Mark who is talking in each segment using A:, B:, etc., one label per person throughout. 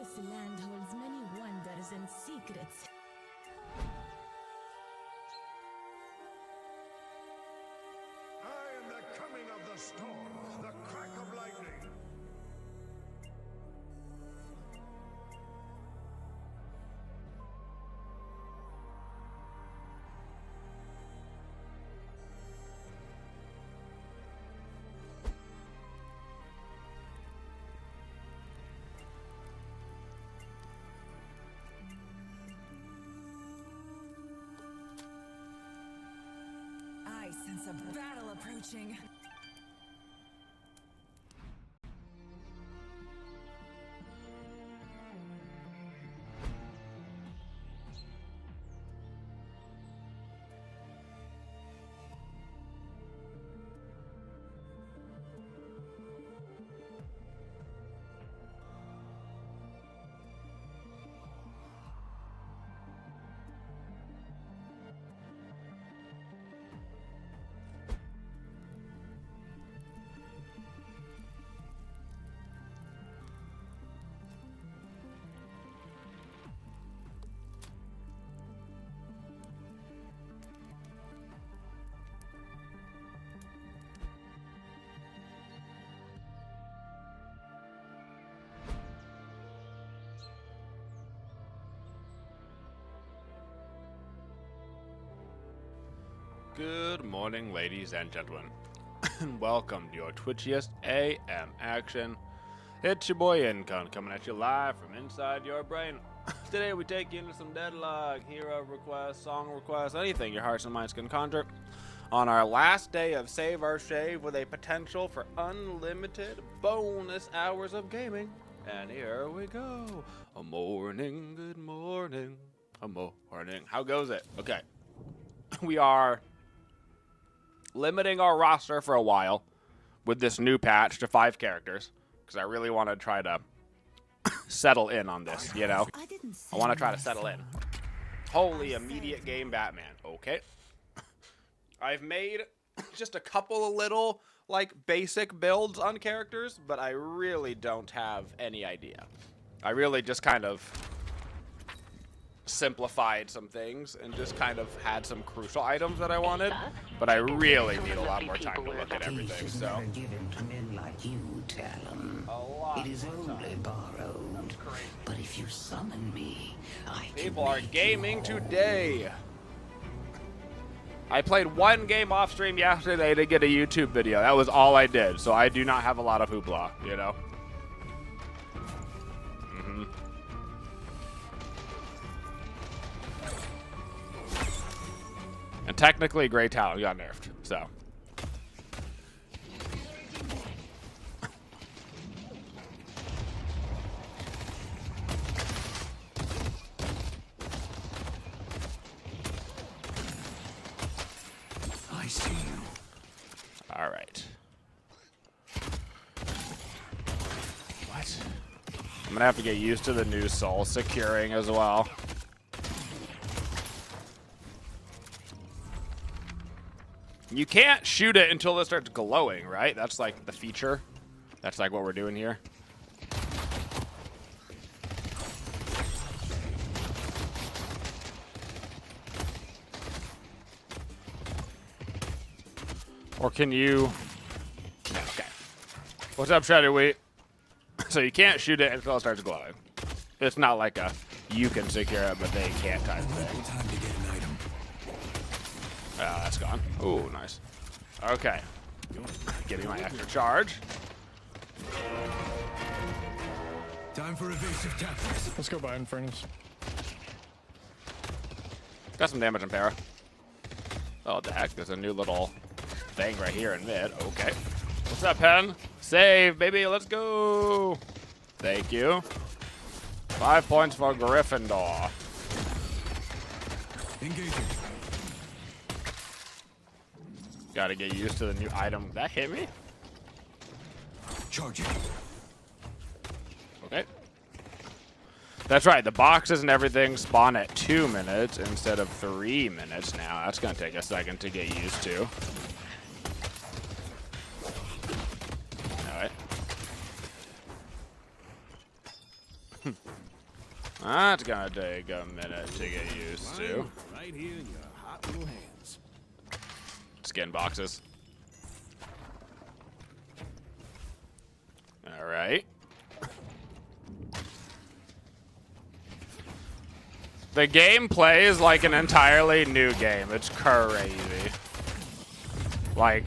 A: This land holds many wonders and secrets.
B: I am the coming of the storm, the crack of lightning.
A: I sense a battle approaching.
C: Good morning, ladies and gentlemen, and welcome to your twitchiest AM action. It's your boy Incon coming at you live from inside your brain. Today we take you into some deadlock, hero requests, song requests, anything your hearts and minds can conjure. On our last day of Save Our Shave with a potential for unlimited bonus hours of gaming. And here we go. A morning, good morning, a morning. How goes it? Okay. We are limiting our roster for a while with this new patch to 5 characters because I really want to try to settle in on this, you know? I want to try to settle in. Holy immediate game Batman. Okay. I've made just a couple of little, like, basic builds on characters, but I really don't have any idea. I really just kind of simplified some things and just kind of had some crucial items that I wanted, but I really need a lot more time to look at everything, so.
D: Given to men like you, Talon. It is only borrowed. But if you summon me, I can
C: People are
D: make
C: gaming
D: you
C: today. I played one game off stream yesterday to get a YouTube video. That was all I did, so I do not have a lot of hoopla, you know? And technically, Grey Talon got nerfed, so.
D: I see you.
C: All right. What? I'm gonna have to get used to the new soul securing as well. You can't shoot it until it starts glowing, right? That's like the feature. That's like what we're doing here. Or can you... No, okay. What's up, Shadow Wheat? So you can't shoot it until it starts glowing. It's not like a you can secure it, but they can't type thing.
D: Time to get an item.
C: Oh, that's gone. Ooh, nice. Okay. Getting my extra charge.
D: Time for evasive tactics.
E: Let's go buy Infernus.
C: Got some damage on Para. Oh, what the heck? There's a new little thing right here in mid. Okay. What's up, Pen? Save, baby. Let's go. Thank you. 5 points for Gryffindor.
D: Engaging.
C: Gotta get used to the new item. That hit me?
D: Charging.
C: Okay. That's right. The boxes and everything spawn at 2 minutes instead of 3 minutes now. That's gonna take a second to get used to. All right. That's gonna take a minute to get used to.
E: Right here in your hot little hands.
C: Skin boxes. All right. The game plays like an entirely new game. It's crazy. Like,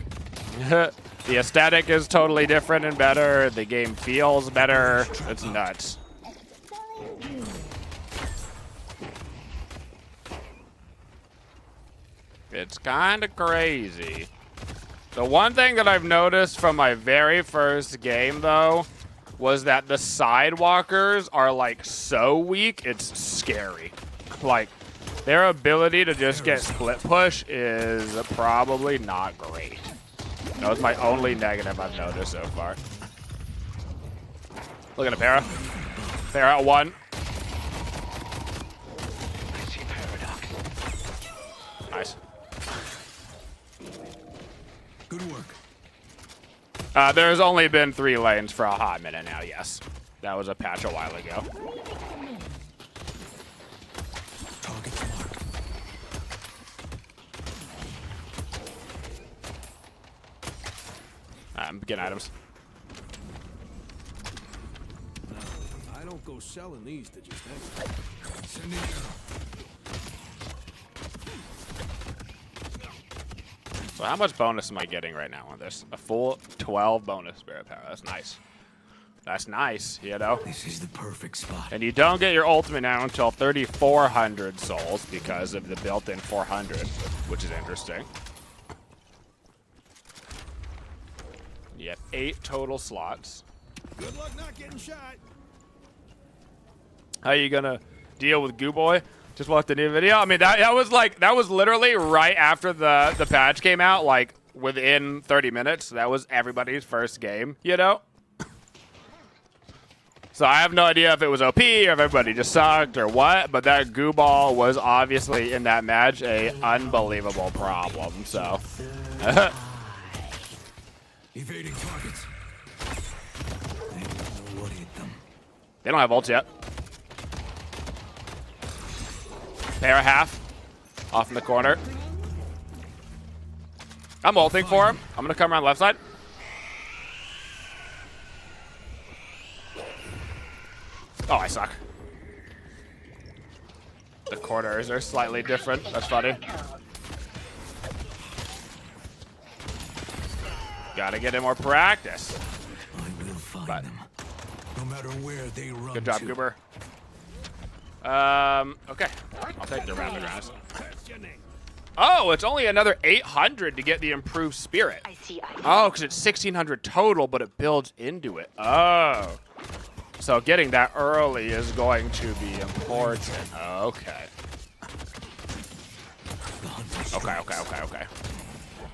C: the aesthetic is totally different and better. The game feels better. It's nuts. It's kind of crazy. The one thing that I've noticed from my very first game, though, was that the sidewalkers are, like, so weak, it's scary. Like, their ability to just get split push is probably not great. That was my only negative I've noticed so far. Look at a Para. Para at 1. Nice.
E: Good work.
C: There's only been 3 lanes for a hot minute now, yes. That was a patch a while ago.
E: Target's marked.
C: I'm getting items.
E: No, I don't go selling these to just anyone. Sending arrow.
C: So how much bonus am I getting right now on this? A full 12 bonus spirit power. That's nice. That's nice, you know?
E: This is the perfect spot.
C: And you don't get your ultimate now until 3,400 souls because of the built-in 400, which is interesting. You have 8 total slots.
E: Good luck not getting shot.
C: How are you gonna deal with Goo Boy? Just watched the new video. I mean, that was literally right after the patch came out, like within 30 minutes. That was everybody's first game, you know? So I have no idea if it was OP or if everybody just sucked or what, but that Goo Ball was obviously in that match a unbelievable problem, so.
E: Evading targets. They don't know what hit them.
C: They don't have ults yet. Para half. Off in the corner. I'm ulting for him. I'm going to come around left side. Oh, I suck. The corners are slightly different. That's funny. Gotta get in more practice.
E: I will find them. No matter where they run.
C: Good job, Goober. Okay. I'll take the round and rounds.
E: That's your name.
C: Oh, it's only another 800 to get the improved spirit. Oh, because it's 1,600 total, but it builds into it. Oh. So getting that early is going to be important. Okay. Okay.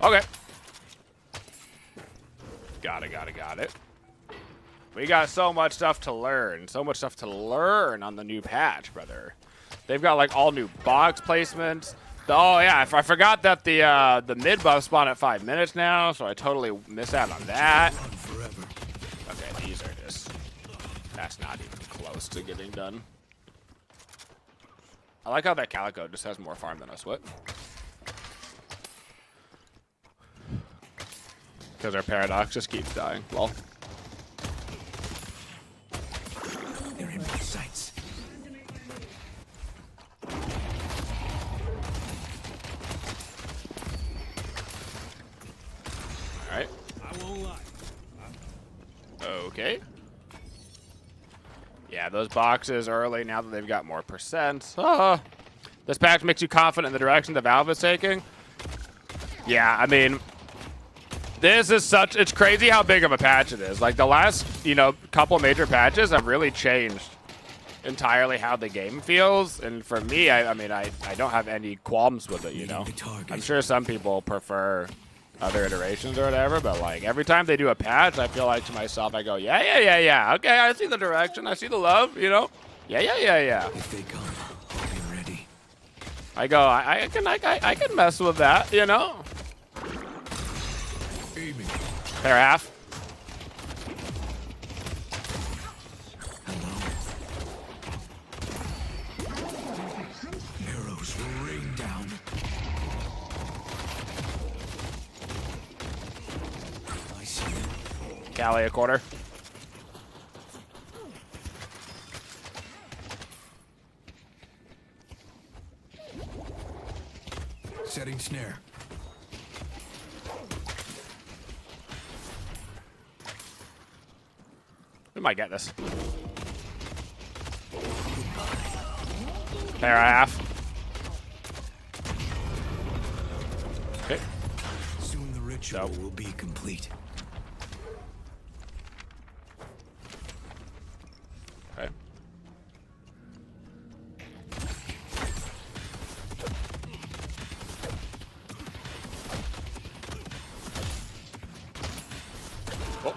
C: Okay. Got it. We got so much stuff to learn. So much stuff to learn on the new patch, brother. They've got like all new box placements. Oh yeah, I forgot that the mid buff spawn at 5 minutes now, so I totally miss out on that. Okay, these are just, that's not even close to getting done. I like how that Calico just has more farm than us. What? Because our Paradox just keeps dying. Well.
E: They're in my sights.
C: Alright.
E: I won't lie.
C: Okay. Yeah, those boxes early now that they've got more percent. This patch makes you confident in the direction the Valve is taking. Yeah, I mean, this is such, it's crazy how big of a patch it is. Like the last, couple major patches have really changed entirely how the game feels. And for me, I mean, I don't have any qualms with it, I'm sure some people prefer other iterations or whatever, but like every time they do a patch, I feel like to myself, I go, yeah. Okay, I see the direction, I see the love, Yeah.
E: If they come, I'll be ready.
C: I go, I can mess with that,
E: Aiming.
C: Pair half. Callie a quarter.
E: Setting snare.
C: We might get this. There, I have. Okay.
E: Soon the ritual
C: So.
E: will be complete.
C: Okay. Oh.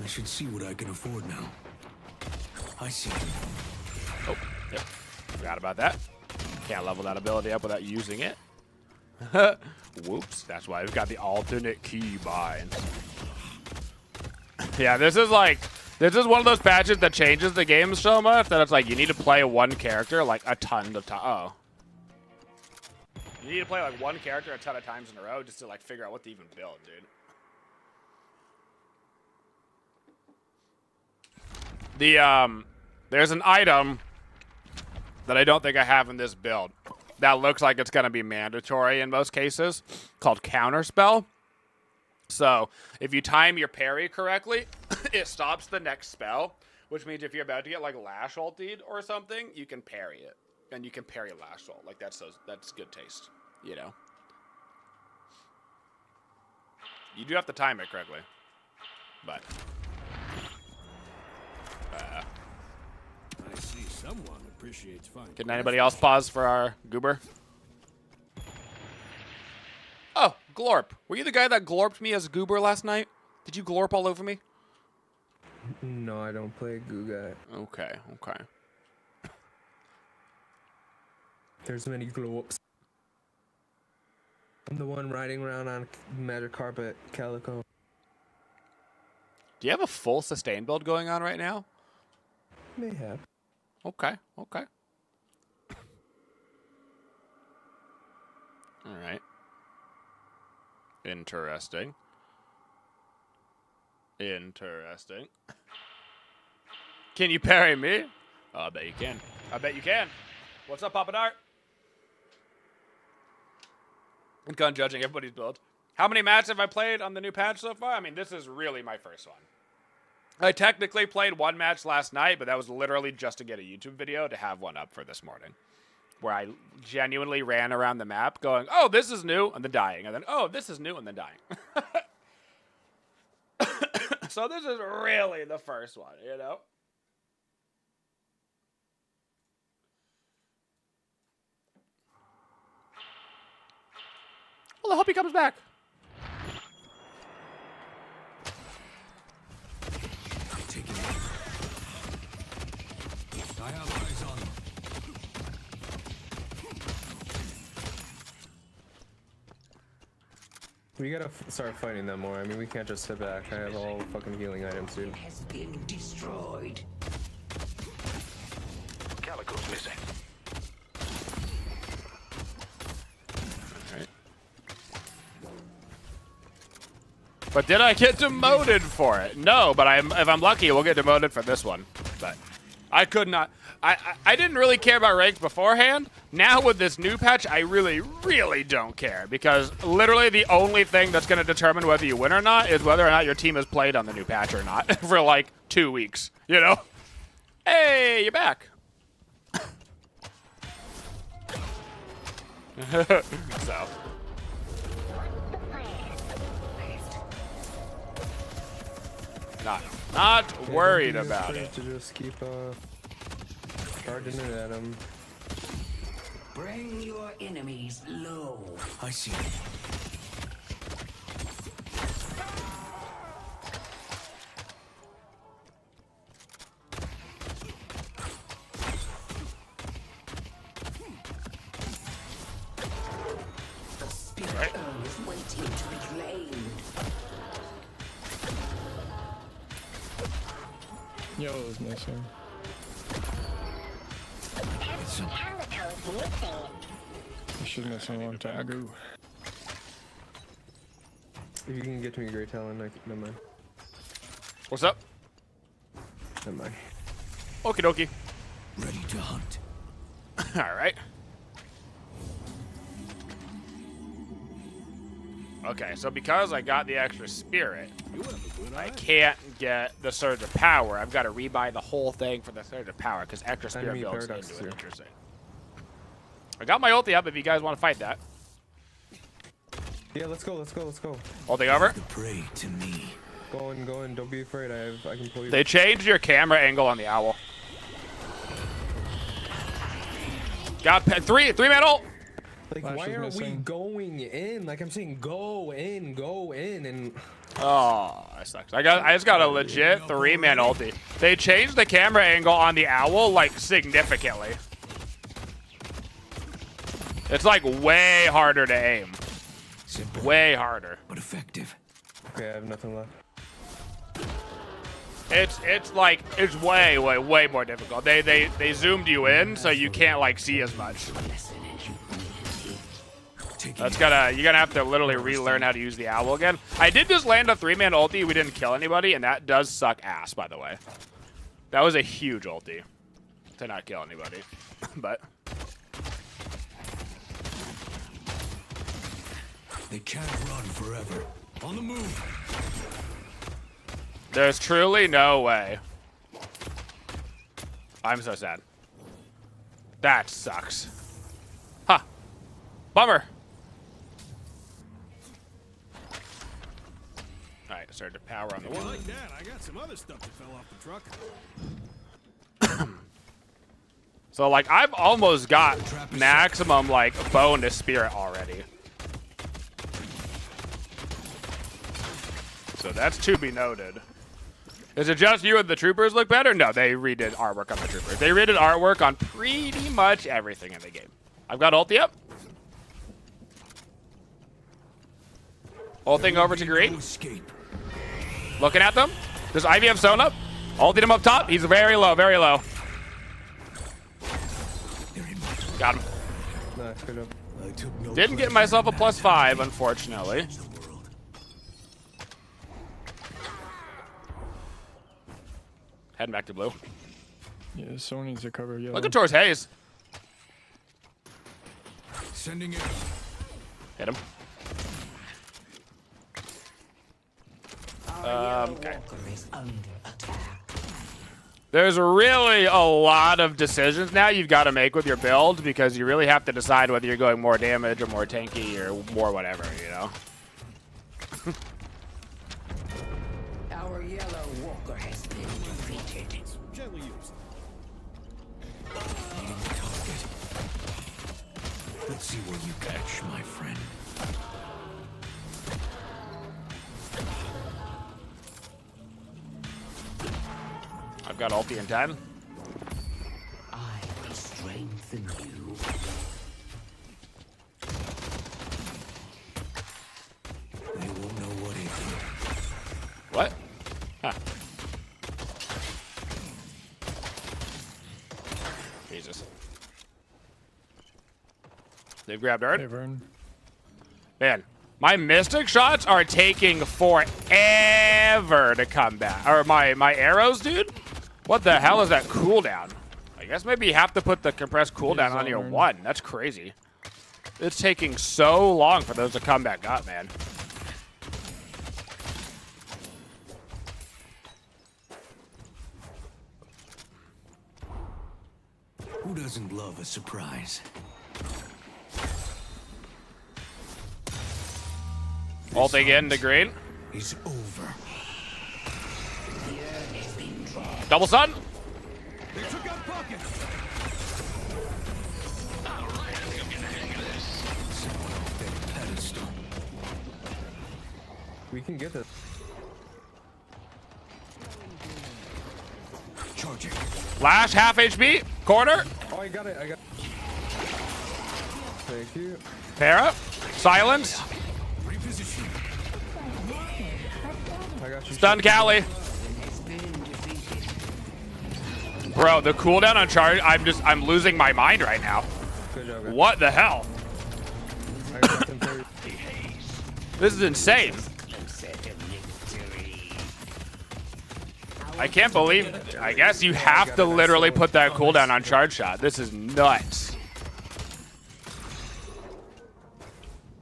E: I should see what I can afford now. I see.
C: Oh, yep. Forgot about that. Can't level that ability up without using it. Whoops. That's why we've got the alternate key bind. Yeah, this is one of those patches that changes the game so much that it's like you need to play one character like a ton of time. Oh. You need to play like one character a ton of times in a row just to like figure out what to even build, dude. There's an item that I don't think I have in this build that looks like it's going to be mandatory in most cases, called Counterspell. So if you time your parry correctly, it stops the next spell, which means if you're about to get like Lash ultied or something, you can parry it. And you can parry Lash ult. Like that's good taste, you know? You do have to time it correctly. But...
E: I see someone appreciates fun.
C: Can anybody else pause for our goober? Oh, Glorp. Were you the guy that glorped me as goober last night? Did you glorp all over me?
F: No, I don't play Goo Guy.
C: Okay, okay.
F: There's many globes. I'm the one riding around on Magic Carpet Calico.
C: Do you have a full sustain build going on right now?
F: Mayhap.
C: Okay, okay. All right. Interesting. Interesting. Can you parry me? Oh, I bet you can. I bet you can. What's up, Papa Dart? Incon judging everybody's build. How many matches have I played on the new patch so far? I mean, this is really my first one. I technically played one match last night, but that was literally just to get a YouTube video to have one up for this morning. Where I genuinely ran around the map going, oh, this is new, and then dying. And then, oh, this is new, and then dying. So this is really the first one, you know? Well, I hope he comes back.
E: Take it. I have eyes on them.
F: We gotta start fighting them more. I mean, we can't just sit back. I have all fucking healing items, dude.
D: Has been destroyed.
B: Calico's missing.
C: All right. But did I get demoted for it? No, but if I'm lucky, we'll get demoted for this one. But I could not. I didn't really care about rank beforehand. Now with this new patch, I really, really don't care. Because literally the only thing that's going to determine whether you win or not is whether or not your team has played on the new patch or not for like 2 weeks. You know? Hey, you're back. So. Not worried about it.
F: To just keep charging it at them.
D: Bring your enemies low.
E: I see.
D: The spirit is waiting to be claimed.
F: Yo, it was nice.
E: It's some...
G: Calico's You should miss one tag.
F: If you can get to me, Great Talon, never mind.
C: What's up?
F: Never mind.
C: Okie dokie.
E: Ready to hunt.
C: All right. Okay, so because I got the extra spirit,
E: You have a good
C: I
E: eye.
C: can't get the surge of power. I've got to rebuy the whole thing for the surge of power because extra spirit
F: Enemy
C: builds
F: paradox
C: into it.
F: too.
C: Interesting. I got my ulti up if you guys want to fight that.
F: Yeah, let's go, let's go, let's go.
C: Ulti over.
E: The prey to me.
F: Go in, don't be afraid. I can pull you.
C: They changed your camera angle on the owl. Got three-man ult.
F: Like,
G: Flash
F: why
G: is
F: aren't we
G: missing.
F: going in? Like I'm saying, go in, and
C: Oh, that sucks. I just got a legit 3-man ulti. They changed the camera angle on the owl like significantly. It's like way harder to aim.
E: Simple,
C: Way harder.
E: but effective.
F: okay, I have nothing left.
C: It's way more difficult. They zoomed you in so you can't like see as much. You're gonna have to literally relearn how to use the owl again. I did just land a 3-man ulti. We didn't kill anybody, and that does suck ass, by the way. That was a huge ulti to not kill anybody. But
E: They can't run forever. On the move.
C: there's truly no way. I'm so sad. That sucks. Huh. Bummer. Alright, started to power on the
E: If you
C: one.
E: like that, I got some other stuff that fell off the truck.
C: So, like, I've almost got maximum, like, bonus spirit already. So that's to be noted. Is it just you and the troopers look better? No, they redid artwork on the troopers. They redid artwork on pretty much everything in the game. I've got ulti up. Ulting over to green.
E: No escape.
C: Looking at them. There's IVF zone up. Ulted him up top. He's very low, very low.
E: They're in my
C: Got him.
F: Nice, good job.
E: I took no
C: Didn't get
E: pleasure
C: myself a
E: in
C: +5, unfortunately.
E: the world.
C: Heading back to blue.
G: Yeah, someone needs to cover yellow.
C: Looking towards Hayes.
E: Sending it.
C: Hit him. Okay. There's really a lot of decisions now you've got to make with your build because you really have to decide whether you're going more damage or more tanky or more whatever, you know?
D: Our yellow walker has been defeated.
E: Gently used. Needing the target. Let's see where you catch, my friend.
C: I've got ulti in 10.
D: I will strengthen you.
E: They won't know what hit you.
C: What? Huh. Jesus. They've grabbed Art.
G: Hey, Vern.
C: Man, my mystic shots are taking forever to come back. Or my arrows, dude? What the hell is that cooldown? I guess maybe you have to put the compressed cooldown on your 1. That's crazy. It's taking so long for those to come back up, man.
E: Who doesn't love a surprise?
C: Ult again to green.
E: Is over.
C: Double stun.
E: They took out pocket. Someone off their pedestal.
F: We can get this.
E: Charging.
C: Flash, half HP. Corner.
F: Oh, I got it. Thank you.
C: Para. Silence.
E: Reposition.
F: I got you.
C: Stun Callie. Bro, the cooldown on charge, I'm losing my mind right now.
F: Good job, guys.
C: What the hell?
F: I got nothing for you.
C: This is insane. I can't believe. I guess you have to literally put that cooldown on charge shot. This is nuts.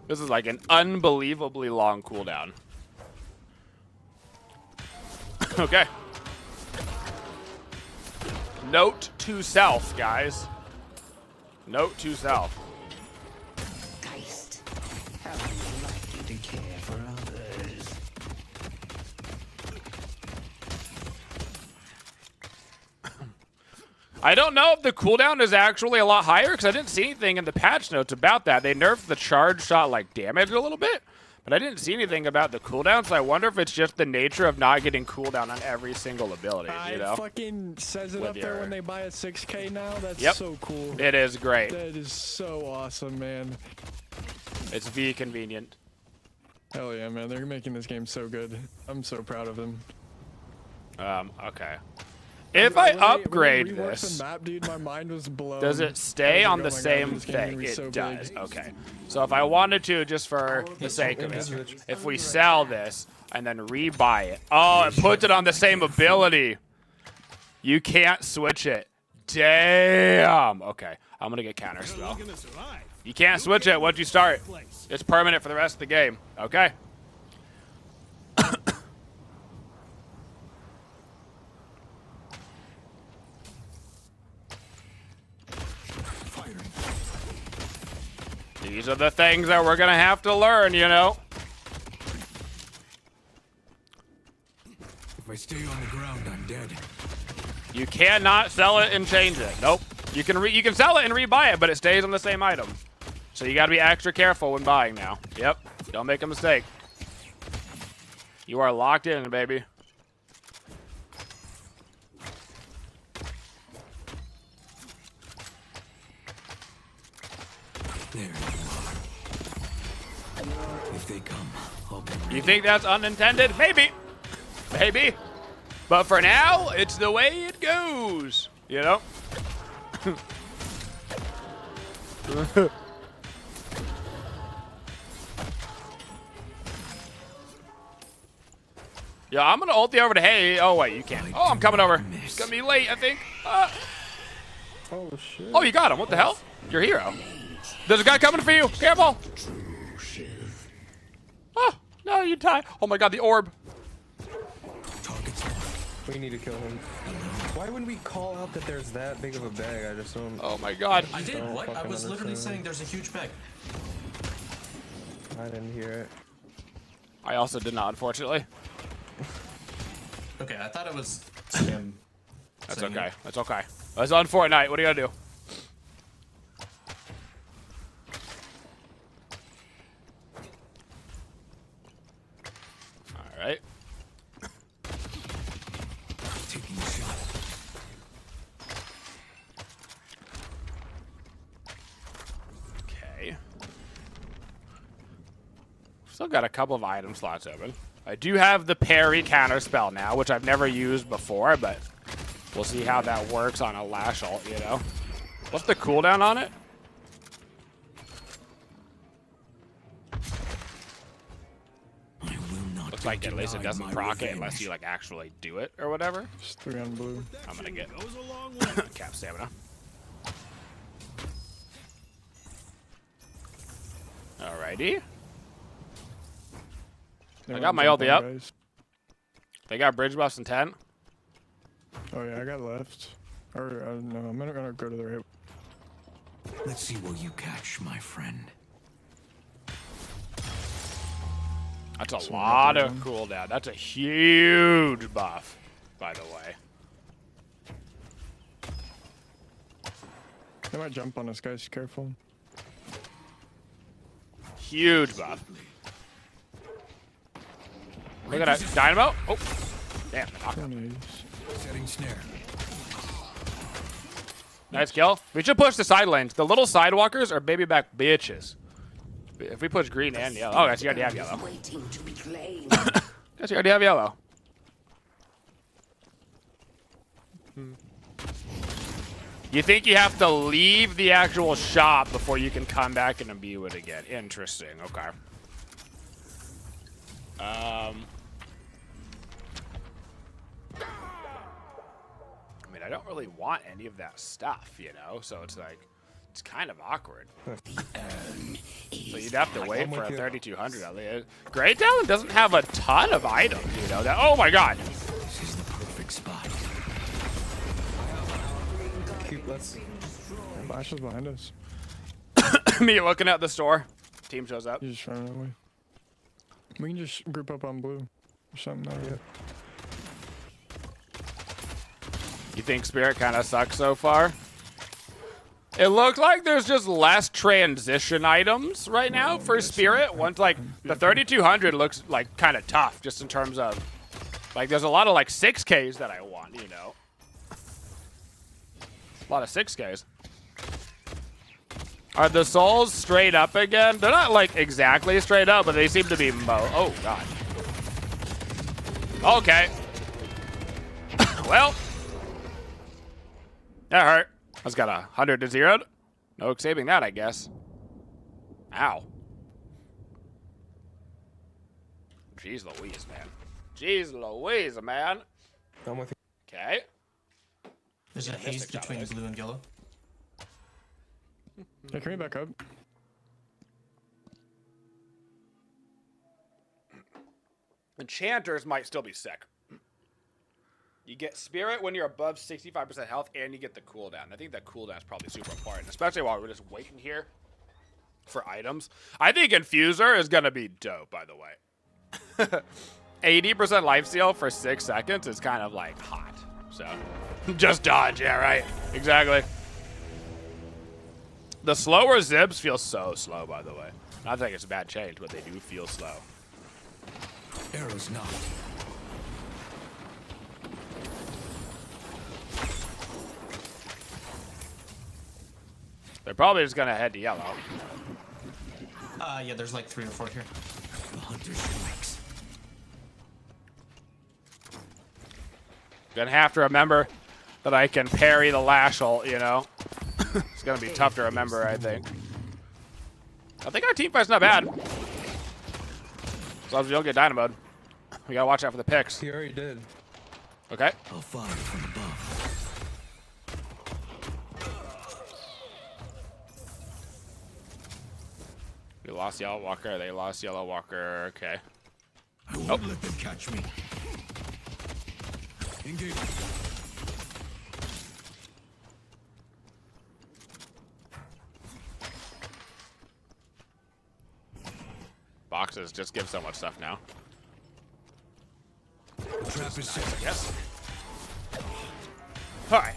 C: This is like an unbelievably long cooldown. Okay. Note to self, guys. Note to self.
D: Geist, how unlikely to care for others.
C: I don't know if the cooldown is actually a lot higher because I didn't see anything in the patch notes about that. They nerfed the charge shot like damage a little bit, but I didn't see anything about the cooldown, so I wonder if it's just the nature of not getting cooldown on every single ability, you know?
G: It fucking says it
C: With
G: up there
C: your-
G: when they buy a 6K now. That's
C: Yep.
G: so cool.
C: It is great.
G: That is so awesome, man.
C: It's V convenient.
G: Hell yeah, man. They're making this game so good. I'm so proud of them.
C: Okay. If I
G: When they
C: upgrade
G: reworked
C: this,
G: the map, dude, my mind was blown.
C: does it
G: I
C: stay
G: was
C: on
G: like,
C: the
G: oh my God,
C: same
G: this game is gonna
C: thing?
G: be
C: It
G: so
C: does.
G: big.
C: Okay. So if I wanted to, just for the sake of it, if we sell this and then rebuy it, oh, it puts it on the same ability. You can't switch it. Damn. Okay. I'm gonna get counter spell. You can't switch it once you start. It's permanent for the rest of the game. Okay. These are the things that we're gonna have to learn, you know.
E: If I stay on the ground, I'm dead.
C: You cannot sell it and change it. Nope. You can sell it and rebuy it, but it stays on the same item. So you got to be extra careful when buying now. Yep. Don't make a mistake. You are locked in, baby.
E: There you are. If they come, I'll be ready.
C: You think that's unintended? Maybe. Maybe. But for now, it's the way it goes. You know? Yeah, I'm gonna ult you over to Hay. Oh, wait, you can't. Oh, I'm coming over. It's gonna be late, I think.
F: Oh shit.
C: Oh, you got him. What the hell? You're a hero. There's a guy coming for you. Careful. Oh, no, you die. Oh my god, the orb.
E: Target's marked.
F: We need to kill him. Why wouldn't we call out that there's that big of a bag? I just don't.
C: Oh my god.
H: I did.
F: Don't
H: What? I
F: fucking
H: was literally
F: understand.
H: saying there's a huge bag.
F: I didn't hear it.
C: I also did not, unfortunately.
H: Okay, I thought it was him.
C: That's
H: saying
C: okay.
H: it.
C: That's okay. It's on Fortnite. What are you gonna do? All right.
E: Taking a shot.
C: Okay. Still got a couple of item slots open. I do have the parry counter spell now, which I've never used before, but we'll see how that works on a lash ult, you know? What's the cooldown on it?
E: I will not
C: Looks
E: be
C: like at least it
E: denied
C: doesn't
E: my
C: proc it
E: revenge.
C: unless you like actually do it or whatever.
G: Just 3 on blue.
C: I'm gonna get cap stamina. Alrighty.
G: They
C: I
G: wanna
C: got my
G: jump
C: ulti
G: on,
C: up.
G: guys.
C: They got bridge buffs in 10.
G: Oh yeah, I got left. Or no, I'm gonna go to the right.
E: Let's see what you catch, my friend.
C: That's a
G: So we
C: lot
G: got
C: of
G: that
C: cooldown. That's a huge buff, by the way.
G: They might jump on us, guys. Careful.
C: Huge buff. Look at that dynamo. Oh, damn. knock him.
G: Nice.
E: Setting snare.
C: Nice kill. We should push the side lanes. The little sidewalkers are baby back bitches. If we push green and yellow. Oh, guys, you already have yellow.
D: Waiting to be claimed.
C: Guys, you already have yellow. You think you have to leave the actual shop before you can come back and imbue it again. Interesting. Okay. I mean, I don't really want any of that stuff, you know? So it's like, it's kind of awkward. So you'd have to wait for a 3200 at least. Great Talon doesn't have a ton of items, you know? That, oh my god!
E: This is the perfect spot.
F: Let's.
G: Flash is behind us.
C: Me looking at the store. Team shows up.
G: He's just running away. We can just group up on blue or something. Yet.
C: You think Spirit kind of sucks so far? It looks like there's just less transition items right now for Spirit. Once like the 3200 looks like kind of tough just in terms of like there's a lot of like 6Ks that I want, you know. A lot of 6Ks. Are the souls straight up again? They're not like exactly straight up, but they seem to be oh god. Okay. Well, that hurt. I was got 100 to 0. No saving that, I guess. Ow. Jeez Louise, man. Jeez Louise, man.
F: I'm with you.
C: Okay.
H: There's a haze between blue and yellow.
G: Hey, can we back up?
C: Enchanters might still be sick. You get Spirit when you're above 65% health, and you get the cooldown. I think that cooldown is probably super important, especially while we're just waiting here for items. I think Infuser is going to be dope, by the way. 80% lifesteal for 6 seconds is kind of like hot. So, just dodge. Yeah, right. Exactly. The slower zips feel so slow, by the way. Not that it's a bad change, but they do feel slow.
E: Arrows not.
C: They're probably just gonna head to yellow.
H: Yeah, there's like 3 or 4 here.
E: The hunter strikes.
C: Gonna have to remember that I can parry the Lashel, you know? It's gonna be tough to remember, I think. I think our team fight's not bad. As long as we don't get dynamoed. We gotta watch out for the picks.
F: He already did.
C: Okay.
E: I'll fire from above.
C: We lost Yellow Walker. They lost Yellow Walker. Okay.
E: I won't let them catch me. Engage.
C: Boxes just give so much stuff now.
E: Trap is set.
C: Yes. Alright.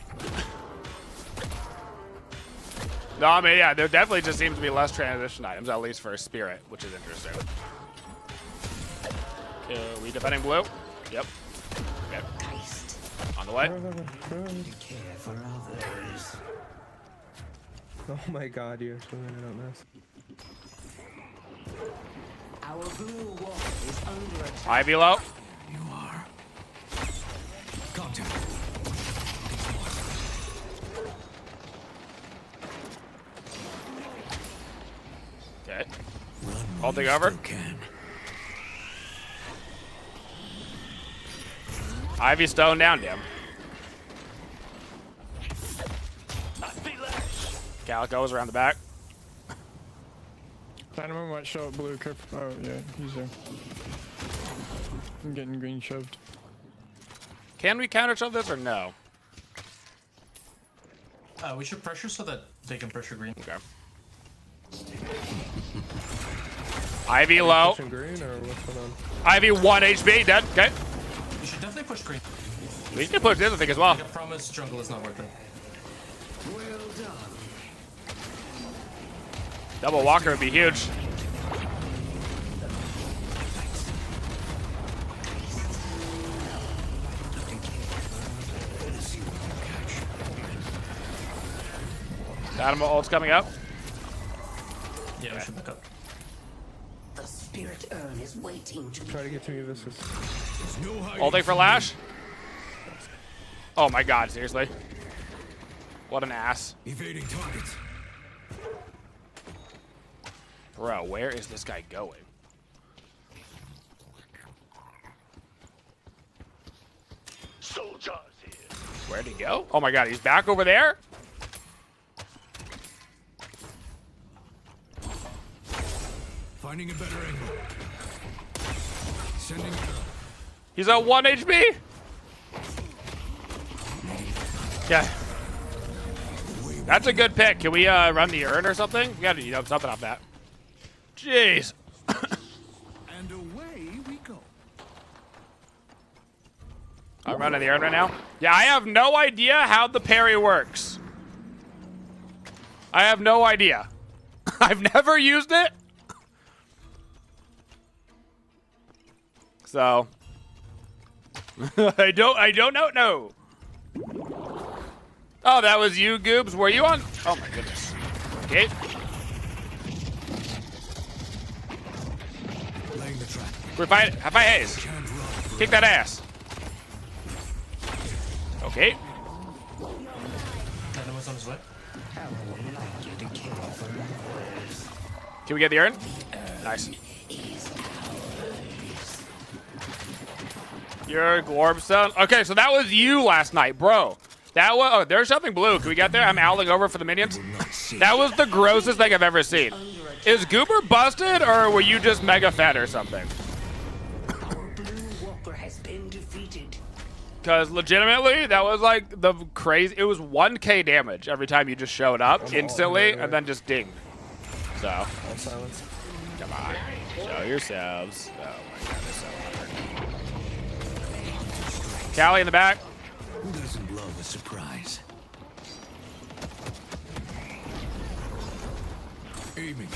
C: No, I mean, yeah, there definitely just seems to be less transition items, at least for a Spirit, which is interesting. We defending blue? Yep. Okay. On the way.
D: Care for others.
F: Oh my god, you actually landed on this.
D: Our blue wall is under attack.
C: Ivy low.
E: You are. Contact.
C: Okay.
E: Run
C: Holding
E: while you
C: over.
E: still can.
C: Ivy stone down to him. Calico is around the back.
G: Dynamo might show up blue. Oh, yeah, he's there. I'm getting green shoved.
C: Can we counter shove this or no?
H: We should pressure so that they can pressure green.
C: Okay. Ivy low.
F: Pushing green or what's going on?
C: Ivy 1 HP, dead. Okay.
H: You should definitely push green.
C: We can push this, I think, as well.
H: I promise jungle is not working.
D: Well done.
C: Double Walker would be huge. Dynamo ult's coming up.
H: Yeah, we should back up.
D: The spirit urn is waiting to
F: Try to get to me, this is.
E: There's no hiding
C: Ulting for
E: from
C: Lash. Oh my god, seriously. What an ass.
E: Evading targets.
C: Bro, where is this guy going?
B: Soldiers here.
C: Where'd he go? Oh my god, he's back over there?
E: Finding a better angle. Sending it up.
C: He's at 1 HP? Yeah. That's a good pick. Can we run the urn or something? We gotta do something off that. Jeez.
E: And away we go.
C: I'm running the urn right now. Yeah, I have no idea how the parry works. I have no idea. I've never used it. So I don't know. No. Oh, that was you, Goobs. Were you on? Oh my goodness. Okay.
E: Laying the trap.
C: We're fighting. Have I haze?
E: Can't run.
C: Kick that ass. Okay.
H: Another one's on his way.
D: How would I like you to care for others?
C: Can we get the urn? Nice. Your Glorbstone. Okay, so that was you last night, bro. That was. Oh, there's something blue. Can we get there? I'm owling over for the minions. That was the grossest thing I've ever seen. Is Goober busted, or were you just mega fat or something?
D: Our blue walker has been defeated.
C: Because legitimately, that was like the crazy. It was 1k damage every time you just showed up instantly, and then just dinged. So.
F: All silence.
C: Come on. Show yourselves. Oh my god, it's so hard. Callie in the back.
E: Who doesn't love a surprise? Aiming.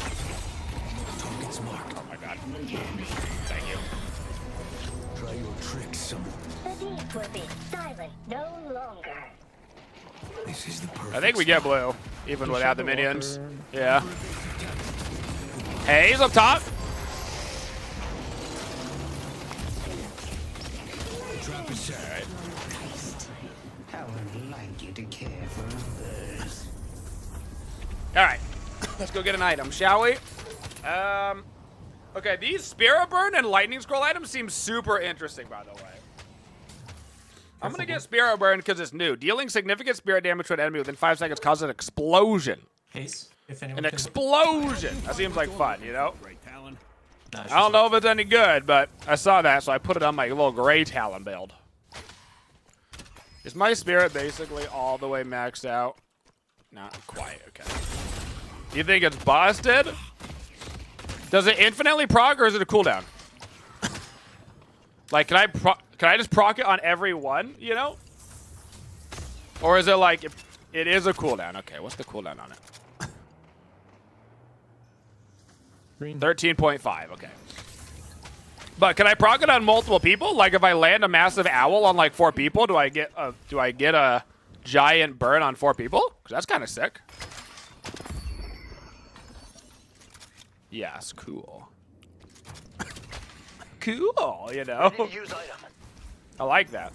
E: Target's marked.
C: Oh my god. Thank you.
E: Try your tricks, son.
I: The deep will be silent no longer.
E: This is the perfect.
C: I think we get blue, even without the minions. Yeah. Hey, he's up top.
E: Trap is set.
D: How would I like you to care for others?
C: All right, let's go get an item, shall we? Okay, these Spirit Burn and Lightning Scroll items seem super interesting, by the way. I'm gonna get Spirit Burn because it's new. Dealing significant spirit damage to an enemy within 5 seconds causes an explosion.
H: Haze, if anyone
C: An
H: can.
C: explosion. That seems like fun, you know?
H: Nah, it's
C: I don't
H: just
C: know if it's any good, but I saw that, so I put it on my little Gray Talon build. Is my spirit basically all the way maxed out? Not quite, okay. You think it's busted? Does it infinitely proc or is it a cooldown? Like, can I just proc it on every one, you know? Or is it like, if it is a cooldown? Okay, what's the cooldown on it?
G: Green.
C: 13.5, okay. But can I proc it on multiple people? Like if I land a massive owl on like 4 people, do I get a giant burn on 4 people? 'Cause that's kind of sick. Yes, cool. Cool, you know. I like that.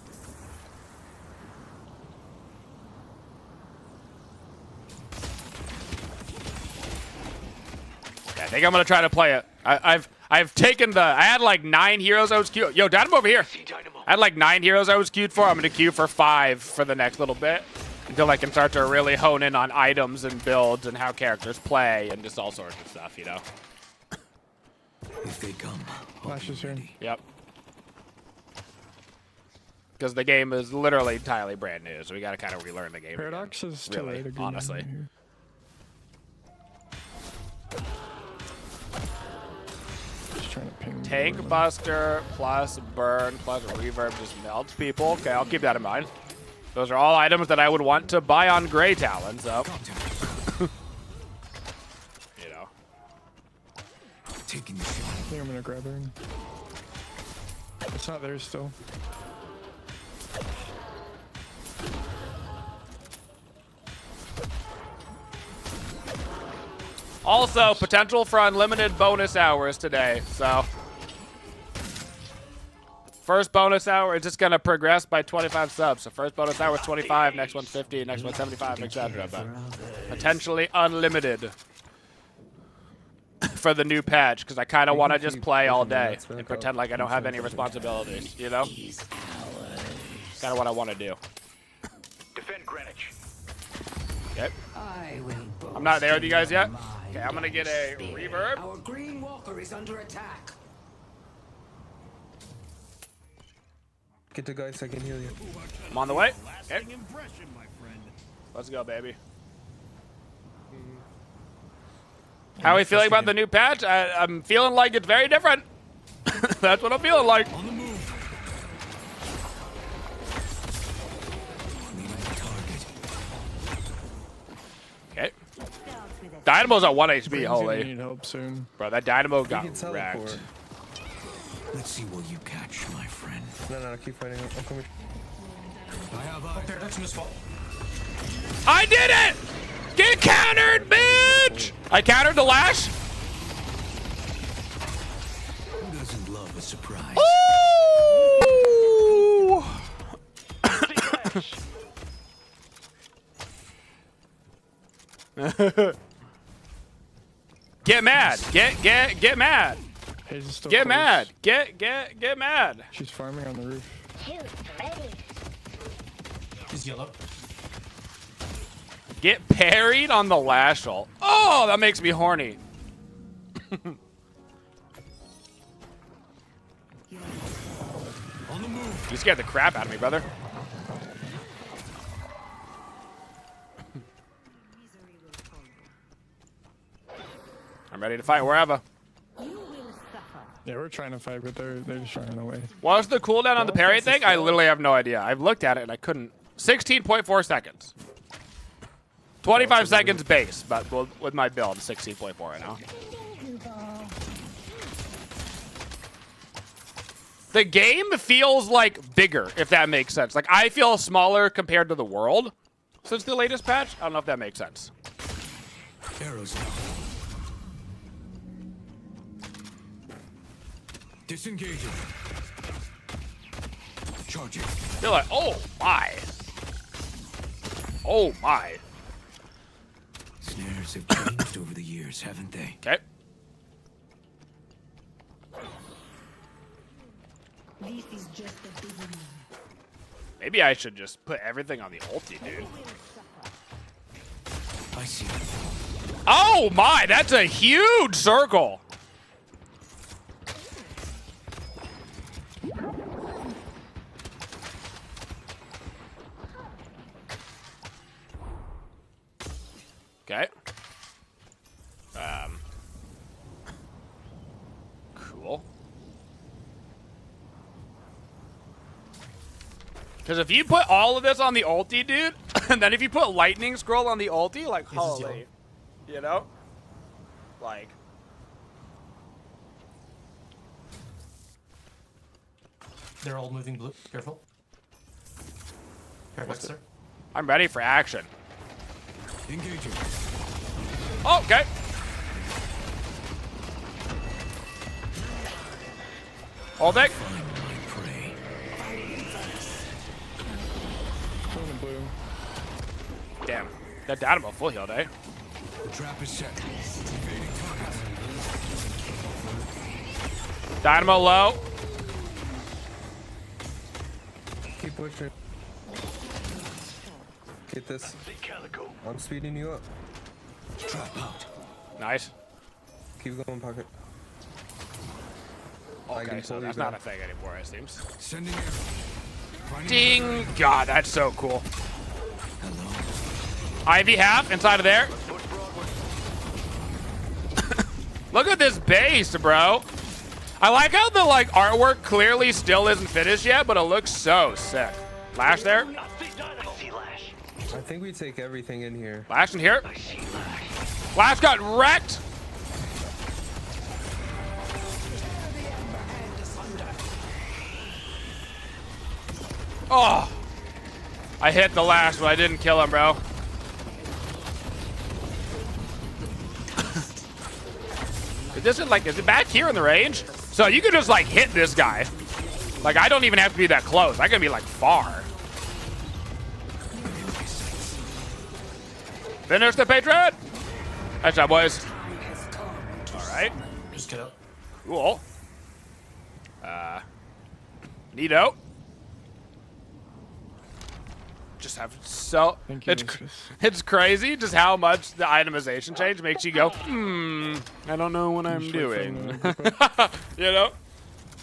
C: Yeah, I think I'm gonna try to play it. I've taken I had like 9 heroes I was queued. Yo, Dynamo over here. I had like 9 heroes I was queued for. I'm gonna queue for 5 for the next little bit until I can start to really hone in on items and builds and how characters play and just all sorts of stuff, you know.
E: If they come,
G: Flash is here.
C: Yep. Because the game is literally entirely brand new, so we gotta kind of relearn the game.
G: Paradox
C: again,
G: is still
C: really,
G: right again.
C: honestly.
G: Just trying to ping.
C: Tank Buster plus Burn plus Reverb just melts people. Okay, I'll keep that in mind. Those are all items that I would want to buy on Grey Talon, so. You know.
E: taking the shot.
G: I think I'm gonna grab her. It's not there still.
C: Also, potential for unlimited bonus hours today, so. First bonus hour is just gonna progress by 25 subs. So first bonus hour is 25, next one's 50, next one's 75, etc. But potentially unlimited for the new patch, because I kind of want to just play all day and pretend like I don't have any responsibilities. You know, kind of what I want to do.
B: Defend Greenwich.
C: Yep. I'm not there with you guys yet. Okay, I'm gonna get a reverb.
D: Our green walker is under attack.
F: Get the guys so I can heal you.
C: I'm on the way. Okay. Let's go, baby. How are we feeling about the new patch? I'm feeling like it's very different. That's what I'm feeling like.
E: On the move.
C: Okay. Dynamo's at 1 HP,
G: Gonna
C: holy.
G: need help soon.
C: Bro, that Dynamo got
F: can teleport.
C: wrecked.
E: Let's see what you catch, my friend.
F: No, keep fighting. I'm coming.
E: I have eyes.
H: There, that's misfault.
C: I did it! Get countered, bitch! I countered the lash.
E: Who doesn't love a surprise?
C: Ooh! Get mad. Get mad.
G: Hayes is still
C: Get
G: close.
C: mad. Get mad.
G: She's farming on the roof.
I: Shoot, ready.
H: He's yellow.
C: Get parried on the lash ult. Oh, that makes me horny.
E: On the move.
C: You scared the crap out of me, brother. I'm ready to fight wherever.
G: Yeah, we're trying to fight, but they're just running away.
C: What's the cooldown on the parry thing? I literally have no idea. I've looked at it and I couldn't. 16.4 seconds. 25 seconds base, but with my build, 16.4 right now. The game feels like bigger, if that makes sense. Like, I feel smaller compared to the world since the latest patch. I don't know if that makes sense.
E: Arrows out. Disengaging. Charging.
C: They're like, oh my. Oh my.
E: Snares have changed over the years, haven't they?
C: Okay.
I: This is just the beginning.
C: Maybe I should just put everything on the ulti, dude.
E: I see.
C: Oh my, that's a huge circle. Okay. Cool. Because if you put all of this on the ulti, dude, and then if you put lightning scroll on the ulti, like, holy, you know? Like.
H: They're all moving blue. Careful. Perfect, sir.
C: I'm ready for action.
E: Engaging.
C: Oh, okay. All deck.
E: Find my prey.
G: Going to blue.
C: Damn. That Dynamo full healed, eh?
E: The trap is set. Evading targets.
C: Dynamo low.
F: Keep pushing. Get this. I'm speeding you up.
E: Trap out.
C: Nice.
F: Keep going, pocket.
C: Okay, so that's not a thing anymore, it seems.
E: Sending arrow. Finding
C: Ding! God, that's so cool.
E: Hello.
C: Ivy half inside of there. Look at this base, bro. I like how the like artwork clearly still isn't finished yet, but it looks so sick. Lash there.
F: I think we take everything in here.
C: Lash in here. Lash got wrecked. Oh. I hit the Lash, but I didn't kill him, bro. Is it back here in the range? So you could just like hit this guy. Like, I don't even have to be that close. I can be, like, far. Finish the Patriot! Nice job, boys. Alright.
H: Just get out.
C: Cool. Neato. Just have so...
G: Thank you,
C: It's
G: Lucius.
C: crazy just how much the itemization change makes you go, I don't know what I'm
G: Just wait for
C: doing.
G: him to group up.
C: You know?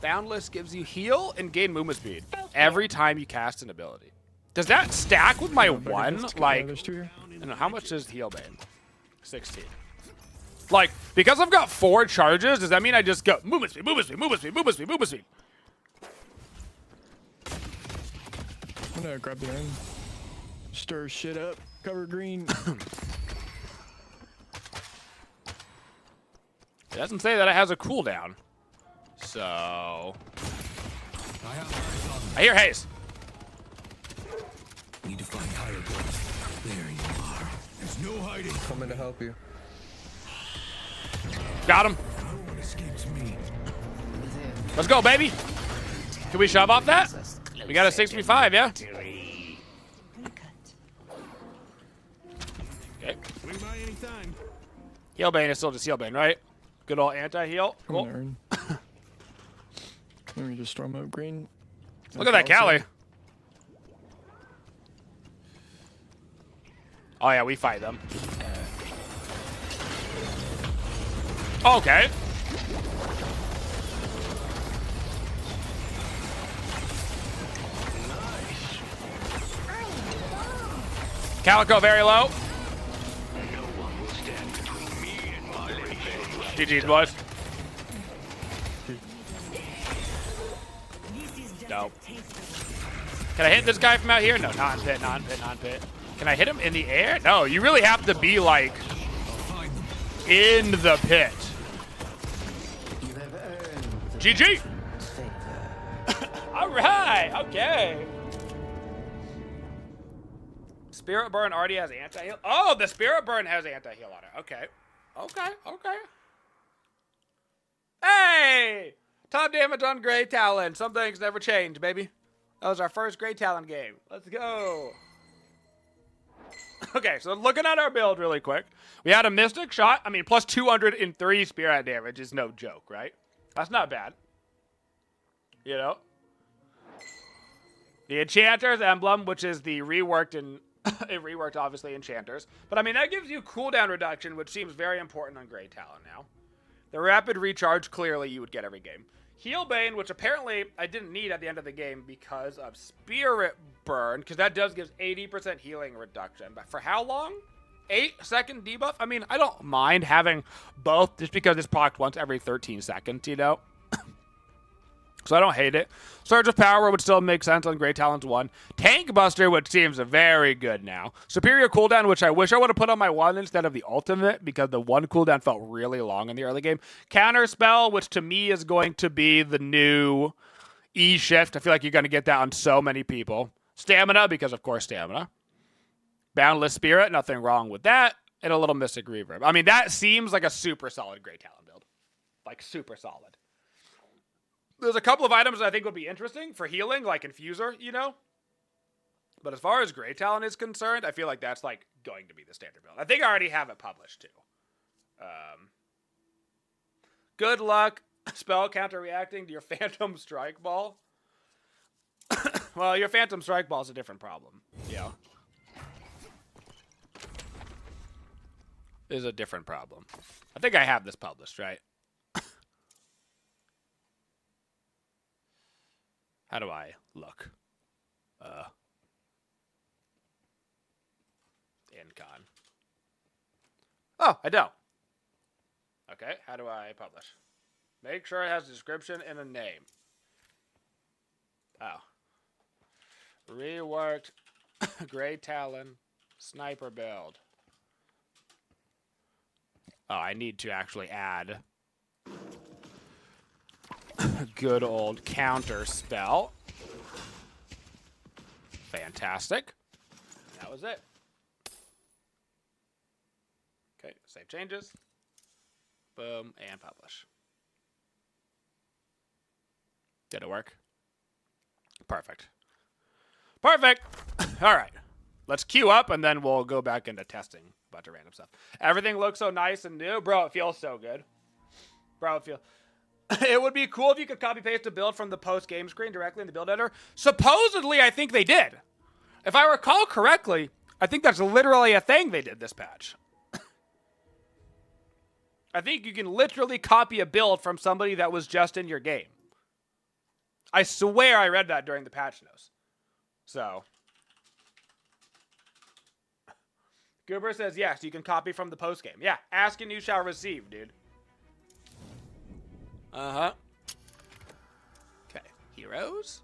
C: Boundless gives you heal and gain movement speed every time you cast an ability. Does that stack with my
G: Back
C: one?
G: against-
C: Like,
G: there's 2 here.
C: I don't know, how much is heal bane? 16. Like, because I've got 4 charges, does that mean I just go movement speed, movement speed, movement speed, movement speed, movement speed?
G: I'm gonna grab the iron. Stir shit up. Cover green.
C: It doesn't say that it has a cooldown. So... I hear haze.
E: Need to find higher ground. There you are. There's no hiding.
F: Coming to help you.
C: Got him.
E: No one escapes me.
C: Let's go, baby. Can we shove off that? We got a 65, yeah? Okay.
E: Swing by anytime.
C: Heal bane is still just heal bane, right? Good old anti-heal.
G: Come on,
C: Cool.
G: Aaron. Let me just storm up green.
C: Look at that Callie. Oh yeah, we fight them. Okay. Calico very low. GG's, boys. Dope. Can I hit this guy from out here? No, not in pit, not in pit, not in pit. Can I hit him in the air? No, you really have to be, like, in the pit.
D: You have earned the
C: GG!
D: favor.
C: Alright, okay. Spirit Burn already has anti-heal. Oh, the Spirit Burn has anti-heal on it. Okay. Okay, okay. Hey! Top damage on Grey Talon. Some things never change, baby. That was our first Grey Talon game. Let's go. Okay, so looking at our build really quick. We had a Mystic Shot. I mean, plus 203 Spirit damage is no joke, right? That's not bad. You know? The Enchanter's Emblem, which is the reworked and it reworked, obviously, Enchanters. But, I mean, that gives you cooldown reduction, which seems very important on Grey Talon now. The rapid recharge, clearly, you would get every game. Heal Bane, which apparently I didn't need at the end of the game because of Spirit Burn, because that does give 80% healing reduction. But for how long? 8-second debuff? I mean, I don't mind having both just because it's procced once every 13 seconds, you know? So I don't hate it. Surge of Power would still make sense on Grey Talon's 1. Tank Buster, which seems very good now. Superior Cooldown, which I wish I would have put on my 1 instead of the Ultimate, because the 1 cooldown felt really long in the early game. Counter Spell, which to me is going to be the new E-Shift. I feel like you're going to get that on so many people. Stamina, because of course Stamina. Boundless Spirit, nothing wrong with that. And a little Mystic Reverb. I mean, that seems like a super solid Grey Talon build. Like, super solid. There's a couple of items that I think would be interesting for healing, like Infuser, you know? But as far as Grey Talon is concerned, I feel like that's, like, going to be the standard build. I think I already have it published, too. Good luck. Spell counter reacting to your Phantom Strike Ball. Well, your Phantom Strike Ball is a different problem. Yeah. Is a different problem. I think I have this published, right? How do I look? Incon. Oh, I don't. Okay, how do I publish? Make sure it has a description and a name. Oh. Reworked Grey Talon Sniper build. Oh, I need to actually add good old counter spell. Fantastic. That was it. Okay, save changes. Boom, and publish. Did it work? Perfect. Perfect. All right. Let's queue up, and then we'll go back into testing a bunch of random stuff. Everything looks so nice and new. Bro, it feels so good. Bro, it would be cool if you could copy-paste a build from the post-game screen directly in the build editor. Supposedly, I think they did. If I recall correctly, I think that's literally a thing they did this patch. I think you can literally copy a build from somebody that was just in your game. I swear I read that during the patch notes. So. Goober says, yes, you can copy from the postgame. Yeah, ask and you shall receive, dude. Uh-huh. Okay, heroes.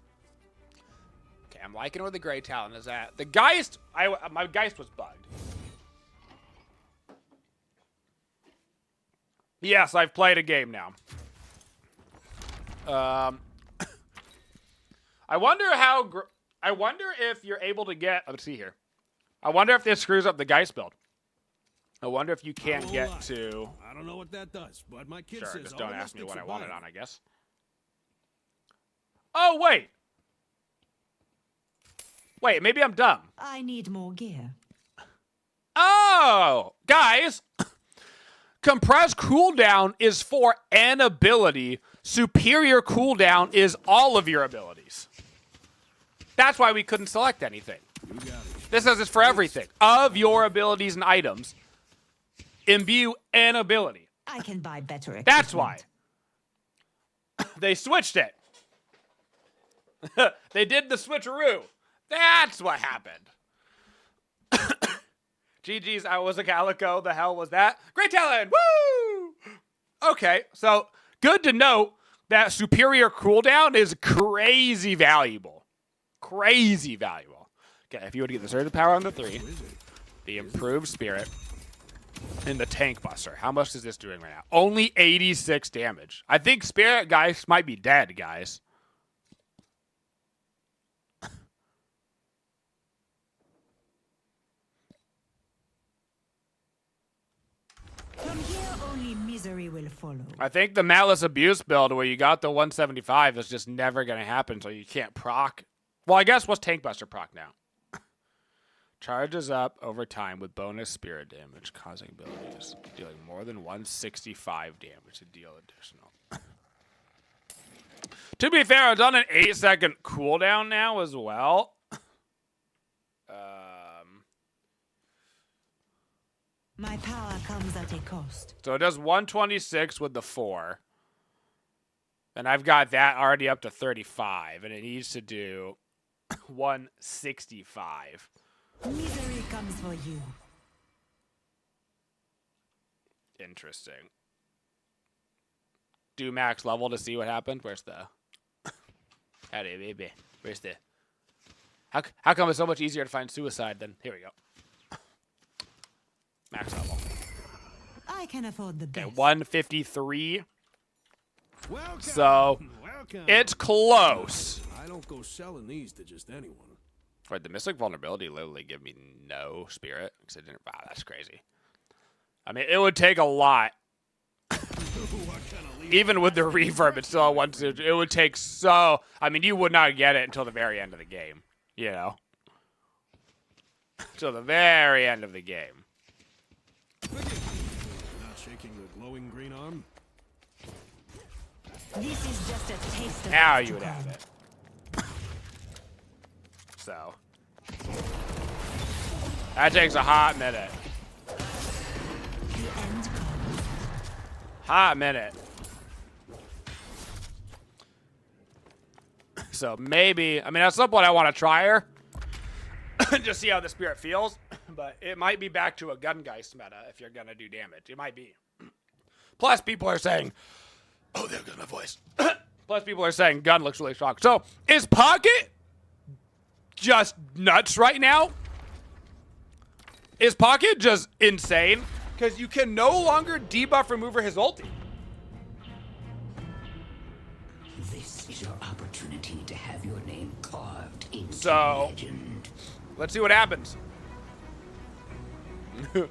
C: Okay, I'm liking where the Grey Talon is at. The Geist, my Geist was bugged. Yes, I've played a game now. I wonder if you're able to get, let's see here. I wonder if this screws up the Geist build. I wonder if you can't get to...
E: I don't know what that does, but my kid
C: Sure,
E: says
C: just
E: all
C: don't
E: the
C: ask me
E: mystics
C: what I
E: are
C: want it
E: buying.
C: on, I guess. Oh, wait. Wait, maybe I'm dumb.
A: I need more gear.
C: Oh, guys. Compressed cooldown is for an ability. Superior cooldown is all of your abilities. That's why we couldn't select anything. This says it's for everything. Of your abilities and items, imbue an ability.
A: I can buy better equipment.
C: That's why. They switched it. They did the switcheroo. That's what happened. GG's, I was a calico. The hell was that? Great talent! Woo! Okay, so good to note that superior cooldown is crazy valuable. Crazy valuable. Okay, if you would get the surge of power on the 3, the improved spirit, and the tank buster. How much is this doing right now? Only 86 damage. I think spirit guys might be dead, guys.
A: From here, only misery will follow.
C: I think the Malice Abuse build where you got the 175 is just never going to happen, so you can't proc. Well, I guess what's Tank Buster proc now? Charges up over time with bonus spirit damage, causing abilities, dealing more than 165 damage to deal additional. To be fair, it's on an 8-second cooldown now as well.
A: My power comes at a cost.
C: So it does 126 with the 4. And I've got that already up to 35, and it needs to do 165.
A: Misery comes for you.
C: Interesting. Do max level to see what happened. Where's the... Howdy, baby. Where's the... How come it's so much easier to find suicide than... Here we go. Max level.
A: I can afford the
C: Okay,
A: best.
C: 153.
E: Welcome,
C: So,
E: welcome.
C: it's close.
E: I don't go selling these to just anyone.
C: Right, the Mystic Vulnerability literally give me no spirit. Because I didn't... Wow, that's crazy. I mean, it would take a lot. Even with the reverb, it's still a 1. It would take so... I mean, you would not get it until the very end of the game. You know? Till the very end of the game.
E: Not shaking your glowing green arm.
A: This is just a taste of
C: Now
A: what's
C: you
A: to
C: would have
A: come.
C: it. So. That takes a hot minute.
A: The end comes.
C: Hot minute. So maybe, I mean, at some point I want to try her. Just see how the spirit feels. But it might be back to a Gungeist meta if you're going to do damage. It might be. Plus, people are saying, oh, there goes my voice. Plus, people are saying gun looks really strong. So, is Pocket just nuts right now? Is Pocket just insane? Because you can no longer debuff remover his ulti.
D: This is your opportunity to have your name carved into
C: So,
D: legend.
C: let's see what happens. All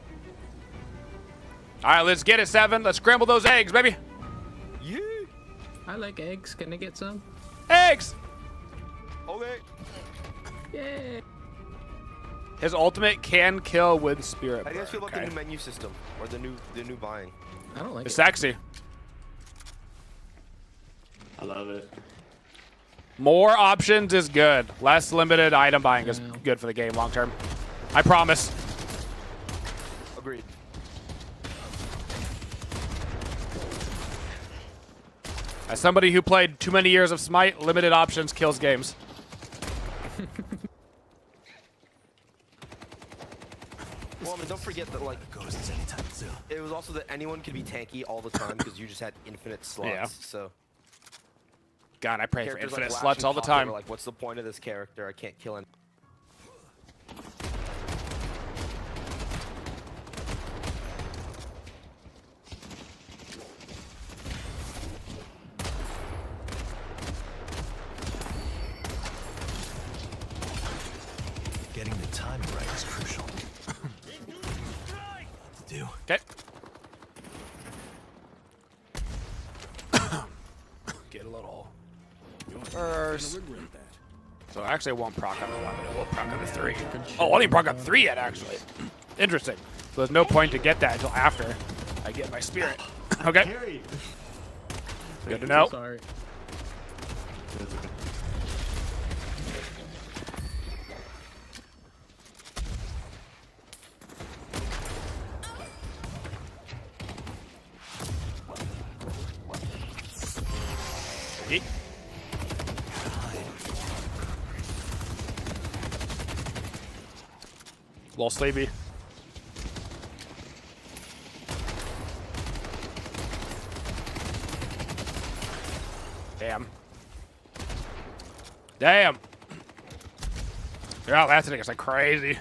C: right, let's get it, 7. Let's scramble those eggs, baby.
F: I like eggs. Can I get some?
C: Eggs!
J: Okay.
C: His ultimate can kill with spirit.
J: How do you guys feel about
C: okay.
J: the new menu system or the new buying?
F: I don't like
C: It's
F: it.
C: sexy.
K: I love it.
C: More options is good. Less limited item buying is good for the game long term. I promise.
J: Agreed.
C: As somebody who played too many years of Smite, limited options kills games.
J: Well, I mean, don't forget that, like, it was also that anyone could be tanky all the time because you just had infinite slots.
C: Yeah.
J: So
C: God, I pray for
J: characters
C: infinite
J: like
C: sluts all the
J: Pocket were
C: time.
J: like, what's the point of this character? I can't kill him.
E: Getting the timing right is crucial. Do.
C: Okay. Get a little first. So actually, it won't proc on the 1, but it will proc on the 3. Oh, I didn't proc on 3 yet, actually. Interesting. So there's no point to get that until after I get my spirit. Okay. Good to know.
F: Sorry.
C: Yeet. Little sleepy. Damn. Damn. They're outlasting us like crazy.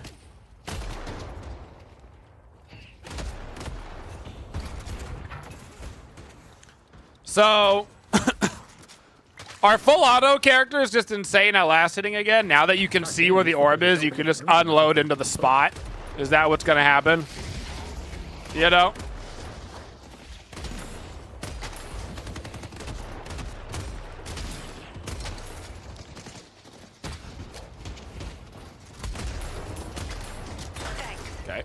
C: So, our full auto character is just insane at last hitting again. Now that you can see where the orb is, you can just unload into the spot. Is that what's going to happen? You know? Okay.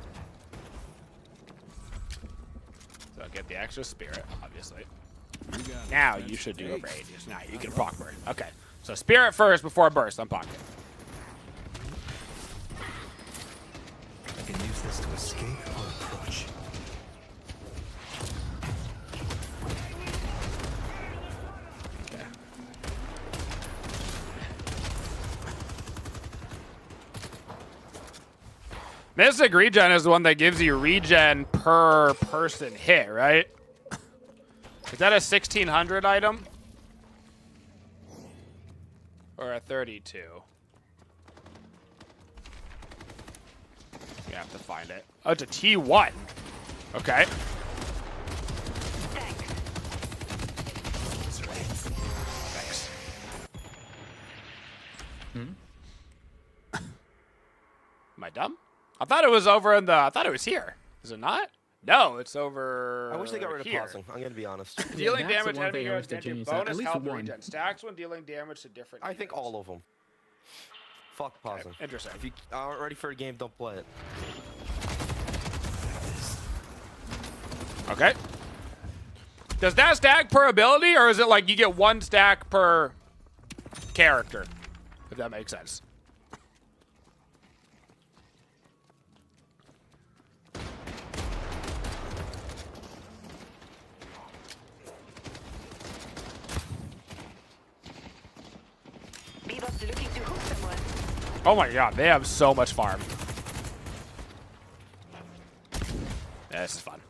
C: So get the extra spirit, obviously. Now you should do a radius. Now you can proc burst. Okay. So spirit first before burst on pocket.
E: I can use this to escape or approach.
C: Okay. Mystic Regen is the one that gives you regen per person hit, right? Is that a 1600 item? Or a 32? You have to find it. Oh, it's a T1. Okay. Thanks. Am I dumb? I thought it was over in the... I thought it was here. Is it not? No, it's over.
J: I wish they got rid of
C: here.
J: pausing. I'm gonna be honest.
C: Dealing
F: that's the
C: damage
F: one
C: enemy
F: thing I
C: heroes
F: wish they
C: get your
F: changed that. At
C: bonus
F: least
C: health
F: one.
C: regen. Stacks when dealing damage to different
J: I think
C: heroes.
J: all of them. Fuck pausing.
C: Interesting.
J: If you aren't ready for a game, don't play it.
C: Okay. Does that stack per ability, or is it like you get one stack per character? If that makes sense. Oh my god, they have so much farm. Yeah, this is fun.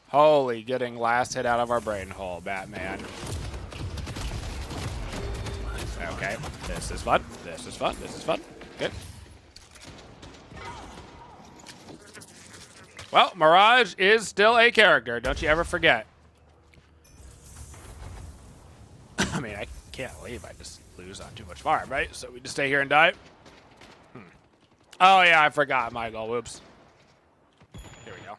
C: Holy, getting last hit out of our brain hole, Batman. Okay, this is fun. This is fun. This is fun. Good. Well, Mirage is still a character. Don't you ever forget. I mean, I can't leave. I just lose on too much farm, right? So we just stay here and die. Oh, yeah, I forgot my goal. Whoops. Here we go.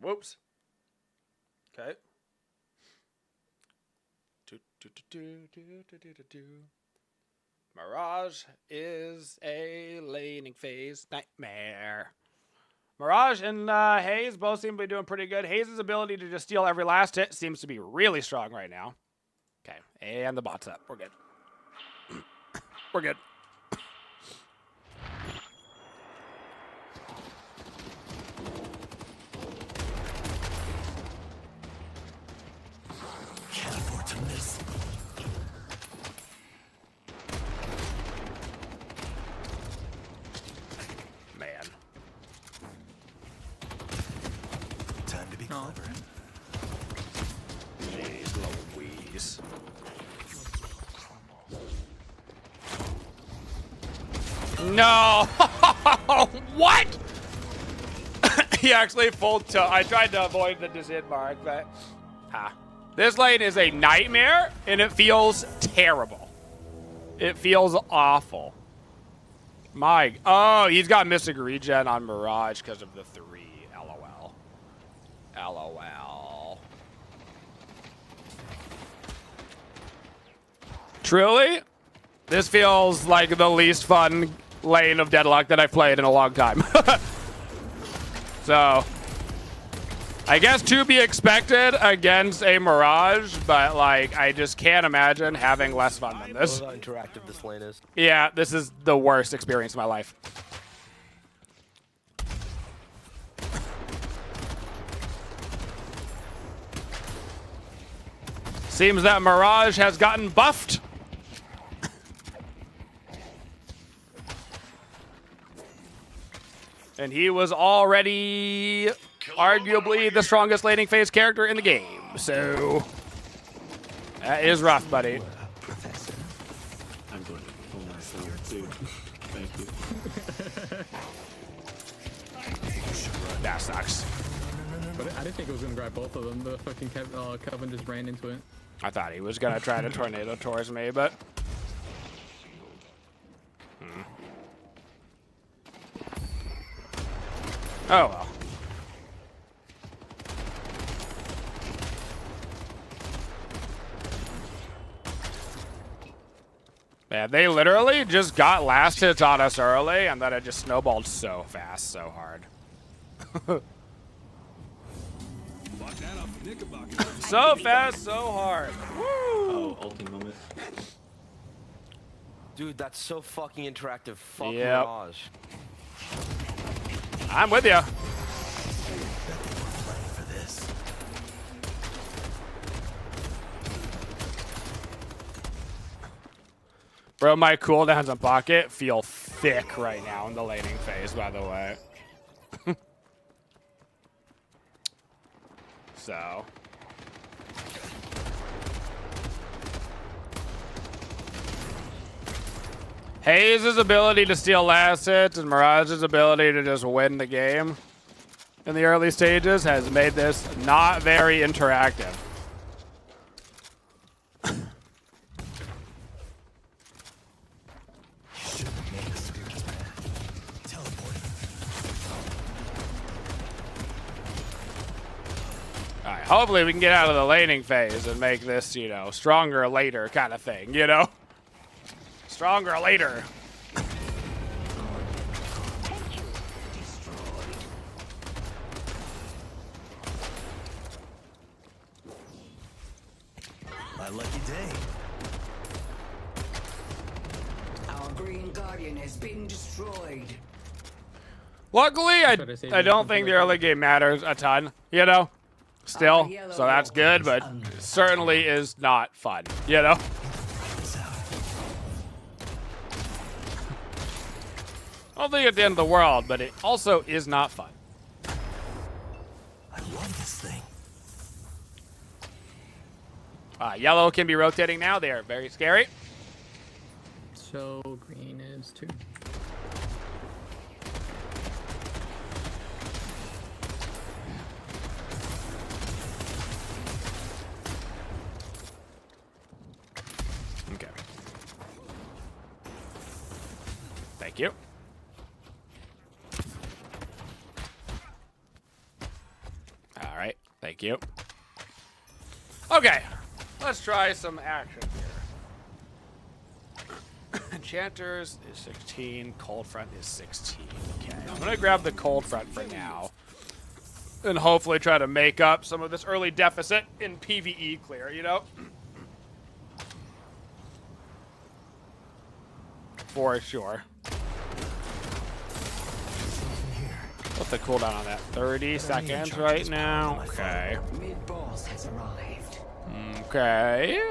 C: Whoops. Okay. Mirage is a laning phase nightmare. Mirage and Hayes both seem to be doing pretty good. Hayes' ability to just steal every last hit seems to be really strong right now. Okay, and the bot's up. We're good. We're good.
E: Can't afford to miss.
C: Man.
E: Time to be clever.
C: Jeez Louise. No! What? He actually full tilt. I tried to avoid the disid mark, but this lane is a nightmare, and it feels terrible. It feels awful. Oh, he's got Mystic Regen on Mirage because of the 3. LOL. LOL. Truly, this feels like the least fun lane of Deadlock that I've played in a long time. So, I guess to be expected against a Mirage, but like I just can't imagine having less fun than this.
J: How interactive this lane is.
C: Yeah, this is the worst experience of my life. Seems that Mirage has gotten buffed. And he was already arguably the strongest laning phase character in the game. So that is rough, buddy.
E: Professor.
K: I'm going to pull myself, dude. Thank you.
C: That sucks.
G: But I didn't think it was gonna grab both of them. The fucking Kevin just ran into it.
C: I thought he was gonna try to tornado towards me, but oh well. Man, they literally just got last hits on us early, and then it just snowballed so fast, so hard. So fast, so hard. Woo!
K: Oh, ulti moment.
J: Dude, that's so fucking interactive. Fuck
C: Yep.
J: Mirage.
C: I'm with you.
E: For this.
C: Bro, my cooldowns on Pocket feel thick right now in the laning phase, by the way. So. Hayes' ability to steal last hits and Mirage's ability to just win the game in the early stages has made this not very interactive. Alright, hopefully we can get out of the laning phase and make this, you know, stronger later kind of thing, you know? Stronger later.
E: My lucky day.
D: Our Green Guardian has been destroyed.
C: Luckily, I don't think the early game matters a ton, you know? Still, so that's good, but it certainly is not fun, you know? I don't think it's the end of the world, but it also is not fun.
E: I love this thing.
C: Yellow can be rotating now. They are very scary.
G: So green is 2.
C: Okay. Thank you. Thank you. Okay, let's try some action here. Enchanters is 16, Cold Front is 16. Okay, I'm gonna grab the Cold Front for now. And hopefully try to make up some of this early deficit in PvE clear, you know? For sure. What's the cooldown on that? 30 seconds right now? Okay.
D: Mid-boss has arrived.
C: Okay.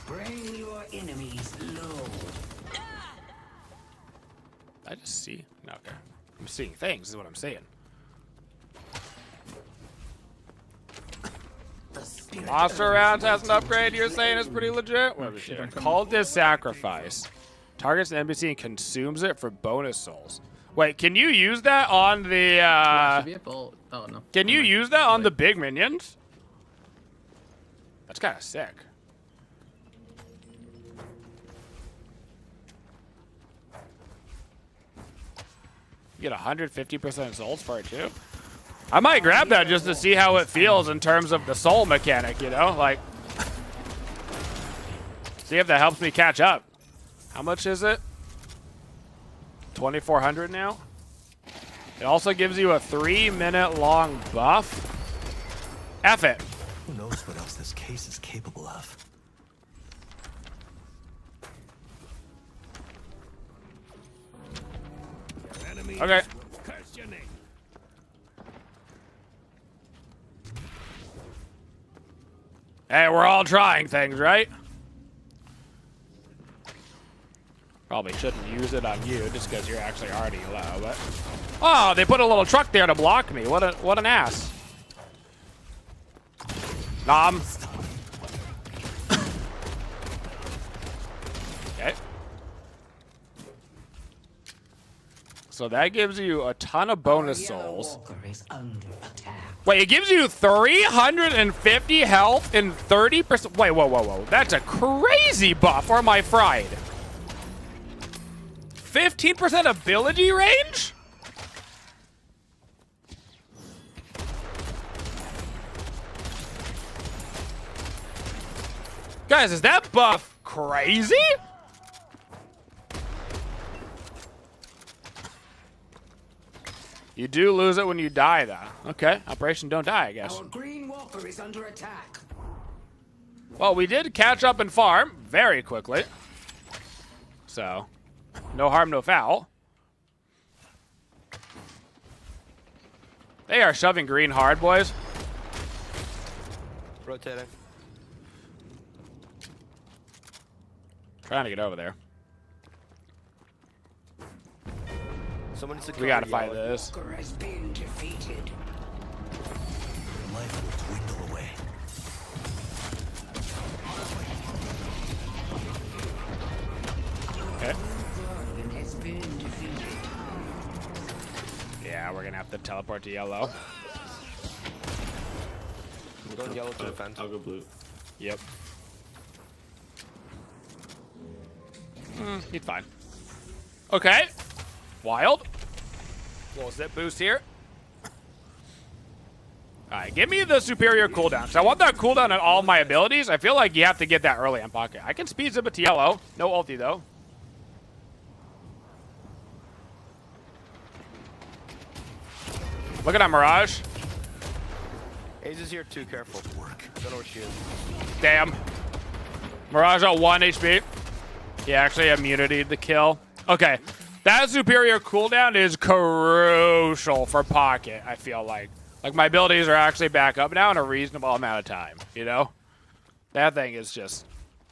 D: Bring your enemies low.
C: I just see. Okay. I'm seeing things, is what I'm saying. Monster rounds has an upgrade you're saying is pretty legit? What is it? Cultist Sacrifice. Targets an NPC and consumes it for bonus souls. Wait, can you use that on the
L: Oh no.
C: Can you use that on the big minions? That's kind of sick. You get 150% souls for it too. I might grab that just to see how it feels in terms of the soul mechanic, you know? Like, see if that helps me catch up. How much is it? 2,400 now? It also gives you a 3-minute long buff. F it.
E: Who knows what else this case is capable of?
C: Okay. Hey, we're all trying things, right? Probably shouldn't use it on you just because you're actually already low, but... Oh, they put a little truck there to block me. What an ass. Nom. Okay. So that gives you a ton of bonus souls. Wait, it gives you 350 health and 30%. Wait, whoa. That's a crazy buff, or am I fried? 15% ability range? Guys, is that buff crazy? You do lose it when you die, though. Okay, Operation Don't Die, I guess.
D: Our green walker is under attack.
C: Well, we did catch up and farm very quickly. So, no harm, no foul. They are shoving green hard, boys.
J: Rotating.
C: Trying to get over there.
J: Someone needs to
C: We gotta fight this.
D: Walker has been defeated.
E: Life will dwindle away.
C: Okay.
D: Guardian has been defeated.
C: Yeah, we're gonna have to teleport to yellow.
J: I'm going yellow to defend.
K: I'll go blue.
C: Yep. He's fine. Okay. Wild. Little zip boost here. Alright, give me the superior cooldown. So I want that cooldown on all my abilities. I feel like you have to get that early on pocket. I can speed zip it to yellow. No ulti though. Look at that Mirage.
J: Aze is here too, careful. I don't know where she is.
C: Damn. Mirage at 1 HP. He actually immunity the kill. Okay. That superior cooldown is crucial for pocket, I feel like. Like, my abilities are actually back up now in a reasonable amount of time, you know? That thing is just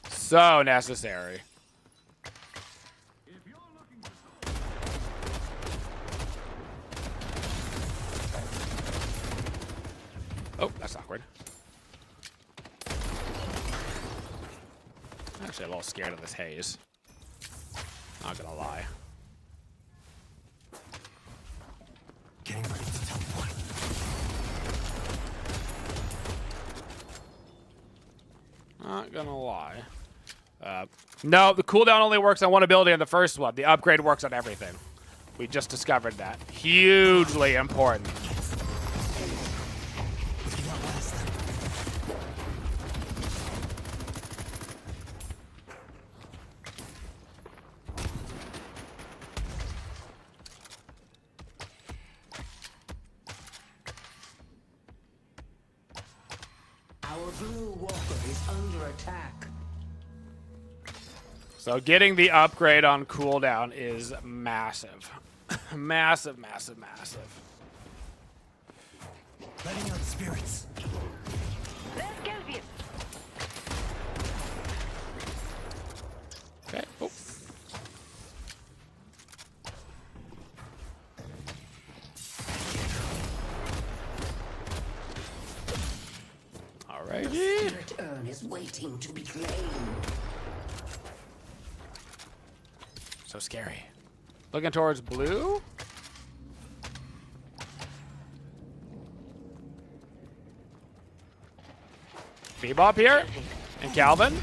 C: so necessary. Oh, that's awkward. I'm actually a little scared of this haze. Not gonna lie.
E: Getting ready to teleport.
C: Not gonna lie. No, the cooldown only works on one ability in the first one. The upgrade works on everything. We just discovered that. Hugely important.
D: Our blue walker is under attack.
C: So getting the upgrade on cooldown is massive. Massive, massive, massive.
E: Letting out spirits.
I: Let's go, Vip.
C: Okay. Oh. Alrighty.
D: The spirit urn is waiting to be claimed.
C: So scary. Looking towards blue. Bebop here. And Calvin.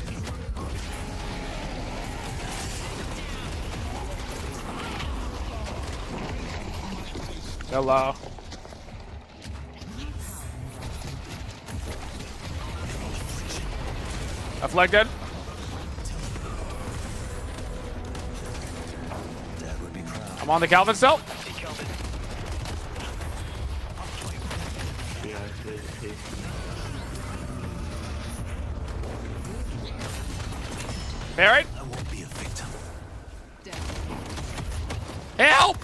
C: Hello. Afflicted. I'm on the Calvin still. Buried.
E: I won't be a victim.
C: Help!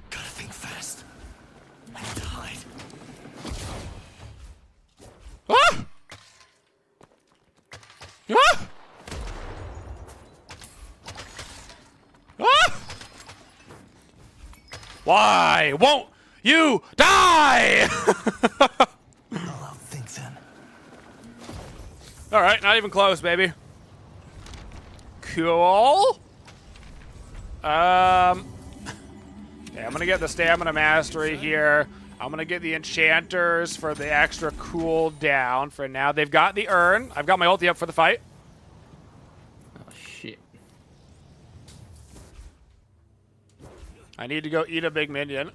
E: Gotta think fast. I need to hide.
C: Ah! Ah! Ah! Why won't you die?
E: I'll think then.
C: All right, not even close, baby. Cool. Yeah, I'm gonna get the stamina mastery here. I'm gonna get the enchanters for the extra cooldown for now. They've got the urn. I've got my ulti up for the fight.
L: Oh shit.
C: I need to go eat a big minion.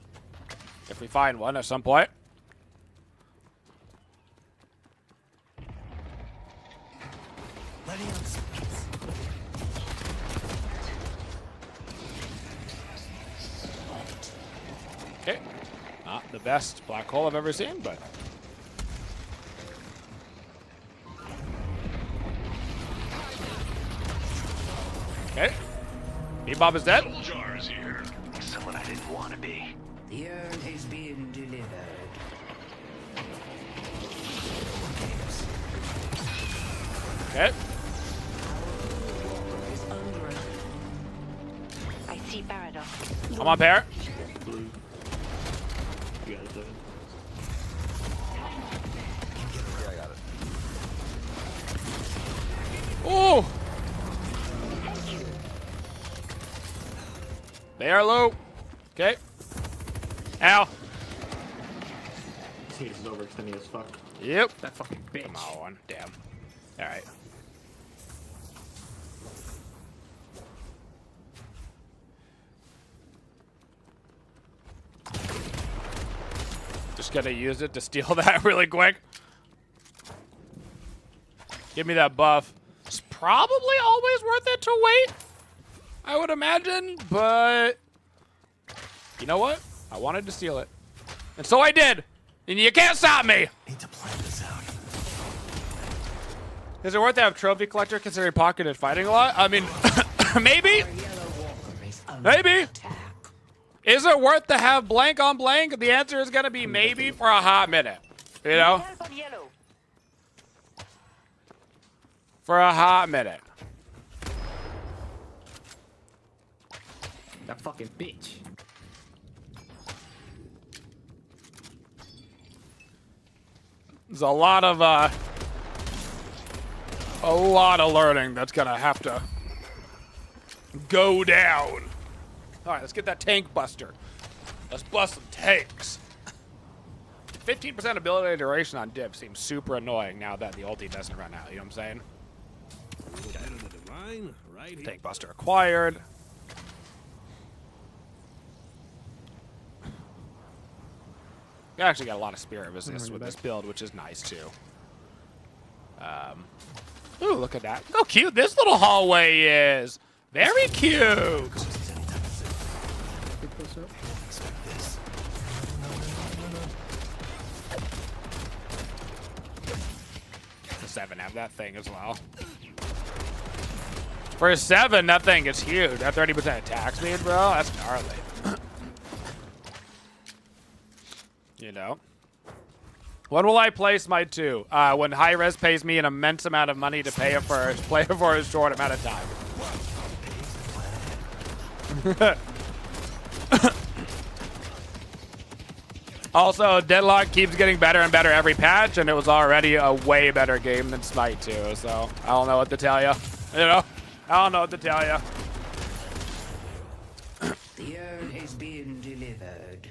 C: If we find one at some point.
E: Letting out spirits.
C: Okay. Not the best black hole I've ever seen, but... Okay. Bebop is dead.
E: Jars here. Someone I didn't want to be.
D: The urn is being delivered.
C: Okay.
D: Is under attack.
I: I see paradox.
C: I'm on pair.
K: Blue. You got it, Devin.
J: Yeah, I got it.
C: Ooh! They are low. Okay. Ow.
K: This heat is overextending as fuck.
C: Yep.
L: That fucking bitch.
C: Come on. Damn. Alright. Just gonna use it to steal that really quick. Give me that buff. It's probably always worth it to wait, I would imagine, but you know what? I wanted to steal it. And so I did. And you can't stop me.
E: Need to plan this out.
C: Is it worth to have trophy collector considering pocketed fighting a lot? I mean, maybe. Maybe. Is it worth to have blank on blank? The answer is going to be maybe for a hot minute. You know?
I: Help on yellow.
C: For a hot minute.
L: That fucking bitch.
C: There's a lot of learning that's gonna have to go down. All right, let's get that tank buster. Let's bust some tanks. 15% ability duration on dip seems super annoying now that the ulti doesn't run out. You know what I'm saying? Tank buster acquired. We actually got a lot of spirit resist with this build, which is nice too. Ooh, look at that. Look how cute this little hallway is. Very cute. The 7 have that thing as well. For a 7, that thing is huge. That 30% attack speed, bro, that's gnarly. You know? When will I play Smite 2? When Hi-Res pays me an immense amount of money to play it for a short amount of time. Also, Deadlock keeps getting better and better every patch, and it was already a way better game than Smite 2, so I don't know what to tell you. You know? I don't know what to tell you.
D: The urn is being delivered.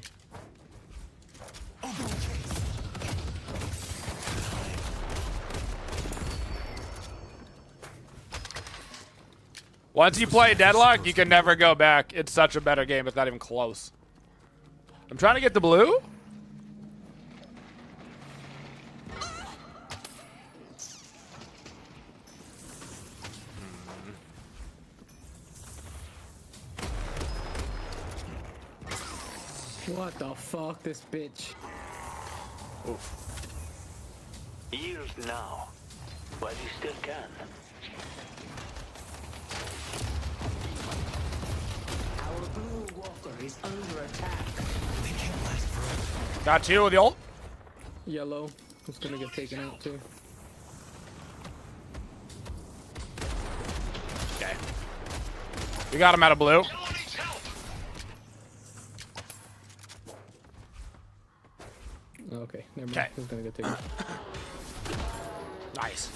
C: Once you play Deadlock, you can never go back. It's such a better game. It's not even close. I'm trying to get the blue.
L: What the fuck, this bitch?
C: Oof.
M: Years now, but you still can.
D: Our blue walker is under attack.
C: Got 2 with the ult.
L: Yellow. It's gonna get taken out too.
C: Okay. We got him out of blue.
L: Okay, never mind. It's gonna get taken.
C: Nice.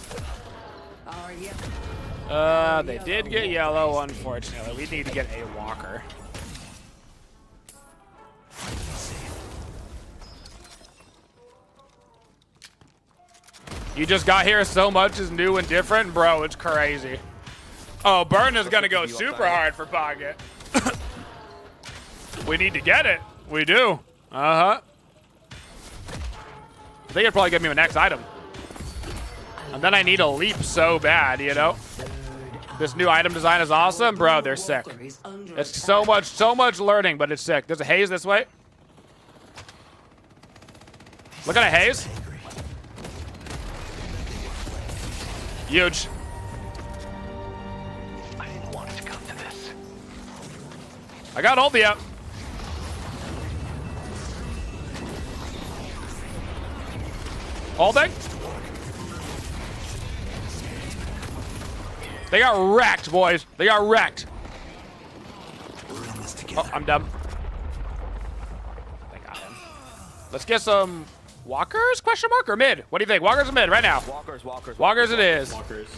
D: Oh,
C: They did get yellow, unfortunately. We need to get a walker. You just got here, so much is new and different, bro. It's crazy. Oh, Burn is gonna go super hard for Pocket. We need to get it. We do. Uh-huh. I think it'd probably give me my next item. And then I need a leap so bad, you know? This new item design is awesome. Bro, they're sick. It's so much learning, but it's sick. There's a haze this way. Look at a haze. Huge.
M: I didn't want it to come to this.
C: I got ulti up. Holding. They got wrecked, boys. They got wrecked. Oh, I'm dumb. They got him. Let's get some walkers? Question mark or mid? What do you think? Walkers or mid right now? Walkers it is.
K: Walkers.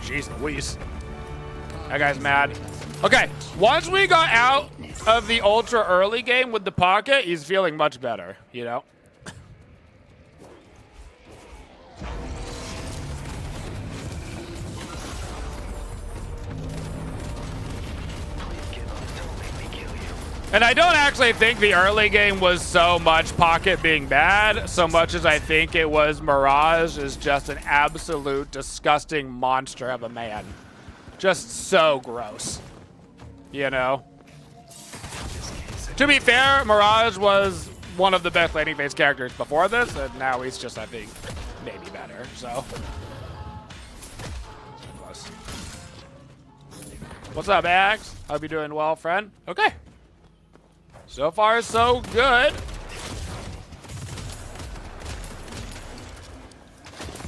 C: Jeez Louise. That guy's mad. Okay, once we got out of the ultra early game with the Pocket, he's feeling much better, you know? And I don't actually think the early game was so much Pocket being bad, so much as I think it was Mirage is just an absolute disgusting monster of a man. Just so gross. You know? To be fair, Mirage was one of the best laning phase characters before this, and now he's just, I think, maybe better, so. What's up, Axe? Hope you're doing well, friend. Okay. So far, so good.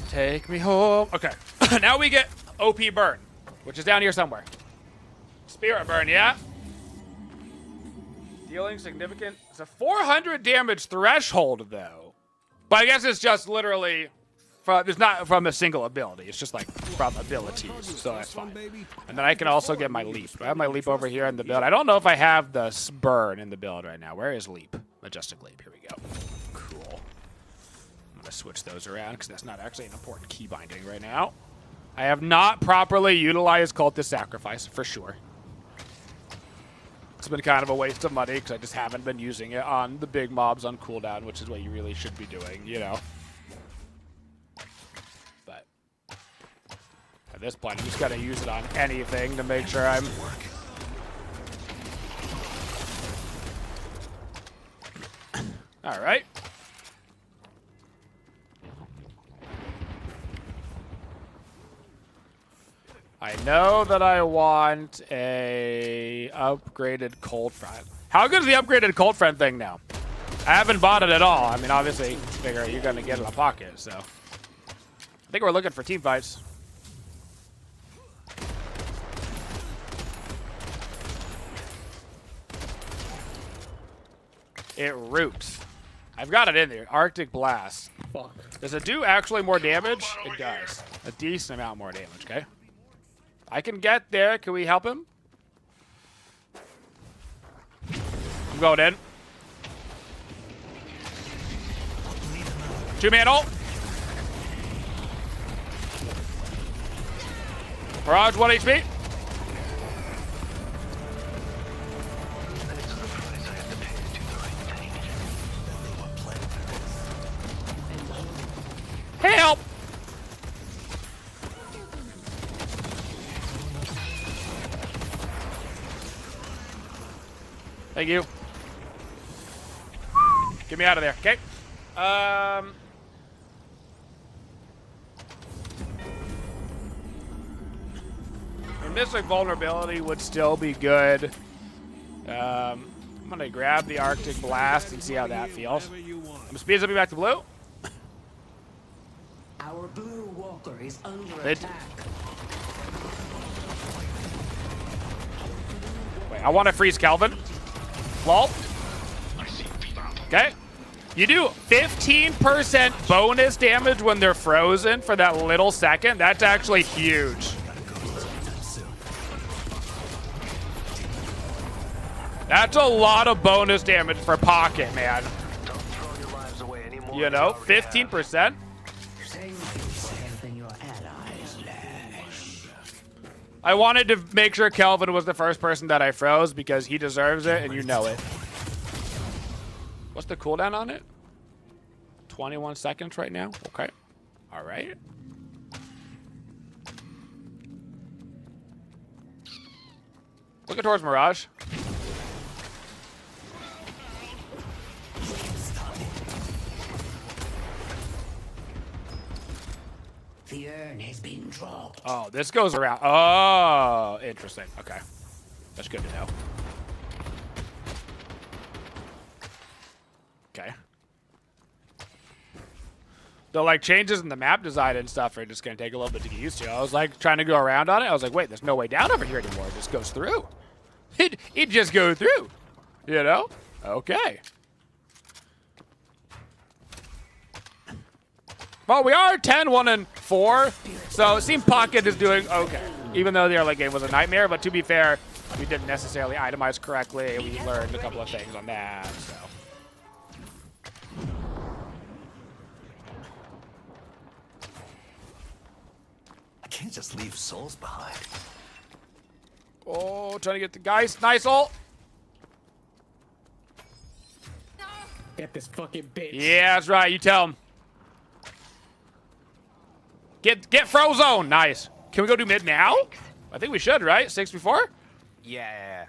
C: Take me home. Okay. Now we get OP Burn, which is down here somewhere. Spirit Burn, yeah? Dealing significant It's a 400 damage threshold, though. But I guess it's just literally from, it's not from a single ability. It's just like from abilities, so that's fine. And then I can also get my leap. Do I have my leap over here in the build? I don't know if I have the burn in the build right now. Where is leap? Majestic leap. Here we go. Cool. I'm going to switch those around because that's not actually an important key binding right now. I have not properly utilized Cultist Sacrifice, for sure. It's been kind of a waste of money because I just haven't been using it on the big mobs on cooldown, which is what you really should be doing, you know. But at this point, I'm just going to use it on anything to make sure I'm... All right. I know that I want a upgraded cold front. How good is the upgraded cold front thing now? I haven't bought it at all. I mean, obviously, figure you're going to get it in a pocket, so. I think we're looking for team fights. It roots. I've got it in there. Arctic Blast.
L: Fuck. Does
C: it do actually more damage? It does. A decent amount more damage, okay? I can get there. Can we help him? I'm going in. 2-man ult. Barrage 1 HP. Help! Thank you. Get me out of there, okay? Mystic Vulnerability would still be good. I'm gonna grab the Arctic Blast and see how that feels. I'm speeds up me back to blue.
D: Our blue walker is under
C: attack. Wait, I want to freeze Kelvin. Lol. Okay. You do 15% bonus damage when they're frozen for that little second. That's actually huge. That's a lot of bonus damage for pocket, man. You know, 15%. I wanted to make sure Kelvin was the first person that I froze because he deserves it, and you know it. What's the cooldown on it? 21 seconds right now? Okay. All right. Looking towards Mirage.
D: The urn has been dropped.
C: Oh, this goes around. Oh, interesting. Okay. That's good to know. Okay. The like changes in the map design and stuff are just gonna take a little bit to get used to. I was like trying to go around on it. I was like, wait, there's no way down over here anymore. It just goes through. It just goes through. You know? Okay. Well, we are 10, 1, and 4, so it seems Pocket is doing okay. Even though the early game was a nightmare, but to be fair, we didn't necessarily itemize correctly. We learned a couple of things on that, so.
M: I can't just leave souls behind.
C: Oh, trying to get the guys. Nice ult.
L: Get this fucking bitch.
C: Yeah, that's right. You tell him. Get Frozone. Nice. Can we go do mid now? I think we should, right? 6 before?
J: Yeah.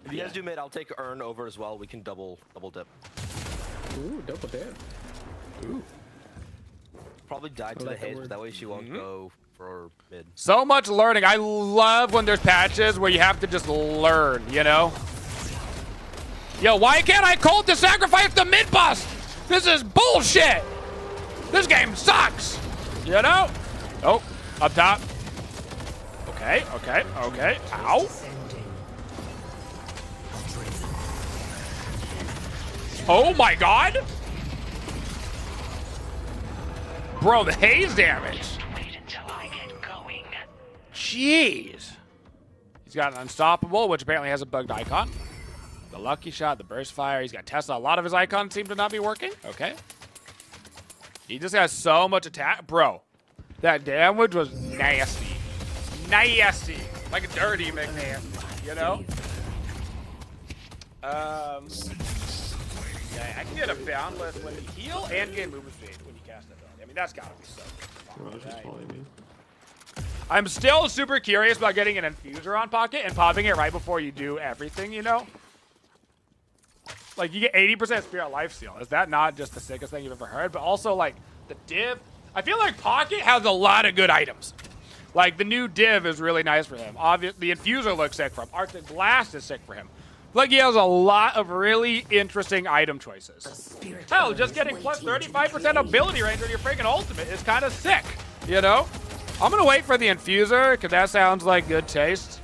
J: If you guys do mid, I'll take Urn over as well. We can double dip.
L: Ooh, double dip.
C: Ooh.
J: Probably die to the haze, but that way she won't go for mid.
C: So much learning. I love when there's patches where you have to just learn, you know? Yo, why can't I call to sacrifice the mid boss? This is bullshit. This game sucks. You know? Oh, up top. Okay, okay, okay. Ow. Oh my god! Bro, the haze damage. Jeez. He's got an unstoppable, which apparently has a bugged icon. The lucky shot, the burst fire. He's got Tesla. A lot of his icons seem to not be working. Okay. He just has so much attack. Bro, that damage was nasty. Nasty. Like a dirty McNasty, you know? Yeah, I can get a boundless when you heal and get movement speed when you cast that ability. I mean, that's gotta be so good.
K: Mirage is probably me.
C: I'm still super curious about getting an infuser on pocket and popping it right before you do everything, you know? Like, you get 80% spirit lifesteal. Is that not just the sickest thing you've ever heard? But also, like, the div. I feel like pocket has a lot of good items. Like, the new div is really nice for him. Obviously, the infuser looks sick for him. Arctic Blast is sick for him. Like, he has a lot of really interesting item choices. Hell, just getting plus 35% ability range on your freaking ultimate is kind of sick, you know? I'm going to wait for the infuser, because that sounds like good taste.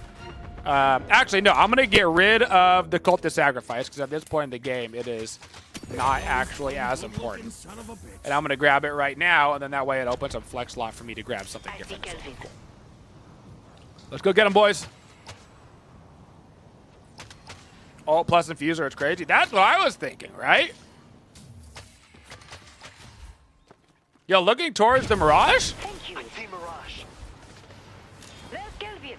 C: Actually, no, I'm going to get rid of the Cultist Sacrifice, because at this point in the game, it is not actually as important. And I'm going to grab it right now, and then that way it opens up flex slot for me to grab something different. So, cool. Let's go get him, boys. Oh, plus infuser, it's crazy. That's what I was thinking, right? Yo, looking towards the Mirage?
I: Thank you. I see Mirage. There's Kelvin.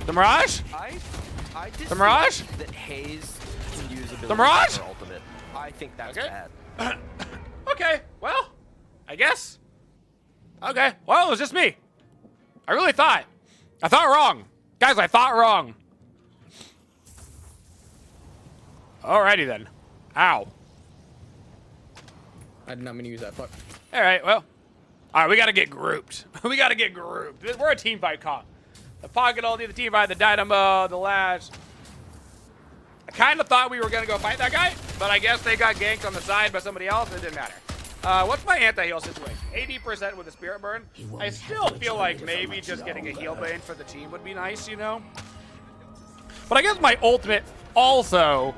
C: The Mirage?
J: I
C: The Mirage?
J: that Haze can use ability
C: The Mirage?
J: for ultimate. I think that's bad.
C: Okay, well, I guess. Okay, well, it was just me. I really thought. I thought wrong. Guys, I thought wrong. Alrighty then. Ow.
L: I did not mean to use that. Fuck.
C: Alright, well. Alright, we gotta get grouped. We gotta get grouped. We're a team fight comp. The pocket ulti, the team fight, the dynamo, the lash. I kind of thought we were gonna go fight that guy, but I guess they got ganked on the side by somebody else. It didn't matter. What's my anti-heal situation? 80% with a spirit burn. I still feel like maybe just getting a heal bane for the team would be nice, you know? But I guess my ultimate also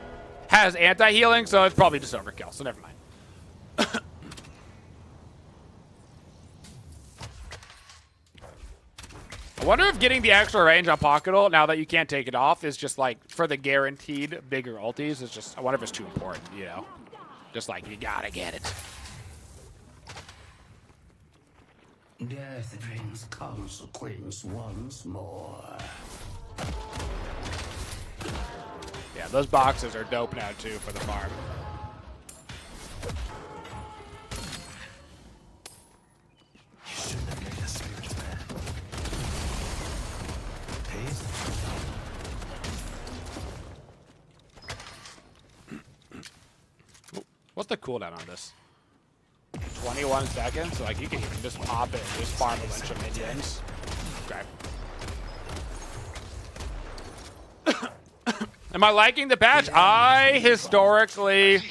C: has anti-healing, so it's probably just overkill, so never mind. I wonder if getting the extra range on Pocket Ult, now that you can't take it off, is just like, for the guaranteed bigger ultis, it's just, I wonder if it's too important, you know? Just like, you gotta get it.
D: Death brings consequence once more.
C: Yeah, those boxes are dope now, too, for the farm.
M: You shouldn't have made the spirit man. Haze?
C: What's the cooldown on this? 21 seconds? So, like, you can even just pop it and just farm a bunch of minions. Okay. Am I liking the patch? I historically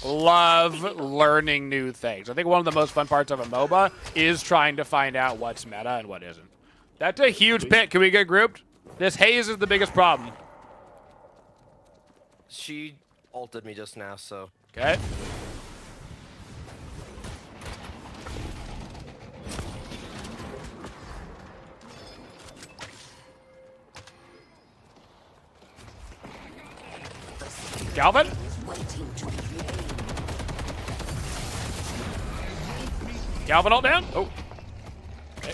C: love learning new things. I think one of the most fun parts of a MOBA is trying to find out what's meta and what isn't. That's a huge pick. Can we get grouped? This haze is the biggest problem.
J: She ulted me just now, so.
C: Okay. Calvin? Calvin ult down? Oh. Okay.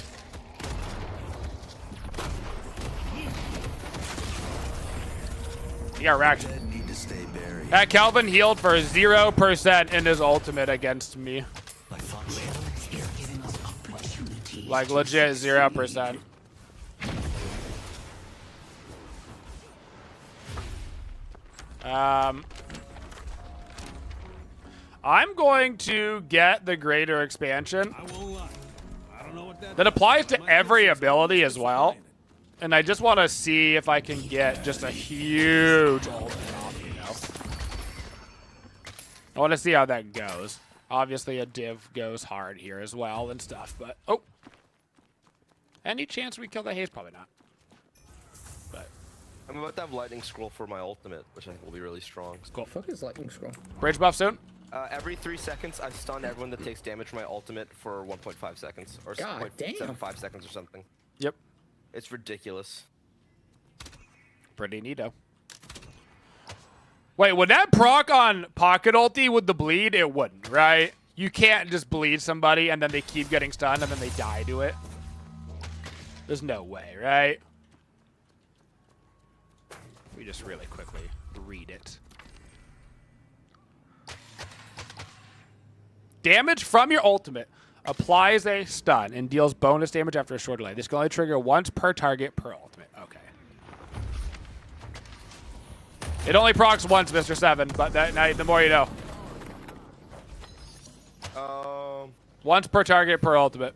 C: He got racked.
M: Need to stay buried.
C: That Calvin healed for 0% in his ultimate against me. Like legit 0%. I'm going to get the greater expansion.
E: I won't lie. I don't know what
C: That applies to every ability as well. And I just want to see if I can get just a huge ultimate off, you know? I want to see how that goes. Obviously, a div goes hard here as well and stuff, but... Oh! Any chance we kill the haze? Probably not. But...
J: I'm about to have lightning scroll for my ultimate, which I think will be really strong.
L: Cool. Fuck is lightning scroll?
C: Bridge buff soon?
J: Every 3 seconds, I stun everyone that takes damage from my ultimate for 1.5 seconds. Or
L: God damn.
J: 5 seconds or something.
C: Yep.
J: It's ridiculous.
C: Pretty neato. Wait, would that proc on pocket ulti with the bleed? It wouldn't, right? You can't just bleed somebody and then they keep getting stunned and then they die to it. There's no way, right? We just really quickly read it. Damage from your ultimate applies a stun and deals bonus damage after a short delay. This can only trigger once per target per ultimate. Okay. It only procs once, Mr. 7, but the more you know. Once per target per ultimate.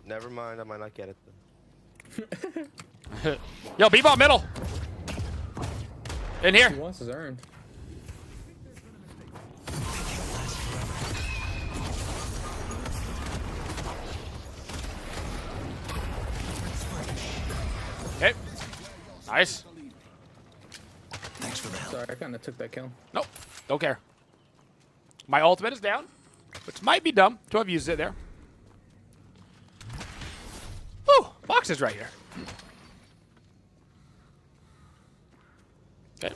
J: Never mind, I might not get it then.
C: Yo, B-bomb middle. In here.
L: He wants his earn.
C: Okay. Nice.
K: Thanks for the help.
L: Sorry, I kind of took that kill.
C: Nope. Don't care. My ultimate is down, which might be dumb to have used it there. Woo! Box is right here. Okay.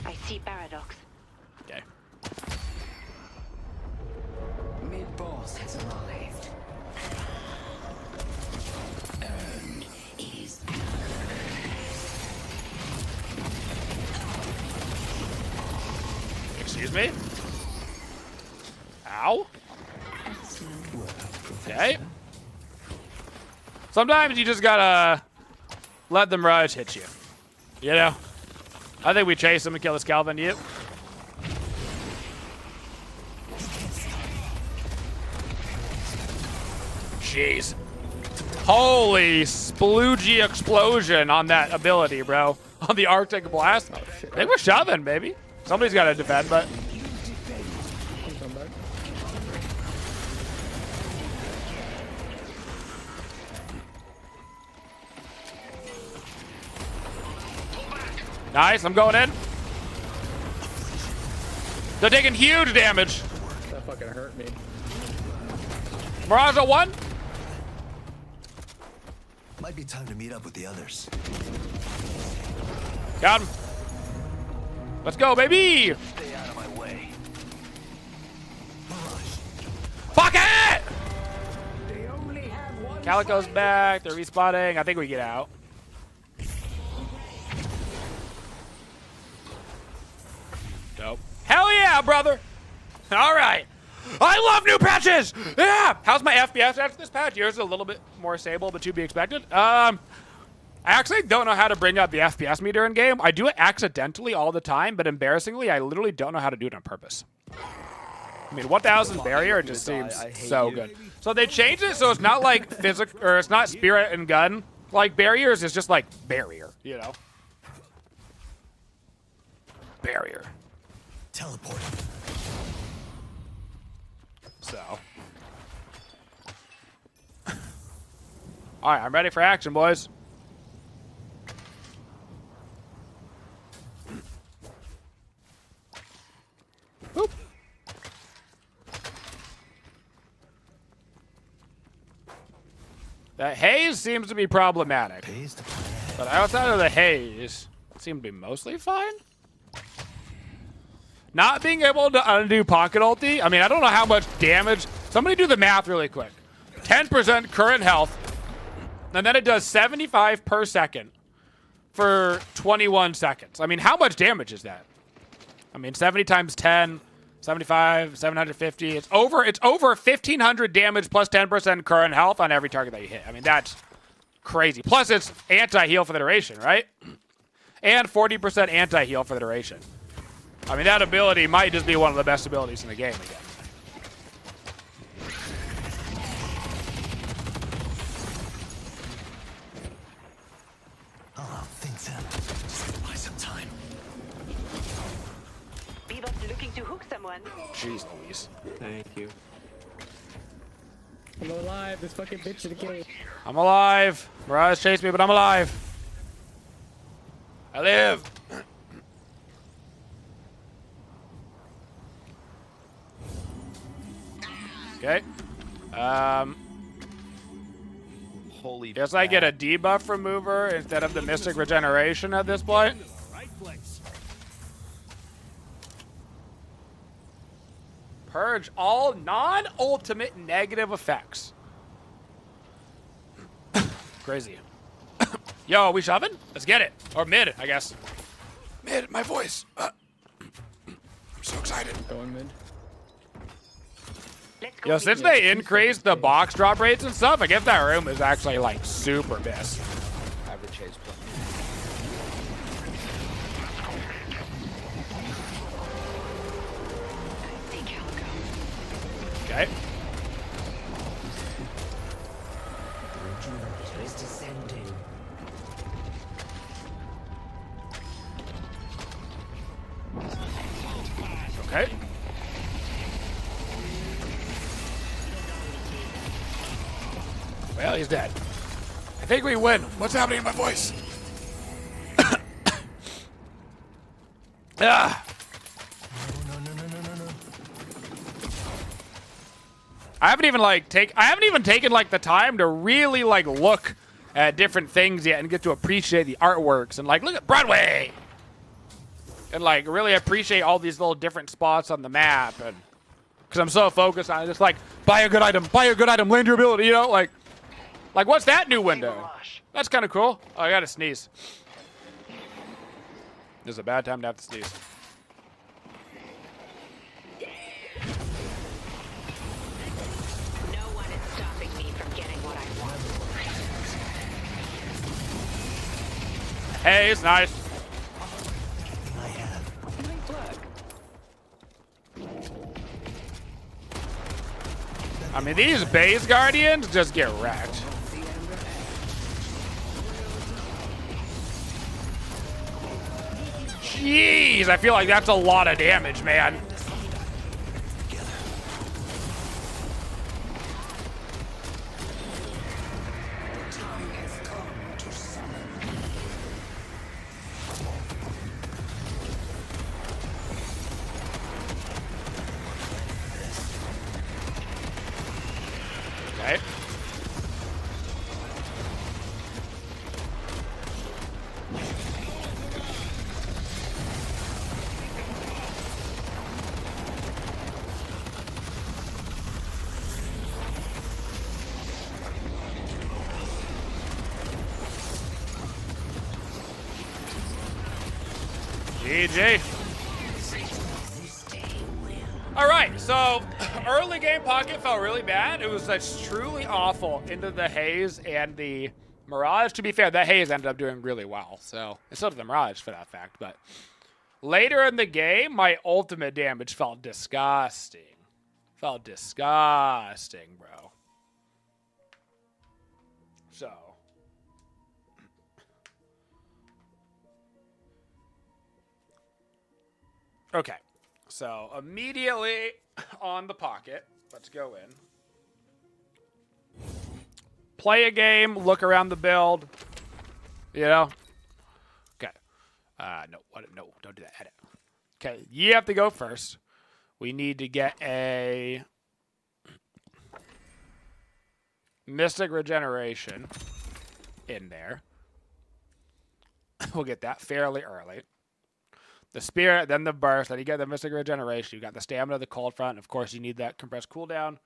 I: I see paradox.
C: Okay.
D: Mid-boss has arrived. Earn is
C: Excuse me? Ow. Okay. Sometimes you just gotta let them rush hit you. You know? I think we chase him and kill this Calvin. Yep. Jeez. Holy sploogy explosion on that ability, bro. On the Arctic Blast.
L: Oh, shit.
C: They were shoving, baby. Somebody's got to defend, but...
L: Come back.
C: Nice, I'm going in. They're taking huge damage.
L: That fucking hurt me.
C: Mirage at 1.
K: Might be time to meet up with the others.
C: Got him. Let's go, baby.
K: Stay out of my way.
C: Fuck it! Calico's back. They're respawning. I think we get out. Dope. Hell yeah, brother. All right. I love new patches. Yeah. How's my FPS after this patch? Yours is a little bit more stable, but to be expected. I actually don't know how to bring up the FPS meter in game. I do it accidentally all the time, but embarrassingly, I literally don't know how to do it on purpose. I mean, 1000 barrier just seems so good. So they changed it so it's not like physical, or it's not spirit and gun. Like barriers is just like barrier, you know? Barrier.
K: Teleport.
C: So. All right, I'm ready for action, boys. Boop. The haze seems to be problematic. But outside of the haze, it seemed to be mostly fine. Not being able to undo pocket ulti. I mean, I don't know how much damage. Somebody do the math really quick. 10% current health. And then it does 75 per second for 21 seconds. I mean, how much damage is that? I mean, 70 times 10, 75, 750. It's over 1,500 damage plus 10% current health on every target that you hit. I mean, that's crazy. Plus, it's anti-heal for the duration, right? And 40% anti-heal for the duration. I mean, that ability might just be one of the best abilities in the game again.
M: Oh, thanks, Em. Just gonna buy some time.
N: Bebop's looking to hook someone.
C: Jeez Louise.
K: Thank you.
L: I'm alive. This fucking bitch is killing.
C: I'm alive. Mirage chased me, but I'm alive. I live. Okay.
J: Holy.
C: Guess I get a debuff remover instead of the Mystic Regeneration at this point. Purge all non-ultimate negative effects. Crazy. Yo, are we shoving? Let's get it. Or mid, I guess. Mid, my voice. I'm so excited.
L: Going mid.
C: Yo, since they increased the box drop rates and stuff, I guess that room is actually like super missed.
J: Average chase play.
C: Okay.
D: Rejuvenator is descending.
C: Okay. Well, he's dead. I think we win. What's happening in my voice? Ah. I haven't even taken like the time to really like look at different things yet and get to appreciate the artworks and like look at Broadway and like really appreciate all these little different spots on the map, and because I'm so focused on just like buy a good item, land your ability, you know, like what's that new window? That's kind of cool. Oh, I gotta sneeze. This is a bad time to have to sneeze. Hey, it's nice. I mean, these base guardians just get wrecked. Jeez, I feel like that's a lot of damage, man. Okay. GG. All right, so early game pocket felt really bad. It was like truly awful into the Haze and the Mirage. To be fair, that Haze ended up doing really well, so and so did the Mirage for that fact. But later in the game, my ultimate damage felt disgusting. Felt disgusting, bro. So. Okay, so immediately on the pocket, let's go in. Play a game, look around the build, you know? Okay. No, don't do that, edit. Okay, you have to go first. We need to get a Mystic Regeneration in there. We'll get that fairly early. The Spirit, then the Burst, then you get the Mystic Regeneration. You got the Stamina, the Cold Front, and of course you need that compressed cooldown.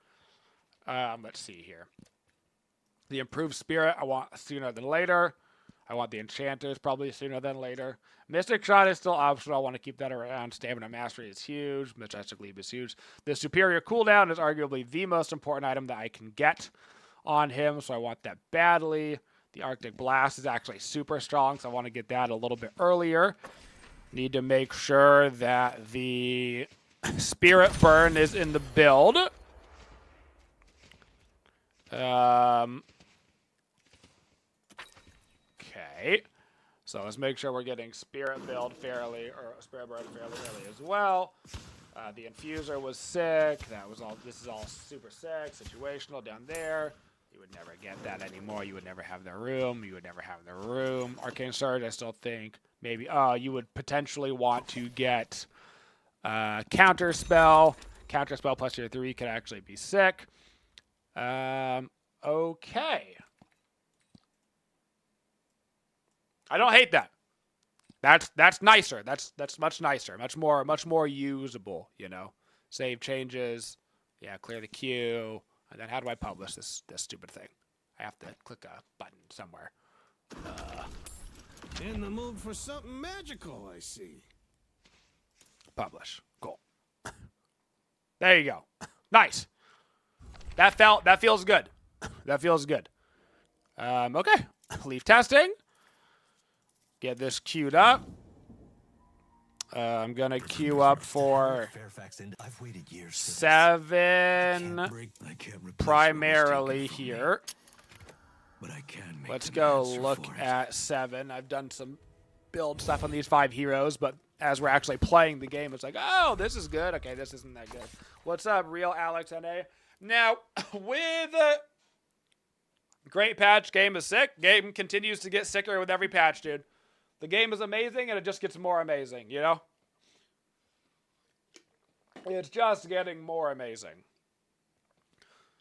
C: Let's see here. The Improved Spirit, I want sooner than later. I want the Enchanters probably sooner than later. Mystic Shot is still optional. I want to keep that around. Stamina Mastery is huge. Majestic Leap is huge. The Superior Cooldown is arguably the most important item that I can get on him, so I want that badly. The Arctic Blast is actually super strong, so I want to get that a little bit earlier. Need to make sure that the Spirit Burn is in the build. Okay. So let's make sure we're getting Spirit Build fairly, or Spirit Burn fairly early as well. The Infuser was sick. That was all. This is all super sick. Situational down there. You would never get that anymore. You would never have the room. You would never have the room. Arcane Surge, I still think. Maybe, you would potentially want to get Counter Spell. Counter Spell plus your 3 could actually be sick. Okay. I don't hate that. That's nicer. That's much nicer. Much more usable, you know. Save changes. Yeah, clear the queue. And then how do I publish this stupid thing? I have to click a button somewhere.
E: In the mood for something magical, I see.
C: Publish. Cool. There you go. Nice. That feels good. That feels good. Okay. Leave testing. Get this queued up. I'm gonna queue up for 7 primarily here. Let's go look at 7. I've done some build stuff on these 5 heroes, but as we're actually playing the game, it's like, oh, this is good. Okay, this isn't that good. What's up, Real Alex NA? Now, with great patch, game is sick. Game continues to get sicker with every patch, dude. The game is amazing, and it just gets more amazing, you know? It's just getting more amazing.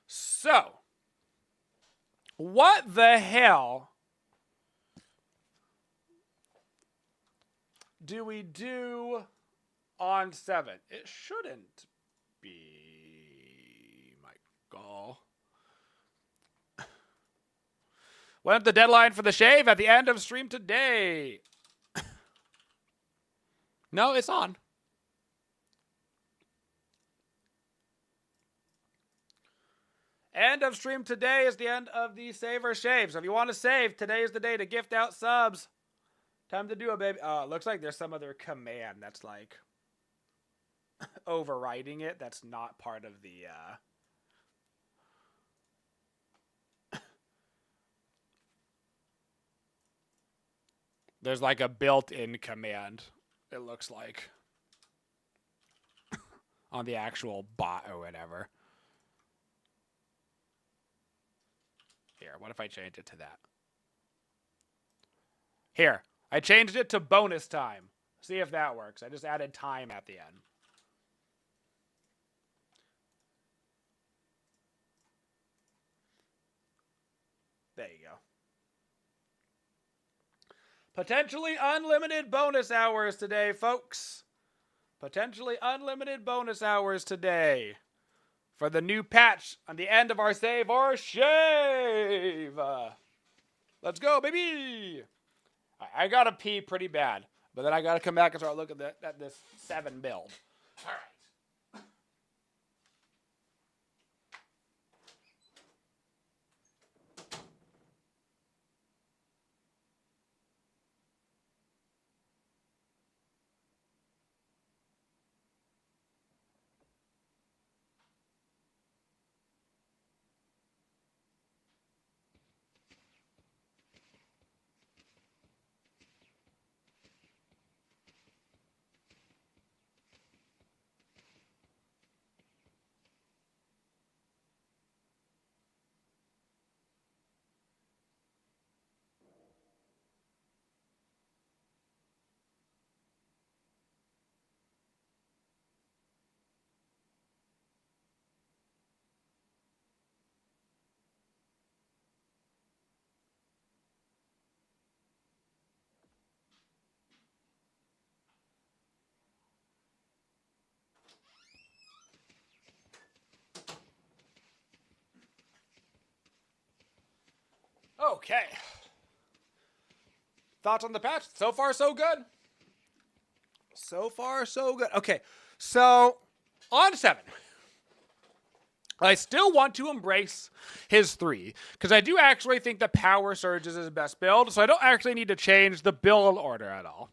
C: So, what the hell do we do on 7? It shouldn't be my goal. When's the deadline for the shave? At the end of stream today. No, it's on. End of stream today is the end of the save or shave. So if you want to save, today is the day to gift out subs. Time to do it, baby. It looks like there's some other command that's like overriding it. That's not part of the... There's like a built-in command, it looks like, on the actual bot or whatever. Here, what if I change it to that? Here, I changed it to bonus time. See if that works. I just added time at the end. There you go. Potentially unlimited bonus hours today, folks. Potentially unlimited bonus hours today for the new patch on the end of our save or shave. Let's go, baby. I gotta pee pretty bad, but then I gotta come back and start looking at this 7 build. All right. Okay. Thoughts on the patch? So far, so good. So far, so good. Okay, so on 7. I still want to embrace his 3, because I do actually think the Power Surge is his best build, so I don't actually need to change the build order at all.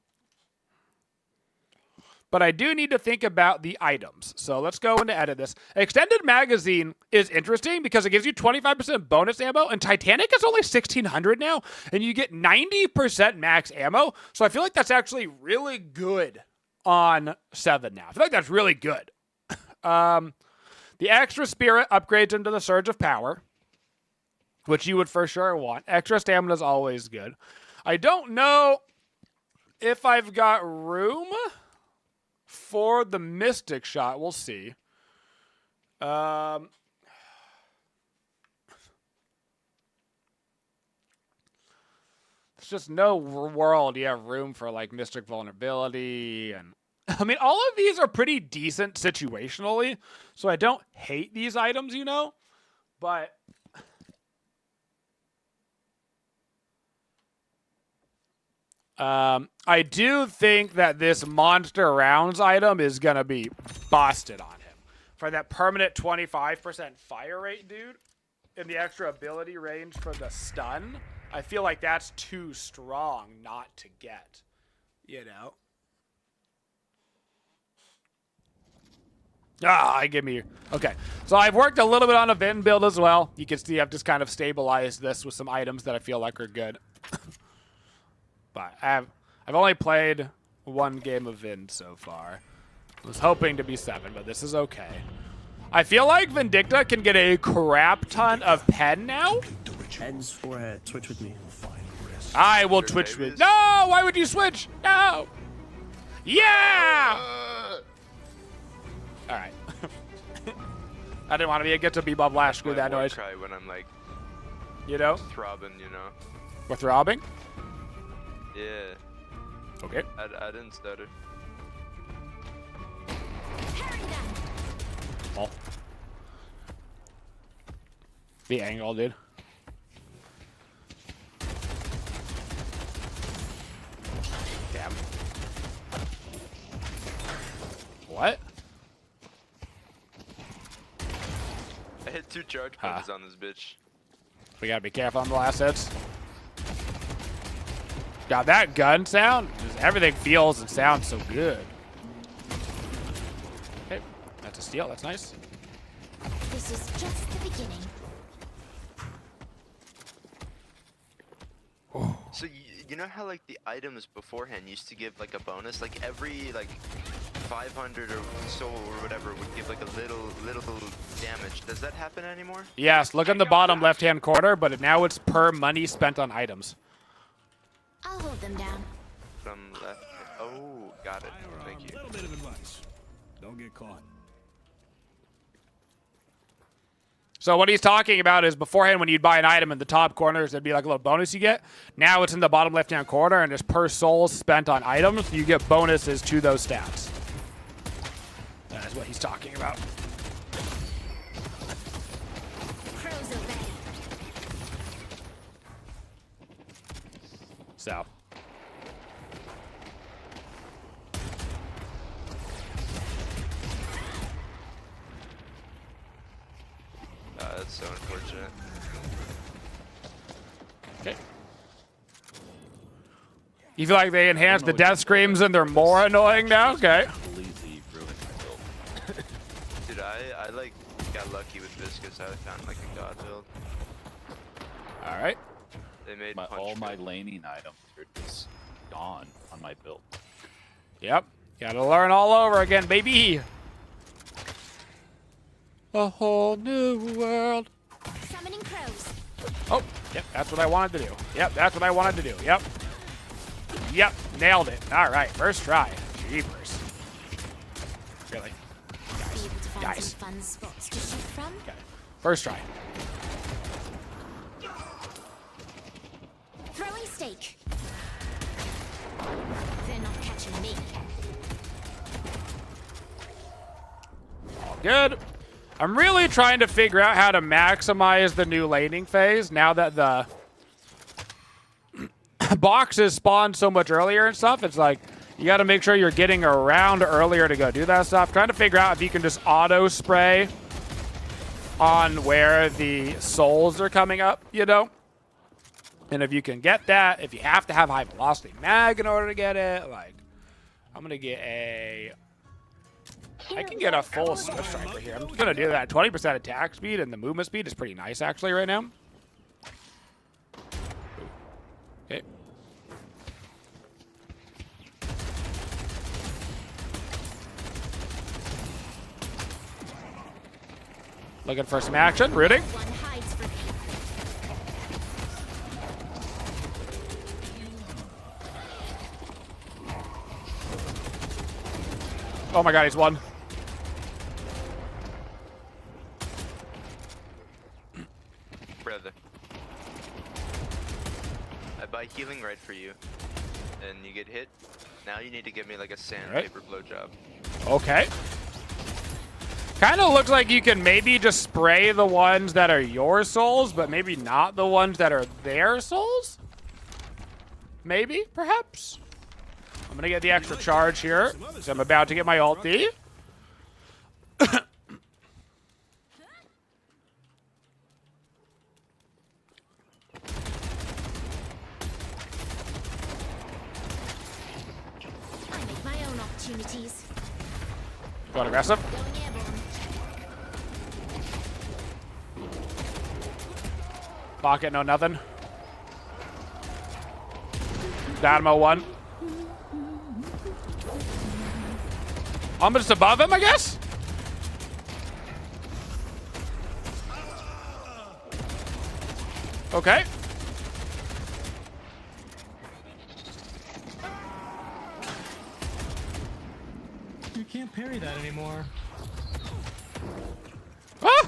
C: but I do need to think about the items. So let's go into edit this. Extended magazine is interesting because it gives you 25% bonus ammo, and Titanic is only 1,600 now, and you get 90% max ammo. So I feel like that's actually really good on 7 now. I feel like that's really good. The extra spirit upgrades into the Surge of Power, which you would for sure want. Extra stamina is always good. I don't know if I've got room for the Mystic Shot. We'll see. There's just no world you have room for like Mystic Vulnerability, and I mean all of these are pretty decent situationally, so I don't hate these items, you know, but I do think that this Monster Rounds item is going to be busted on him. For that permanent 25% fire rate, dude, and the extra ability range for the stun, I feel like that's too strong not to get, you know? Give me... Okay, so I've worked a little bit on a Vin build as well. You can see I've just kind of stabilized this with some items that I feel like are good. But I've only played 1 game of Vin so far. I was hoping to be 7, but this is okay. I feel like Vindicta can get a crap ton of pen now.
K: Heads or switch with me.
C: I will twitch with... No! Why would you switch? No! Yeah! Alright. I didn't want to get to Bebop Lash. Screw that noise.
O: Cry when I'm like,
C: you know?
O: throbbing, you know?
C: We're throbbing?
O: Yeah.
C: Okay.
O: I didn't stutter.
C: Oh. The angle, dude. Damn. What?
O: I hit 2 charge punches on this bitch.
C: We gotta be careful on the last hits. God, that gun sound, just everything feels and sounds so good. Okay, that's a steal. That's nice.
I: This is just the beginning.
O: So you know how like the items beforehand used to give like a bonus, like every like 500 or so or whatever would give like a little damage. Does that happen anymore?
C: Yes, look in the bottom left-hand corner, but now it's per money spent on items.
I: I'll hold them down.
O: From left. Oh, got it. Thank you.
E: A little bit of advice. Don't get caught.
C: So what he's talking about is beforehand when you'd buy an item in the top corners, there'd be like a little bonus you get. Now it's in the bottom left-hand corner, and just per soul spent on items, you get bonuses to those stats. That is what he's talking about. So.
O: That's so unfortunate.
C: Okay. You feel like they enhanced the death screams and they're more annoying now? Okay.
O: Dude, I like got lucky with Viscous. I found like a god build.
C: All right.
O: They made
P: all my laning items are just gone on my build.
C: Yep. Gotta learn all over again, baby. A whole new world.
I: Summoning crows.
C: Oh, yep, that's what I wanted to do. Yep, that's what I wanted to do. Yep. Yep, nailed it. All right, first try. Jeepers. Really? Guys.
I: Fun spots to shoot from.
C: Okay. First try.
I: Throwing stake. They're not catching me.
C: All good. I'm really trying to figure out how to maximize the new laning phase now that the boxes spawn so much earlier and stuff. It's like you got to make sure you're getting around earlier to go do that stuff. Trying to figure out if you can just auto spray on where the souls are coming up, you know? And if you can get that, if you have to have high velocity mag in order to get it, like I'm going to get a I can get a full Swift Striker here. I'm just gonna do that. 20% attack speed and the movement speed is pretty nice actually right now. Okay. Looking for some action. Rooting. Oh my god, he's one.
O: Brother. I buy healing right for you. And you get hit. Now you need to give me like a sandpaper blowjob.
C: Okay. Kind of looks like you can maybe just spray the ones that are your souls, but maybe not the ones that are their souls? Maybe, perhaps? I'm gonna get the extra charge here, so I'm about to get my ulti.
I: I make my own opportunities.
C: Going aggressive. Pocket, no nothing. Dynamo 1. I'm just above him, I guess? Okay.
H: You can't parry that anymore.
C: Ah!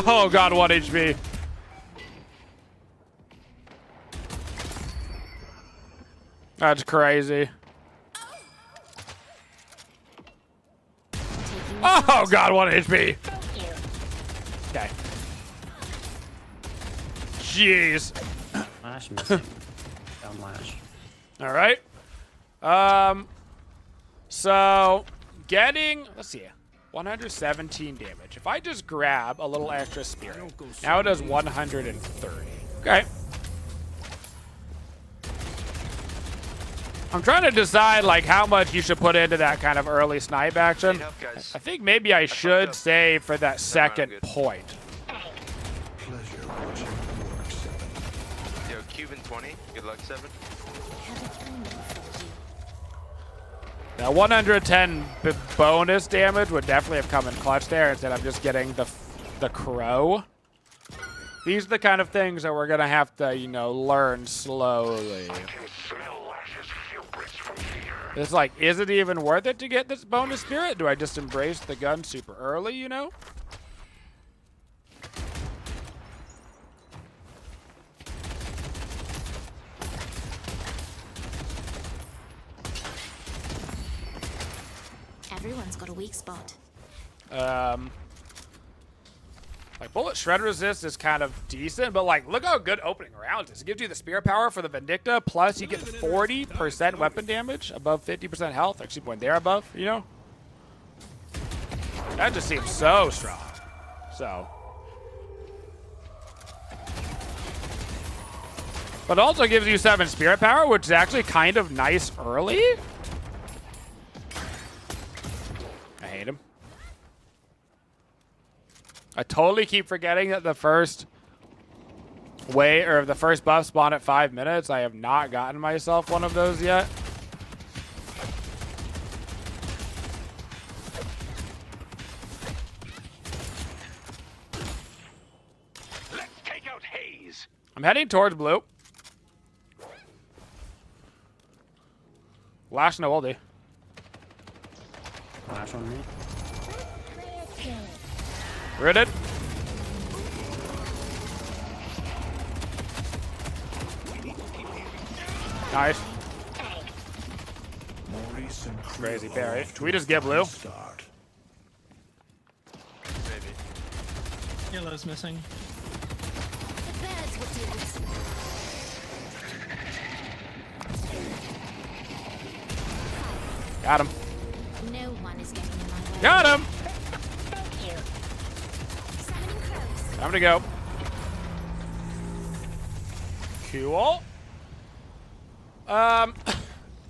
C: Oh god, 1 HP. That's crazy. Oh god, 1 HP. Okay. Jeez.
K: Lash missing. Down lash.
C: All right. So getting, let's see, 117 damage. If I just grab a little extra spirit, now it does 130. Okay. I'm trying to decide like how much you should put into that kind of early snipe action. I think maybe I should save for that second point.
B: Pleasure watching work, 7.
O: Yo, Cuban 20. Good luck, 7.
C: That 110 bonus damage would definitely have come in clutch there instead of just getting the crow. These are the kind of things that we're gonna have to, you know, learn slowly. It's like, is it even worth it to get this bonus spirit? Do I just embrace the gun super early, you know?
I: Everyone's got a weak spot.
C: Like bullet shred resist is kind of decent, but like look how good opening rounds is. It gives you the spear power for the Vindicta, plus you get 40% weapon damage above 50% health. Actually, when they're above, you know, that just seems so strong. So, but also gives you 7 spirit power, which is actually kind of nice early. I hate him. I totally keep forgetting that the first the first buff spawn at 5 minutes. I have not gotten myself one of those yet.
B: Let's take out Haze.
C: I'm heading towards blue. Lash no ulti.
K: Lash on me.
C: Rooted. Nice. Crazy parry. Can we just get blue?
O: Maybe.
H: Yellow's missing.
C: Got him.
I: No one is getting in my way.
C: Got him.
I: Thank you. Summoning crows.
C: Time to go. Cool.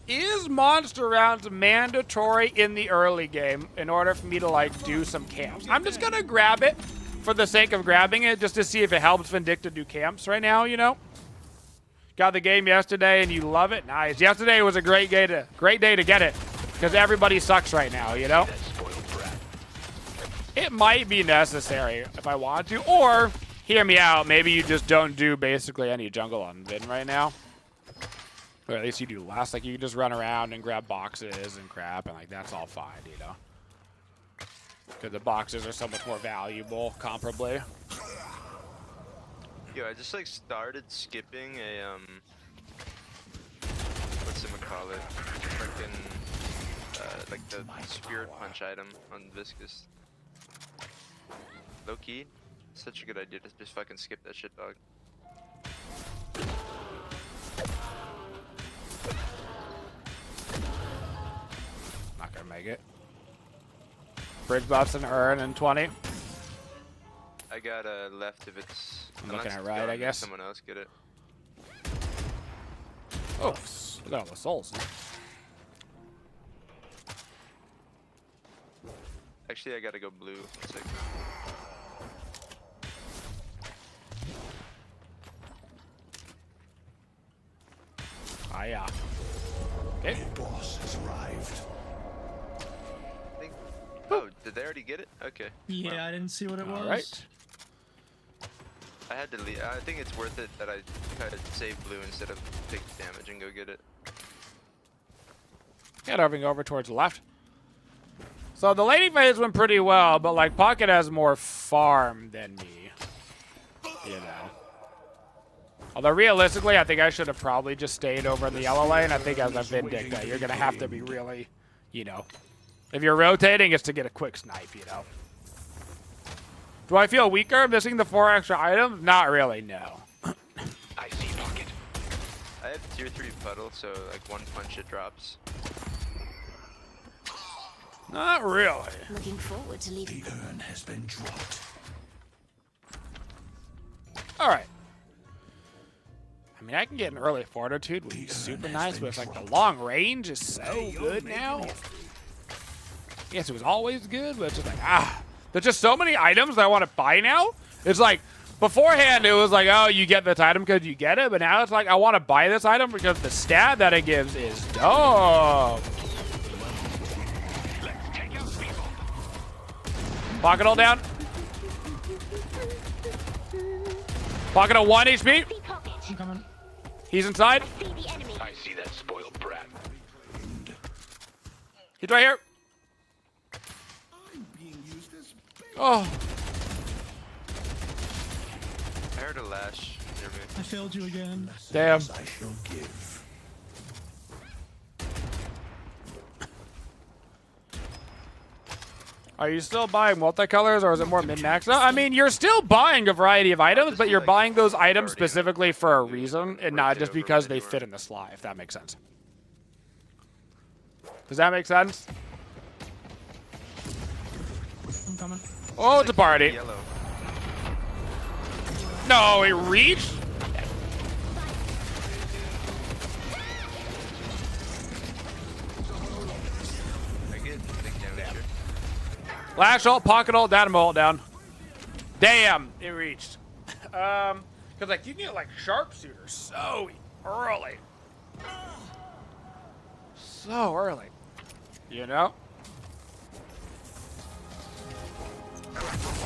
C: Is monster rounds mandatory in the early game in order for me to like do some camps? I'm just gonna grab it for the sake of grabbing it, just to see if it helps Vindicta do camps right now, you know? Got the game yesterday and you love it? Nice. Yesterday was a great day to get it, because everybody sucks right now, you know? It might be necessary if I want to, or, hear me out, maybe you just don't do basically any jungle on Vin right now. Or at least you do less. Like, you can just run around and grab boxes and crap, and, like, that's all fine, you know? Because the boxes are so much more valuable, comparably.
O: Yo, I just, like, started skipping a, whatchamacallit? Frickin', like, the spirit punch item on Viscous. Low-key, such a good idea to just fucking skip that shit, dog.
C: Not gonna make it. Bridge buffs and urn in 20.
O: I got left if it's.
C: I'm looking at right, I guess.
O: Someone else get it.
C: Oh, look at all the souls.
O: Actually, I gotta go blue. 1 second.
C: Ah, yeah. Okay.
B: Boss has arrived.
O: Oh, did they already get it? Okay.
H: Yeah,
O: Wow.
H: I didn't see what it was.
C: All right.
O: I had to leave. I think it's worth it that I try to save blue instead of take damage and go get it.
C: Yeah, moving over towards the left. So the lady phase went pretty well, but like Pocket has more farm than me. You know. Although realistically, I think I should have probably just stayed over in the yellow lane. I think as a Vindicta, you're gonna have to be really, you know. If you're rotating, it's to get a quick snipe, you know. Do I feel weaker missing the 4 extra items? Not really, no.
O: I see Pocket. I have tier 3 puddle, so like 1 punch it drops.
C: Not really.
I: Looking forward to leaving.
B: The urn has been dropped.
C: All right. I mean, I can get an early fortitude, which is super nice, but it's like the long range is so good now. Yes, it was always good, but it's just like, there's just so many items that I want to buy now. It's like, beforehand, it was like, oh, you get this item because you get it, but now it's like, I want to buy this item because the stat that it gives is dope. Pocket all down. Pocket on 1 HP.
H: I'm coming.
C: He's inside.
B: I see that spoiled brat.
C: He's right here. Oh.
O: I heard a lash near me.
H: I failed you again.
C: Damn.
B: I shall give.
C: Are you still buying multicolors, or is it more min-max? No, I mean, you're still buying a variety of items, but you're buying those items specifically for a reason, and not just because they fit in the slot, if that makes sense. Does that make sense?
H: I'm coming.
C: Oh, it's a party.
O: Yellow.
C: No, it reached?
O: I get big damage here.
C: Lash ult, pocket ult, dynamo ult down. Damn, it reached. Because, like, you can get, like, sharpshooter so early. So early. You know?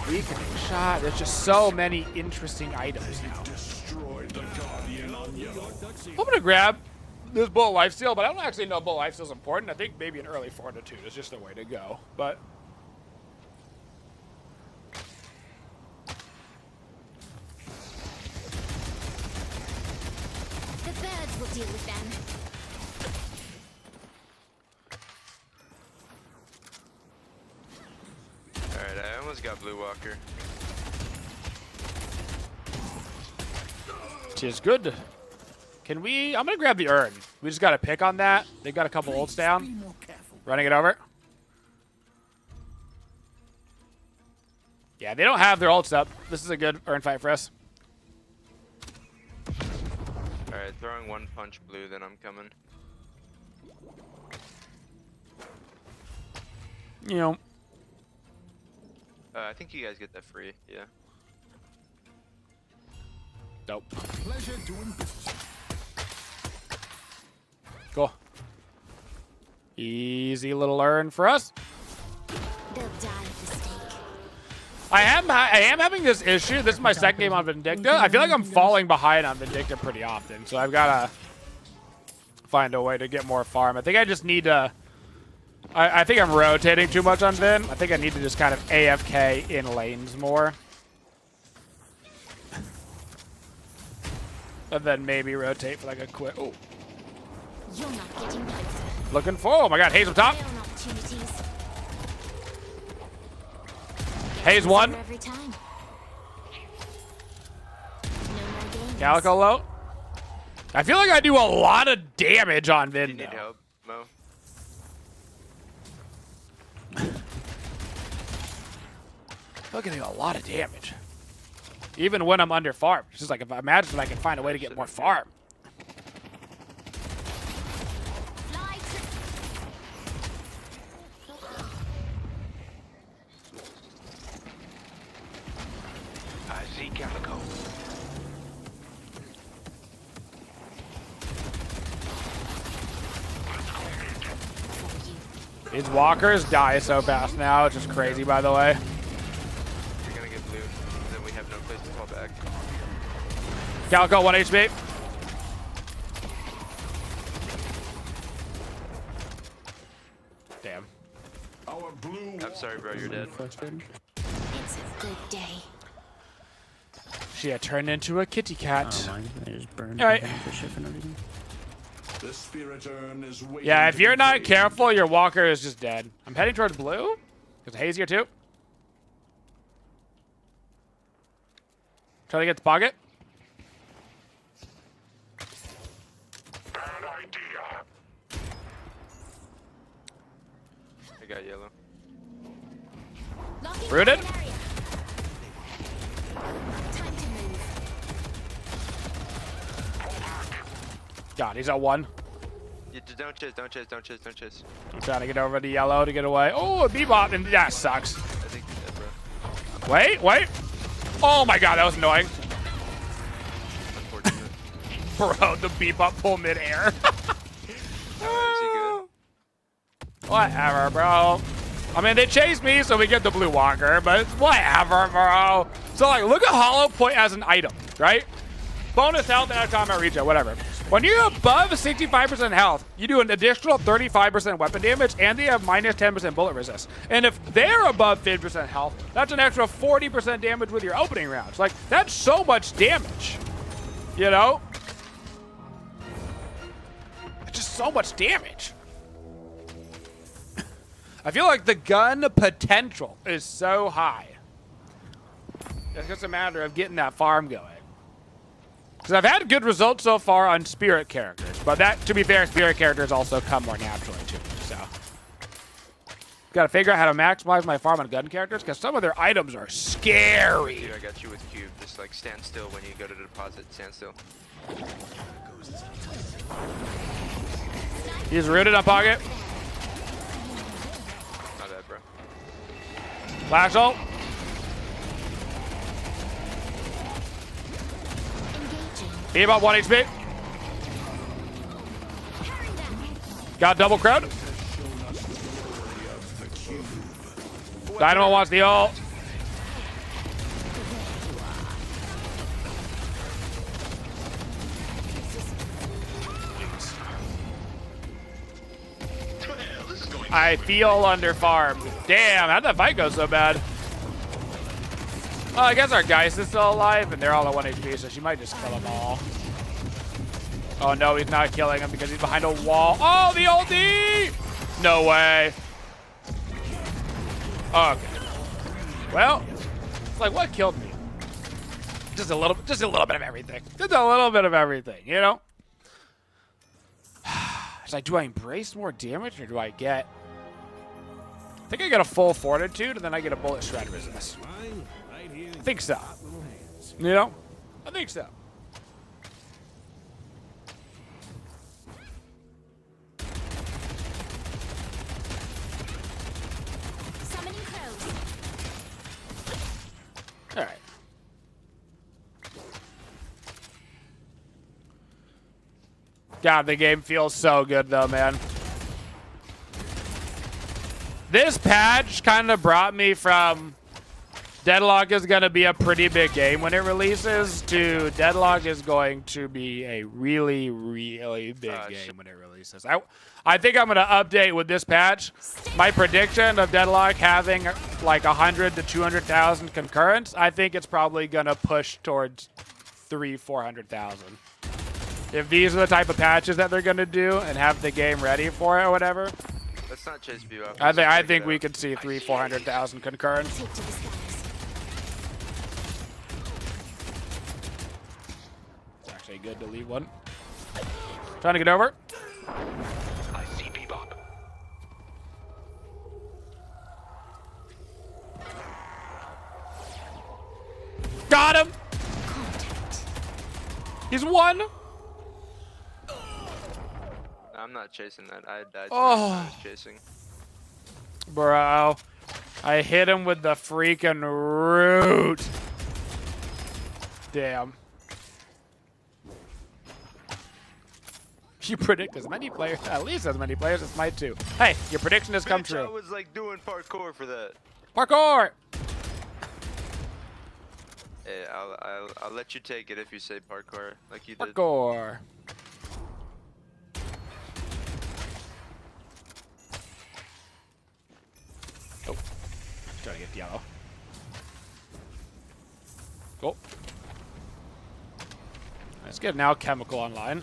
C: Weakening shot. There's just so many interesting items now. I'm going to grab this bullet lifesteal, but I don't actually know bullet lifesteal is important. I think maybe an early fortitude is just the way to go. But...
I: The birds will deal with them.
O: Alright, I almost got Blue Walker.
C: Which is good. Can we... I'm going to grab the urn. We just got to pick on that. They got a couple ults down. Running it over. Yeah, they don't have their ults up. This is a good urn fight for us.
O: Alright, throwing one punch blue, then I'm coming.
C: You know.
O: I think you guys get that free, yeah.
C: Nope.
B: Pleasure doing business.
C: Cool. Easy little earn for us.
I: They'll die at the stake.
C: I am having this issue. This is my second game on Vindicta. I feel like I'm falling behind on Vindicta pretty often, so I've got to find a way to get more farm. I think I just need to... I think I'm rotating too much on Vin. I think I need to just kind of AFK in lanes more. And then maybe rotate for like a quick... Oh.
I: You're not getting closer.
C: Looking for... Oh my god, Haze up top. Haze one.
I: Every time. No more games.
C: Calico low. I feel like I do a lot of damage on Vin.
O: You need help, Mo?
C: Look at a lot of damage. Even when I'm under farm. It's just like if I imagine I can find a way to get more farm.
B: I see Calico.
C: These walkers die so fast now. It's just crazy, by the way.
O: You're gonna get blue, then we have no place to fall back.
C: Calico 1 HP. Damn.
B: Our blue.
O: I'm sorry, bro. You're dead.
I: It's a good day.
C: She had turned into a kitty cat.
K: Oh, I just burned
C: All right.
K: the ship and everything.
B: The spirit urn is waiting.
C: Yeah, if you're not careful, your walker is just dead. I'm heading towards blue. There's Haze here too. Try to get the pocket.
B: Bad idea.
O: I got yellow.
C: Rooted.
I: Time to move.
C: God, he's at 1.
O: You don't chase, don't chase, don't chase, don't chase.
C: I'm trying to get over to yellow to get away. Oh, a bebop, and that sucks.
O: I think you're dead, bro.
C: Wait, wait. Oh my god, that was annoying.
O: Unfortunate.
C: Bro, the bebop pull mid-air.
O: Is he good?
C: Whatever, bro. I mean, they chased me, so we get the blue walker, but it's whatever, bro. So, like, look at Hollow Point as an item, right? Bonus health and combat regen, whatever. When you're above 65% health, you do an additional 35% weapon damage, and they have minus 10% bullet resist. And if they're above 50% health, that's an extra 40% damage with your opening rounds. Like, that's so much damage, you know? It's just so much damage. I feel like the gun potential is so high. It's just a matter of getting that farm going. Because I've had good results so far on spirit characters, but that, to be fair, spirit characters also come more naturally to me, so. Gotta figure out how to maximize my farm on gun characters, because some of their items are scary.
O: Dude, I got you with cube. Just like stand still when you go to the deposit. Stand still.
C: He's rooted on pocket.
O: Not bad, bro.
C: Flash ult. He about 1 HP. Got double crowd. Dynamo wants the ult. I feel under farmed. Damn, how'd that fight go so bad? Well, I guess our Geist is still alive, and they're all at 1 HP, so she might just kill them all. Oh no, he's not killing him because he's behind a wall. Oh, the ulti! No way. Okay. Well, it's like, what killed me? Just a little bit of everything. Just a little bit of everything, you know? It's like, do I embrace more damage, or do I get... I think I get a full fortitude, and then I get a bullet shred resist. I think so. You know? I think so. God, the game feels so good though, man. This patch kind of brought me from Deadlock is going to be a pretty big game when it releases to Deadlock is going to be a really, really big game when it releases. I think I'm going to update with this patch. My prediction of Deadlock having like 100 to 200,000 concurrents, I think it's probably going to push towards 300,000-400,000. If these are the type of patches that they're going to do and have the game ready for it or whatever,
O: Let's not chase people up.
C: I think we could see 300,000-400,000 concurrents. It's actually good to leave one. Trying to get over.
M: I see Bebop.
C: Got him. He's one.
O: I'm not chasing that. I died.
C: Oh.
O: I was chasing.
C: Bro, I hit him with the freaking root. Damn. You predict as many players, at least as many players as might too. Hey, your prediction has come true.
O: I was like doing parkour for that.
C: Parkour.
O: Hey, I'll let you take it if you say parkour, like you did.
C: Parkour. Oh, trying to get yellow. Cool. Let's get an alchemical online.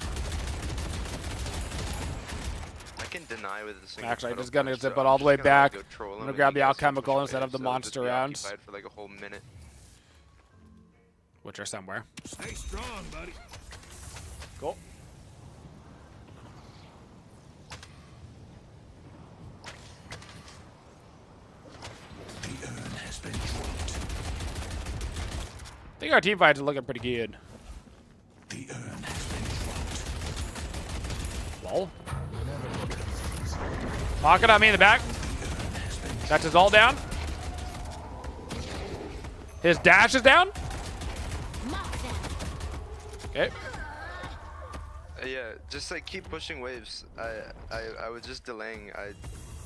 O: I can deny with a single.
C: Actually, I'm
O: pedal
C: just gonna
O: punch,
C: zip
O: so
C: it all the way
O: just gonna, like,
C: back.
O: go troll
C: I'm
O: him
C: gonna
O: and
C: grab
O: you
C: the
O: guys can
C: alchemical
O: push
C: instead of the
O: waves, so
C: monster
O: just be
C: rounds.
O: occupied for like a whole minute.
C: Which are somewhere.
E: Stay strong, buddy.
C: Cool.
M: The urn has been dropped.
C: I think our team fights are looking pretty good.
M: The urn has been dropped.
C: Lol. Pocket on me in the back. That's his ult down. His dash is down. Okay.
O: Yeah, just like keep pushing waves. I was just delaying. I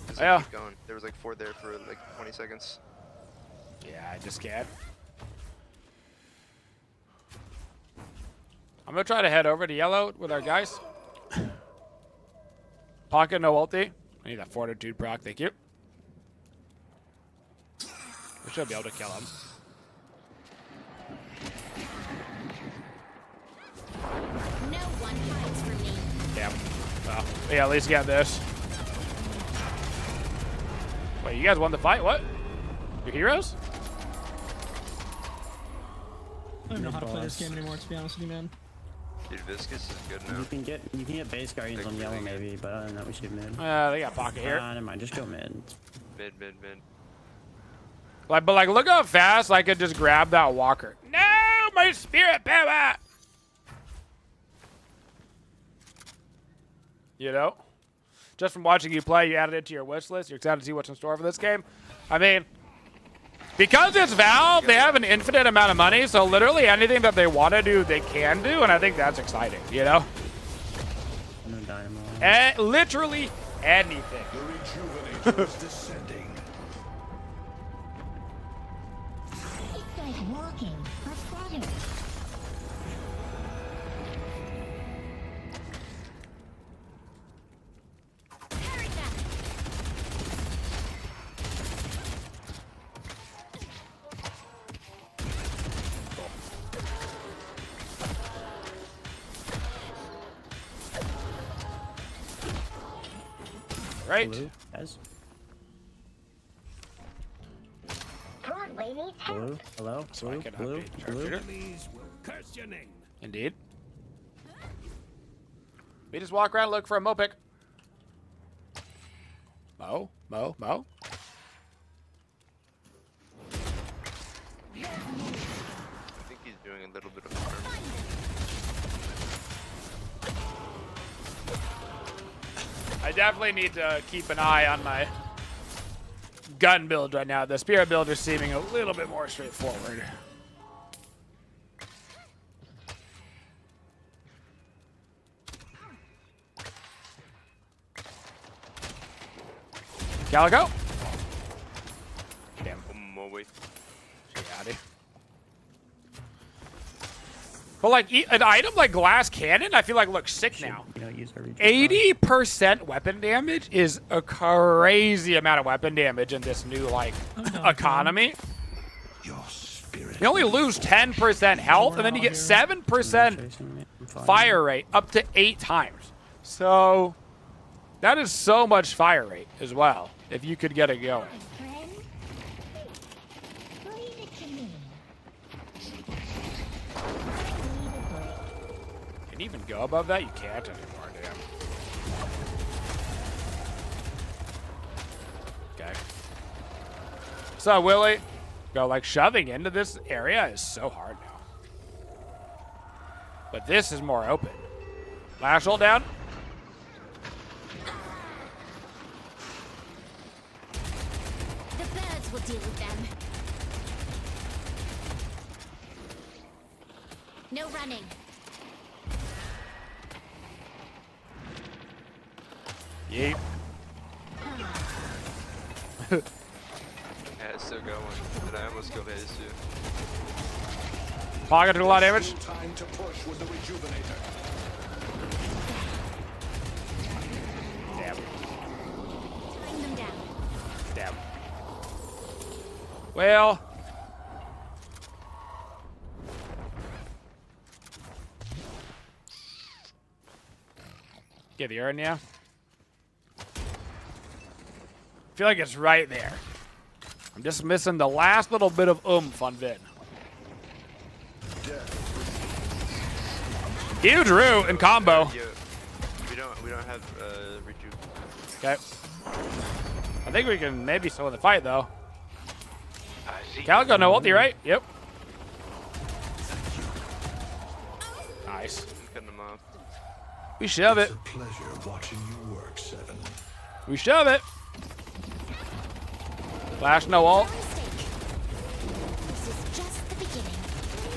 O: just
C: Yeah.
O: keep going. There was like 4 there for like 20 seconds.
C: Yeah, I just can't. I'm gonna try to head over to yellow with our guys. Pocket, no ulti. I need that fortitude proc, thank you. We should be able to kill him.
I: No one hides from me.
C: Damn. Well, yeah, at least get this. Wait, you guys won the fight? What? Your heroes?
H: I don't know how to play this game anymore, to be honest with you, man.
O: Dude, Viscous is good now.
K: You can get base guardians on yellow maybe, but other than that we should mid.
C: They got pocket here.
K: Never mind, just go mid.
O: Mid.
C: Like, but like, look how fast I could just grab that walker. No, my spirit power. You know, just from watching you play, you added it to your wish list. You're excited to see what's in store for this game. I mean, because it's Valve, they have an infinite amount of money, so literally anything that they want to do, they can do, and I think that's exciting. You know,
K: No dynamo.
C: literally anything.
B: The rejuvenator is descending.
I: It's like walking. I've got it. Parry that.
C: Right.
K: Blue, guys.
I: Broadway needs help.
K: Blue, hello?
C: So I
K: Blue,
C: can
K: blue,
C: update
K: blue.
C: sharpshooter.
E: Enemies will curse your name.
C: Indeed. We just walk around and look for a Mo pick. Mo.
O: I think he's doing a little bit of farming.
C: I definitely need to keep an eye on my gun build right now. The spirit build is seeming a little bit more straightforward. Calico. Damn.
J: Wait.
C: But like an item like glass cannon, I feel like looks sick now. 80% weapon damage is a crazy amount of weapon damage in this new like economy. You only lose 10% health, and then you get 7% fire rate up to 8 times. So that is so much fire rate as well, if you could get it going. Can you even go above that? You can't anymore, damn. Okay. So, Willie, go like shoving into this area is so hard now. But this is more open. Lash hold down.
I: The birds will deal with them. No running.
C: Yeet.
J: Yeah, it's still going. But I almost killed Hayes too.
C: Pocket took a lot of damage.
B: Time to push with the rejuvenator.
C: Damn.
I: Bring them down.
C: Damn. Well. Get the urn, yeah. I feel like it's right there. I'm just missing the last little bit of oomph on Vin. Huge root and combo.
J: We don't have rejuve.
C: Okay. I think we can maybe slow the fight though. Calico, no ulti, right? Yep. Nice.
J: Cutting them off.
C: We shove it.
B: It's a pleasure watching you work, Seven.
C: We shove it. Flash, no ult.
I: This is just the beginning.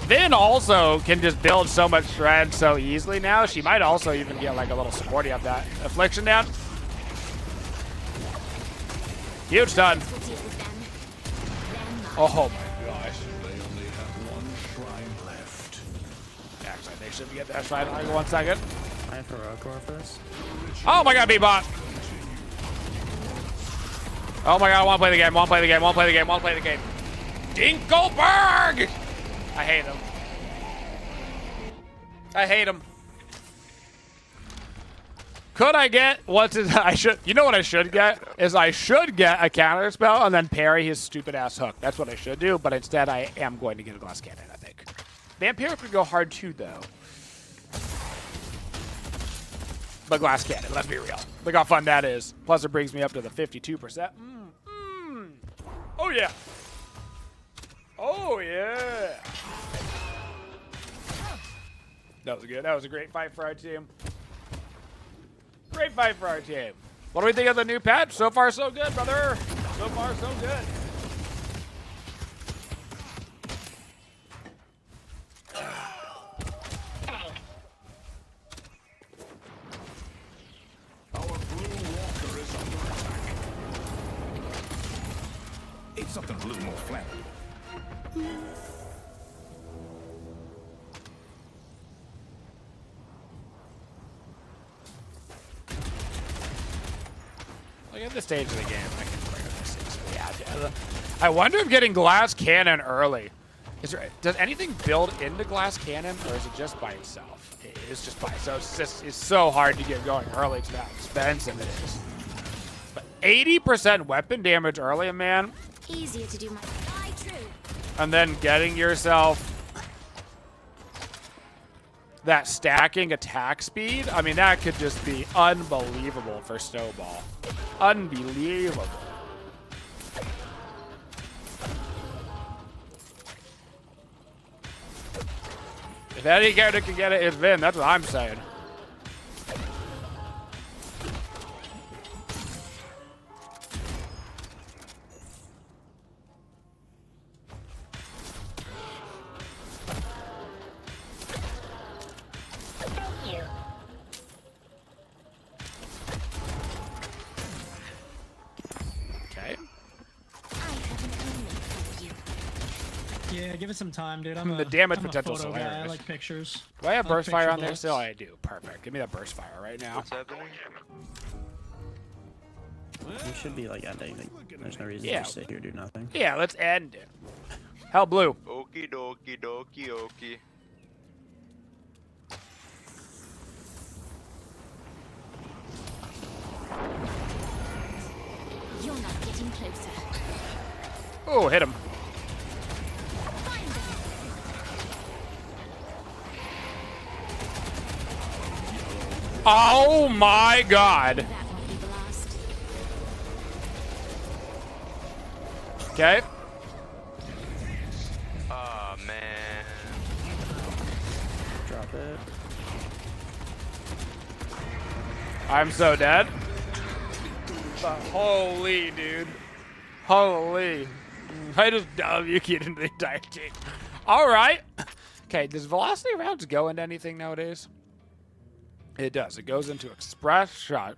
C: Vin also can just build so much shred so easily now. She might also even get like a little supporty of that affliction down. Huge stun.
I: We'll deal with them. Then
C: Oh my gosh.
B: They only have one shrine left.
C: Actually, they should get that shrine. Hang on 1 second.
L: I have Heroic first.
C: Oh my god, B-bot. Oh my god, I want to play the game, want to play the game, want to play the game, want to play the game. Dinkelberg! I hate him. I hate him. Could I get, you know what I should get? Is I should get a counter spell and then parry his stupid ass hook. That's what I should do, but instead I am going to get a glass cannon, I think. Vampire could go hard too, though. But glass cannon, let's be real. Look how fun that is. Plus it brings me up to the 52%. Oh yeah. Oh yeah. That was good. That was a great fight for our team. Great fight for our team. What do we think of the new patch? So far, so good, brother. So far, so good.
B: Eat something a little more flat.
C: Look at the stage of the game. I can bring up this thing. So yeah, I wonder if getting glass cannon early. Does anything build into glass cannon, or is it just by itself? It is just by itself. It's so hard to get going early. It's how expensive it is. But 80% weapon damage early, man.
I: easier to do my true.
C: And then getting yourself that stacking attack speed. I mean, that could just be unbelievable for Snowball. Unbelievable. If any character can get it, it's Vin. That's what I'm saying.
H: give it some time, dude. I'm
C: The damage
H: I'm
C: potential's
H: a photo guy. I
C: hilarious.
H: like pictures.
C: Do I have
H: I like
C: burst fire
H: picture
C: on there
H: bullets.
C: still? I do. Perfect. Give me that burst fire right now.
O: What's happening?
K: You should be like ending. Like, there's no reason
C: Yeah.
K: to just sit here do nothing.
C: Yeah, let's end it. Hell blue.
O: Okie dokie dokie okie.
I: You're not getting closer.
C: Oh, hit him. Oh my god. Okay.
O: Oh man.
K: Drop it.
C: I'm so dead. But holy, dude. Holy. I just W keyed into the entire team. Alright. Okay, does velocity rounds go into anything nowadays? It does. It goes into express shot.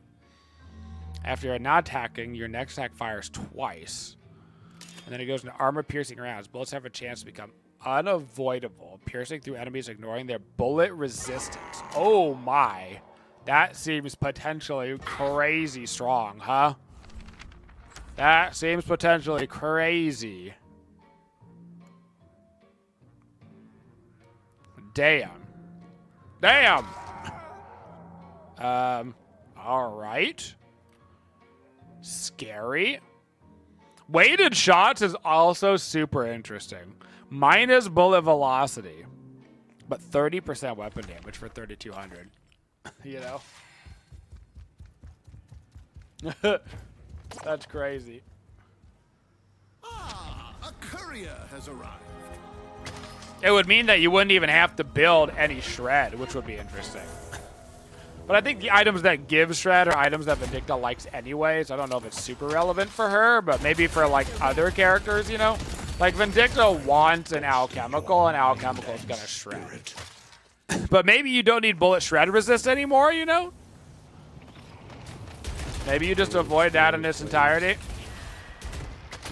C: After you're not attacking, your next attack fires twice. And then it goes into armor piercing rounds. Bullets have a chance to become unavoidable, piercing through enemies, ignoring their bullet resistance. Oh my. That seems potentially crazy strong, huh? That seems potentially crazy. Damn. Damn! Alright. Scary. Weighted shots is also super interesting. Minus bullet velocity, but 30% weapon damage for 3,200. You know? That's crazy.
B: Ah, a courier has arrived.
C: It would mean that you wouldn't even have to build any shred, which would be interesting. But I think the items that give shred are items that Vindicta likes anyways. I don't know if it's super relevant for her, but maybe for like other characters, you know? Like Vindicta wants an alchemical, and alchemical is gonna shred. But maybe you don't need bullet shred resist anymore, you know? Maybe you just avoid that in its entirety.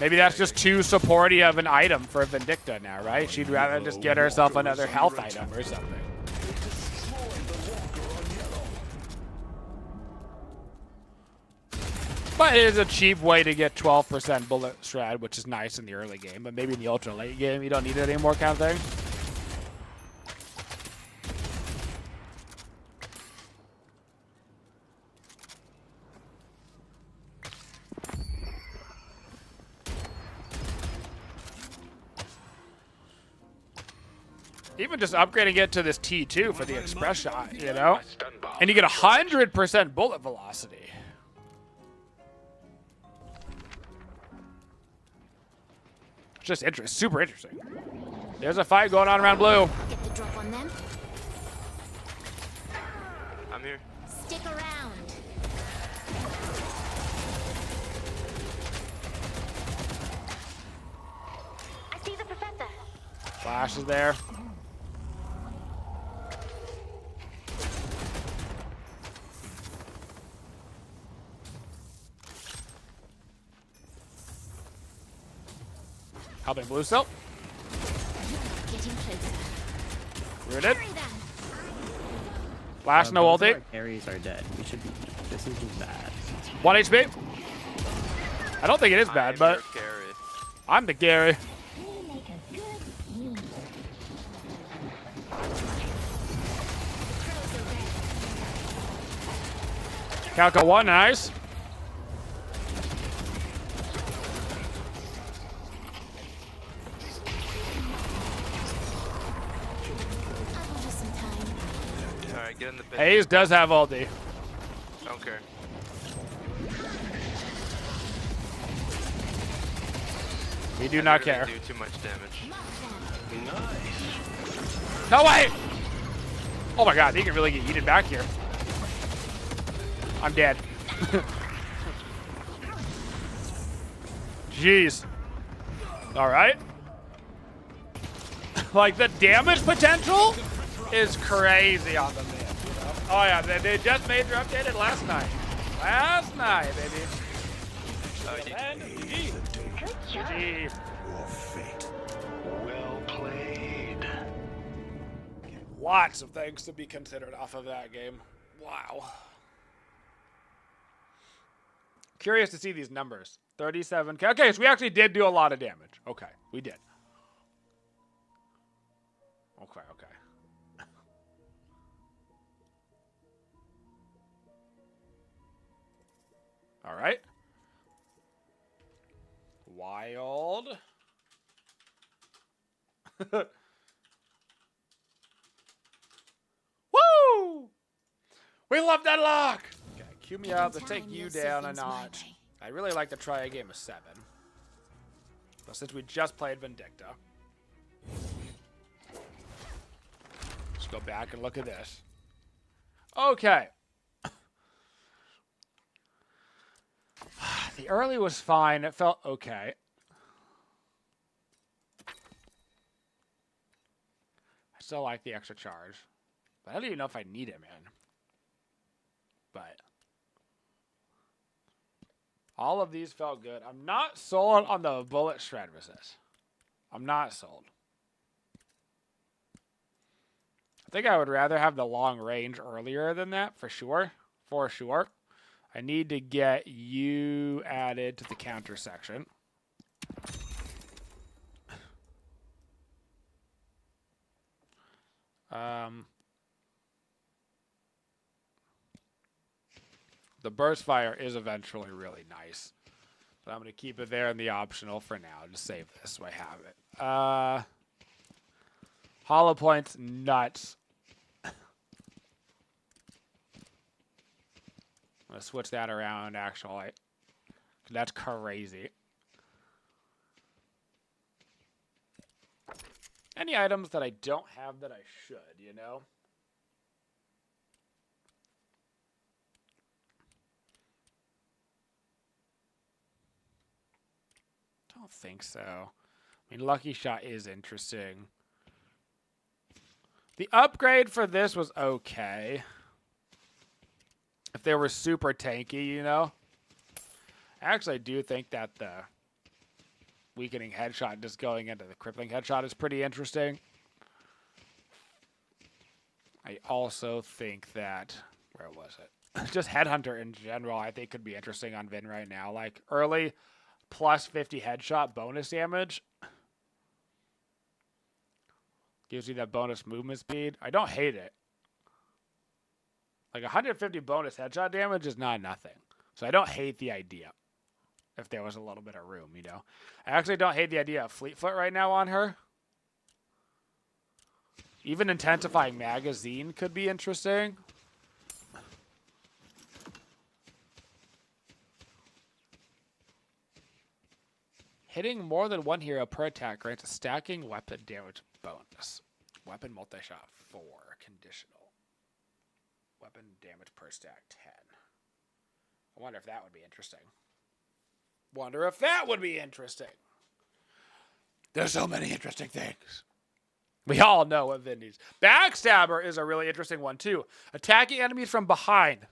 C: Maybe that's just too supporty of an item for Vindicta now, right? She'd rather just get herself another health item or something. But it is a cheap way to get 12% bullet shred, which is nice in the early game. But maybe in the ultra late game, you don't need it anymore kind of thing. Even just upgrading it to this T2 for the express shot, you know? And you get 100% bullet velocity. It's just interesting, super interesting. There's a fight going on around blue.
I: Get the drop on them.
O: I'm here.
I: Stick around. I see the professor.
C: Flash is there. Helping blue still.
I: Getting closer.
C: Rooted.
I: Hurry them.
C: Flash, no
K: both of
C: ulti.
K: our carries are dead. We should be. This is just bad.
C: 1 HP. I don't think it is bad, but I'm the carry. Calco 1, nice.
O: Alright, get in the pit.
C: Hayes does have ulti.
O: Don't care.
C: We do not
O: Really
C: care.
O: do too much damage.
C: No way! Oh my god, he can really get yeeted back here. I'm dead. Jeez. Alright. Like, the damage potential is crazy on the mid. You know? Oh yeah, they just major updated last night. Last night, baby. GG. GG.
B: Your fate. Well played.
C: Lots of things to be considered off of that game. Wow. Curious to see these numbers. 37K. Okay, so we actually did do a lot of damage. Okay, we did. Okay. All right. Wild. Woo! We love that lock! Okay, cue me up. Let's take you down a notch. I'd really like to try a game of 7. But since we just played Vindicta, let's go back and look at this. Okay. The early was fine. It felt okay. I still like the extra charge. But I don't even know if I need it, man. But all of these felt good. I'm not sold on the bullet shred resist. I'm not sold. I think I would rather have the long range earlier than that, for sure. For sure. I need to get you added to the counter section. The burst fire is eventually really nice. But I'm going to keep it there in the optional for now. Just save this so I have it. Hollow points, nuts. I'm going to switch that around, actually. That's crazy. Any items that I don't have that I should, you know? Don't think so. I mean, Lucky Shot is interesting. The upgrade for this was okay. If they were super tanky, you know? Actually, I do think that the weakening headshot just going into the crippling headshot is pretty interesting. I also think that... Where was it? Just Headhunter in general, I think could be interesting on Vin right now. Like, early... plus 50 headshot bonus damage. Gives you that bonus movement speed. I don't hate it. Like 150 bonus headshot damage is not nothing. So I don't hate the idea. If there was a little bit of room, you know. I actually don't hate the idea of Fleet Foot right now on her. Even intensifying magazine could be interesting. Hitting more than one hero per attack grants a stacking weapon damage bonus. Weapon multi-shot 4. Conditional. Weapon damage per stack 10. I wonder if that would be interesting. There's so many interesting things. We all know what Vin needs. Backstabber is a really interesting one too. Attacking enemies from behind.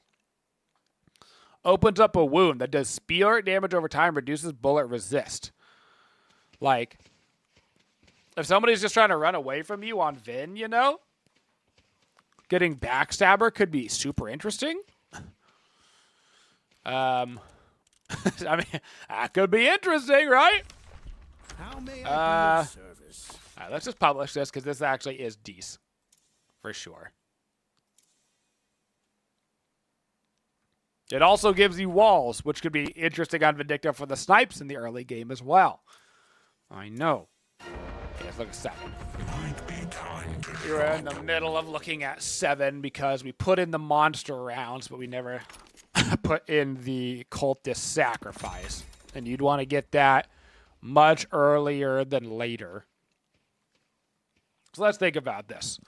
C: Opens up a wound that does spear damage over time, reduces bullet resist. Like, if somebody's just trying to run away from you on Vin, you know, getting Backstabber could be super interesting. I mean, that could be interesting, right?
E: How may I be of service?
C: All right, let's just publish this because this actually is decent, for sure. It also gives you walls, which could be interesting on Vindicta for the snipes in the early game as well. I know. Let's look at 7. We're in the middle of looking at 7 because we put in the monster rounds, but we never put in the cultist sacrifice. And you'd want to get that much earlier than later. So let's think about this.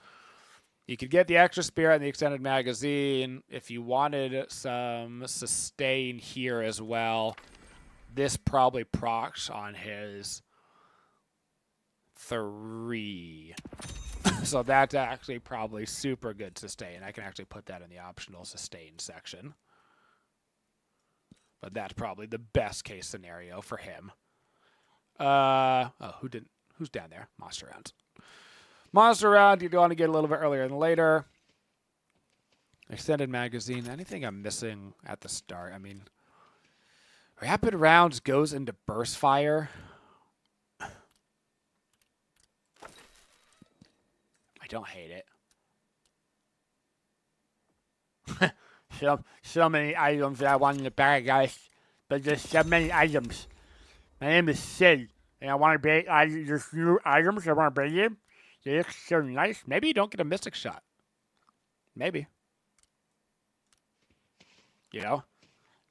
C: You could get the extra spear and the extended magazine. If you wanted some sustain here as well, this probably procs on his 3. So that's actually probably super good sustain. I can actually put that in the optional sustain section. But that's probably the best case scenario for him. Who's down there? Monster rounds. Monster round, you'd want to get a little bit earlier than later. Extended magazine. Anything I'm missing at the start? I mean, rapid rounds goes into burst fire. I don't hate it. so many items that I want in the bag, guys. But there's so many items. My name is Sid, and I want to break there's new items I want to bring in. They look so nice. Maybe you don't get a mystic shot. Maybe. You know?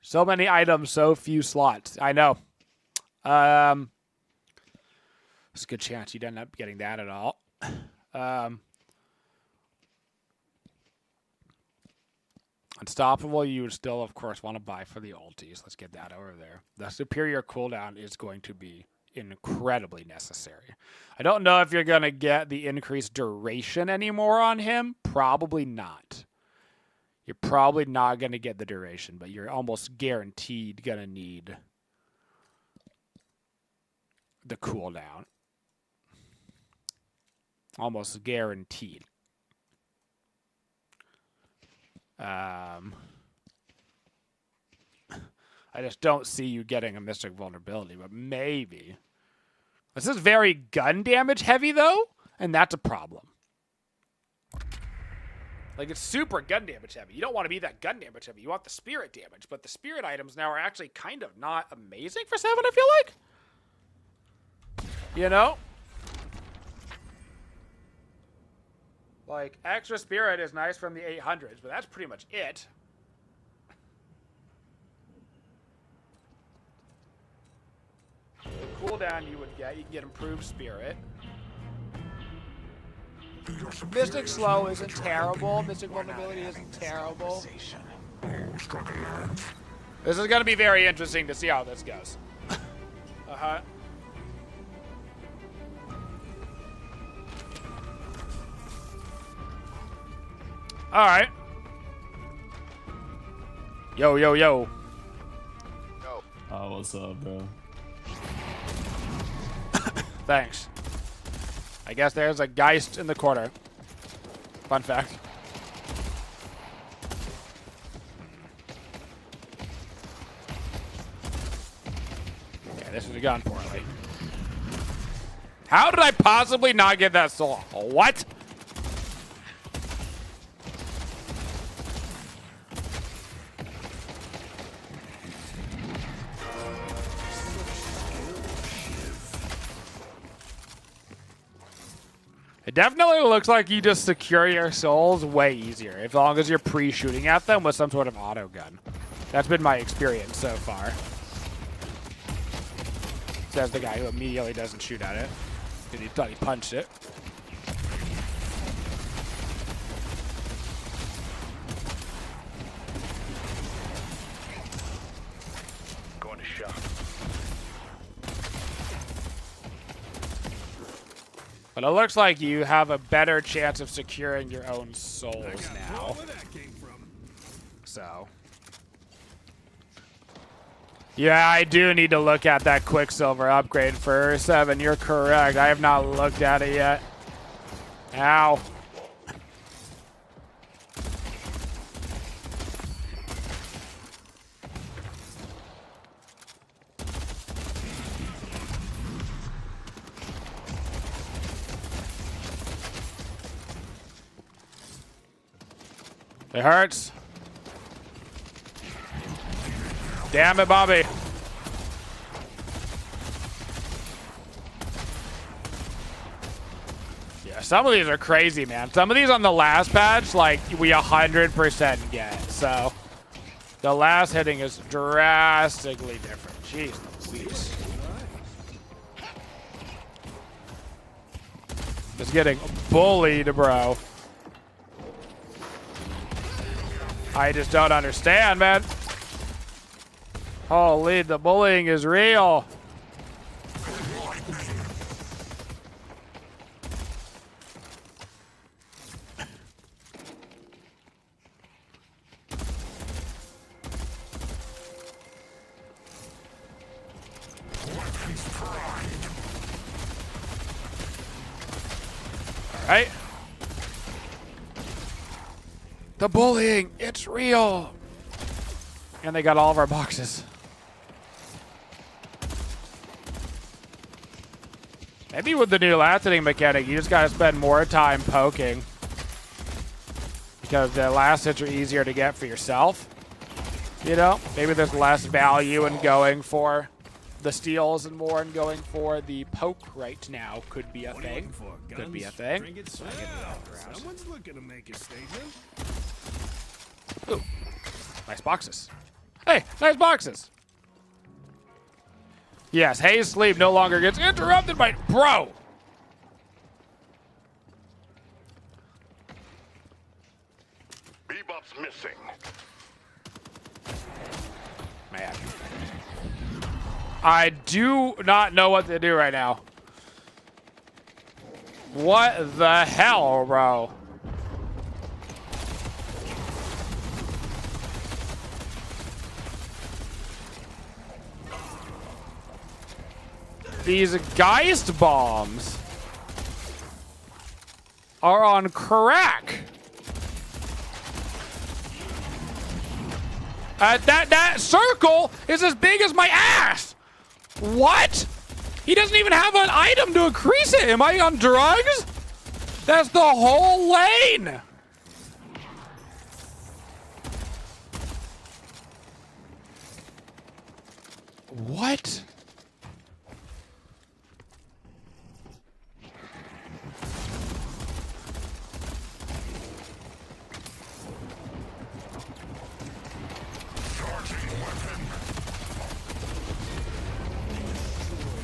C: So many items, so few slots. I know. There's a good chance you'd end up getting that at all. Unstoppable, you would still, of course, want to buy for the ultis. Let's get that over there. The superior cooldown is going to be incredibly necessary. I don't know if you're going to get the increased duration anymore on him. Probably not. You're probably not going to get the duration, but you're almost guaranteed going to need the cooldown. Almost guaranteed. I just don't see you getting a mystic vulnerability, but maybe. This is very gun damage heavy, though, and that's a problem. Like, it's super gun damage heavy. You don't want to be that gun damage heavy. You want the spirit damage, but the spirit items now are actually kind of not amazing for 7, I feel like. You know? Like, extra spirit is nice from the 800s, but that's pretty much it. The cooldown you would get, you can get improved spirit. Mystic slow isn't terrible. Mystic vulnerability isn't terrible. This is going to be very interesting to see how this goes. Uh-huh. All right. Yo, yo, yo.
O: Yo.
K: Oh, what's up, bro?
C: Thanks. I guess there's a Geist in the corner. Fun fact. Okay, this is gone poorly. How did I possibly not get that soul? What? It definitely looks like you just secure your souls way easier, as long as you're pre-shooting at them with some sort of auto gun. That's been my experience so far. Says the guy who immediately doesn't shoot at it, because he thought he punched it.
B: Going to shop.
C: But it looks like you have a better chance of securing your own souls now. So. Yeah, I do need to look at that Quicksilver upgrade for 7. You're correct. I have not looked at it yet. Ow. It hurts. Damn it, Bobby. Yeah, some of these are crazy, man. Some of these on the last patch, like, we 100% get. So, the last hitting is drastically different. Jeez Louise. Just getting bullied, bro. I just don't understand, man. Holy, the bullying is real. Alright. The bullying, it's real. And they got all of our boxes. Maybe with the new lasting mechanic, you just gotta spend more time poking. Because the last hits are easier to get for yourself. You know? Maybe there's less value in going for the steals and more in going for the poke right now. Could be a thing. Could be a thing.
E: Someone's looking to make a statement.
C: Ooh. Nice boxes. Hey, nice boxes. Yes, Hayes' sleep no longer gets interrupted by... Bro!
B: Bebop's missing.
C: Man. I do not know what to do right now. What the hell, bro? These Geist bombs are on crack. That circle is as big as my ass. What? He doesn't even have an item to increase it. Am I on drugs? That's the whole lane. What?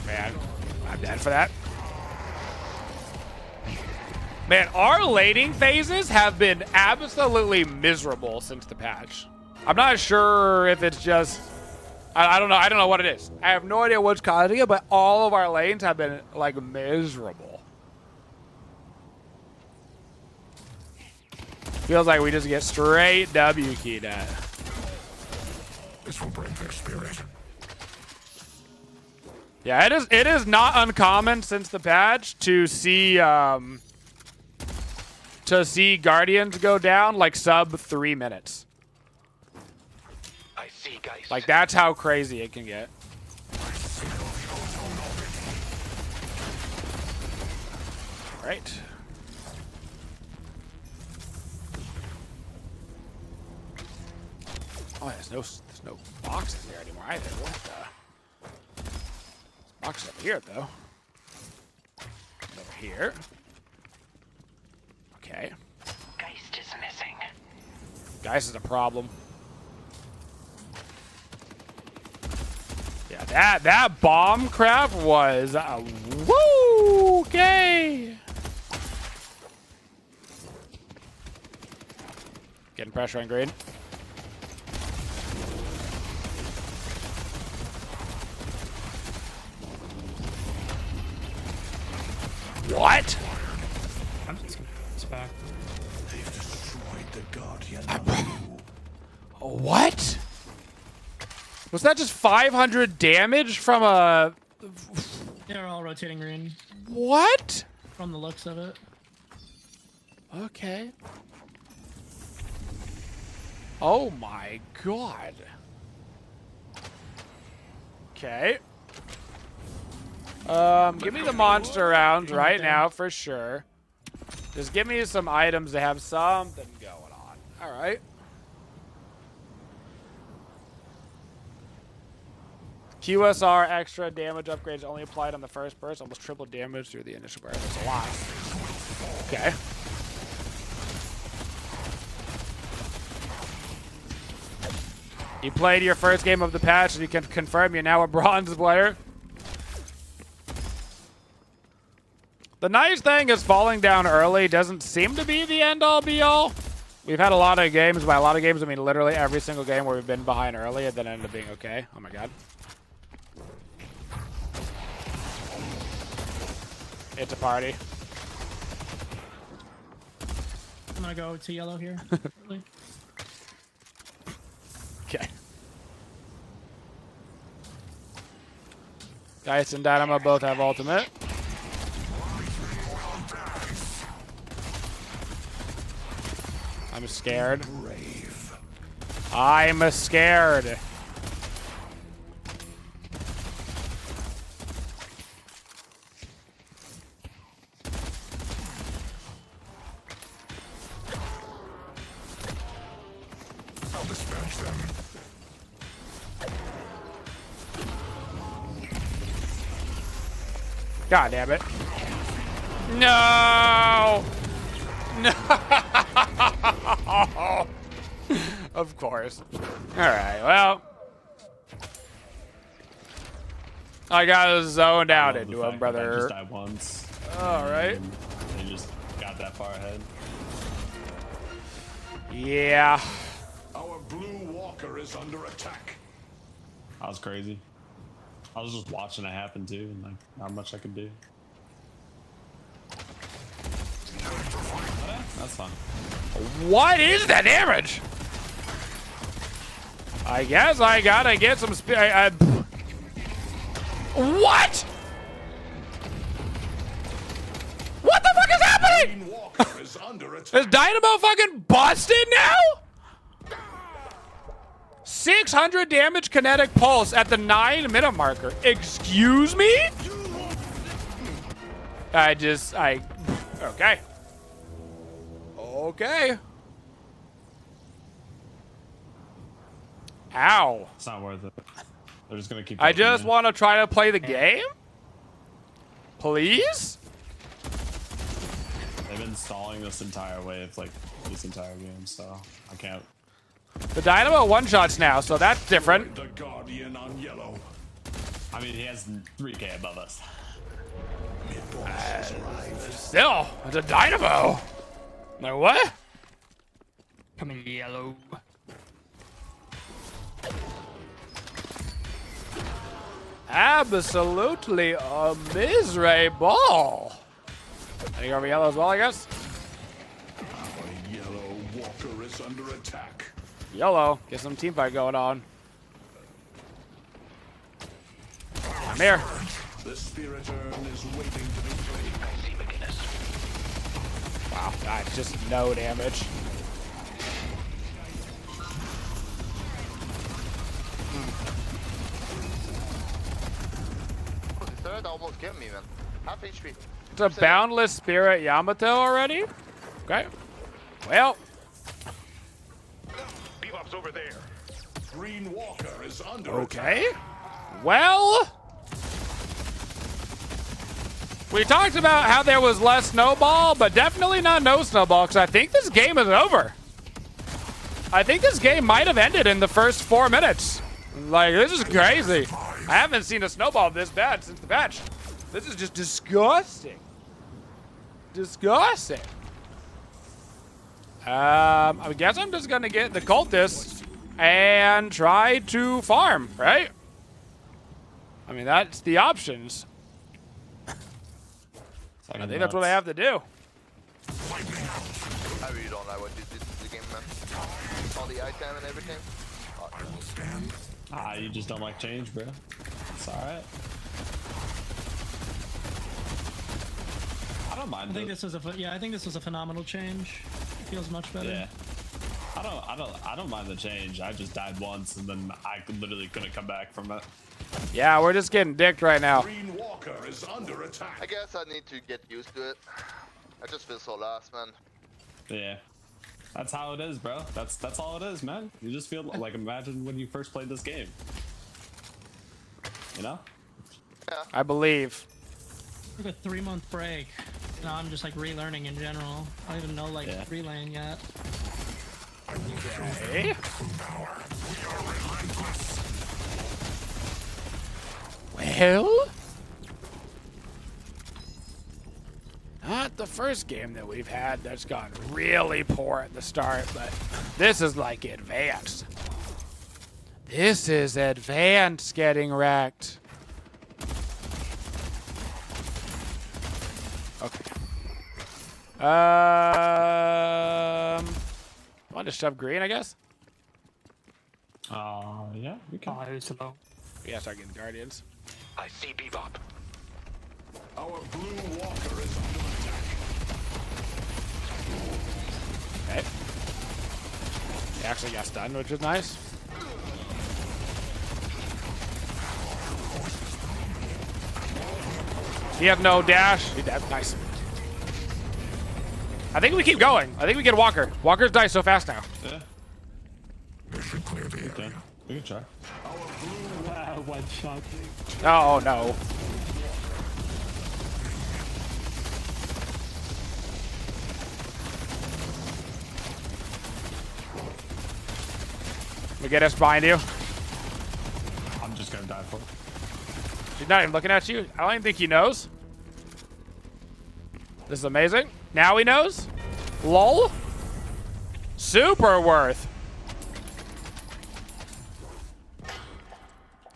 C: Man, I'm dead for that. Man, our laning phases have been absolutely miserable since the patch. I'm not sure if it's just... I don't know. I don't know what it is. I have no idea what's causing it, but all of our lanes have been, like, miserable. Feels like we just get straight W keyed at.
B: This will break their spirit.
C: Yeah, it is not uncommon since the patch to see Guardians go down like sub 3 minutes.
B: I see, guys.
C: Like that's how crazy it can get. All right. Oh, there's no boxes there anymore either. What the? Box up here, though. Over here. Okay.
D: Geist is missing.
C: Geist is a problem. Yeah, that bomb crap was woo. Okay. Getting pressure on green. What?
H: It's back.
B: They've destroyed the Guardian.
C: What? Was that just 500 damage from a...
H: They're all rotating green.
C: What?
H: From the looks of it.
C: Okay. Oh my god. Okay. Give me the monster rounds right now for sure. Just give me some items to have something going on. All right. QSR extra damage upgrades only applied on the first burst. Almost triple damage through the initial burst. That's a lot. Okay. You played your first game of the patch and you can confirm you're now a bronze player. The nice thing is falling down early doesn't seem to be the end-all be-all. We've had a lot of games. By a lot of games, I mean literally every single game where we've been behind early and then ended up being okay. Oh my god. It's a party.
H: I'm gonna go to yellow here.
C: Okay. Geist and Dynamo both have ultimate. I'm scared. I'm scared.
B: I'll dispatch them.
C: God damn it. No! No! Of course. Alright, well. I got zoned out into him, brother.
K: I just died once.
C: Alright.
K: They just got that far ahead.
C: Yeah.
B: Our blue walker is under attack.
K: That was crazy. I was just watching it happen too, and like not much I could do. That's fun.
C: What is that damage? I guess I gotta get some what? What the fuck is happening? Is Dynamo fucking busted now? 600 damage kinetic pulse at the 9-minute marker. Excuse me? Okay. Okay. Ow.
K: It's not worth it. They're just gonna keep.
C: I just want to try to play the game. Please?
K: They've been stalling this entire wave, like this entire game, so I can't.
C: The Dynamo one-shots now, so that's different.
B: The Guardian on yellow.
K: I mean, he has 3K above us.
C: Still, it's a Dynamo. No what?
H: Coming yellow.
C: Absolutely a miserable. Any over yellow as well, I guess?
B: Our yellow walker is under attack.
C: Yellow, get some team fight going on. I'm here.
B: The spirit urn is waiting to be played.
C: Wow, that's just no damage.
Q: The third almost killed me, man. Half HP.
C: It's a Boundless Spirit Yamato already? Okay. Well.
B: Bebop's over there. Green walker is under
C: Okay.
B: attack.
C: Well. We talked about how there was less snowball, but definitely not no snowball, because I think this game is over. I think this game might have ended in the first 4 minutes. Like, this is crazy. I haven't seen a snowball this bad since the patch. This is just disgusting. Disgusting. I guess I'm just gonna get the cultist and try to farm, right? I mean, that's the options. I think that's what I have to do.
Q: I really don't like what you did to the game, man. All the item and everything.
B: I will stand.
K: You just don't like change, bro. It's alright. I don't mind.
H: I think this was I think this was a phenomenal change. It feels much better.
K: Yeah. I don't mind the change. I just died once and then I literally couldn't come back from it.
C: Yeah, we're just getting dicked right now.
B: Green walker is under attack.
Q: I guess I need to get used to it. I just feel so lost, man.
K: Yeah. That's how it is, bro. That's all it is, man. You just feel like, imagine when you first played this game. You know?
Q: Yeah.
C: I believe.
H: Took a 3-month break. Now I'm just like relearning in general. I don't even know like relaying yet.
C: Okay. Well, not the first game that we've had that's gone really poor at the start, but this is like advanced. This is advanced getting wrecked. Okay. Want to shove green, I guess?
K: Yeah, we can.
C: We gotta start getting guardians.
B: I see Bebop. Our blue walker is under attack.
C: Okay. actually got stunned, which is nice. He has no dash. He dead. Nice. I think we keep going. I think we get Walker. Walker's dies so fast now.
K: Yeah. Okay. We can try.
H: Wow, one shot.
C: Oh, no. We get us behind you.
K: I'm just gonna die for it.
C: He's not even looking at you. I don't even think he knows. This is amazing. Now he knows. Lol. Super worth.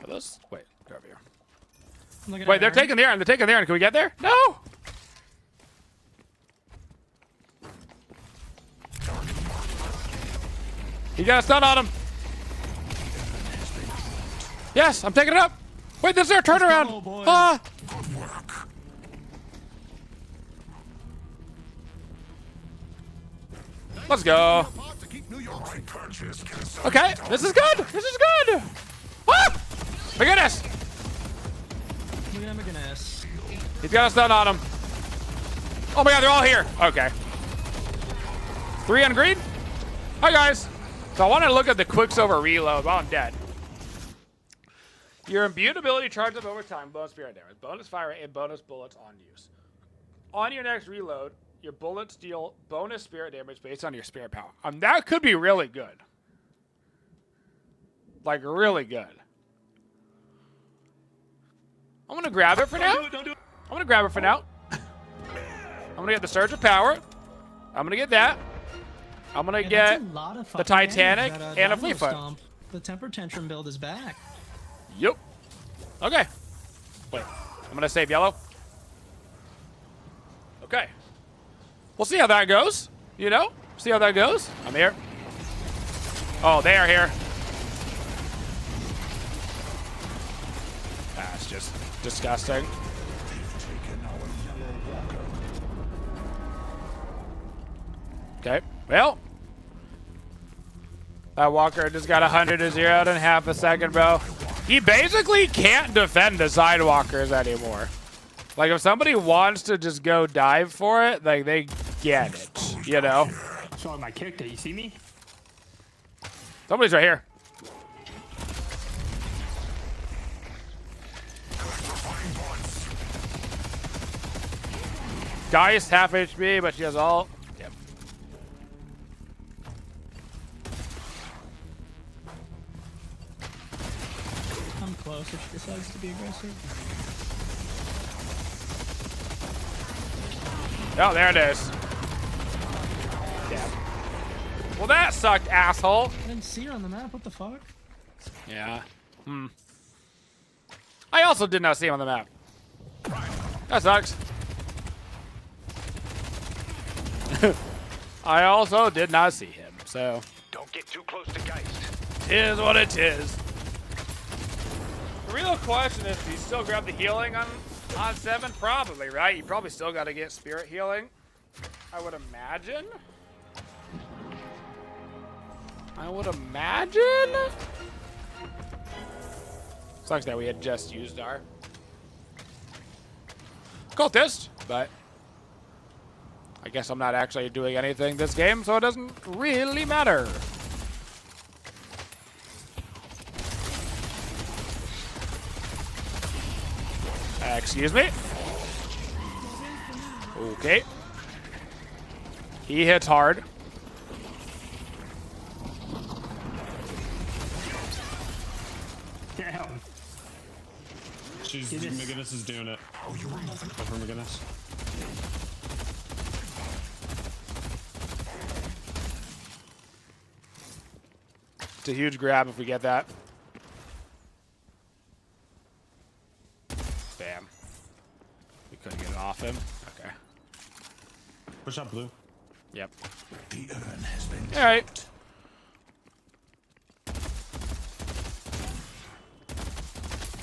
C: Are those? Wait, go over here. Wait, they're taking the Aaron. They're taking the Aaron. Can we get there? No. He got a stun on him. Yes, I'm taking it up. Wait, this is our turnaround. Ah. Let's go. Okay, this is good. This is good. Ah! My goodness.
H: My goodness.
C: He's got a stun on him. Oh my god, they're all here. Okay. 3 on green. Hi guys. So I want to look at the Quicksilver reload while I'm dead. Your imbued ability charges up over time, bonus spirit damage, bonus fire rate, and bonus bullets on use. On your next reload, your bullets deal bonus spirit damage based on your spirit power. That could be really good. Like, really good. I'm going to grab it for now.
H: Don't do it.
C: I'm going to grab it for now. I'm going to get the Surge of Power. I'm going to get that. I'm going to get the Titanic and a Fleetfoot.
H: The Temper Tantrum build is back.
C: Yep. Okay. Wait. I'm going to save yellow. Okay. We'll see how that goes. You know? See how that goes. I'm here. Oh, they are here. That's just disgusting. Okay. Well. That Walker just got 100 to 0 in half a second, bro. He basically can't defend the Sidewalkers anymore. Like, if somebody wants to just go dive for it, like, they get it, you know?
R: Showing my character, you see me?
C: Somebody's right here. Dice, half HP, but she has all. Yep.
H: I'm close if she decides to be aggressive.
C: Oh, there it is. Yeah. Well, that sucked, asshole.
H: I didn't see her on the map. What the fuck?
C: Yeah. I also did not see him on the map. That sucks. I also did not see him, so.
B: Don't get too close to Geist.
C: Tis what it is. The real question is, do you still grab the healing on 7? Probably, right? You probably still got to get spirit healing, I would imagine. Sucks that we had just used our cultist, but I guess I'm not actually doing anything this game, so it doesn't really matter. Excuse me. Okay. He hits hard.
R: Damn.
K: McGinnis is doing it. Oh, you were moving. Go for McGinnis.
C: It's a huge grab if we get that. Bam. We couldn't get it off him. Okay.
K: Push up, blue.
C: Yep.
B: The urn has been.
C: All right.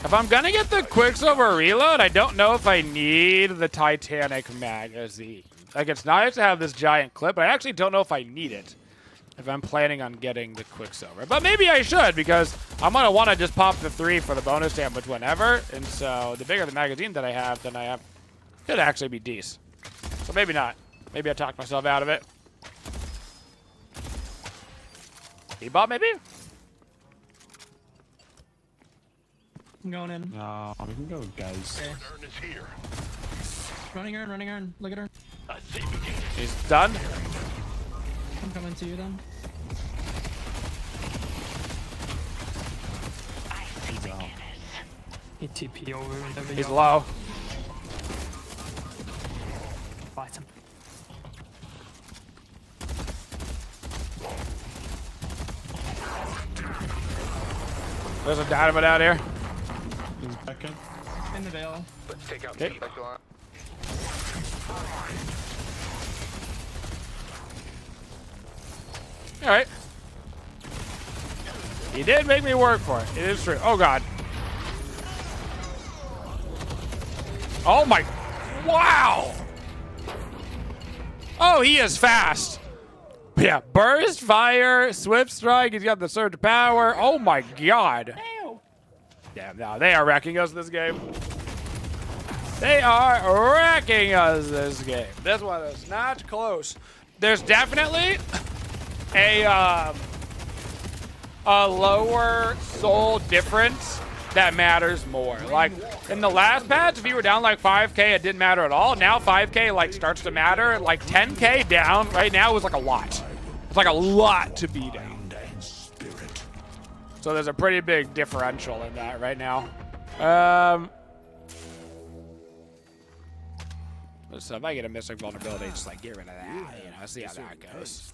C: If I'm gonna get the Quicksilver reload, I don't know if I need the Titanic magazine. Like, it's nice to have this giant clip, but I actually don't know if I need it. if I'm planning on getting the Quicksilver. But maybe I should, because I'm going to want to just pop the 3 for the bonus damage whenever. And so the bigger the magazine that I have, then I have could actually be decent. So maybe not. Maybe I talked myself out of it. E-bot maybe?
H: I'm going in.
K: No, we can go, guys.
H: Okay. Running Ern. Look at her.
C: He's done.
H: I'm coming to you then. He TP over whenever
C: He's low.
H: Fight him.
C: There's a dynamite out here.
K: He's back in.
H: In the veil.
Q: Let's take out
C: Okay.
Q: the special.
C: All right. He did make me work for it. It is true. Oh, God. Oh, my. Wow. Oh, he is fast. Yeah. Burst, fire, swift strike. He's got the surge power. Oh, my God. Damn, no, they are wrecking us this game. They are wrecking us this game. This one is not close. There's definitely a lower soul difference that matters more. Like in the last patch, if you were down like 5K, it didn't matter at all. Now 5K like starts to matter. Like 10K down right now is like a lot. It's like a lot to be down. So there's a pretty big differential in that right now. So if I get a Mystic Vulnerability, just like get rid of that, you know, see how that goes.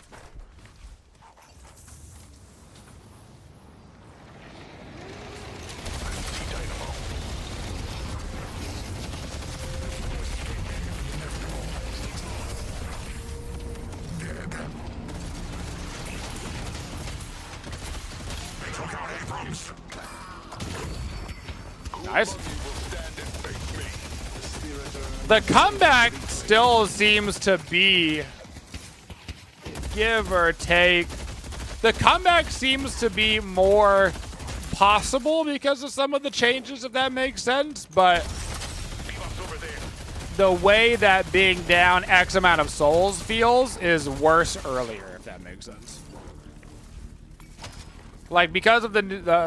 C: Nice. The comeback still seems to be, give or take, the comeback seems to be more possible because of some of the changes, if that makes sense, but the way that being down X amount of souls feels is worse earlier, if that makes sense. Like, because of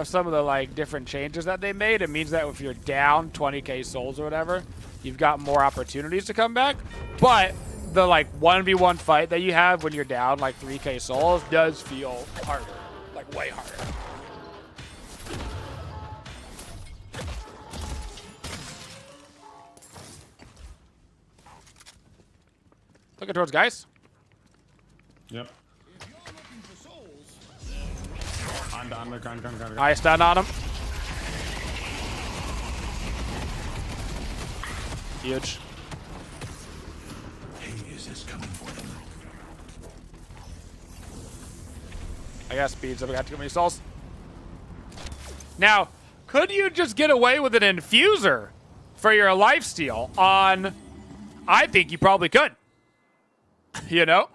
C: some of the like different changes that they made, it means that if you're down 20k souls or whatever, you've got more opportunities to come back. But the like 1v1 fight that you have when you're down like 3k souls does feel harder, like way harder. Looking towards guys.
K: Yep. I'm down.
C: I stun on him. Huge. I got speed, so we got too many souls. Now, could you just get away with an infuser for your lifesteal on... I think you probably could. You know?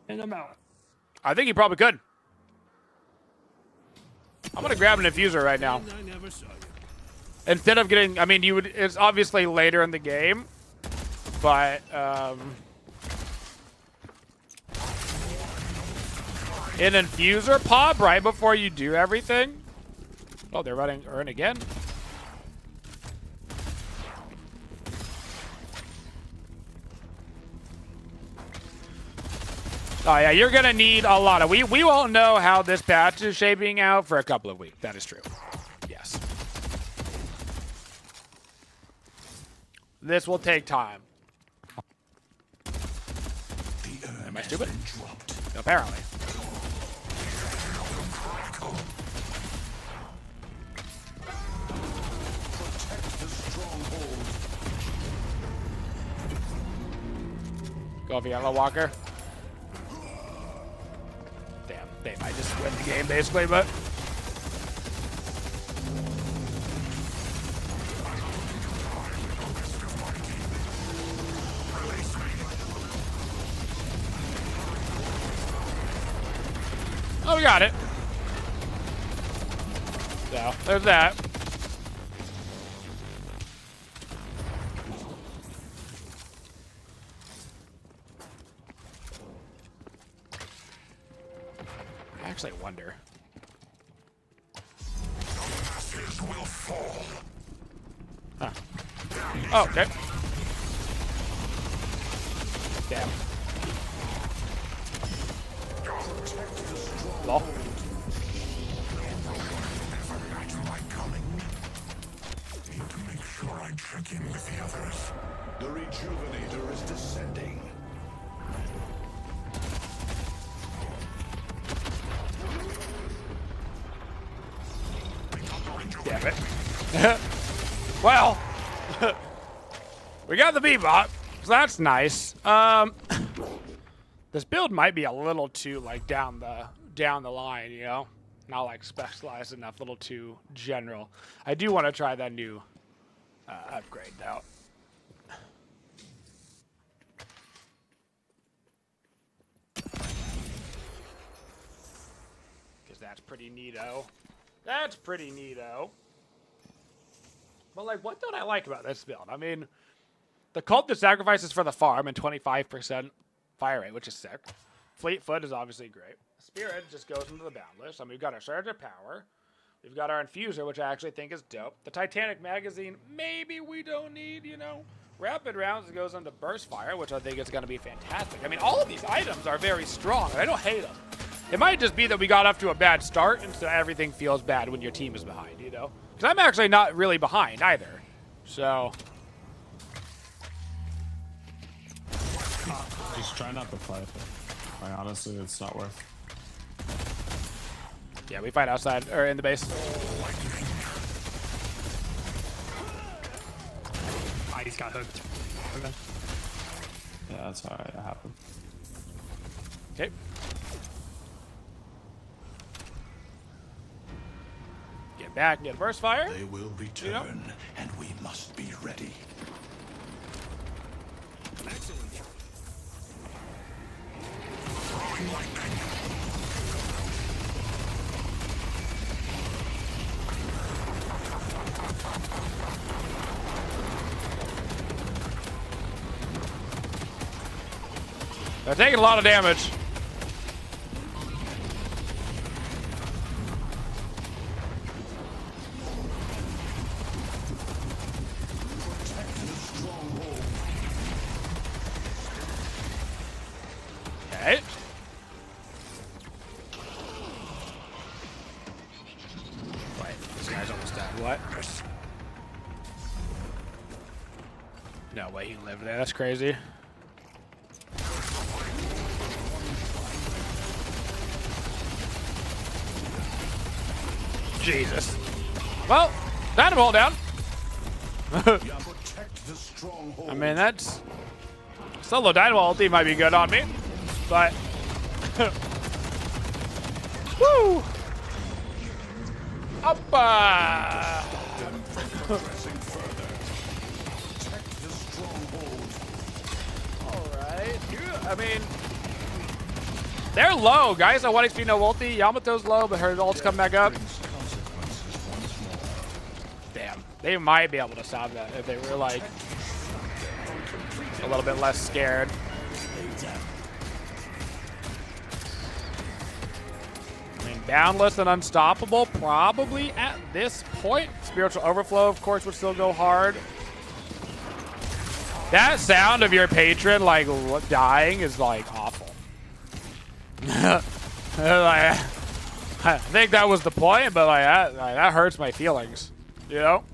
H: In them out.
C: I think you probably could. I'm gonna grab an infuser right now. Instead of getting, I mean, you would. It's obviously later in the game, but an infuser pop right before you do everything. Oh, they're running Earn again. Oh yeah, you're gonna need a lot of. We won't know how this patch is shaping out for a couple of weeks. That is true. Yes. This will take time. Am I stupid? Apparently. Go for Yellow Walker. Damn, they might just win the game basically, but. Oh, we got it. So, there's that. I actually wonder.
B: Will fall.
C: Huh. Oh, okay. Damn. Lol.
B: Need to make sure I check in with the others. The rejuvenator is descending.
C: Damn it. Well, we got the B-bot, so that's nice. This build might be a little too like down the line, you know, not like specialized enough, a little too general. I do want to try that new upgrade though. Because that's pretty neato. That's pretty neato. But like, what don't I like about this build? I mean, the cult that sacrifices for the farm and 25% fire rate, which is sick. Fleet foot is obviously great. Spirit just goes into the boundless. And we've got our surge of power. We've got our infuser, which I actually think is dope. The Titanic magazine, maybe we don't need, you know. Rapid rounds goes into burst fire, which I think is going to be fantastic. I mean, all of these items are very strong, and I don't hate them. It might just be that we got off to a bad start, and so everything feels bad when your team is behind, you know? Because I'm actually not really behind either. So.
K: Just try not to fight. Like, honestly, it's not worth.
C: Yeah, we fight outside, or in the base.
R: I just got hooked. Okay.
K: Yeah, that's alright. It happened.
C: Okay. Get back and get burst fire.
B: They will return,
C: you know?
B: and we must be ready.
E: Excellent.
B: Throwing lightning.
C: They're taking a lot of damage. Okay. Wait, this guy's almost dead. What? No way he lived there. That's crazy. Jesus. Well, Dynamo down. I mean, that's solo Dynamo ulti might be good on me, but woo! Up! Alright. I mean, they're low, guys. I 1 HP, no ulti. Yamato's low, but her ult's come back up. Damn. They might be able to stop that if they were, like, a little bit less scared. I mean, boundless and unstoppable, probably at this point. Spiritual overflow, of course, would still go hard. That sound of your patron, like, dying is, like, awful. Like, I think that was the point, but, like, that hurts my feelings, you know?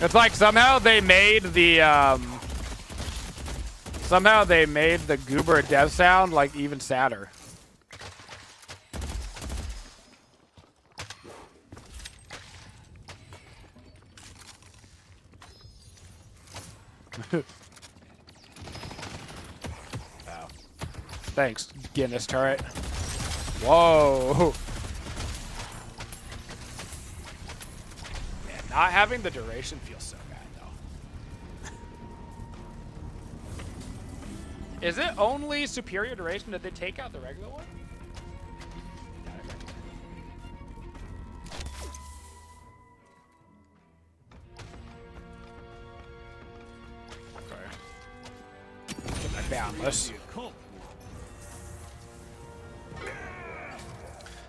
C: It's like somehow they made the, Goober death sound, like, even sadder. Wow. Thanks, Guinness turret. Whoa. Man, not having the duration feels so bad, though. Is it only superior duration? Did they take out the regular one? Okay. Get my boundless.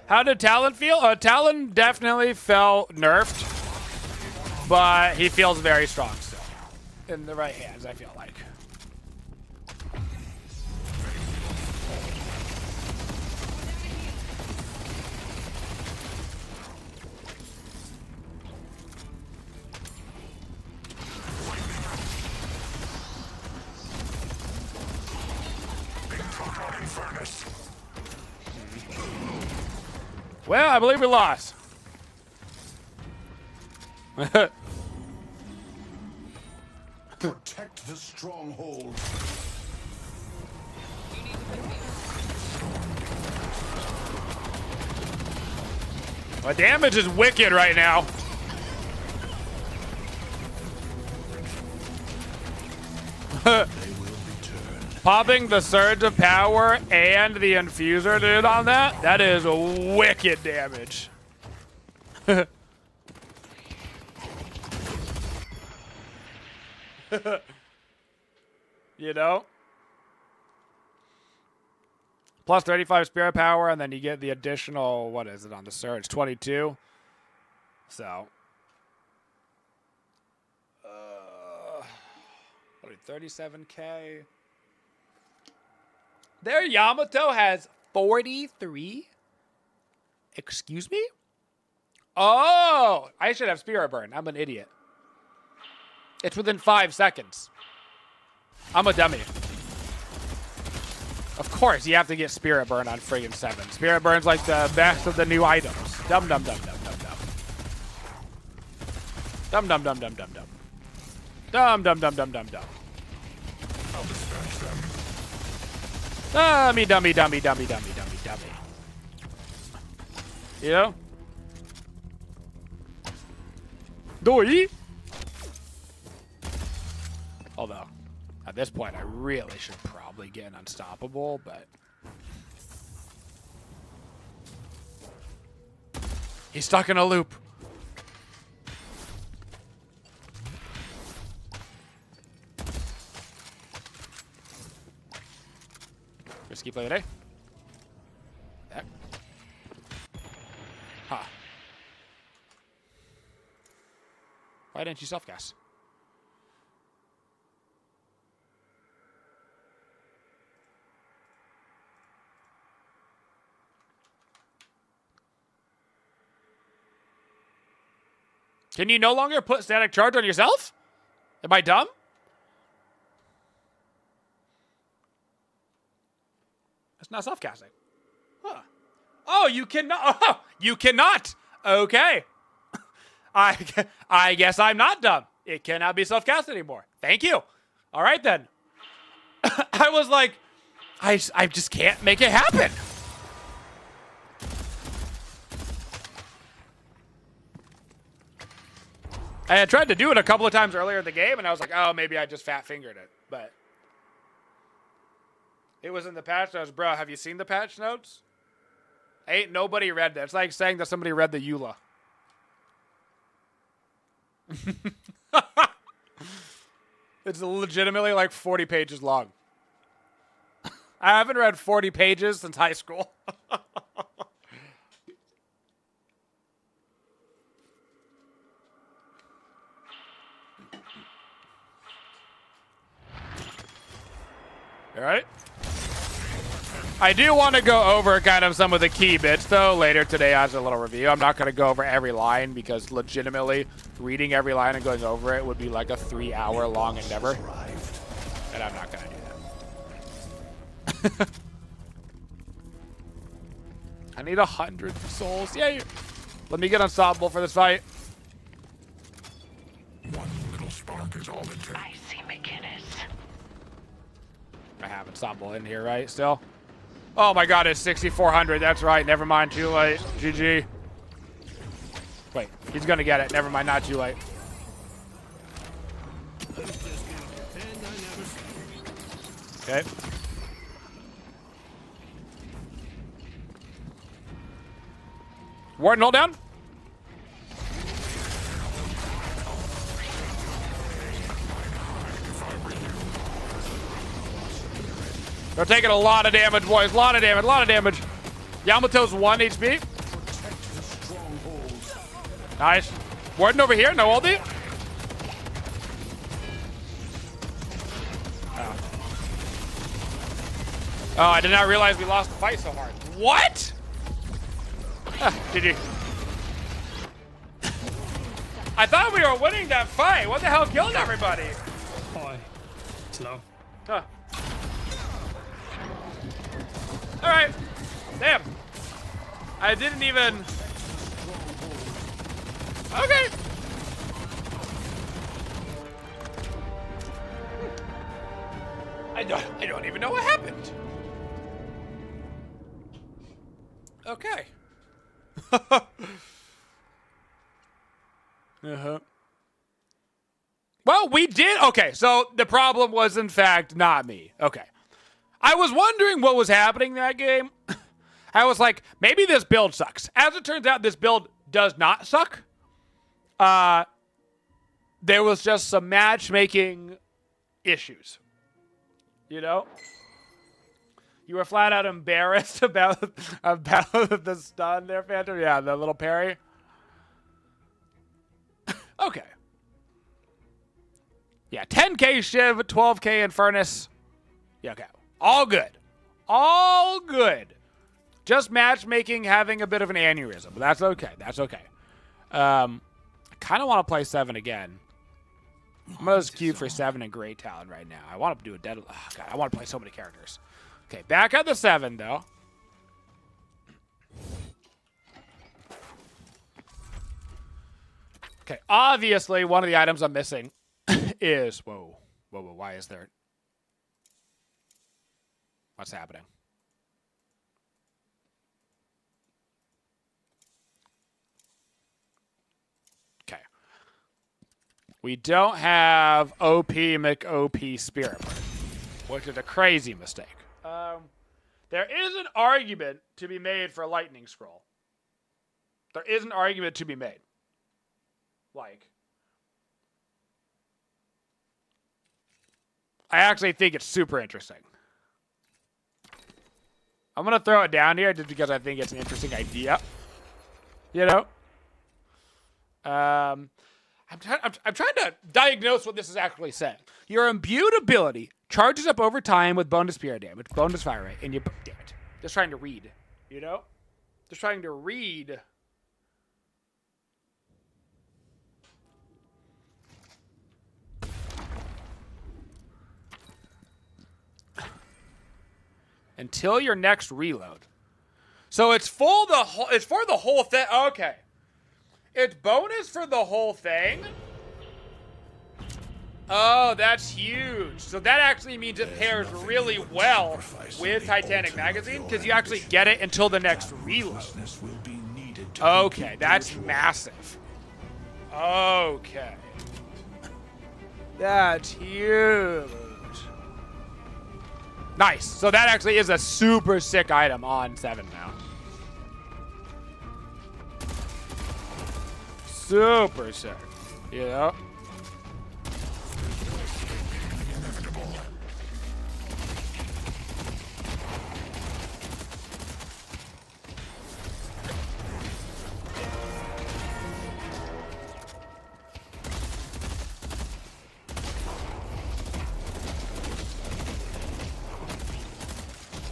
C: How did Talon feel? Talon definitely felt nerfed, but he feels very strong still. In the right hands, I feel like. Well, I believe we lost.
B: Protect the stronghold.
C: My damage is wicked right now. Popping the surge of power and the infuser, dude, on that, that is wicked damage. You know? Plus 35 spirit power, and then you get the additional, what is it on the surge? 22. So. 37k. Their Yamato has 43? Excuse me? Oh! I should have Spirit Burn. I'm an idiot. It's within 5 seconds. I'm a dummy. Of course, you have to get Spirit Burn on friggin' 7. Spirit Burn's like the best of the new items. Dum dum dum dum dum dum. Dum dum dum dum dum dum. Dum dum dum dum dum dum. Dummy, dummy, dummy, dummy, dummy, dummy, dummy. You know? Doi. Although, at this point, I really should probably get an unstoppable, but he's stuck in a loop. Risky play today. Back. Huh. Why didn't you self-gas? Can you no longer put static charge on yourself? Am I dumb? It's not self-casting. Huh. Oh, you cannot. Oh, you cannot. Okay. I guess I'm not dumb. It cannot be self-cast anymore. Thank you. All right, then. I was like, I just can't make it happen. I had tried to do it a couple of times earlier in the game, and I was like, oh, maybe I just fat-fingered it. But it was in the patch notes. Bro, have you seen the patch notes? Ain't nobody read that. It's like saying that somebody read the EULA. It's legitimately like 40 pages long. I haven't read 40 pages since high school. All right. I do want to go over kind of some of the key bits, though, later today as a little review. I'm not going to go over every line because legitimately reading every line and going over it would be like a 3-hour-long endeavor. And I'm not going to do that. I need 100 souls. Yay! Let me get unstoppable for this fight.
B: One little spark is all it takes.
D: I see McInnes.
C: I have unstoppable in here, right? Still? Oh my god, it's 6,400. That's right. Never mind. Too late. GG. Wait, he's gonna get it. Never mind. Not too late. Okay. Warden, hold down. They're taking a lot of damage, boys. A lot of damage, a lot of damage. Yamato's 1 HP. Nice. Warden over here, no ulti. Oh, I did not realize we lost the fight so hard. What? GG. I thought we were winning that fight. What the hell killed everybody?
R: Boy, slow.
C: Huh. All right. Damn. I didn't even. Okay. I don't even know what happened. Okay. Uh-huh. Well, we did. Okay, so the problem was, in fact, not me. Okay. I was wondering what was happening in that game. I was like, maybe this build sucks. As it turns out, this build does not suck. There was just some matchmaking issues. You know? You were flat out embarrassed about the stun there, Phantom? Yeah, the little parry. Okay. Yeah, 10k Shiv, 12k in Furnace. Yeah, okay. All good. All good. Just matchmaking having a bit of an aneurysm. But that's okay. That's okay. I kind of want to play 7 again. I'm going to queue for 7 and Great Talon right now. I want to do a dead... Oh, God, I want to play so many characters. Okay, back at the 7, though. Okay, obviously, one of the items I'm missing is... Whoa. Whoa, whoa, why is there... What's happening? Okay. We don't have OP McOP Spirit, which is a crazy mistake. There is an argument to be made for Lightning Scroll. There is an argument to be made. Like, I actually think it's super interesting. I'm going to throw it down here just because I think it's an interesting idea. You know? I'm trying to diagnose what this is actually saying. Your imbued ability charges up over time with bonus spirit damage, bonus fire rate, and you... Damn it. Just trying to read. You know? Just trying to read... Until your next reload. So it's for the whole thing. Okay. It's bonus for the whole thing. Oh, that's huge. So that actually means it pairs really well with Titanic Magazine because you actually get it until the next reload. Okay, that's massive. Okay. That's huge. Nice. So that actually is a super sick item on 7 now. Super sick. You know?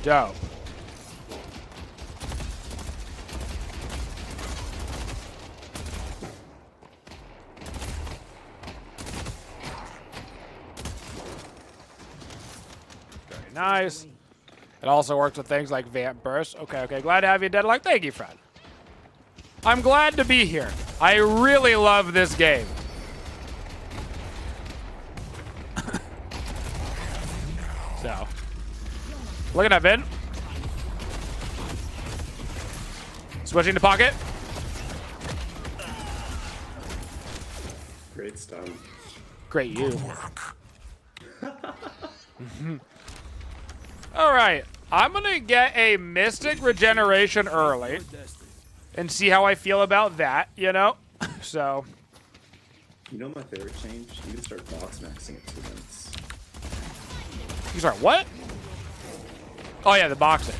C: Dope. Very nice. It also works with things like Vamp Burst. Okay, okay. Glad to have you, Deadlock. Thank you, friend. I'm glad to be here. I really love this game. So. Look at that, Vin. Switching to pocket.
K: Great stun.
C: Great you. All right. I'm going to get a Mystic Regeneration early. and see how I feel about that, you know? So.
S: You know my favorite change? You can start box maxing at 2 minutes.
C: You start what? Oh yeah, the boxing.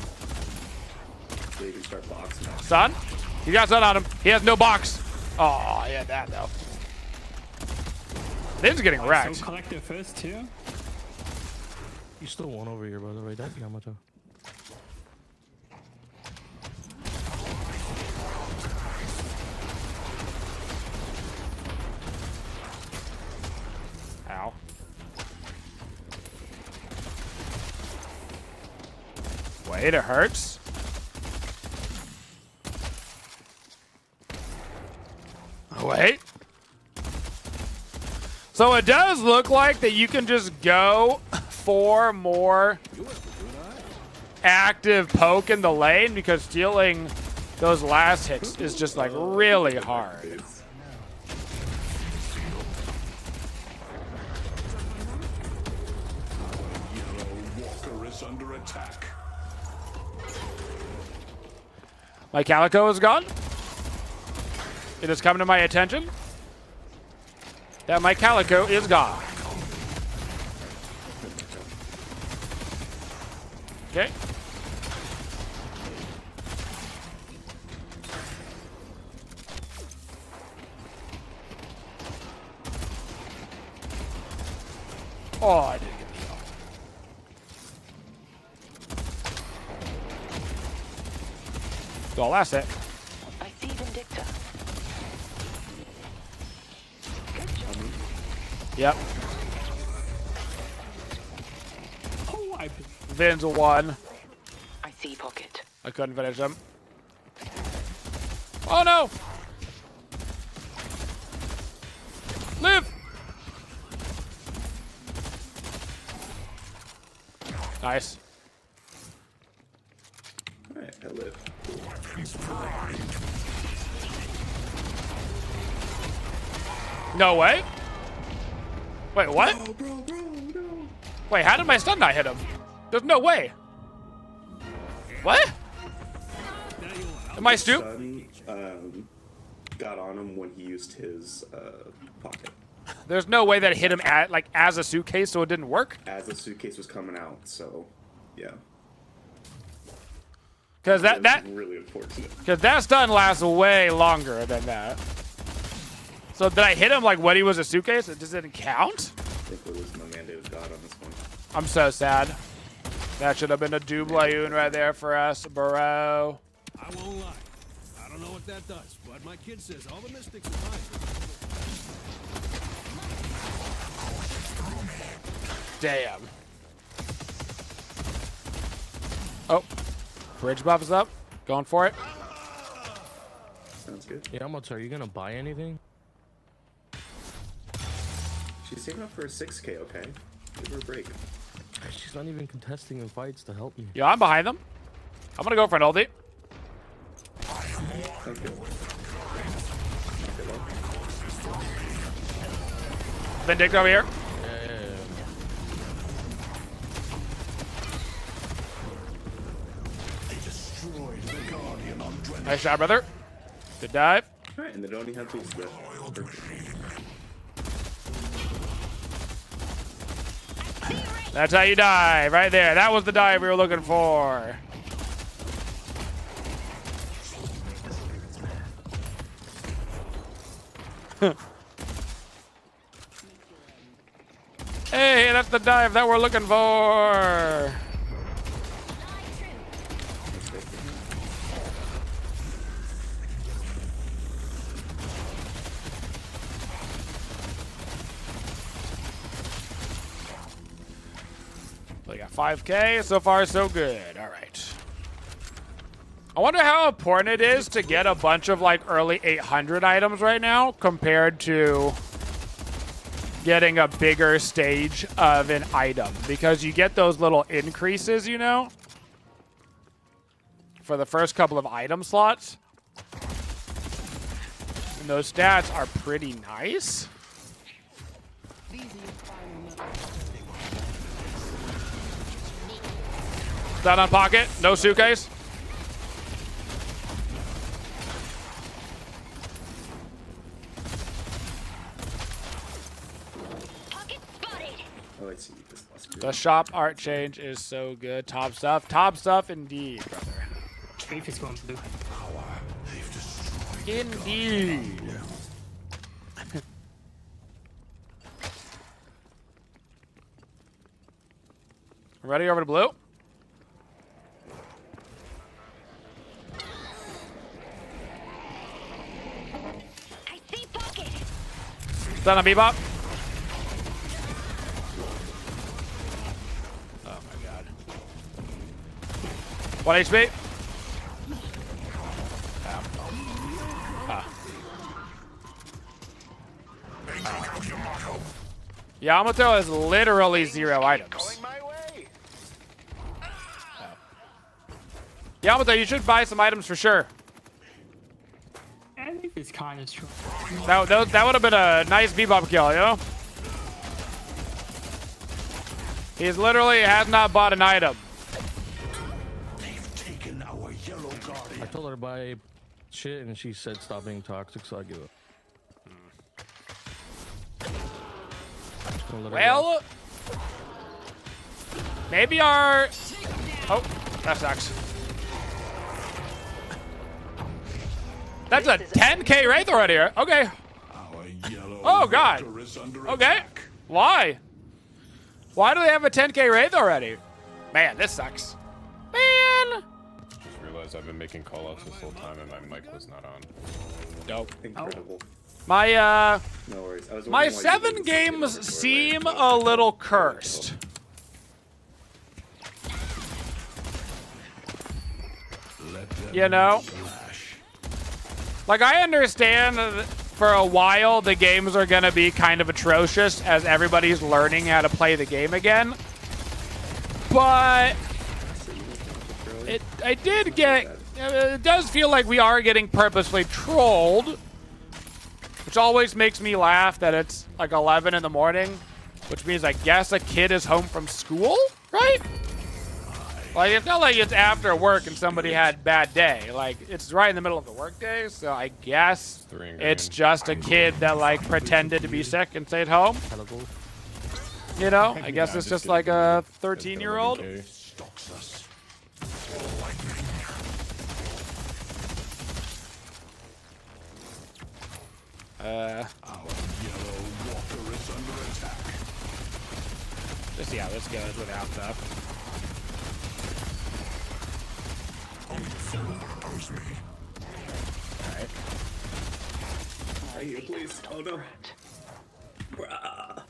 S: So you can start box maxing.
C: Stun? You got stun on him. He has no box. Oh, I had that though. Vin's getting wrecked.
R: So collective first too. You still won over here, by the way. That's Yamato.
C: Ow. Wait, it hurts. Wait. So it does look like that you can just go for more active poke in the lane because stealing those last hits is just like really hard.
B: Walker is under attack.
C: My Calico is gone. It has come to my attention that my Calico is gone. Okay. Oh, I didn't get the heal. Well, that's it.
N: I see Vindicta.
C: Yep.
R: Oh, I...
C: Vin's one.
N: I see Pocket.
C: I couldn't finish him. Oh no! Live! Nice.
S: Alright, I live.
C: No way? Wait, what?
S: Oh, bro, no.
C: Wait, how did my stun not hit him? There's no way. What? Am I stupid?
S: Son, got on him when he used his pocket.
C: There's no way that it hit him at like as a suitcase, so it didn't work.
S: As the suitcase was coming out, so yeah.
C: Because that
S: really unfortunate.
C: Because that stun lasts way longer than that. So did I hit him like when he was a suitcase? It just didn't count?
S: I think we're losing my mandated god on this one.
C: I'm so sad. That should have been a Dublayoon right there for us, bro.
E: I won't lie. I don't know what that does, but my kid says all the mystics are mine.
C: Damn. Oh. Bridge buff is up. Going for it.
S: Sounds good.
R: Yeah, Yamato, are you gonna buy anything?
S: She's saving up for a 6K, okay? Give her a break.
R: She's not even contesting in fights to help me.
C: Yeah, I'm behind them. I'm gonna go for an ulti.
S: Okay.
C: Vindicta over here. Nice shot, brother. Good dive.
S: Alright, and they don't even have boost yet.
C: That's how you dive, right there. That was the dive we were looking for. Hey, that's the dive that we're looking for. We got 5K. So far, so good. All right. I wonder how important it is to get a bunch of like early 800 items right now compared to getting a bigger stage of an item, because you get those little increases, you know, for the first couple of item slots. And those stats are pretty nice. Stun on pocket, no suitcase. The shop art change is so good. Top stuff. Top stuff indeed, brother.
L: Chief is going blue.
C: Indeed. Ready over to blue?
I: I see pocket.
C: Stun on Bebop. Oh my god. 1 HP. Yamato has literally 0 items. Yamato, you should buy some items for sure.
L: I think it's kind of strong.
C: That would have been a nice Bebop kill, you know? He's literally has not bought an item.
R: I told her to buy shit and she said stop being toxic, so I give up.
C: Well, maybe our... Oh, that sucks. That's a 10k Wraith already. Okay. Oh, God. Okay. Why? Why do they have a 10k Wraith already? Man, this sucks. Man.
F: Just realized I've been making callouts this whole time and my mic was not on.
C: Dope.
S: Incredible.
C: My,
S: No worries. I was
C: my
S: wondering why you
C: 7
S: didn't say it on
C: games
S: the
C: seem
S: doorway.
C: a little cursed. You know? Like, I understand that for a while the games are gonna be kind of atrocious as everybody's learning how to play the game again. But it did get... It does feel like we are getting purposely trolled. Which always makes me laugh that it's like 11 in the morning. Which means I guess a kid is home from school, right? Like, it's not like it's after work and somebody had a bad day. Like, it's right in the middle of the workday, so I guess it's just a kid that, like, pretended to be sick and stayed home. You know? I guess it's just like a 13-year-old. Let's see how this goes without the... Alright.
S: Right here, please. Oh no. Bruh.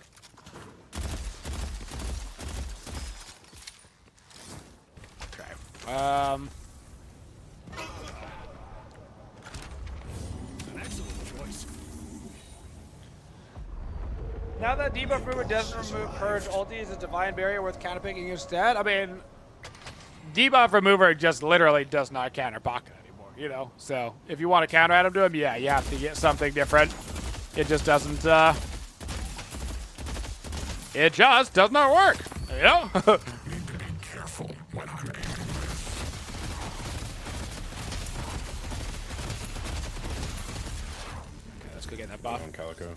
C: Okay. Now that debuff remover doesn't remove purge, ulti is a divine barrier worth counterpicking instead. I mean, debuff remover just literally does not counter pocket anymore, you know? So if you want to counter item to him, yeah, you have to get something different. It just doesn't, it just does not work, you know?
B: Need to be careful when I'm aiming.
C: Okay, let's go get that buff.
F: On Calico.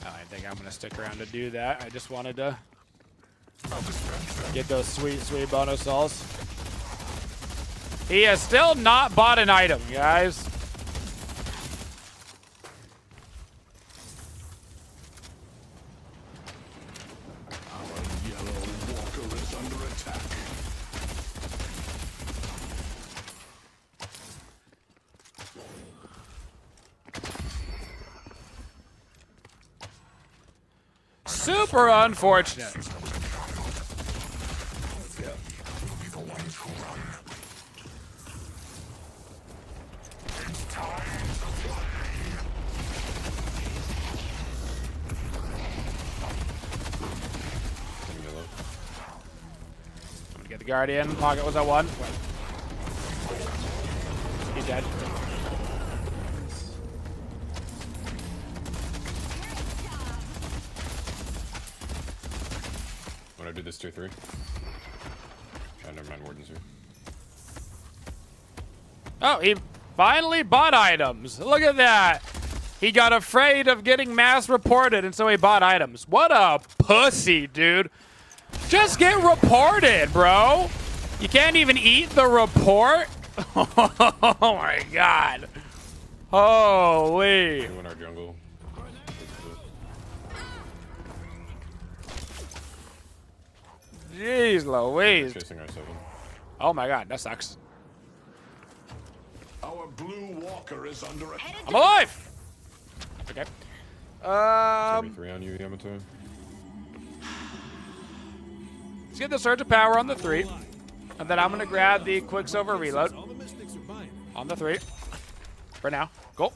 C: I think I'm gonna stick around to do that. I just wanted to get those sweet, sweet bonus souls. He has still not bought an item, guys.
B: Our yellow walker is under attack.
C: Super unfortunate.
B: Let's go. We'll be the ones who run. It's time to play.
C: I'm gonna get the Guardian. Pocket was at 1. He's dead.
F: When I do this tier 3. Never mind, Warden's here.
C: Oh, he Finally bought items. Look at that. He got afraid of getting mass reported, and so he bought items. What a pussy, dude. Just get reported, bro. You can't even eat the report? Oh my god. Holy.
T: In our jungle.
C: Jeez Louise.
T: Chasing our 7.
C: Oh my god, that sucks.
B: Our blue walker is under attack.
C: I'm alive! Okay.
T: 73 on you, Yamato.
C: Let's get the Surge of Power on the 3. And then I'm going to grab the Quicksilver Reload. On the 3. For now. Cool.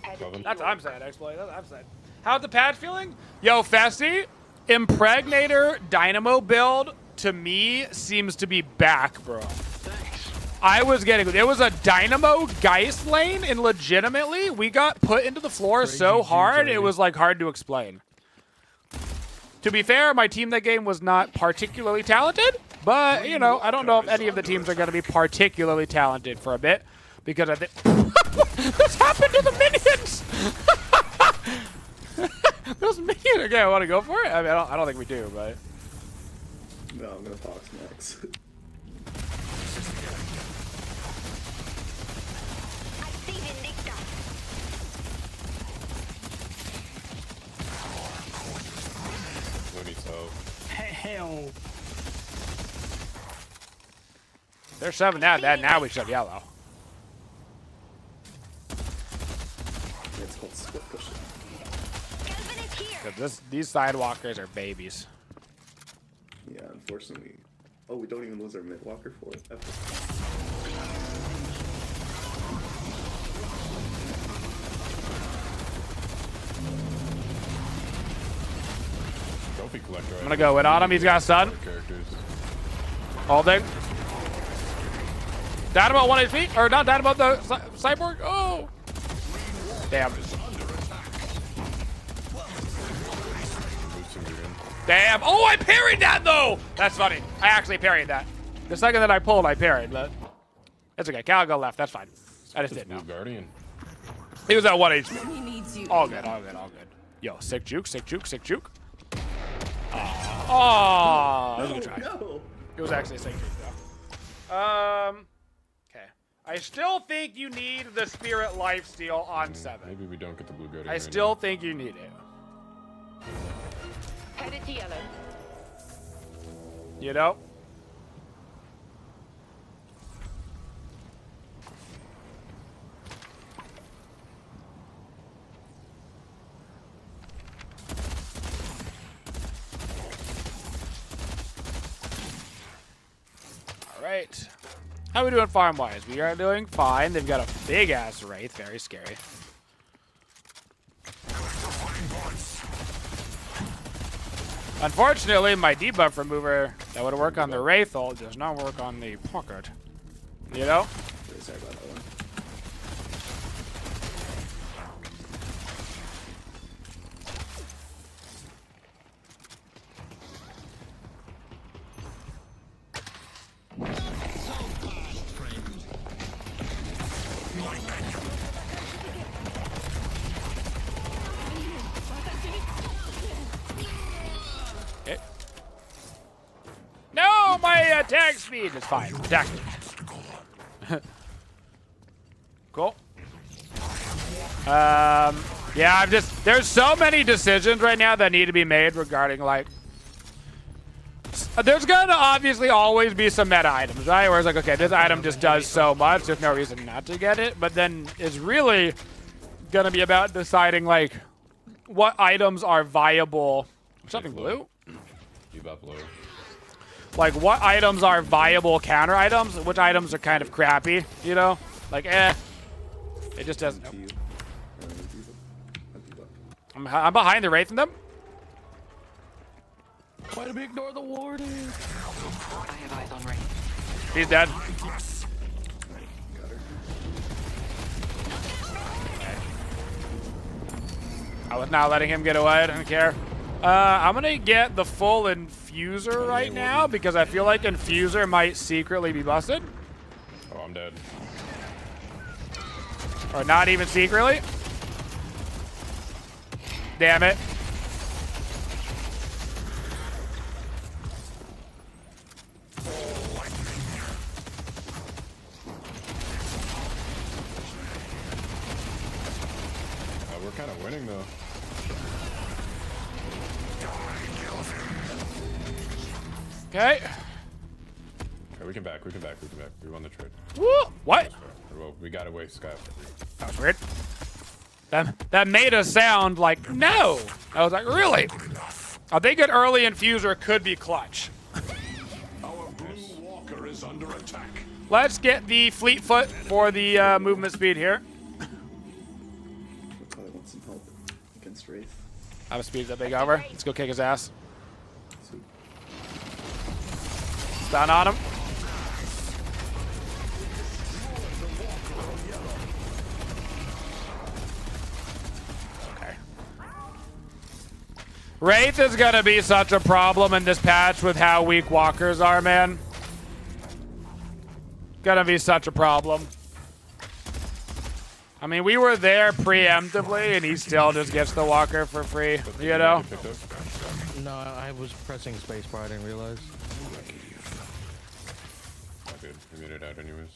C: That's what I'm saying, Exploit. That's what I'm saying. How's the patch feeling? Yo, Festy, Impregnator Dynamo build, to me, seems to be back, bro. I was getting, it was a Dynamo Geist lane, and legitimately, we got put into the floor so hard, it was like hard to explain. To be fair, my team that game was not particularly talented, but, you know, I don't know if any of the teams are going to be particularly talented for a bit, because I think... What's happened to the minions? Those minions... Okay, I want to go for it? I mean, I don't think we do, but...
S: No, I'm going to Fox next.
H: Hell.
C: They're 7 now. Now we should have yellow.
S: It's called split pushing.
C: These sidewalkers are babies.
S: Yeah, unfortunately. Oh, we don't even lose our mid walker for it.
T: Trophy collector.
C: I'm gonna go in on him. He's got a stun. Holding. Down about 1 HP. Or not down about the cyborg. Oh. Damn. Damn. Oh, I parried that though. That's funny. I actually parried that. The second that I pulled, I parried, but it's okay. Cal go left. That's fine. I just didn't know.
T: Guardian.
C: He was at 1 HP. All good. All good. All good. Yo, sick juke. Sick juke. Sick juke. Oh, that was a good try.
S: No.
C: It was actually a sick juke though. Okay. I still think you need the Spirit Lifesteal on 7.
T: Maybe we don't get the blue Guardian.
C: I still think you need it.
N: Headed to yellow.
C: You know? All right. How are we doing farm-wise? We are doing fine. They've got a big-ass Wraith. Very scary. Unfortunately, my debuff remover that would work on the Wraith ult does not work on the Pocket. You know?
S: Really sorry about that one.
C: Okay. No, my attack speed is fine. Attack speed. Cool. Yeah, there's so many decisions right now that need to be made regarding, like, there's gonna obviously always be some meta items, right? Where it's like, okay, this item just does so much, there's no reason not to get it. But then it's really gonna be about deciding, like, what items are viable. Something blue?
T: Debuff blue.
C: Like, what items are viable counter items? Which items are kind of crappy, you know? Like, It just doesn't. I'm behind the Wraith in them.
R: Why did we ignore the warden?
N: I have eyes on Wraith.
C: He's dead. I was not letting him get away. I don't care. I'm gonna get the full Infuser right now because I feel like Infuser might secretly be busted.
T: Oh, I'm dead.
C: Or not even secretly. Damn it.
T: We're kind of winning though.
C: Okay.
T: Okay, we can back. We won the trade.
C: Woo! What?
T: Well, we got away, Sky.
C: That was weird. That made us sound like no. I was like, really? I think an early infuser could be clutch.
B: Our blue walker is under attack.
C: Let's get the fleet foot for the movement speed here.
S: Probably want some help against Wraith.
C: I have a speed that big over. Let's go kick his ass. Stun on him. Okay. Wraith is gonna be such a problem in this patch with how weak walkers are, man. Gonna be such a problem. I mean, we were there preemptively, and he still just gets the walker for free, you know?
R: No, I was pressing spacebar. I didn't realize.
T: Not good. We made it out anyways.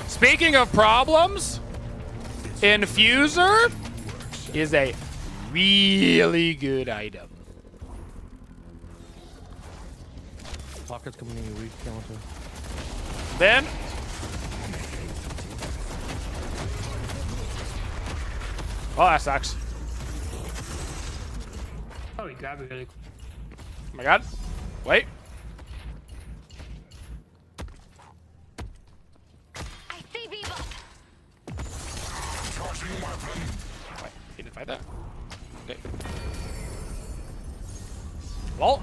C: Speaking of problems, Infuser is a really good item.
R: Pocket's coming in weak.
C: Then oh, that sucks.
H: Oh, he grabbed it really quick.
C: Oh my god. Wait.
I: I see Bebop.
C: Wait, he didn't fight that? Okay. Lol.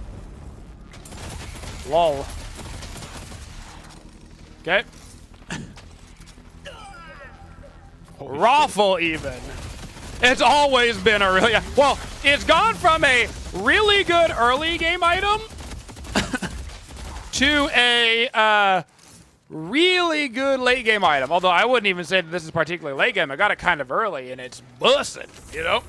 C: Lol. Okay. Raffle even. It's always been a really well, it's gone from a really good early game item to a really good late game item. Although I wouldn't even say that this is particularly late game. I got it kind of early and it's bussin', you know?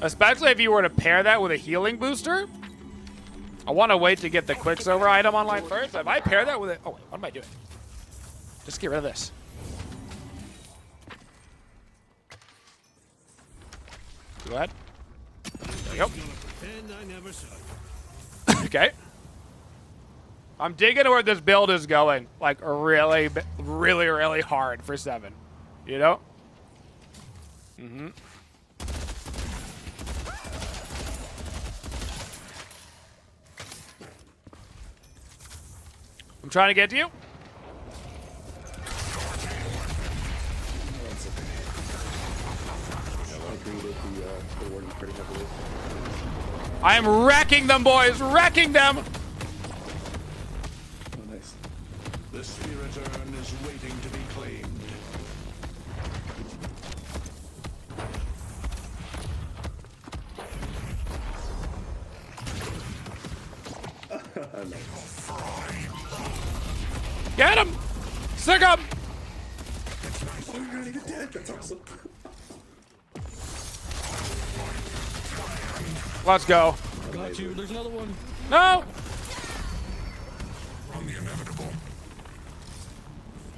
C: Especially if you were to pair that with a healing booster. I want to wait to get the Quicksilver item online first. If I pair that with it, oh wait, what am I doing? Just get rid of this. Go ahead. There we go. Okay. I'm digging where this build is going. Like really, really, really hard for 7. You know? Mm-hmm. I'm trying to get to you. I am wrecking them, boys! Wrecking them!
B: Oh, nice. The spirit urn is waiting to be claimed.
C: Get him! Sick him!
S: Oh, you're not even dead. That's awesome.
C: Let's go.
R: Got you. There's another one.
C: No!
B: From the inevitable.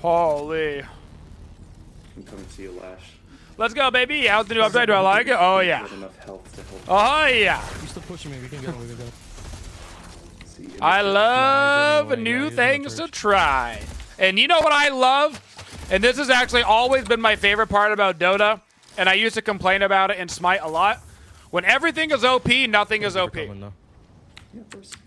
C: Holy.
S: I'm coming to you, Lash.
C: Let's go, baby. How's the new update? Do I like it? Oh, yeah.
S: Enough health to help.
C: Oh, yeah.
R: He's still pushing me. We can get him. We can get him.
C: I love
R: anyway.
C: new
R: Yeah,
C: things to try. And you know what I love? And this has actually always been my favorite part about Dota. And I used to complain about it in Smite a lot. When everything is OP, nothing is OP.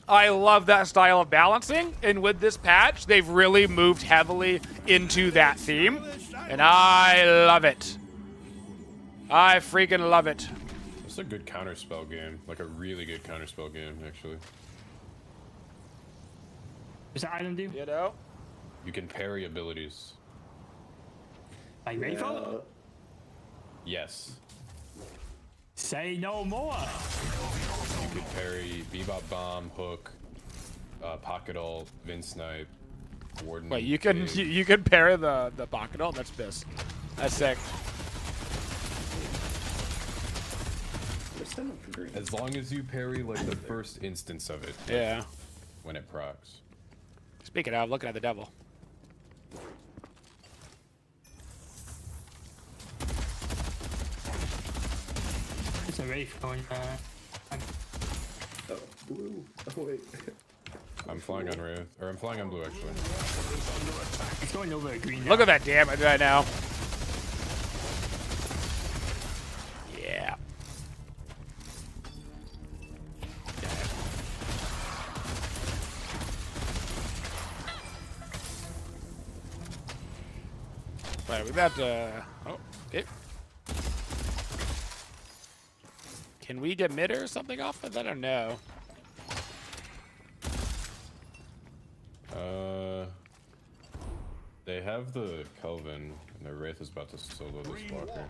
C: I love that style of balancing. And with this patch, they've really moved heavily into that theme. And I love it. I freaking love it.
T: It's a good counterspell game. Like a really good counterspell game, actually.
H: What's that item do?
C: You know?
T: You can parry abilities.
H: Like Rayfo?
T: Yes.
K: Say no more.
T: You could parry Bebop Bomb, Hook, Pocket Ult, Vince Snipe, Warden.
C: Wait, you can you can parry the pocket ult? That's piss. That's sick.
T: As long as you parry like the first instance of it.
C: Yeah.
T: When it procs.
C: Speaking of, looking at the devil.
H: It's a Wraith going
S: Oh, blue. Oh, wait.
T: I'm flying on Wraith. Or I'm flying on blue, actually.
H: It's going over a green.
C: Look at that damage right now. Yeah. Right, we got oh, okay. Can we get mid or something off of that? I don't know.
T: They have the Kelvin, and their Wraith is about to solo this walker.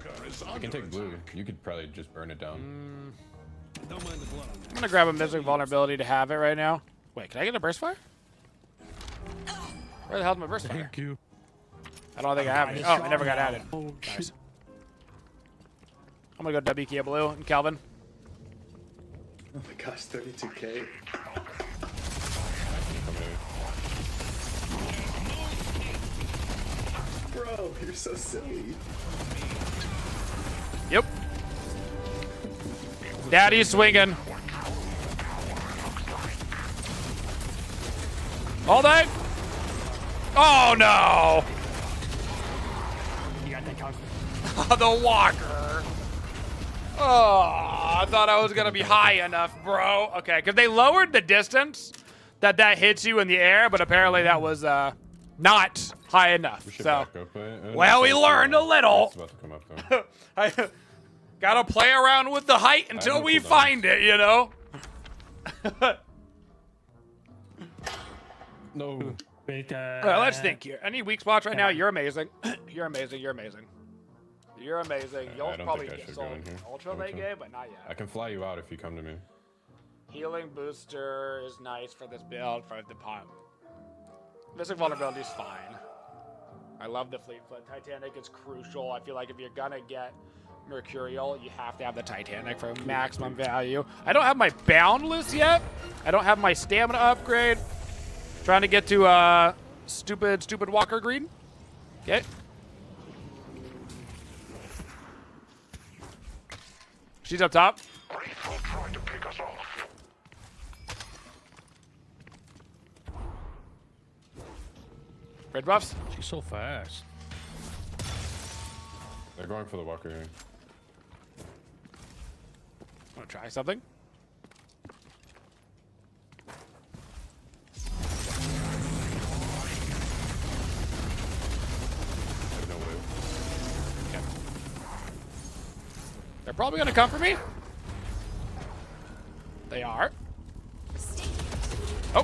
T: I can take blue. You could probably just burn it down.
E: Don't mind the blood.
C: I'm gonna grab a Mystic Vulnerability to have it right now. Wait, can I get a Burst Fire? Where the hell's my Burst Fire?
R: Thank you.
C: I don't think I have it. Oh, I never got added. Nice. I'm gonna go W key blue and Calvin.
S: Oh my gosh, 32k. Bro, you're so silly.
C: Yep. Daddy's swinging. All day. Oh no!
H: You got that counter.
C: The walker. Oh, I thought I was gonna be high enough, bro. Okay, because they lowered the distance that hits you in the air, but apparently that was not high enough. So, well, we learned a little.
T: It's about to come up, though.
C: I gotta play around with the height until we find it, you know.
T: No.
H: Wait,
C: Well, let's think here. Any weak spots right now? You're amazing. You're amazing. You're amazing. You're amazing. You'll
T: I don't
C: probably
T: think I
C: get
T: should go
C: sold
T: in here.
C: ultra late game, but not yet.
T: I can fly you out if you come to me.
C: Healing booster is nice for this build for the pump. Mystic Vulnerability is fine. I love the Fleet Foot. Titanic is crucial. I feel like if you're gonna get Mercurial, you have to have the Titanic for maximum value. I don't have my Boundless yet. I don't have my stamina upgrade. Trying to get to stupid Walker Green. Okay. She's up top.
B: Trying to pick us off.
C: Red buffs.
R: She's so fast.
T: They're going for the walker here.
C: Want to try something?
T: No way.
C: Okay. They're probably gonna come for me. They are. Oh.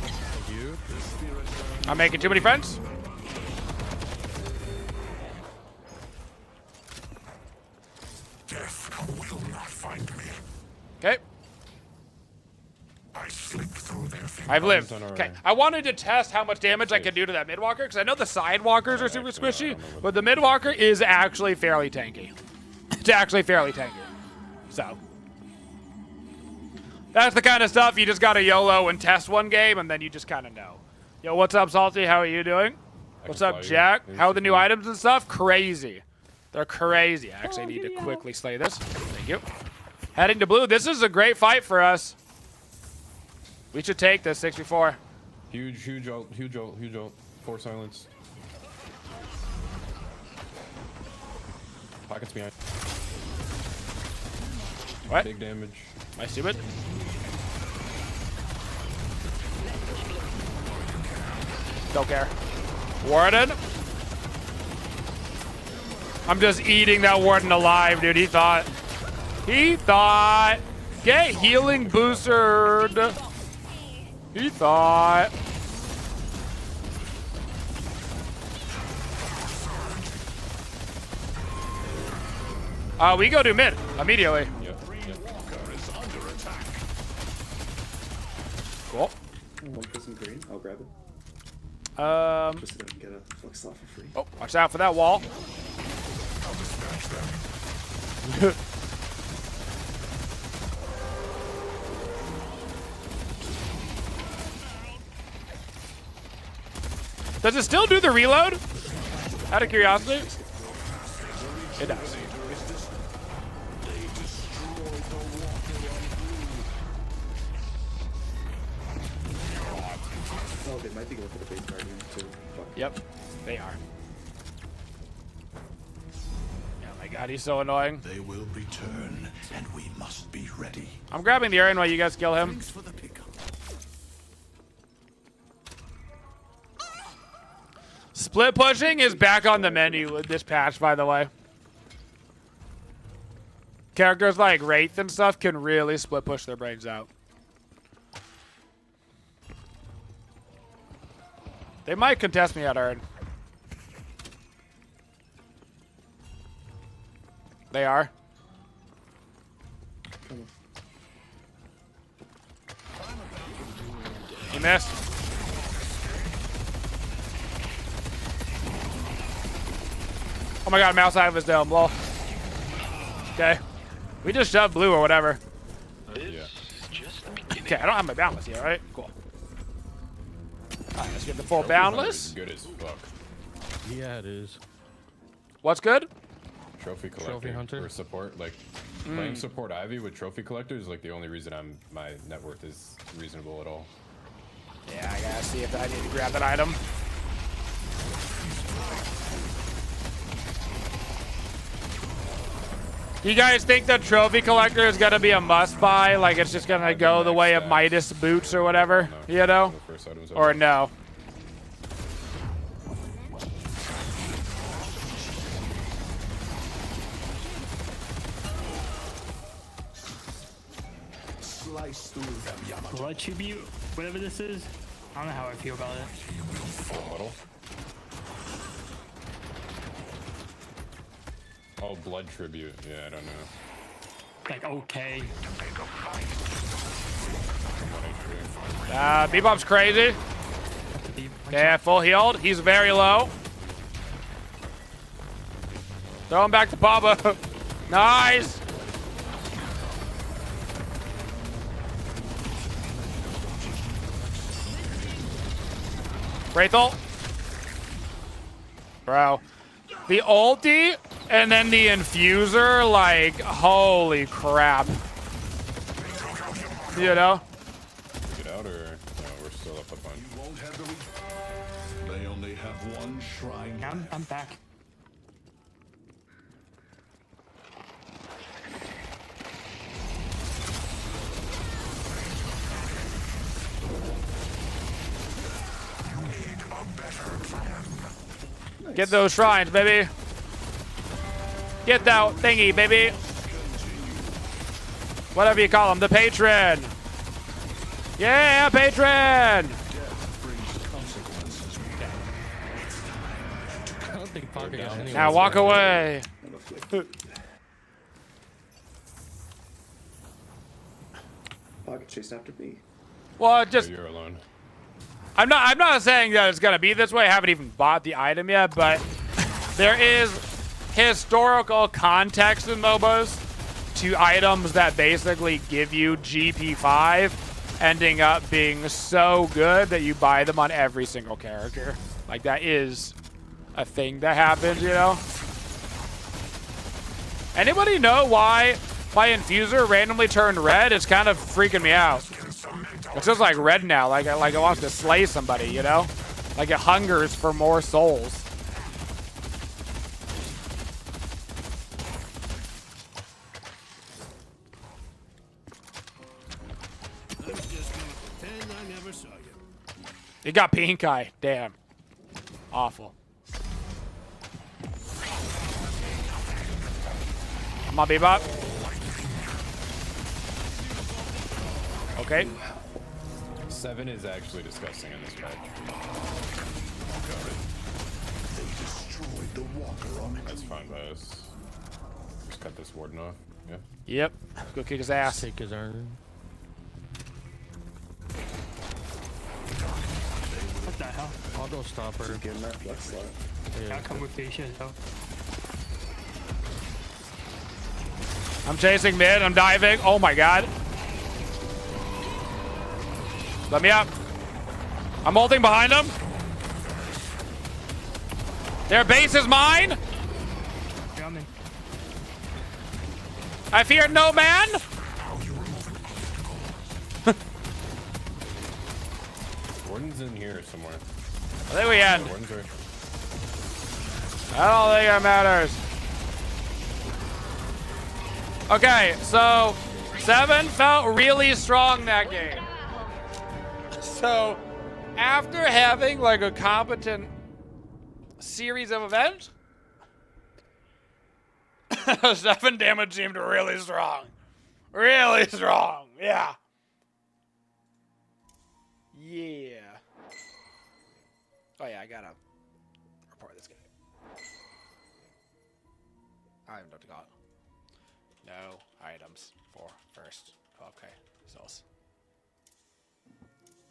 R: Thank you.
C: I'm making too many friends.
B: Death will not find me.
C: Okay.
B: I slip through their fingers.
C: I've lived. Okay. I wanted to test how much damage I could do to that midwalker because I know the side walkers are super squishy, but the midwalker is actually fairly tanky. It's actually fairly tanky. So that's the kind of stuff you just gotta YOLO and test one game, and then you just kind of know. Yo, what's up, Salty? How are you doing? What's up, Jack? How are the new items and stuff? Crazy. They're crazy. I actually need to quickly slay this. Thank you. Heading to blue. This is a great fight for us. We should take this 64.
T: Huge ult, huge ult, huge ult. 4 silence. Pockets behind.
C: What?
T: Big damage.
C: Am I stupid? Don't care. Warden. I'm just eating that Warden alive, dude. He thought. Get healing boosted. He thought. We go to mid immediately.
T: Yep.
C: Cool.
S: One for some green. I'll grab it. Just gonna get a flux slot for free.
C: Oh, watch out for that wall. Does it still do the reload? Out of curiosity? It does.
S: Oh, they might be going for the base guardian too. Fuck.
C: Yep, they are. Oh my god, he's so annoying.
B: They will return, and we must be ready.
C: I'm grabbing the Aaron while you guys kill him.
B: Thanks for the pickup.
C: Split pushing is back on the menu with this patch, by the way. Characters like Wraith and stuff can really split push their brains out. They might contest me at Aaron. They are. He missed. Oh my god, mouse out of his dome, lol. Okay. We just shoved blue or whatever.
T: Yeah.
C: Okay, I don't have my boundless yet, right? Cool. Alright, let's get the full boundless.
T: Good as fuck.
R: Yeah, it is.
C: What's good?
T: Trophy collector.
R: Trophy hunter.
T: Or support. Like, playing support Ivy with trophy collector is like the only reason my net worth is reasonable at all.
C: Yeah, I gotta see if I need to grab that item. You guys think the trophy collector is gonna be a must buy? Like it's just gonna go the way of Midas boots or whatever, you know? Or no?
B: Slice through them, Yamato.
H: Blood tribute, whatever this is. I don't know how I feel about it.
T: Model. Oh, blood tribute. Yeah, I don't know.
H: Like, okay.
C: Bebop's crazy. Yeah, full healed. He's very low. Throw him back to Papa. Nice. Wraithel. Bro. The ulti and then the infuser, like, holy crap. You know?
T: Get out or no, we're still up a bunch.
B: You won't have the reach. They only have one shrine.
H: I'm back.
B: You need a better plan.
C: Get those shrines, baby. Get that thingy, baby. Whatever you call them, the patron. Yeah, patron.
R: I don't think Pocket got anyone.
C: Now walk away.
S: Pocket chased after me.
C: Well, just
T: You're alone.
C: I'm not saying that it's gonna be this way. I haven't even bought the item yet, but there is historical context in MOBAs to items that basically give you GP5 ending up being so good that you buy them on every single character. Like that is a thing that happens, you know? Anybody know why my infuser randomly turned red? It's kind of freaking me out. It's just like red now, like it wants to slay somebody, you know? Like it hungers for more souls.
E: I'm just gonna pretend I never saw you.
C: It got pink eye. Damn. Awful. Come on, Bebop. Okay.
T: 7 is actually disgusting in this patch.
B: They destroyed the walker on it.
T: That's fine by us. There's cut this warden off. Yeah.
C: Yep. Go kick his ass.
R: Take his arm.
H: What the hell?
R: I'll go stop her.
S: Keep getting that flex slot.
H: I'll come with you, shit, though.
C: I'm chasing mid. I'm diving. Oh my god. Let me up. I'm ulting behind him. Their base is mine. I fear no man.
T: Warden's in here somewhere.
C: I think we end.
T: Warden's are...
C: I don't think it matters. Okay, so 7 felt really strong that game. So after having like a competent series of events, 7 damage seemed really strong. Really strong. Yeah. Yeah. Oh yeah, I gotta report this game. I don't even know what to call it. No items for first 12k souls.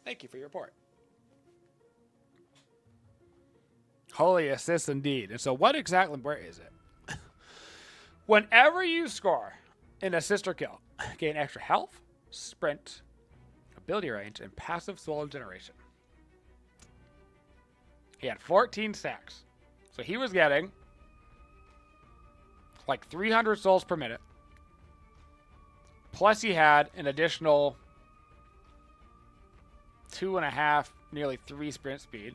C: Thank you for your report. Holy assist indeed. And so what exactly, where is it? Whenever you score an assist or kill, gain extra health, sprint, ability range, and passive soul generation. He had 14 stacks. So he was getting like 300 souls per minute. Plus he had an additional 2.5, nearly 3 sprint speed.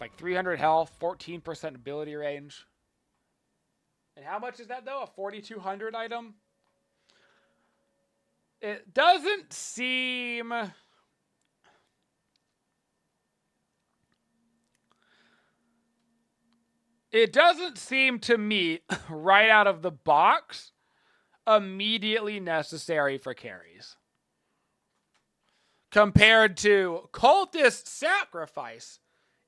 C: Like 300 health, 14% ability range. And how much is that though? A 4,200 item? It doesn't seem... It doesn't seem to me, right out of the box, immediately necessary for carries. Compared to Cultist Sacrifice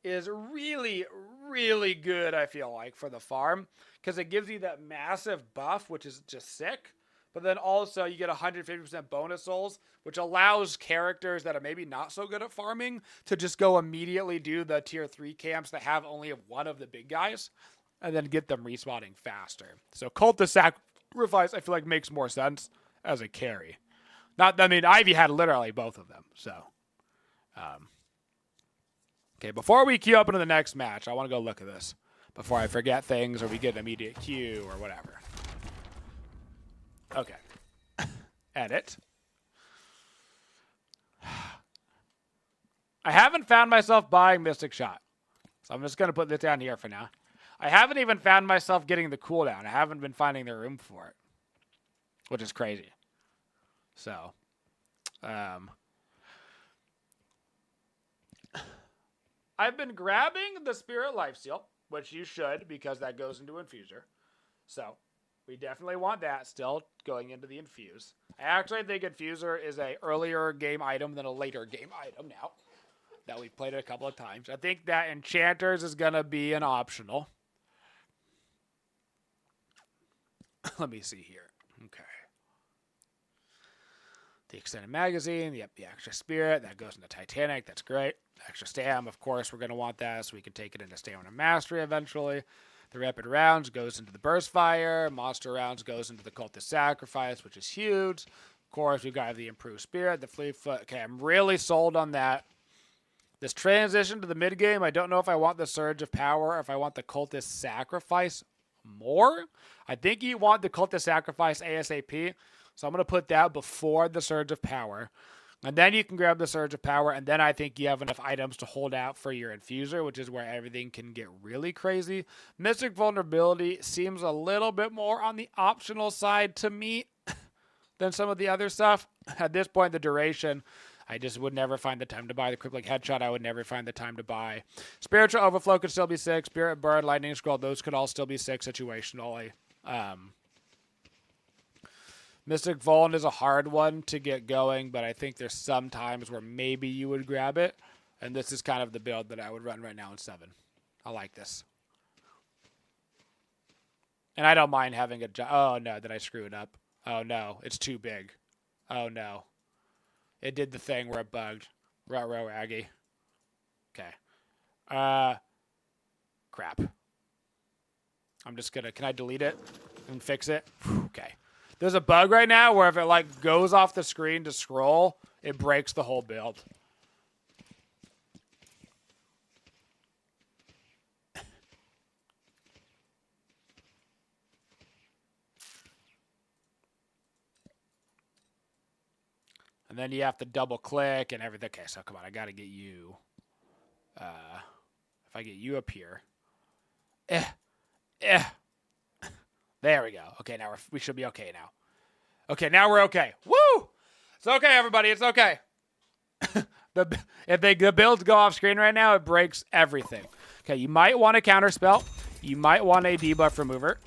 C: is really, really good, I feel like, for the farm. Because it gives you that massive buff, which is just sick. But then also you get 150% bonus souls, which allows characters that are maybe not so good at farming to just go immediately do the tier 3 camps that have only one of the big guys and then get them respawning faster. So Cultist Sacrifice, I feel like, makes more sense as a carry. I mean, Ivy had literally both of them. So, okay, before we queue up into the next match, I want to go look at this before I forget things or we get an immediate queue or whatever. Okay. Edit. I haven't found myself buying Mystic Shot. So I'm just going to put this down here for now. I haven't even found myself getting the cooldown. I haven't been finding the room for it. Which is crazy. So. I've been grabbing the Spirit Lifesteal, which you should because that goes into Infuser. So. We definitely want that still going into the Infuse. I actually think Infuser is a earlier game item than a later game item now that we've played it a couple of times. I think that Enchanters is going to be an optional. Let me see here. Okay. The extended magazine, the extra spirit, that goes into Titanic. That's great. Extra stam, of course, we're going to want that so we can take it into Stamina Mastery eventually. The rapid rounds goes into the burst fire. Monster rounds goes into the Cultist Sacrifice, which is huge. Of course, we've got the improved spirit, the fleet foot. Okay, I'm really sold on that. This transition to the mid game, I don't know if I want the Surge of Power or if I want the Cultist Sacrifice more. I think you want the Cultist Sacrifice ASAP, so I'm going to put that before the Surge of Power. And then you can grab the Surge of Power, and then I think you have enough items to hold out for your Infuser, which is where everything can get really crazy. Mystic Vulnerability seems a little bit more on the optional side to me than some of the other stuff. At this point, the duration, I just would never find the time to buy. The Crippling Headshot, I would never find the time to buy. Spiritual Overflow could still be sick. Spirit Burn, Lightning Scroll, those could all still be sick situationally. Mystic Vuln is a hard one to get going, but I think there's some times where maybe you would grab it. And this is kind of the build that I would run right now in 7. I like this. And I don't mind having a... Oh, no. Did I screw it up? Oh, no. It's too big. Oh, no. It did the thing where it bugged. Ruh-roh, Aggie. Okay. Crap. I'm just gonna... Can I delete it and fix it? Okay. There's a bug right now where if it, like, goes off the screen to scroll, it breaks the whole build. And then you have to double click and everything. Okay, so come on, I gotta get you. If I get you up here. There we go. Okay, now we should be okay now. Okay, now we're okay. Woo! It's okay, everybody. It's okay. If the builds go off screen right now, it breaks everything. Okay, you might want a counter spell. You might want a debuff remover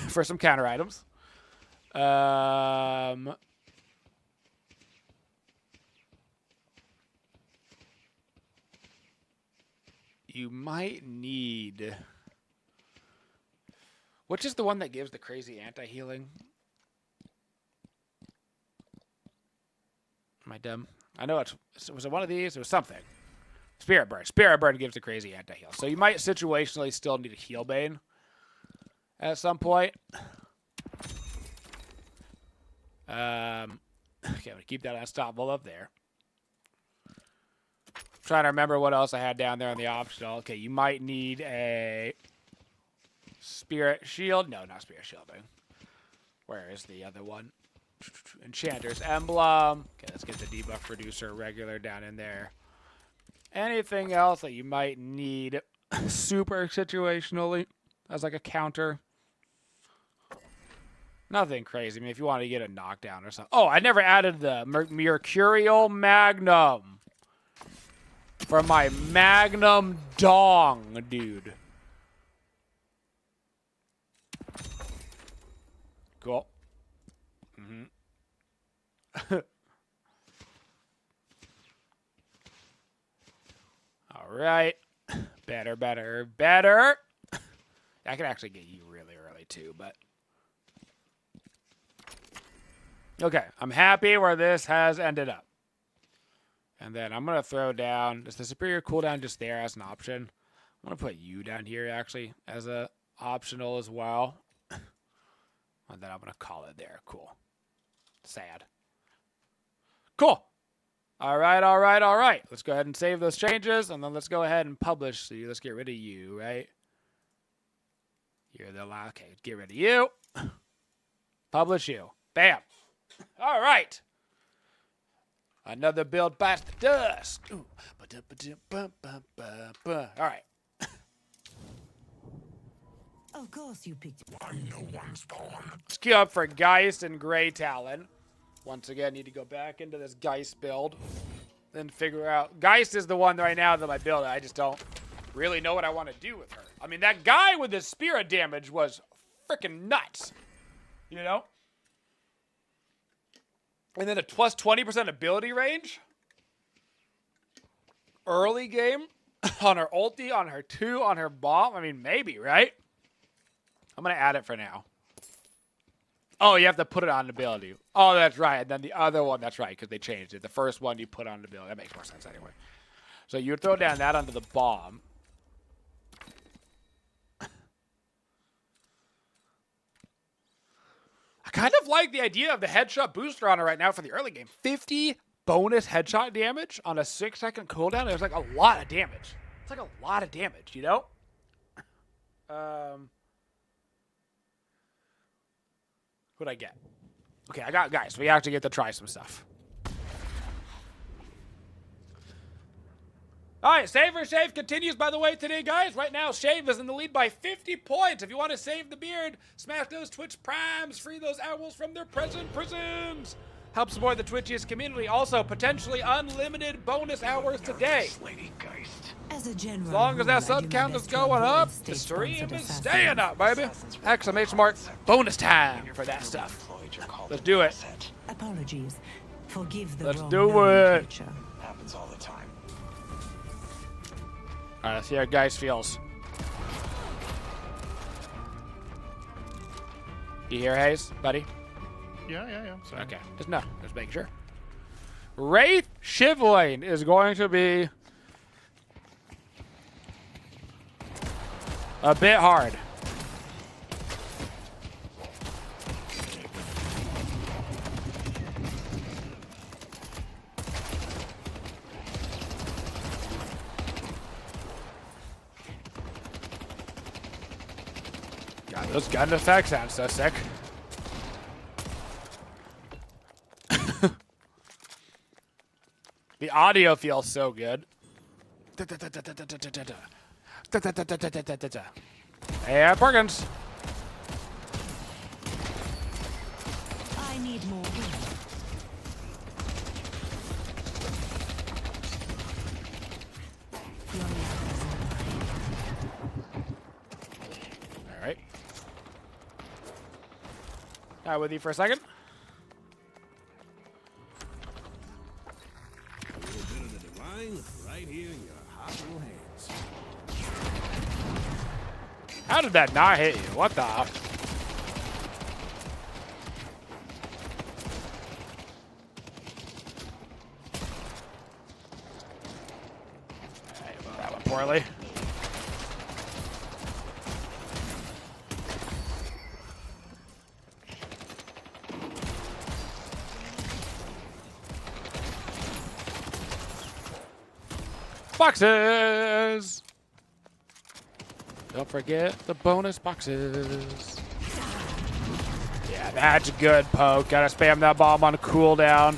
C: for some counter items. You might need... Which is the one that gives the crazy anti-healing? Am I dumb? I know was it one of these? It was something. Spirit Burn. Spirit Burn gives the crazy anti-heal. So you might situationally still need a Heal Bane at some point. Okay, I'm going to keep that unstoppable up there. Trying to remember what else I had down there on the optional. Okay, you might need a Spirit Shield. No, not Spirit Shielding. Where is the other one? Enchanter's Emblem. Okay, let's get the debuff reducer regular down in there. Anything else that you might need super situationally as like a counter? Nothing crazy. I mean, if you want to get a knockdown or something. Oh, I never added the Mercurial Magnum for my Magnum Dong, dude. Cool. All right. Better. I can actually get you really early too, but... Okay, I'm happy where this has ended up. And then I'm going to throw down... Is the superior cooldown just there as an option? I'm going to put you down here, actually, as a optional as well. And then I'm going to call it there. Cool. Sad. Cool. All right. Let's go ahead and save those changes, and then let's go ahead and publish. So let's get rid of you, right? You're the last. Okay, get rid of you. Publish you. Bam. All right. Another build bites the dust. Ooh. All right.
A: Of course you picked.
B: I'm no one's pawn.
C: Let's queue up for Geist and Grey Talon. Once again, need to go back into this Geist build. Then figure out... Geist is the one right now that I build. I just don't really know what I want to do with her. I mean, that guy with the spirit damage was freaking nuts. You know? And then a plus 20% ability range. Early game. On her ulti, on her 2, on her bomb. I mean, maybe, right? I'm going to add it for now. Oh, you have to put it on ability. Oh, that's right. And then the other one, that's right, because they changed it. The first one you put on ability. That makes more sense anyway. So you throw down that onto the bomb. I kind of like the idea of the headshot booster on her right now for the early game. 50 bonus headshot damage on a 6-second cooldown. It was like a lot of damage. It's like a lot of damage, you know? What'd I get? Okay, I got guys. We actually get to try some stuff. All right, Save or Shave continues, by the way, today, guys. Right now, Shave is in the lead by 50 points. If you want to save the beard, smash those Twitch primes, free those owls from their present prisons. Help support the Twitchiest community. Also, potentially unlimited bonus hours today.
A: As a general,
C: as long as that sub count is going up, the stream is staying up, baby. Exclamation mark, bonus time for that stuff. Let's do it.
A: Apologies. Forgive the
C: Let's do it.
M: Happens all the time.
C: All right, let's see how guys feels. You hear Hayes, buddy?
U: Yeah. Sorry.
C: Okay. Just making sure. Wraith Shivlane is going to be a bit hard. God, those gun effects sound so sick. The audio feels so good. Hey, Perkins.
A: I need more wood.
C: All right. With you for a second.
E: A little bit of the divine right here in your hot little hands.
C: How did that not hit you? What the? That went poorly. Boxes! Don't forget the bonus boxes. Yeah, that's a good poke. Gotta spam that bomb on a cooldown.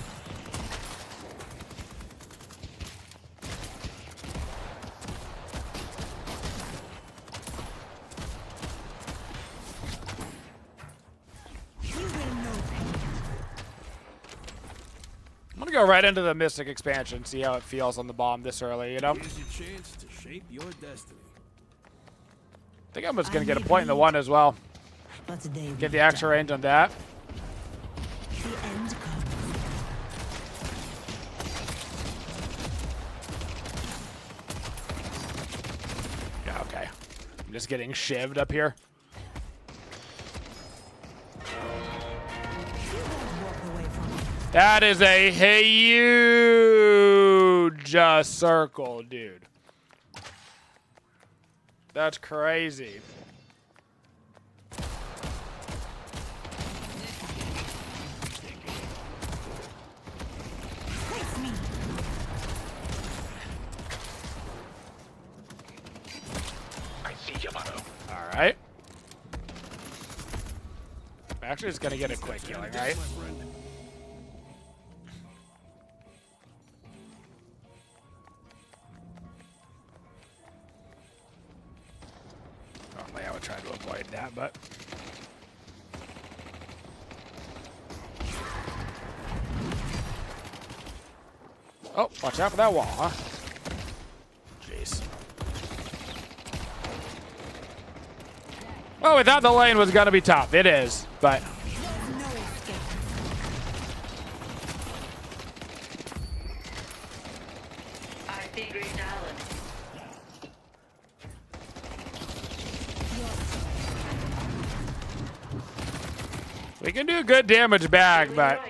C: I'm gonna go right into the Mystic expansion, see how it feels on the bomb this early, you know?
E: Here's your chance to shape your destiny.
C: I think I'm just gonna get a point in the one as well. Get the extra range on that.
A: The end comes.
C: Yeah, okay. I'm just getting shivved up here. That is a huge circle, dude. That's crazy.
B: I see Yamato.
C: All right. I'm actually just gonna get a quick healing, right? Normally I would try to avoid that, but oh, watch out for that wall, huh? Jeez. Well, we thought the lane was gonna be tough. It is, but we can do good damage back, but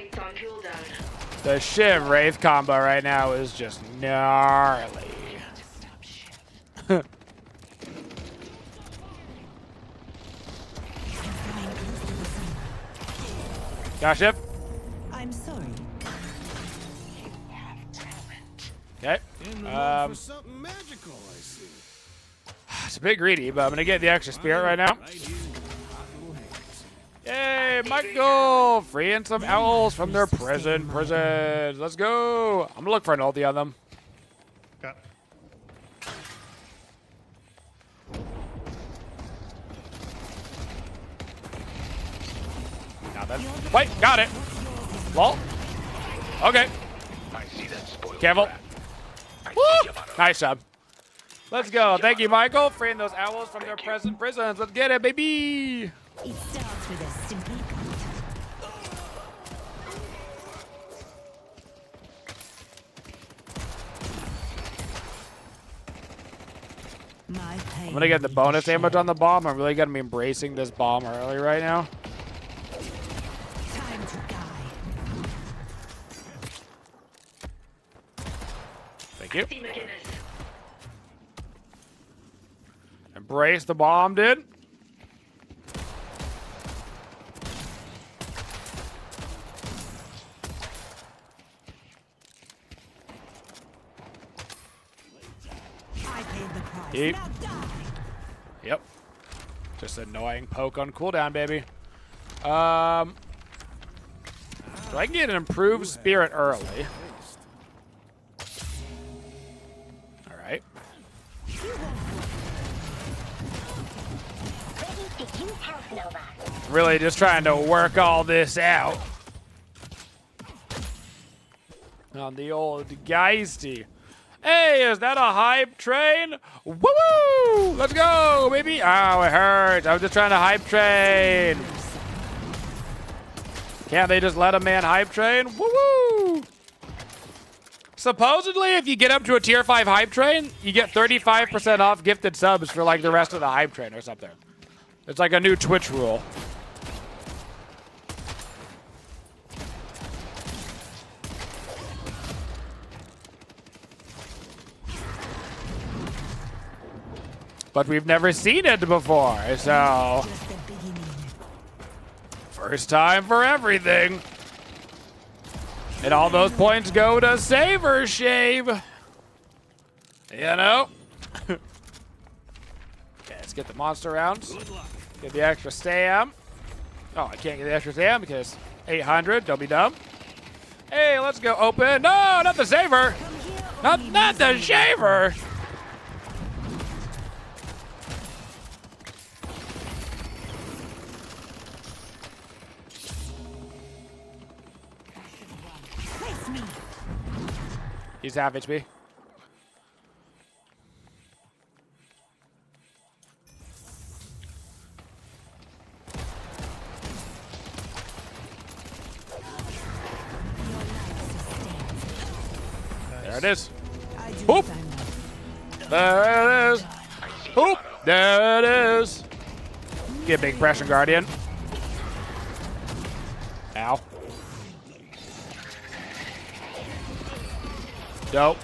C: the Shiv Wraith combo right now is just gnarly. Got Shiv?
A: I'm sorry.
C: Okay.
E: For something magical, I see.
C: It's a bit greedy, but I'm gonna get the extra spirit right now. Yay, Michael! Freeing some owls from their prisons. Let's go. I'm gonna look for an ulti on them.
U: Got.
C: Now then. Wait, got it. Lol. Okay.
B: I see that spoiled
C: Careful.
B: brat. I
C: Woo!
B: see Yamato.
C: Nice job. Let's go. Thank you, Michael. Freeing those owls from their prisons. Let's get it, baby.
A: It starts with a simple contact.
C: I'm gonna get the bonus damage on the bomb. I'm really gonna be embracing this bomb early right now. Thank you. Embrace the bomb, dude. Yep. Yep. Just annoying poke on cooldown, baby. So I can get an improved spirit early. All right. Really just trying to work all this out on the old Geisty. Hey, is that a hype train? Woo! Let's go, baby. Oh, it hurts. I was just trying to hype train. Can't they just let a man hype train? Woo! Supposedly, if you get up to a tier 5 hype train, you get 35% off gifted subs for like the rest of the hype train or something. It's like a new Twitch rule. But we've never seen it before, so first time for everything. And all those points go to Saber Shave. You know? Okay, let's get the monster rounds. Get the extra stam. Oh, I can't get the extra stam because 800, don't be dumb. Hey, let's go open. No, not the Saver. Not the Shaver. He's half HP. There it is. Hoop. There it is. Hoop. There it is. Get big pressure, Guardian. Ow. Dope.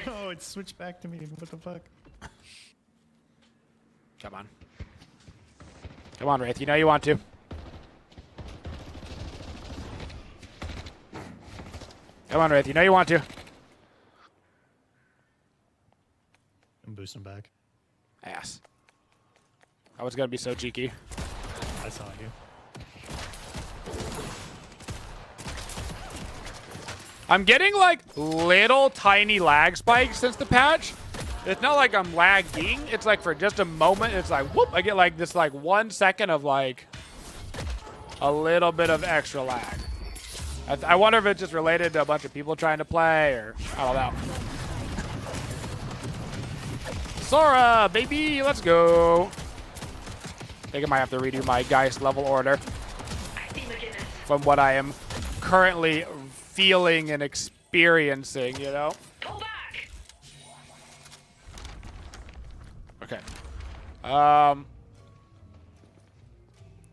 U: Oh, it switched back to me. What the fuck?
C: Come on. Come on, Wraith. You know you want to. Come on, Wraith. You know you want to.
U: I'm boosting back.
C: Ass. I was going to be so cheeky.
U: I saw you.
C: I'm getting like little tiny lag spikes since the patch. It's not like I'm lagging. It's like for just a moment, it's like whoop. I get like this like 1 second of like a little bit of extra lag. I wonder if it's just related to a bunch of people trying to play or I don't know. Sora, baby, let's go. I think I might have to redo my Geist level order from what I am currently feeling and experiencing, you know? Okay.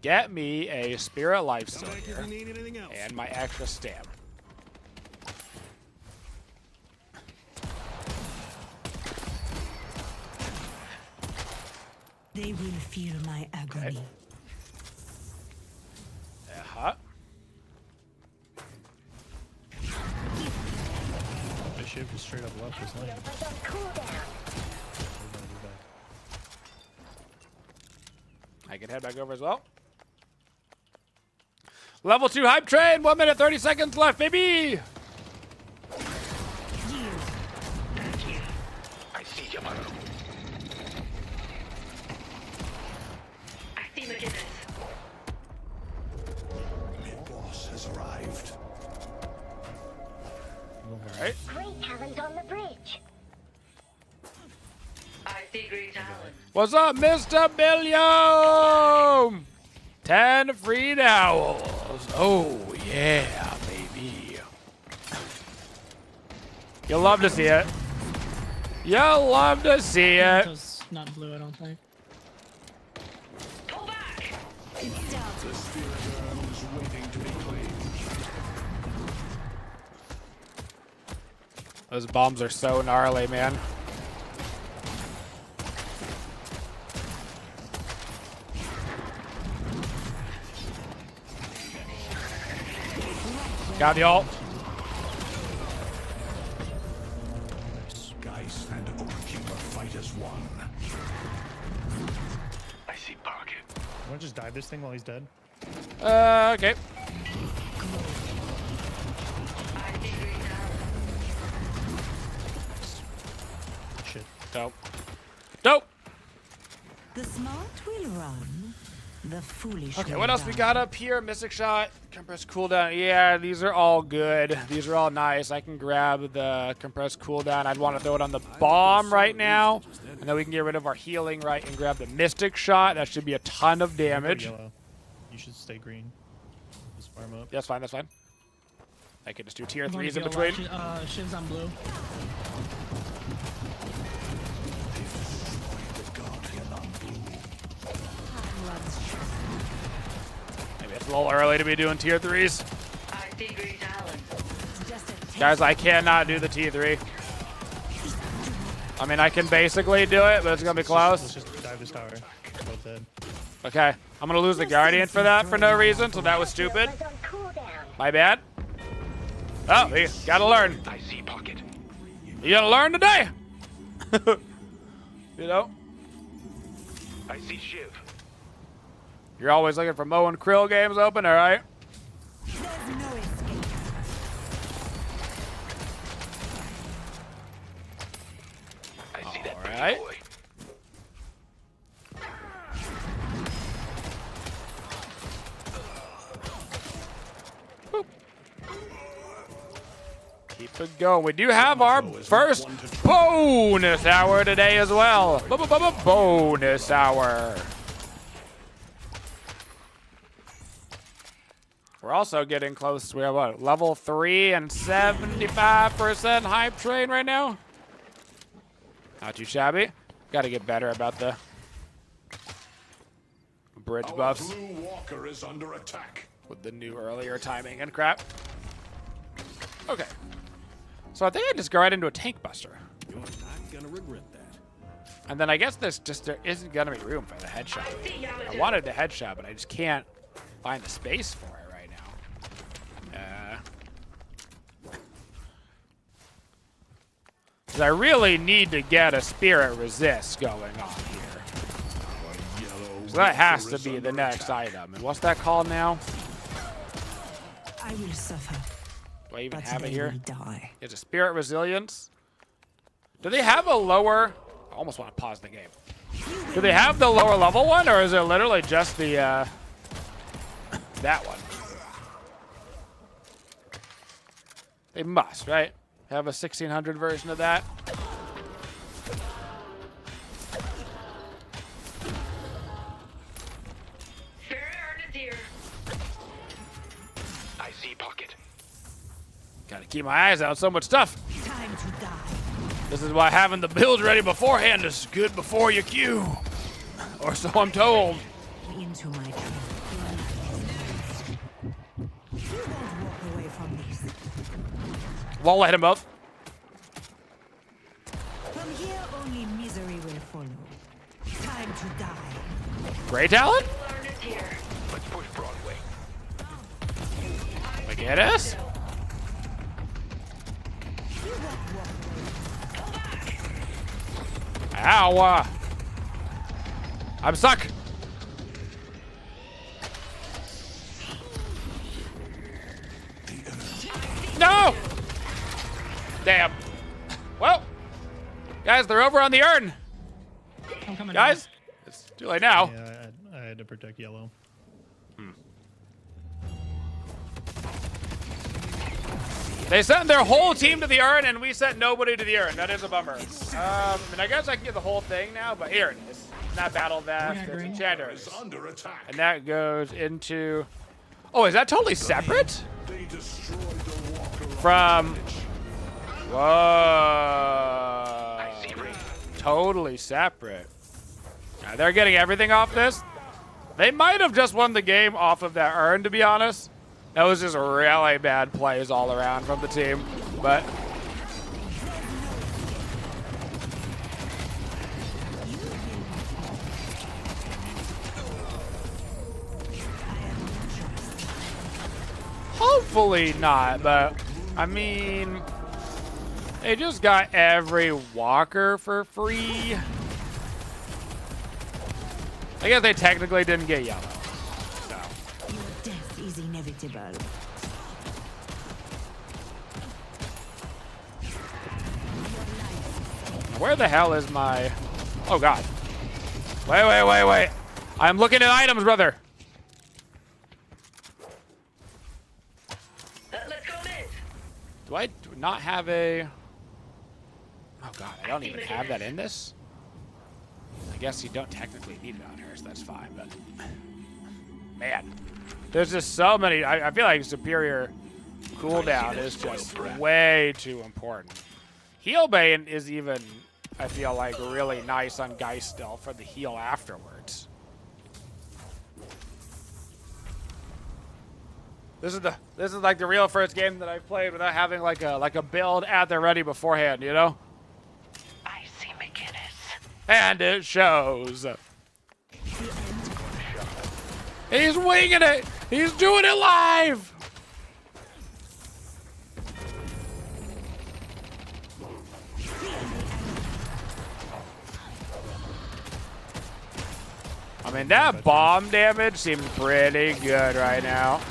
C: Get me a Spirit Lifesteal here and my extra stam.
A: They will feel my agony.
C: Okay. Uh-huh.
U: I should have straight up left this lane.
C: I can head back over as well. Level 2 hype train, 1 minute 30 seconds left, baby!
B: I see you, Maro. Mid-boss has arrived.
C: Alright.
I: Great talent on the bridge.
N: I see great talent.
C: What's up, Mr. Billiam? 10 free dowels. Oh, yeah, baby. You'll love to see it. You'll love to see it.
H: Not blue, I don't think.
N: Pull back.
A: It's done.
C: Those bombs are so gnarly, man. Got the ult.
B: Geist and Overkeeper fight as one.
M: I see pocket.
U: Want to just dive this thing while he's dead?
C: Okay.
U: Shit.
C: Dope. Dope.
A: The smart will run. The foolish.
C: Okay,
A: will
C: what else we
A: die.
C: got up here? Mystic Shot, compressed cooldown. Yeah, these are all good. These are all nice. I can grab the compressed cooldown. I'd want to throw it on the bomb right now. And then we can get rid of our healing, right, and grab the Mystic Shot. That should be a ton of damage.
U: Yellow. You should stay green. Just farm up.
C: That's fine, that's fine. I could just do tier
H: I'm gonna
C: 3s in
H: go
C: between.
H: Shiv's on blue.
C: Maybe it's a little early to be doing tier 3s. Guys, I cannot do the T3. I mean, I can basically do it, but it's going to be close.
U: Let's just dive this tower. Both dead.
C: Okay, I'm going to lose the Guardian for that for no reason, so that was stupid. My bad. Oh, you gotta learn.
M: I see pocket.
C: You gotta learn today. You know?
M: I see Shiv.
C: You're always looking for Mo and Krill games open, alright?
A: There's no escape.
M: I see that
C: Alright.
M: boy.
C: Keep it going. We do have our first bonus hour today as well. Bonus hour. We're also getting close. We have what? Level 3 and 75% hype train right now. Not too shabby. Got to get better about the bridge buffs
B: Blue Walker is under attack.
C: with the new earlier timing and crap. Okay. So I think I just go right into a tank buster.
E: You're not gonna regret that.
C: And then I guess there isn't gonna be room for the headshot. I wanted the headshot, but I just can't find the space for it right now. 'Cause I really need to get a spirit resist going on here. So that has to be the next item. And what's that called now?
A: I will suffer.
C: Do I even
A: But
C: have it
A: they
C: here?
A: will die.
C: It's a spirit resilience. Do they have a lower? I almost want to pause the game. Do they have the lower level one, or is it literally just the that one? They must, right? Have a 1600 version of that.
M: I see pocket.
C: Gotta keep my eyes out. So much stuff.
A: Time to die.
C: This is why having the build ready beforehand is good before you queue. Or so I'm told.
A: Into my trap. You won't walk away from this.
C: Won't let him up.
A: From here, only misery will follow. Time to die.
C: Great talent?
M: Let's push Broadway.
C: Mageddis? Ow! I'm stuck. No! Damn. Well, guys, they're over on the urn.
H: I'm coming
C: Guys, it's too late now.
U: Yeah, I had to protect yellow.
C: They sent their whole team to the urn, and we sent nobody to the urn. That is a bummer. And I guess I can get the whole thing now, but here it is. Not battle vest, it's enchanters. And that goes into... Oh, is that totally separate? From... Whoa. Totally separate. Now, they're getting everything off this. They might have just won the game off of that urn, to be honest. That was just really bad plays all around from the team. But hopefully not, but I mean, they just got every walker for free. I guess they technically didn't get yellow. So.
A: Your death is inevitable.
C: Where the hell is my... Oh, God. Wait. I'm looking at items, brother.
N: Let's go mid.
C: Do I not have a... Oh, God. I don't even have that in this? I guess you don't technically need it on her, so that's fine, but... Man. There's just so many... I feel like superior cooldown is just way too important. Heal Bane is even... I feel like really nice on Geist still for the heal afterwards. This is like the real first game that I've played without having like a build at the ready beforehand, you know?
N: I see McGinnis.
C: And it shows. He's winging it. He's doing it live. I mean, that bomb damage seems pretty good right now.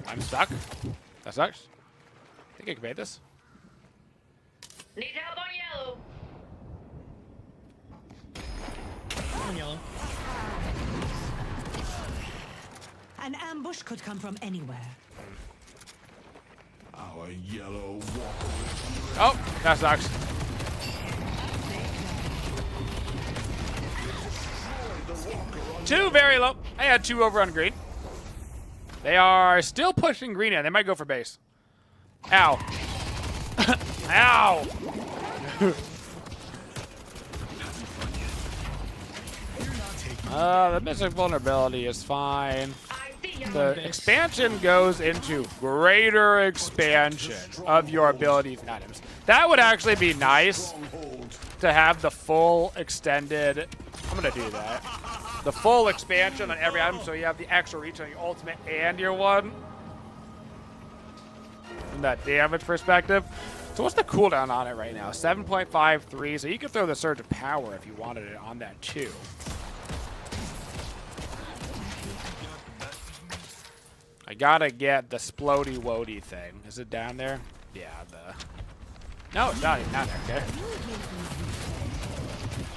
C: I'm stuck. That sucks. I think I can bait this.
N: Need help on yellow.
H: On yellow.
A: An ambush could come from anywhere.
B: Our yellow walker.
C: Oh, that sucks. Two very low. I had two over on green. They are still pushing green in. They might go for base. Ow. Ow. The Mystic Vulnerability is fine. The expansion goes into greater expansion of your abilities and items. That would actually be nice to have the full extended... I'm going to do that. The full expansion on every item so you have the extra reach on your ultimate and your one. From that damage perspective. So what's the cooldown on it right now? 7.53, so you could throw the Surge of Power if you wanted it on that too. I gotta get the Splody Wody thing. Is it down there? Yeah, No, it's not even down there. Okay.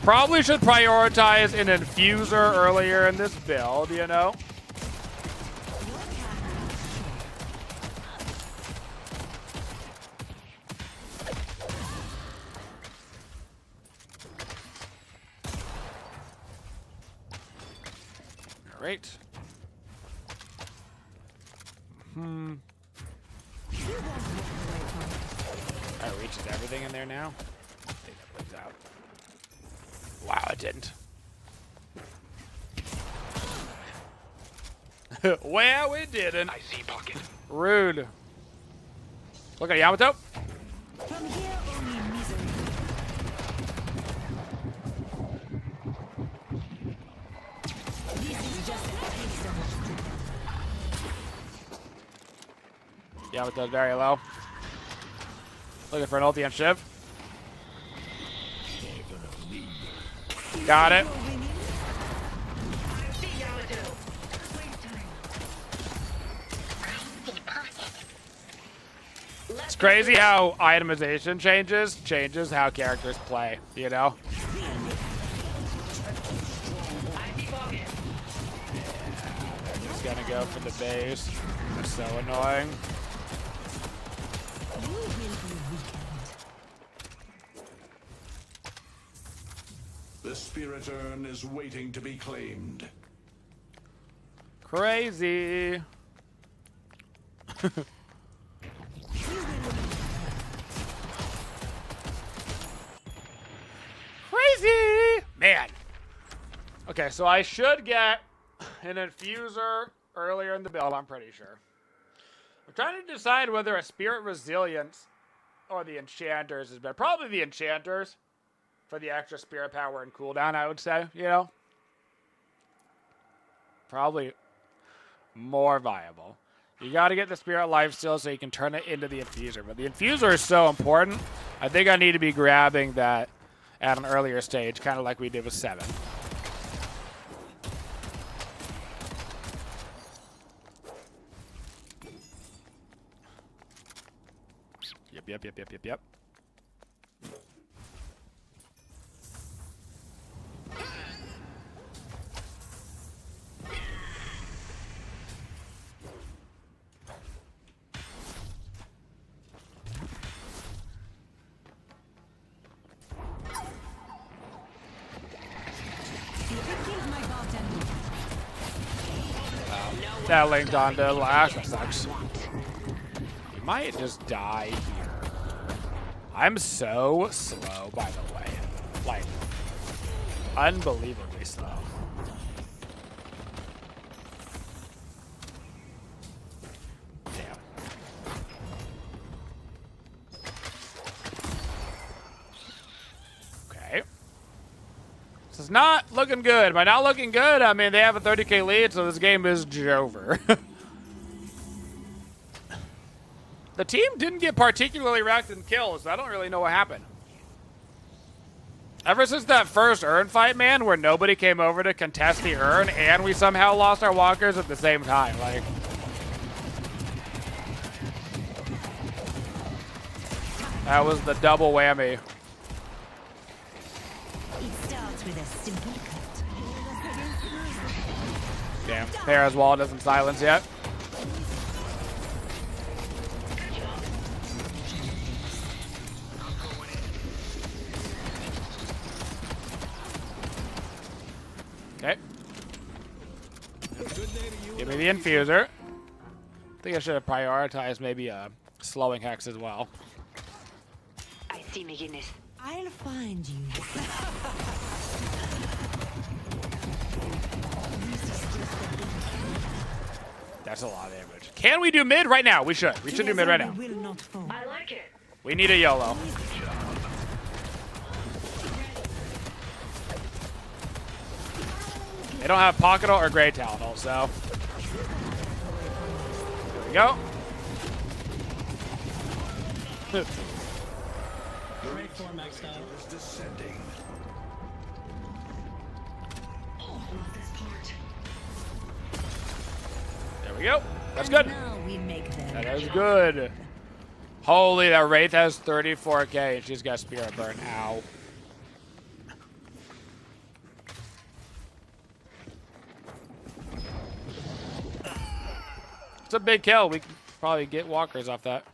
C: Probably should prioritize an Infuser earlier in this build, you know? Great. That reaches everything in there now. I think that brings out. Wow, it didn't. Well, it didn't. I see pocket. Rude. Look at Yamato.
A: From here, only misery. This is just a taste of what's to come.
C: Yamato's very low. Looking for an ulti on Shiv. Got it. It's crazy how itemization changes how characters play, you know? He's gonna go for the base. That's so annoying.
B: The spirit urn is waiting to be claimed.
C: Crazy. Crazy! Man. Okay, so I should get an infuser earlier in the build, I'm pretty sure. I'm trying to decide whether a Spirit Resilience or the Enchanters is better. Probably the Enchanters for the extra spirit power and cooldown, I would say, you know? Probably more viable. You got to get the Spirit Lifesteal so you can turn it into the Infuser. But the Infuser is so important. I think I need to be grabbing that at an earlier stage, kind of like we did with 7. Yep. That linked onto Lash. That sucks. You might just die here. I'm so slow, by the way. Like, unbelievably slow. Damn. Okay. This is not looking good. By not looking good, I mean they have a 30k lead, so this game is over. The team didn't get particularly wrecked in kills. I don't really know what happened. Ever since that first urn fight, man, where nobody came over to contest the urn and we somehow lost our walkers at the same time, like... That was the double whammy.
A: It starts with a simple cut.
C: Damn, Para's wall doesn't silence yet. Okay. Give me the infuser. I think I should have prioritized maybe a slowing hex as well.
I: I see McGinnis.
A: I'll find you.
C: That's a lot of damage. Can we do mid right now? We should. We should do mid right now.
N: I like it.
C: We need a YOLO. They don't have Pocket or Grey Talon, so. There we go. There we go. That's good. That is good. Holy, that Wraith has 34k and she's got Spirit Burn. Ow. It's a big kill. We can probably get walkers off that.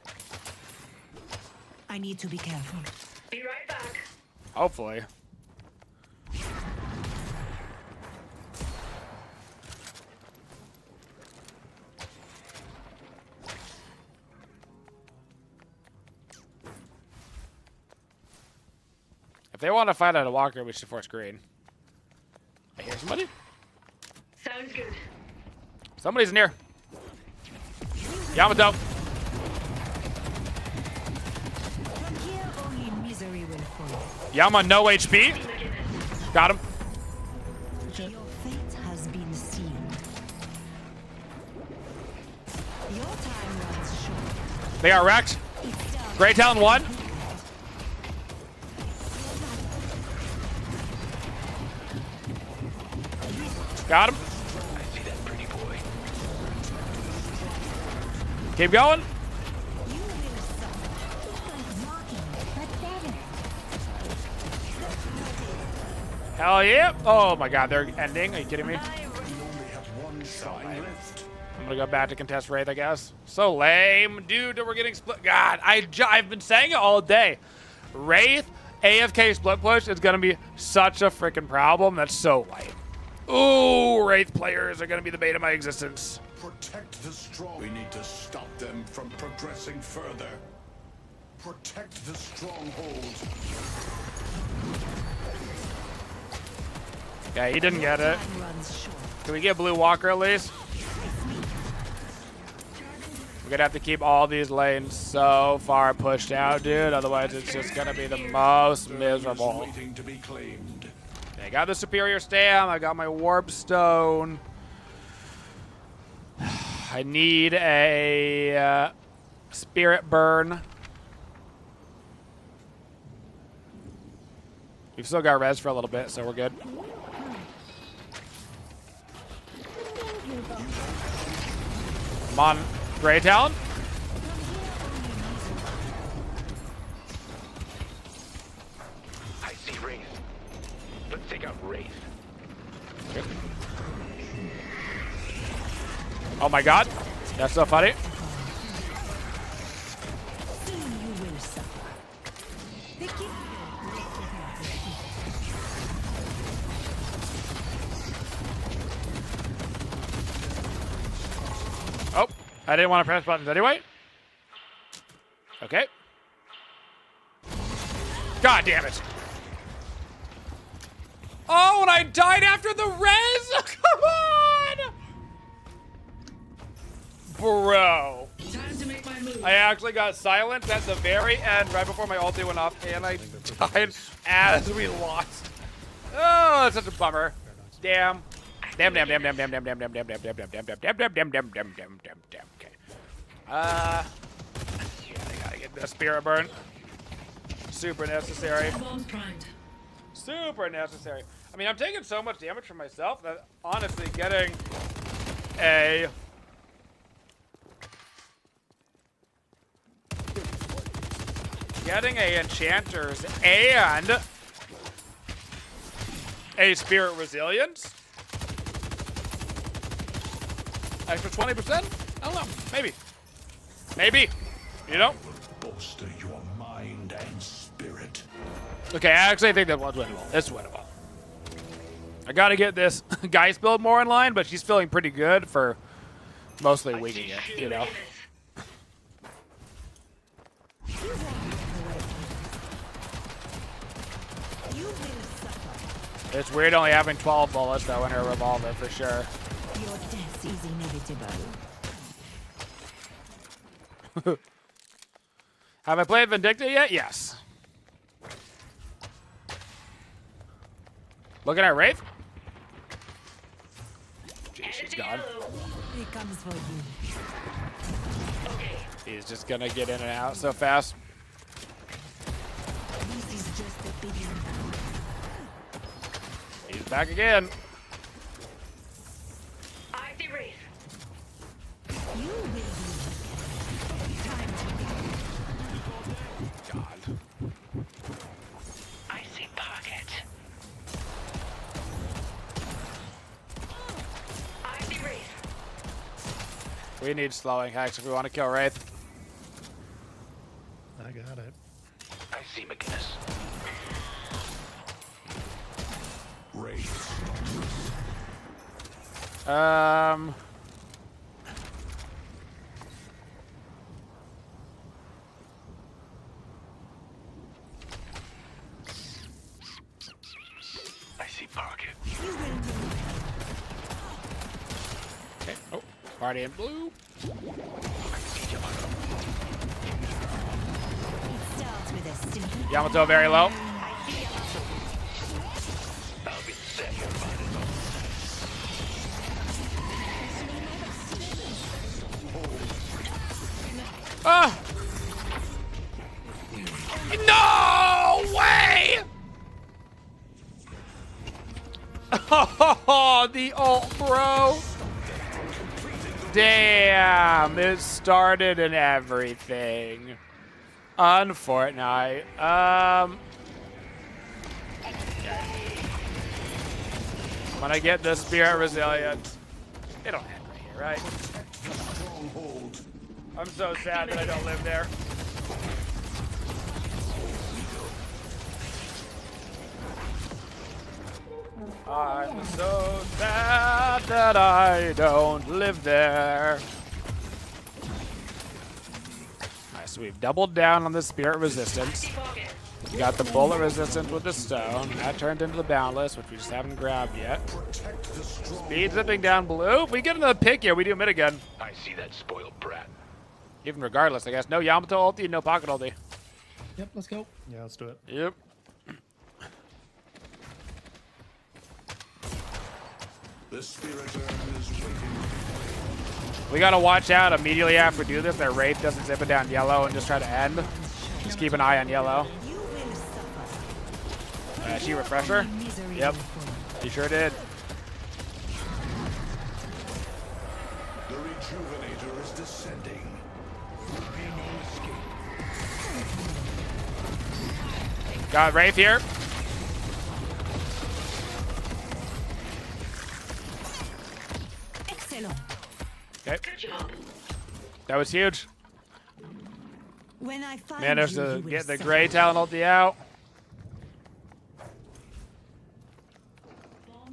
A: I need to be careful.
N: Be right back.
C: Hopefully. If they want to fight at a walker, we should force green. I hear somebody.
N: Sounds good.
C: Somebody's near. Yamato.
A: From here, only misery will follow.
C: Yama, no HP. Got him.
A: Your fate has been sealed. Your time runs short.
C: They are wrecked. Grey Talon 1. Got him.
M: I see that pretty boy.
C: Keep going. Hell yeah. Oh my god, they're ending. Are you kidding me? I'm gonna go back to contest Wraith, I guess. So lame. Dude, we're getting split. God, I've been saying it all day. Wraith, AFK split push is gonna be such a freaking problem. That's so lame. Ooh, Wraith players are gonna be the bane of my existence.
B: Protect the strong. We need to stop them from progressing further. Protect the stronghold.
C: Okay, he didn't get it. Can we get Blue Walker at least? We're gonna have to keep all these lanes so far pushed out, dude. Otherwise, it's just gonna be the most miserable. Okay, I got the Superior Stam. I got my Warp Stone. I need a Spirit Burn. We've still got res for a little bit, so we're good. Come on, Grey Talon.
B: I see Wraith. Let's take out Wraith.
C: Okay. Oh my god, that's so funny. Oh, I didn't want to press buttons anyway. Okay. God damn it. Oh, and I died after the res? Come on! Bro. I actually got silenced at the very end, right before my ulti went off, and I died as we lost. Oh, that's such a bummer. Damn. Damn. Okay. Yeah, I gotta get the Spirit Burn. Super necessary. Super necessary. I mean, I'm taking so much damage from myself that honestly getting a Enchanters and a Spirit Resilience. Extra 20%? I don't know. Maybe. Maybe. You know?
B: Bolster your mind and spirit.
C: Okay, I actually think that one's winnable. It's winnable. I gotta get this Geist build more in line, but she's feeling pretty good for mostly winging it, you know? It's weird only having 12 bullets though in her revolver for sure.
A: Your death is inevitable.
C: Have I played Vindicta yet? Yes. Looking at Wraith? Jeez, she's gone.
A: He comes for you.
C: He's just gonna get in and out so fast.
A: This is just the beginning.
C: He's back again.
N: I see Wraith.
A: You will be. Time to go.
C: God.
N: I see Pocket. I see Wraith.
C: We need slowing hacks if we want to kill Wraith.
U: I got it.
B: I see McGinnis. Wraith. I see Pocket.
C: Okay. Oh, party in blue.
A: Starts with a simple.
C: Yamato very low.
B: I'll be set here,
C: Ah! No way! Oh, the ult, bro. Damn, it started and everything. On Fortnite. When I get the Spirit Resilience, it'll end right here, right? I'm so sad that I don't live there. I'm so sad that I don't live there. Alright, so we've doubled down on the Spirit Resistance. We got the bullet resistance with the stone. That turned into the boundless, which we just haven't grabbed yet. Speed zipping down blue. If we get another pick here, we do mid again.
B: I see that spoiled brat.
C: Even regardless, I guess. No Yamato ulti, no pocket ulti.
U: Yep, let's go. Yeah, let's do it.
C: Yep.
B: The spirit urn is waiting.
C: We gotta watch out immediately after we do this that Wraith doesn't zip it down yellow and just try to end. Just keep an eye on yellow. She refresher? Yep. He sure did.
B: The rejuvenator is descending.
C: Got Wraith here.
A: Excellent.
C: Okay. That was huge.
A: When I find
C: Managed
A: you,
C: to
A: you will
C: get the
A: suffer.
C: Gray Talon ulti out.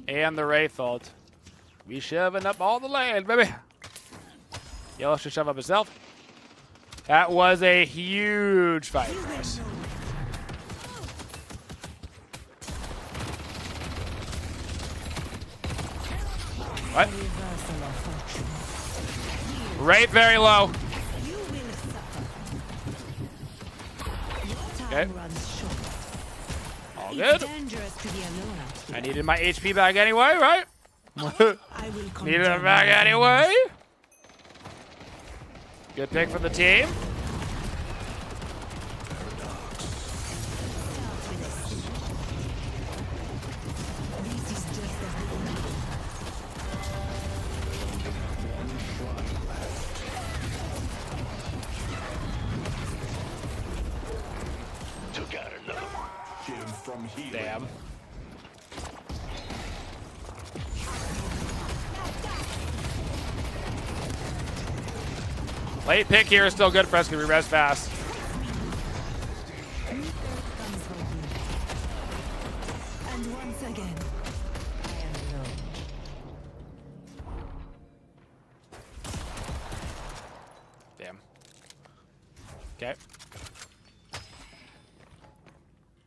C: And the Wraith ult. We shoving up all the land, baby. Yellow should shove up himself. That was a huge fight for us. What? Wraith very low. Okay. All good. I needed my HP back anyway, right? Needed it back anyway. Good pick for the team.
B: Took out another one. Give from healing.
C: Damn. Late pick here is still good for us because we res fast.
A: And once again, I am alone.
C: Damn. Okay.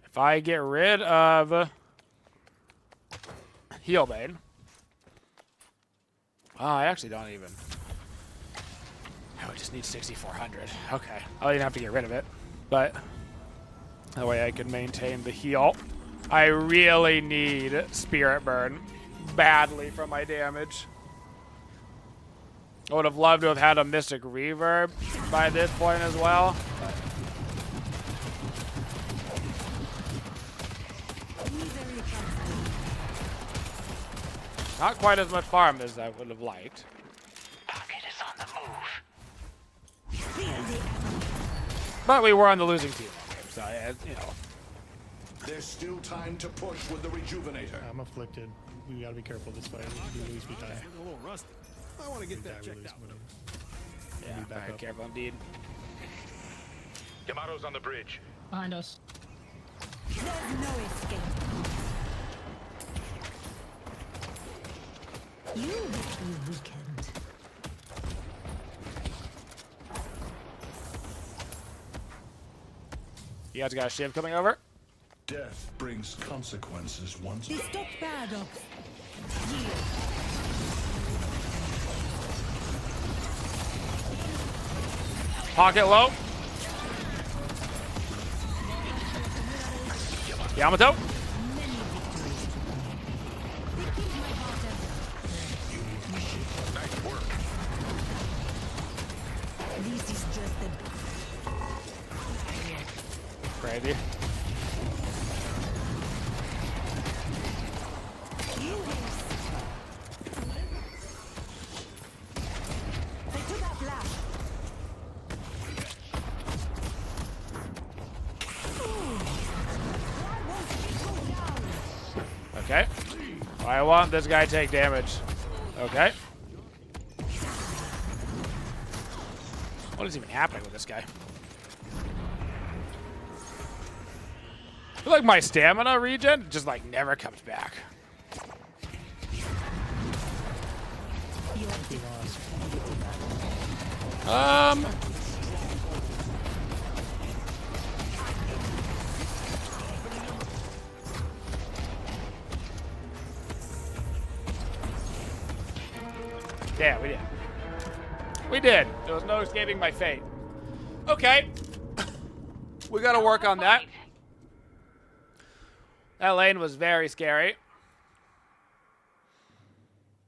C: If I get rid of Heal Bane. Oh, I actually don't even. Oh, I just need 6,400. Okay. I don't even have to get rid of it. But that way I can maintain the heal. I really need Spirit Burn badly for my damage. I would have loved to have had a Mystic Reverb by this point as well. But not quite as much farm as I would have liked.
N: Pocket is on the move.
C: But we were on the losing team, so you know.
B: There's still time to push with the rejuvenator.
U: I'm afflicted. We gotta be careful this fight. We lose, we die.
E: A little rusty. I want to get that checked out.
C: Yeah, very careful indeed.
B: Yamato's on the bridge.
H: Behind us.
A: There's no escape. You will be weakened.
C: You guys got a shiv coming over?
B: Death brings consequences once.
A: This stop paradox.
C: Pocket low. Yamato.
B: Nice work.
A: This is just a
C: Crazy.
A: you will suffer. They took out last.
C: Okay. I want this guy to take damage. Okay. What is even happening with this guy? I feel like my stamina regen just like never comes back. Yeah, we did. We did. There was no escaping my fate. Okay. We gotta work on that. That lane was very scary.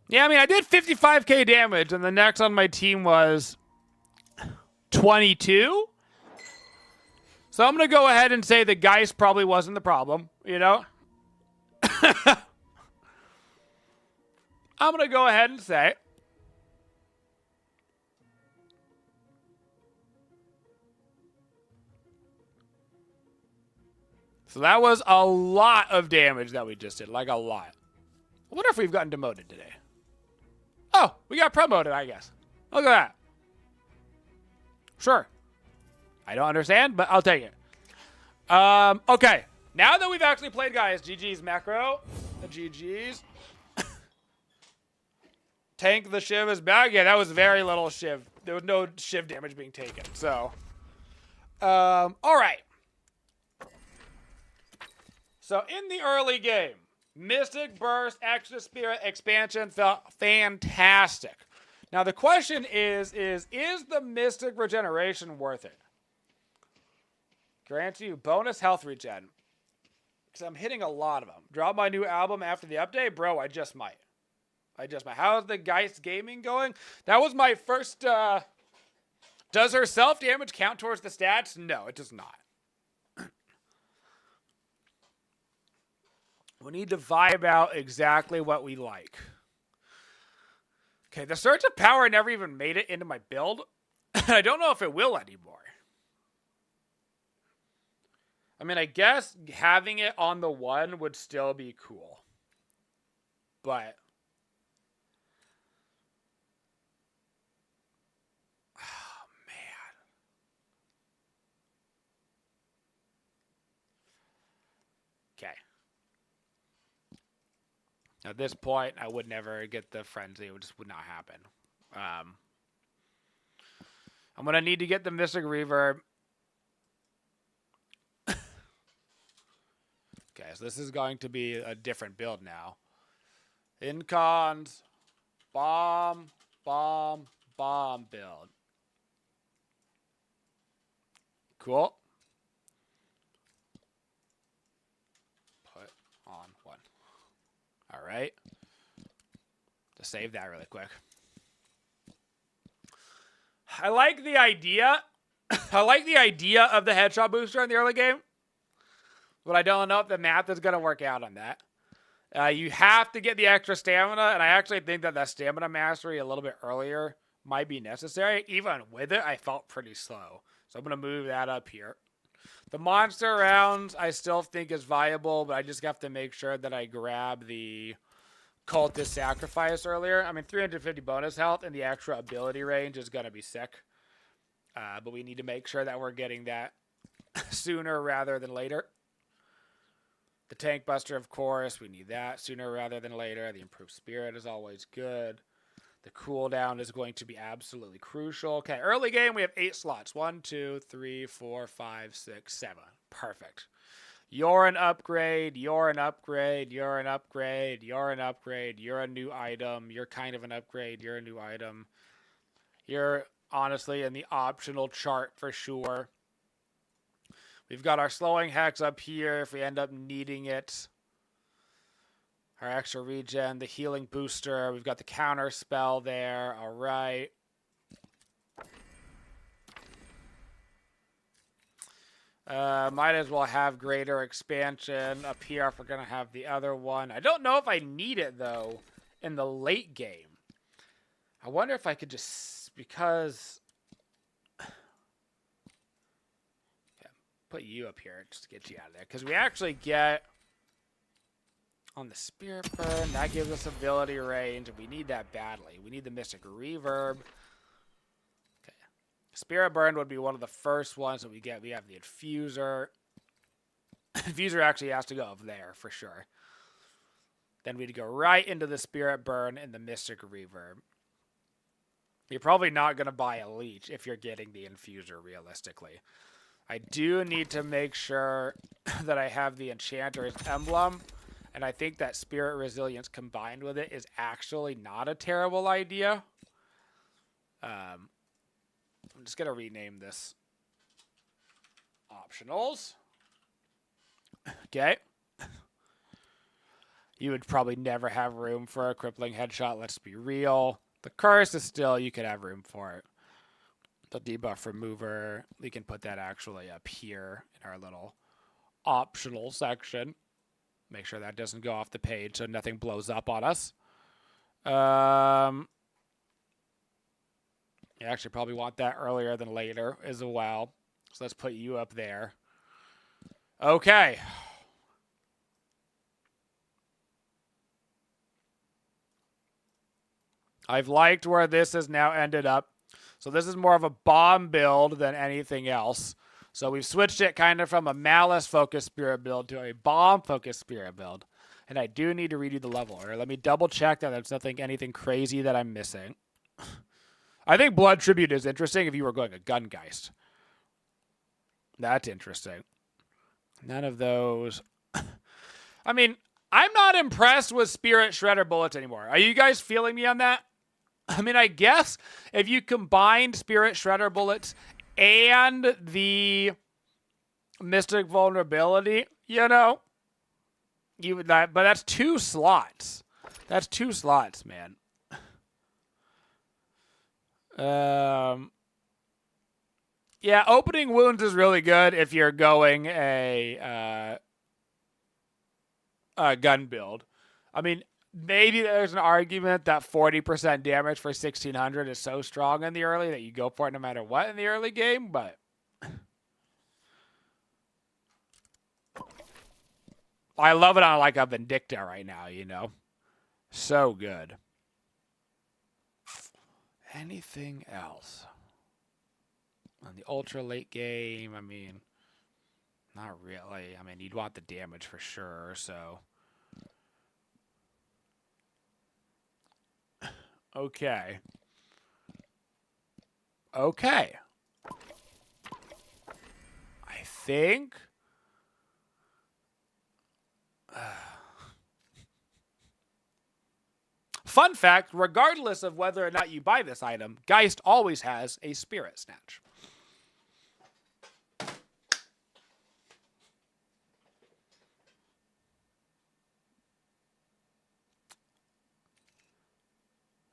C: Yeah, I mean, I did 55k damage, and the next on my team was 22. So I'm going to go ahead and say the Geist probably wasn't the problem, you know? I'm going to go ahead and say. So that was a lot of damage that we just did, like a lot. I wonder if we've gotten demoted today. Oh, we got promoted, I guess. Look at that. Sure. I don't understand, but I'll take it. Okay. Now that we've actually played, guys, GG's macro. The GG's. Tank the Shiv is back. Yeah, that was very little Shiv. There was no Shiv damage being taken. So, all right. So in the early game, Mystic Burst, Extra Spirit expansion felt fantastic. Now the question is the Mystic Regeneration worth it? Grants you bonus health regen. Because I'm hitting a lot of them. Drop my new album after the update? Bro, I just might. How's the Geist Gaming going? That was my first, Does her self-damage count towards the stats? No, it does not. We need to vibe out exactly what we like. Okay, the Surge of Power never even made it into my build. I don't know if it will anymore. I mean, I guess having it on the 1 would still be cool. But... oh, man. Okay. At this point, I would never get the Frenzy. It just would not happen. I'm going to need to get the Mystic Reverb. Okay, so this is going to be a different build now. Incon's bomb build. Cool. Put on 1. All right. Just save that really quick. I like the idea. I like the idea of the headshot booster in the early game. But I don't know if the math is going to work out on that. You have to get the extra stamina, and I actually think that stamina mastery a little bit earlier might be necessary. Even with it, I felt pretty slow. So I'm going to move that up here. The monster rounds I still think is viable, but I just have to make sure that I grab the Cultist Sacrifice earlier. I mean, 350 bonus health and the extra ability range is going to be sick. But we need to make sure that we're getting that sooner rather than later. The Tank Buster, of course, we need that sooner rather than later. The Improved Spirit is always good. The cooldown is going to be absolutely crucial. Okay, early game, we have 8 slots. 1, 2, 3, 4, 5, 6, 7. Perfect. You're an upgrade. You're an upgrade. You're an upgrade. You're an upgrade. You're a new item. You're kind of an upgrade. You're a new item. You're honestly in the optional chart for sure. We've got our slowing hex up here if we end up needing it. Our extra regen, the healing booster. We've got the counter spell there. All right. Might as well have greater expansion up here if we're going to have the other one. I don't know if I need it, though, in the late game. I wonder if I could just... because... yeah, put you up here just to get you out of there. Because we actually get... on the Spirit Burn, that gives us ability range, and we need that badly. We need the Mystic Reverb. Okay. Spirit Burn would be one of the first ones that we get. We have the Infuser. Infuser actually has to go up there, for sure. Then we'd go right into the Spirit Burn and the Mystic Reverb. You're probably not going to buy a Leech if you're getting the Infuser, realistically. I do need to make sure that I have the Enchanter's Emblem. And I think that Spirit Resilience combined with it is actually not a terrible idea. I'm just gonna rename this optionals. Okay. You would probably never have room for a crippling headshot. Let's be real. The curse is still, you could have room for it. The debuff remover, we can put that actually up here in our little optional section. Make sure that doesn't go off the page so nothing blows up on us. You actually probably want that earlier than later as well. So let's put you up there. Okay. I've liked where this has now ended up. So this is more of a bomb build than anything else. So we've switched it kind of from a malice-focused spirit build to a bomb-focused spirit build. And I do need to redo the level order. Let me double-check that there's anything crazy that I'm missing. I think Blood Tribute is interesting if you were going a Gungeist. That's interesting. None of those. I mean, I'm not impressed with Spirit Shredder bullets anymore. Are you guys feeling me on that? I mean, I guess if you combined Spirit Shredder bullets and the Mystic Vulnerability, you know, you would not, but that's 2 slots. That's 2 slots, man. Yeah, opening wounds is really good if you're going a gun build. I mean, maybe there's an argument that 40% damage for 1600 is so strong in the early that you go for it no matter what in the early game, but I love it on like a Vindicta right now, you know? So good. Anything else? On the ultra late game, I mean, not really. I mean, you'd want the damage for sure, so. Okay. Okay. I think. Fun fact, regardless of whether or not you buy this item, Geist always has a Spirit Snatch.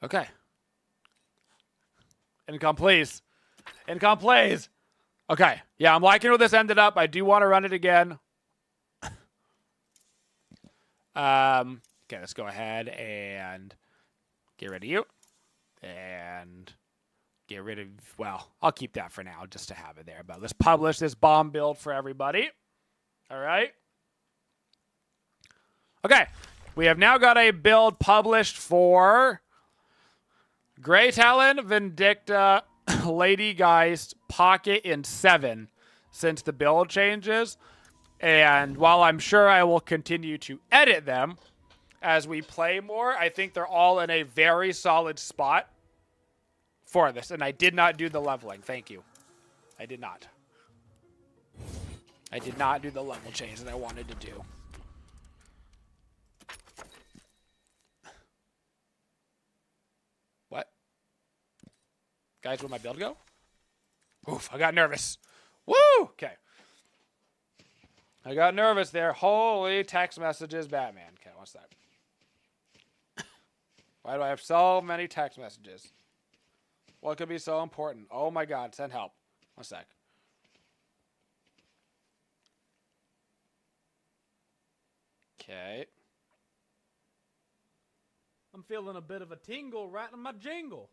C: Okay. Incon, please. Incon, please. Okay. Yeah, I'm liking where this ended up. I do want to run it again. Okay, let's go ahead and get rid of you. And get rid of, well, I'll keep that for now just to have it there. But let's publish this bomb build for everybody. All right. Okay. We have now got a build published for Grey Talon, Vindicta, Lady Geist, Pocket, and 7 since the build changes. And while I'm sure I will continue to edit them as we play more, I think they're all in a very solid spot for this. And I did not do the leveling. Thank you. I did not. I did not do the level change that I wanted to do. What? Guys, where'd my build go? Oof, I got nervous. Woo! Okay. I got nervous there. Holy text messages, Batman. Okay, what's that? Why do I have so many text messages? What could be so important? Oh my god, send help. 1 sec. Okay. I'm feeling a bit of a tingle right in my jingle.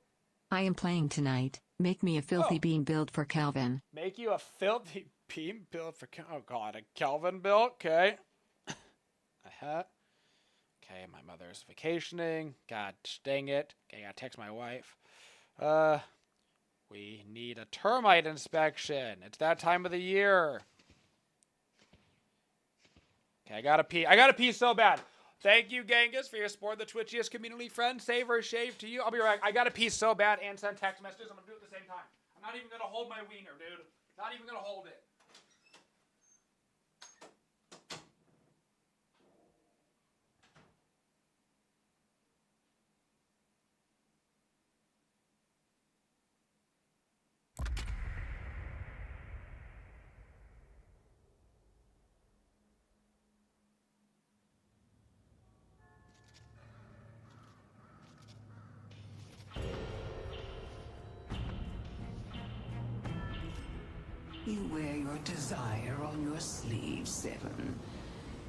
G: I am playing tonight. Make me a filthy bean build for Calvin.
C: Make you a filthy bean build for oh god, a Kelvin build. Okay. Okay, my mother's vacationing. God dang it. Okay, I gotta text my wife. We need a termite inspection. It's that time of the year. Okay, I gotta pee. I gotta pee so bad. Thank you, Genghis, for your support of the Twitchiest community friend. Save or shave to you. I'll be right back. I gotta pee so bad and send text messages. I'm gonna do it at the same time. I'm not even gonna hold my wiener, dude. Not even gonna hold it.
D: You wear your desire on your sleeve, Seven,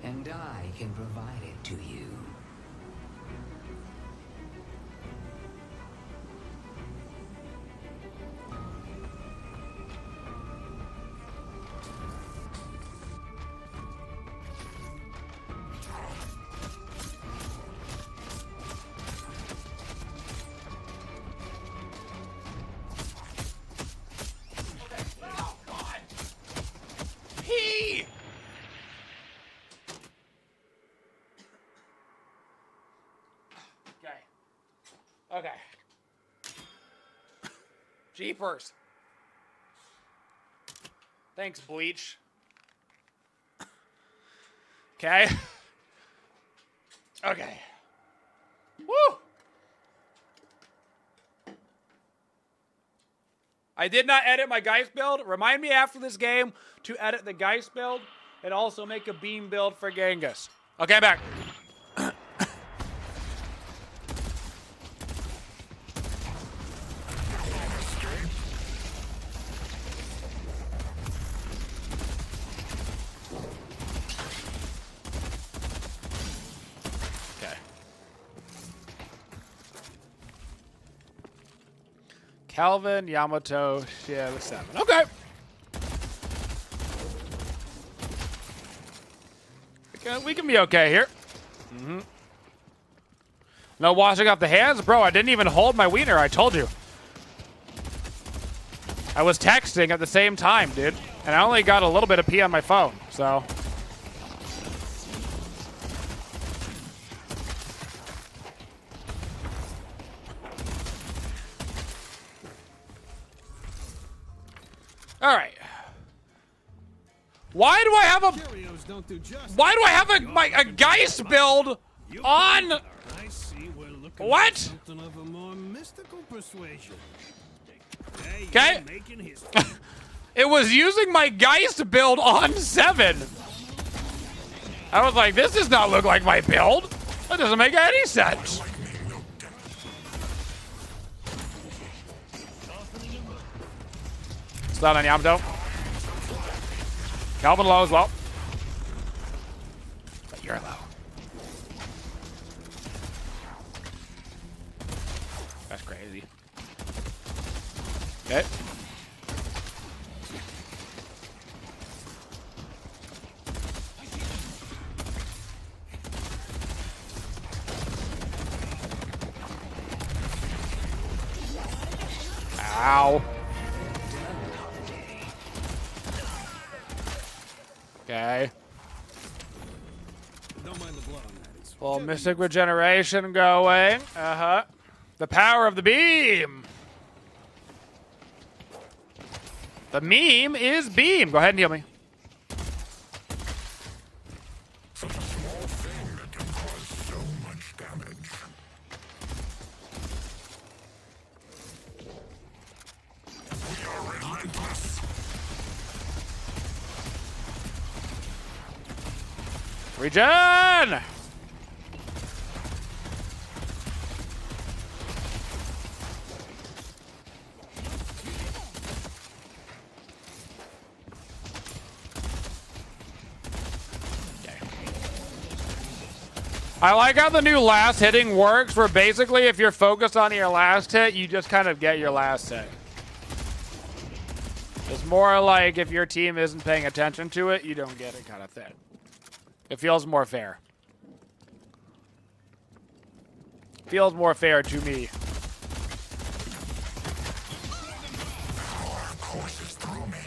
D: and I can provide it to you.
C: Okay. Jeepers. Thanks, Bleach. Okay. Okay. Woo! I did not edit my Geist build. Remind me after this game to edit the Geist build and also make a beam build for Genghis. Okay, back. Calvin, Yamato, Shiv, 7. Okay. We can be okay here. No washing off the hands? Bro, I didn't even hold my wiener, I told you. I was texting at the same time, dude. And I only got a little bit of pee on my phone, so... All right. Why do I have a Geist build on? What? Okay. It was using my Geist build on 7. I was like, this does not look like my build. That doesn't make any sense. Stun on Yamato. Calvin low as well. But you're low. That's crazy. Okay. Ow. Okay. Full Mystic Regeneration going. The power of the beam. The meme is beam. Go ahead and heal me.
B: Such a small thing that can cause so much damage. We are relentless.
C: Regen! I like how the new last hitting works, where basically if you're focused on your last hit, you just kind of get your last hit. It's more like if your team isn't paying attention to it, you don't get it kind of thing. It feels more fair. Feels more fair to me.
B: Power courses through me.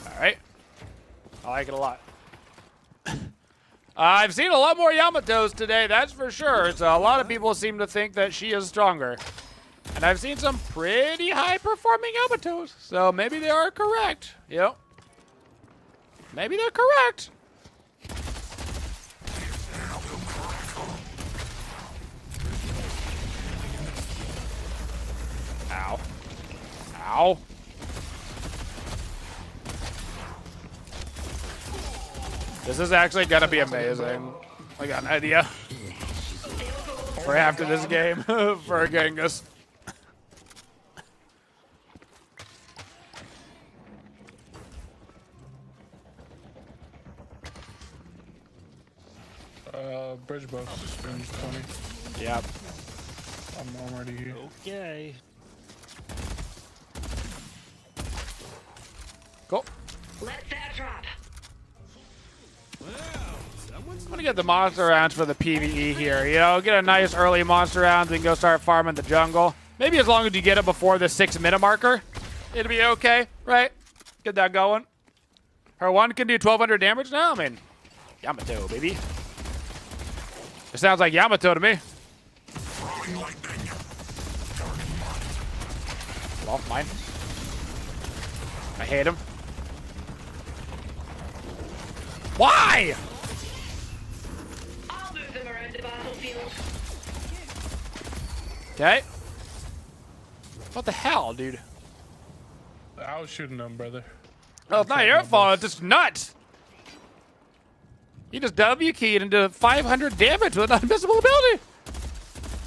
C: All right. I like it a lot. I've seen a lot more Yamatos today, that's for sure. So a lot of people seem to think that she is stronger. And I've seen some pretty high-performing Yamatos. So maybe they are correct. Yep. Maybe they're correct. Ow. Ow. This is actually gonna be amazing. I got an idea. for after this game for Genghis.
P: Bridge box is 20.
C: Yep.
P: I'm already here.
R: Okay.
C: Cool.
I: Let that drop.
C: I'm gonna get the monster rounds for the PvE here. You know, get a nice early monster rounds and go start farming the jungle. Maybe as long as you get it before the 6-minute marker, it'll be okay, right? Get that going. Her one can do 1,200 damage now. I mean, Yamato, baby. It sounds like Yamato to me. Well, mine. I hate him. Why?
I: I'll move them around the battlefield.
C: Okay. What the hell, dude?
P: I was shooting them, brother.
C: Oh, it's not your fault. It's just nuts. You just W keyed into 500 damage with an unmissable ability.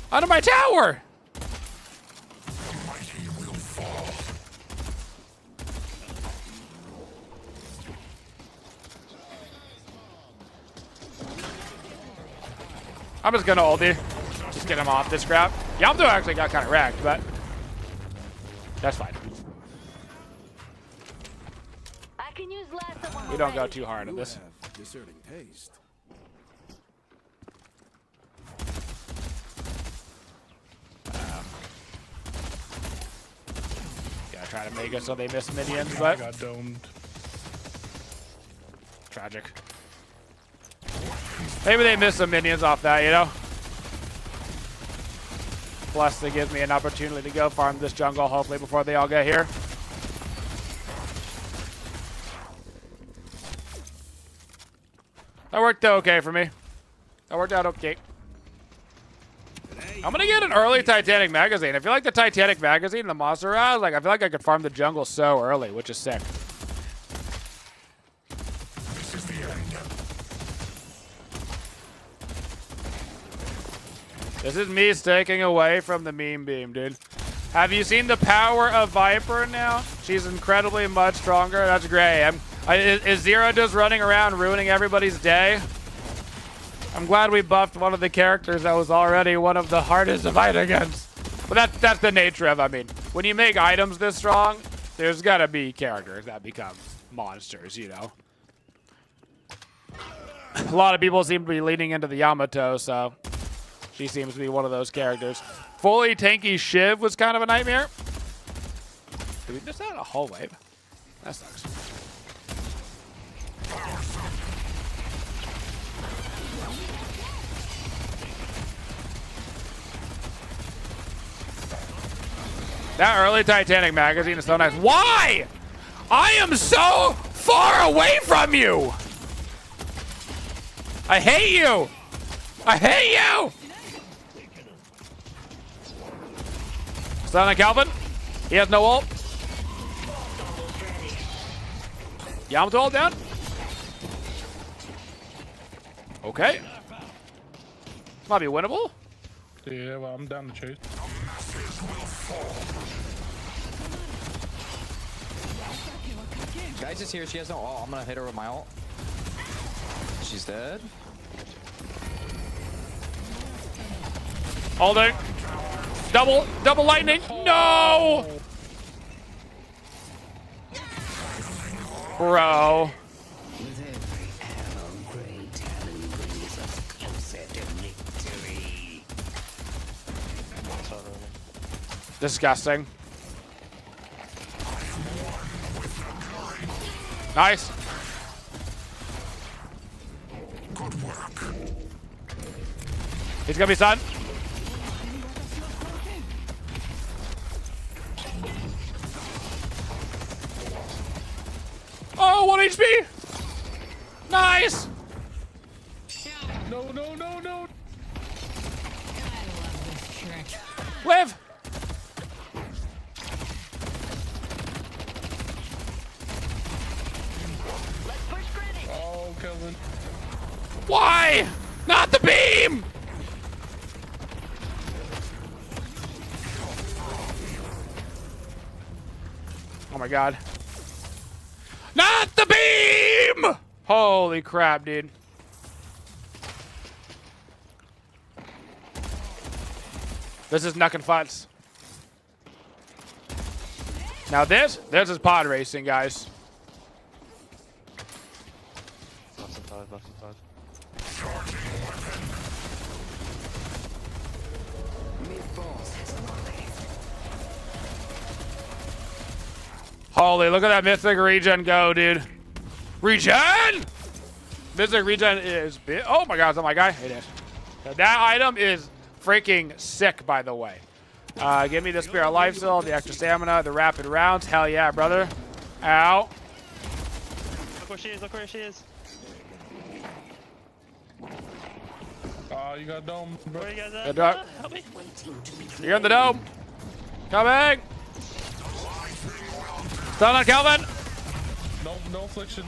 C: Under my tower. I'm just gonna ulti. Just get him off this crap. Yamato actually got kind of wrecked, but that's fine.
I: I can use less of one.
C: We don't go too hard on this.
E: Discerning taste.
C: Gotta try to make it so they miss minions, but
P: I got domed.
C: Tragic. Maybe they miss some minions off that, you know? Plus, it gives me an opportunity to go farm this jungle, hopefully, before they all get here. That worked out okay for me. That worked out okay. I'm gonna get an early Titanic magazine. I feel like the Titanic magazine and the monster rounds, like I feel like I could farm the jungle so early, which is sick.
B: This is the end.
C: This is me taking away from the meme beam, dude. Have you seen the power of Viper now? She's incredibly much stronger. That's great. Is Zero just running around ruining everybody's day? I'm glad we buffed one of the characters that was already one of the hardest to fight against. But that's the nature of, I mean, when you make items this strong, there's gotta be characters that become monsters, you know? A lot of people seem to be leaning into the Yamato, so she seems to be one of those characters. Fully tanky Shiv was kind of a nightmare. Did we miss out a whole wave? That sucks. That early Titanic magazine is so nice. Why? I am so far away from you. I hate you. I hate you. Stun on Calvin. He has no ult. Yamato ult down. Okay. Might be winnable.
P: Yeah, well, I'm down to chase.
V: Guys is here. She has no ult. I'm gonna hit her with my ult. She's dead.
C: Holding. Double lightning. No! Bro.
D: With every arrow, great talent brings us closer to victory.
C: Disgusting. Nice.
B: Good work.
C: He's gonna be stunned. Oh, 1 HP. Nice.
P: No.
C: Live.
P: Oh, Kelvin.
C: Why? Not the beam. god. Not the beam! Holy crap, dude. This is knuck and futz. Now this is pod racing, guys. Holy, look at that Mythic regen go, dude. Regen? Mythic regen is big. Oh my god, is that my guy? It is. That item is freaking sick, by the way. Give me the Spirit Life Cell, the extra stamina, the rapid rounds. Hell yeah, brother. Ow.
U: Look where she is, look where she is.
P: Oh, you got dome, bro.
U: Where you guys at?
C: Good luck.
U: Help me.
C: You're in the dome. Coming. Stun on Calvin.
P: No affliction.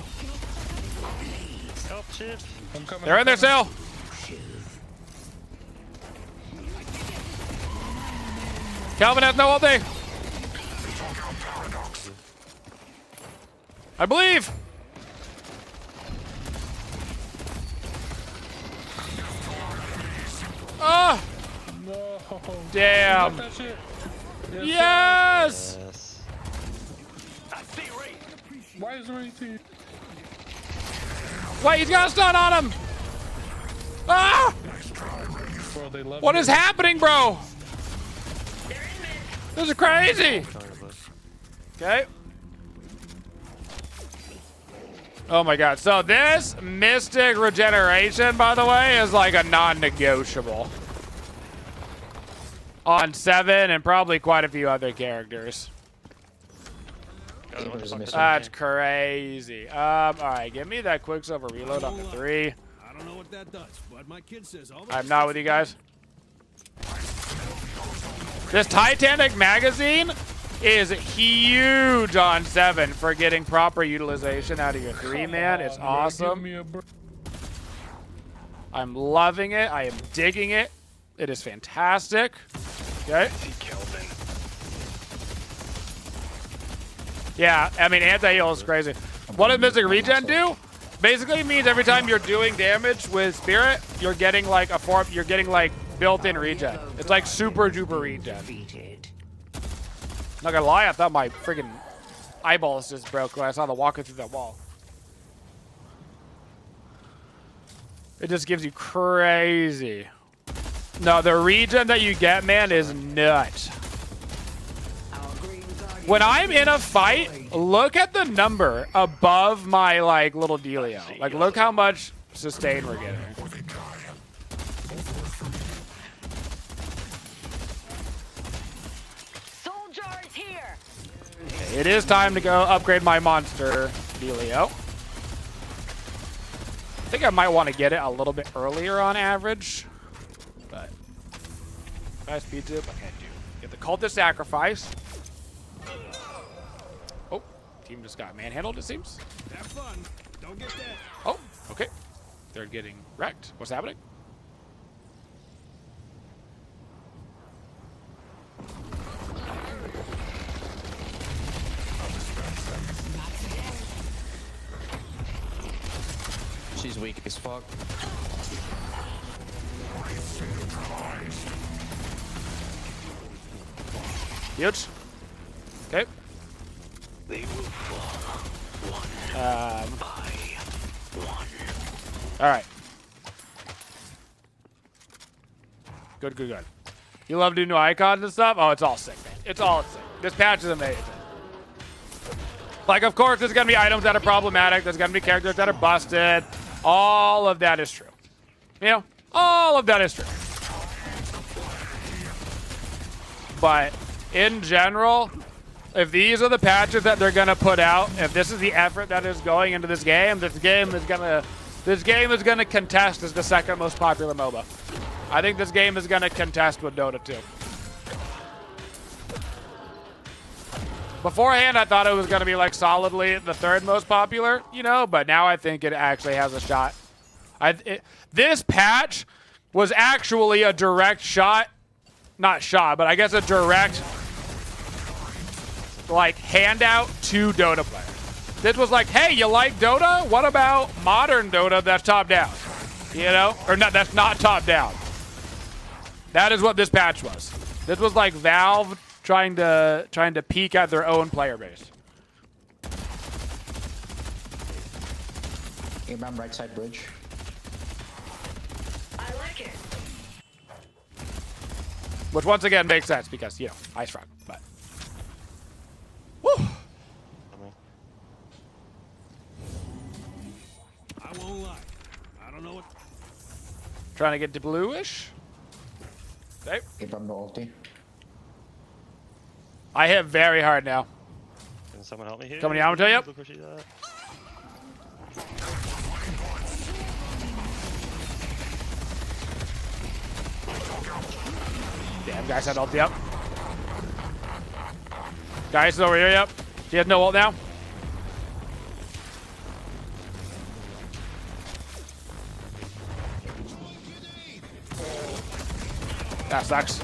U: Help, shift.
P: I'm coming.
C: They're in there still. Calvin has no ulti. I believe. Ah!
P: No.
C: Damn.
P: That shit.
C: Yes!
P: Why is Ray T?
C: Wait, he's got a stun on him. Ah!
P: Bro, they love
C: What
P: me.
C: is happening, bro? This is crazy. Okay. Oh my god. So this Mystic Regeneration, by the way, is like a non-negotiable. On 7 and probably quite a few other characters. That's crazy. Alright, give me that Quicksilver reload on the 3.
E: I don't know what that does, but my kid says all
C: I'm not with you guys. This Titanic magazine is huge on 7 for getting proper utilization out of your 3, man. It's awesome. I'm loving it. I am digging it. It is fantastic. Okay. Yeah, I mean, anti-heal is crazy. What does Mystic Regen do? Basically means every time you're doing damage with Spirit, you're getting like built-in regen. It's like super duper regen. Not gonna lie, I thought my friggin' eyeballs just broke when I saw the walker through that wall. It just gives you crazy. No, the regen that you get, man, is nuts. When I'm in a fight, look at the number above my like little dealio. Like, look how much sustain we're getting.
I: Soldiers here.
C: Okay, it is time to go upgrade my monster dealio. I think I might want to get it a little bit earlier on average, but if I speed up, I can't do. Get the Cultist Sacrifice. Oh, team just got manhandled, it seems.
E: Have fun. Don't get dead.
C: Oh, okay. They're getting wrecked. What's happening?
V: She's weak as fuck.
C: Huge. Okay.
N: They will fall one by one.
C: All right. Good, good, good. You love doing new icons and stuff? Oh, it's all sick, man. It's all sick. This patch is amazing. Like, of course, there's going to be items that are problematic. There's going to be characters that are busted. All of that is true. You know, all of that is true. But in general, if these are the patches that they're going to put out, if this is the effort that is going into this game is going to contest as the second most popular MOBA. I think this game is going to contest with Dota 2. Beforehand, I thought it was going to be like solidly the third most popular, you know, but now I think it actually has a shot. This patch was actually a direct shot, not shot, but I guess a direct like handout to Dota players. This was like, hey, you like Dota? What about modern Dota that's top down? You know, or not? That's not top down. That is what this patch was. This was like Valve trying to peek at their own player base.
V: Inbound right side bridge.
I: I like it.
C: Which once again makes sense because, you know, Ice Frog, but. Woo!
E: I won't lie. I don't know what.
C: Trying to get to bluish. Okay.
V: Inbound ulti.
C: I hit very hard now.
N: Can someone help me here?
C: Coming Yamato, yep.
N: Look where she's at.
C: Damn, guys had ulti up. Guys is over here, yep. She has no ult now. That sucks.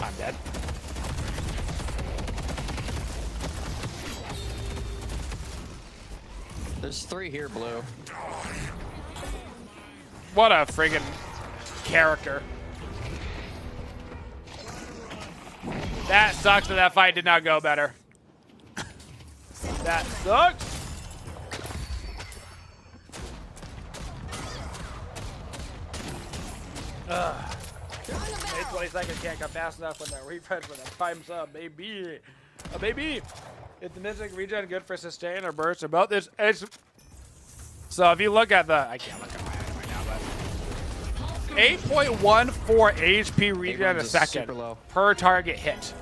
C: I'm dead.
V: There's 3 here, blue.
C: What a friggin' character. That sucks that that fight did not go better. That sucks. Ugh. 20 seconds can't come fast enough when that refresh when that time's up, baby. Baby. Is the mystic regen good for sustain or burst or both? So if you look at the, I can't look at my head right now, but 8.14 HP regen a second per target hit.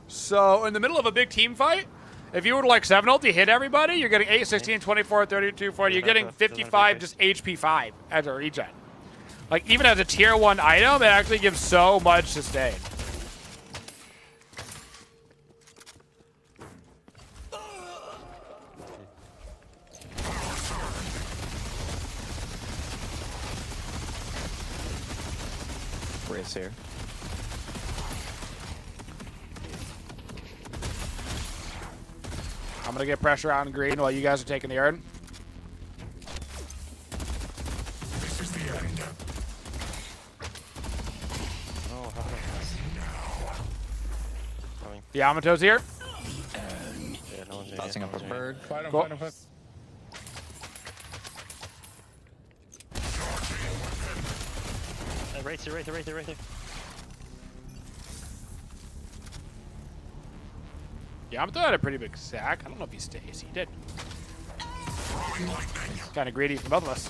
C: So in the middle of a big team fight, if you were to like 7 ulti hit everybody, you're getting 8, 16, 24, 32, 40. You're getting 55 just HP 5 as a regen. Like even as a tier 1 item, it actually gives so much sustain.
V: Race here.
C: I'm gonna get pressure on green while you guys are taking the yard.
B: This is the end.
N: Oh, how did I
C: Yamato's here.
N: Yeah, no one's here.
V: Tossing up a bird.
P: Fight him,
C: Cool.
P: fight him, fight.
N: Right there, right there, right there, right there.
C: Yamato had a pretty big sack. I don't know if he stays. He did. Kind of greedy from both of us.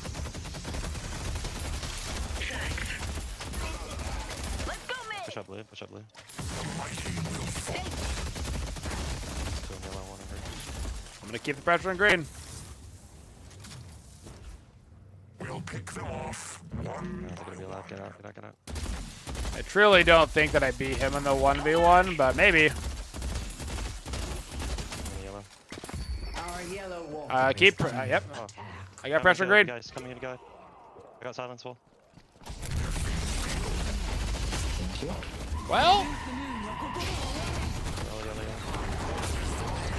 N: Push up blue, push up blue.
C: I'm gonna keep the pressure on green.
B: We'll pick them off.
N: It's gonna be allowed. Get out, get out, get out.
C: I truly don't think that I beat him in the 1v1, but maybe.
N: Yellow.
D: Our yellow wall.
C: Keep. Yep.
N: Oh.
C: I got pressure on green.
N: Guys, coming in, guy. I got silence wall.
V: Thank you.
C: Well.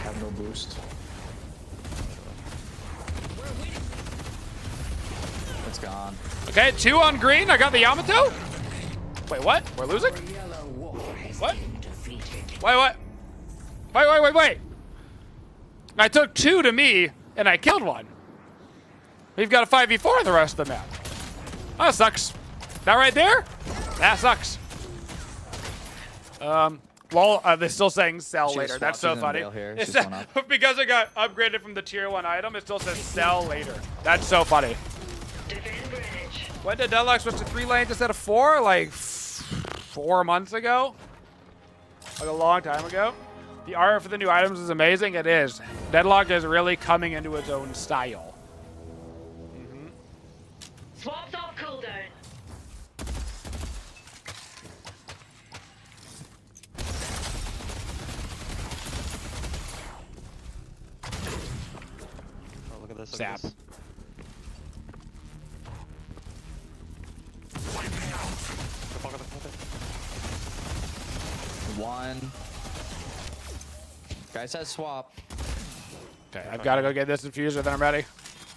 V: Have no boost. It's gone.
C: Okay, 2 on green. I got the Yamato. Wait, what? We're losing? What? Wait. Wait. I took 2 to me, and I killed 1. We've got a 5v4 in the rest of the map. Oh, that sucks. That right there? That sucks. Well, they're still saying sell later. That's so funny. It's because it got upgraded from the tier 1 item, it still says sell later. That's so funny. When did Deadlock switch to 3 lanes instead of 4? Like 4 months ago? Like a long time ago? The art for the new items is amazing. It is. Deadlock is really coming into its own style.
I: Swapped off cooldown.
N: Oh, look at this.
C: Sap.
V: One. Guy says swap.
C: Okay, I've got to go get this infuser, then I'm ready.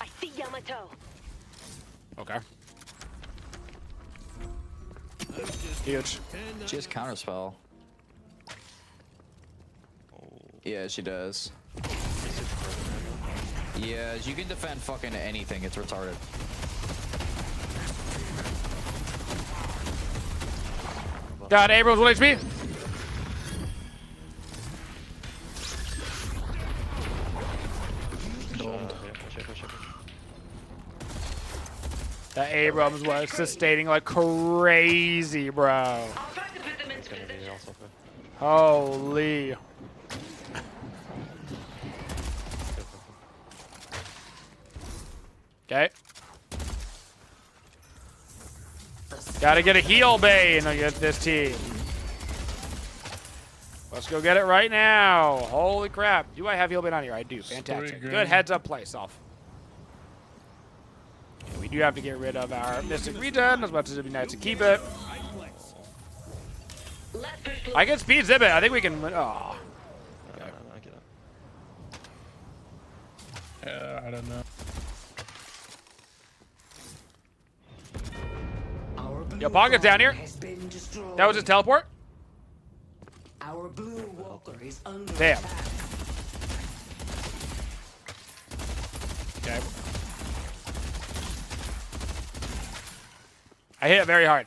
I: I see Yamato.
C: Okay. Huge.
V: She has counterspell. Yeah, she does. Yeah, you can defend fucking anything. It's retarded.
C: Got Abrams 1 HP. That Abrams was sustaining like crazy, bro. Holy. Okay. Gotta get a heal Bane against this team. Let's go get it right now. Holy crap. Do I have heal Bane on here? I do. Fantastic. Good heads up play, Self. Okay, we do have to get rid of our Mystic Regen as much as it'd be nice to keep it. I can speed zip it. I think we can. Oh. Okay.
P: Yeah, I don't know.
C: Yo, Pocket's down here. That was his teleport?
D: Our blue walker is under
C: Damn.
D: attack.
C: Okay. I hit it very hard.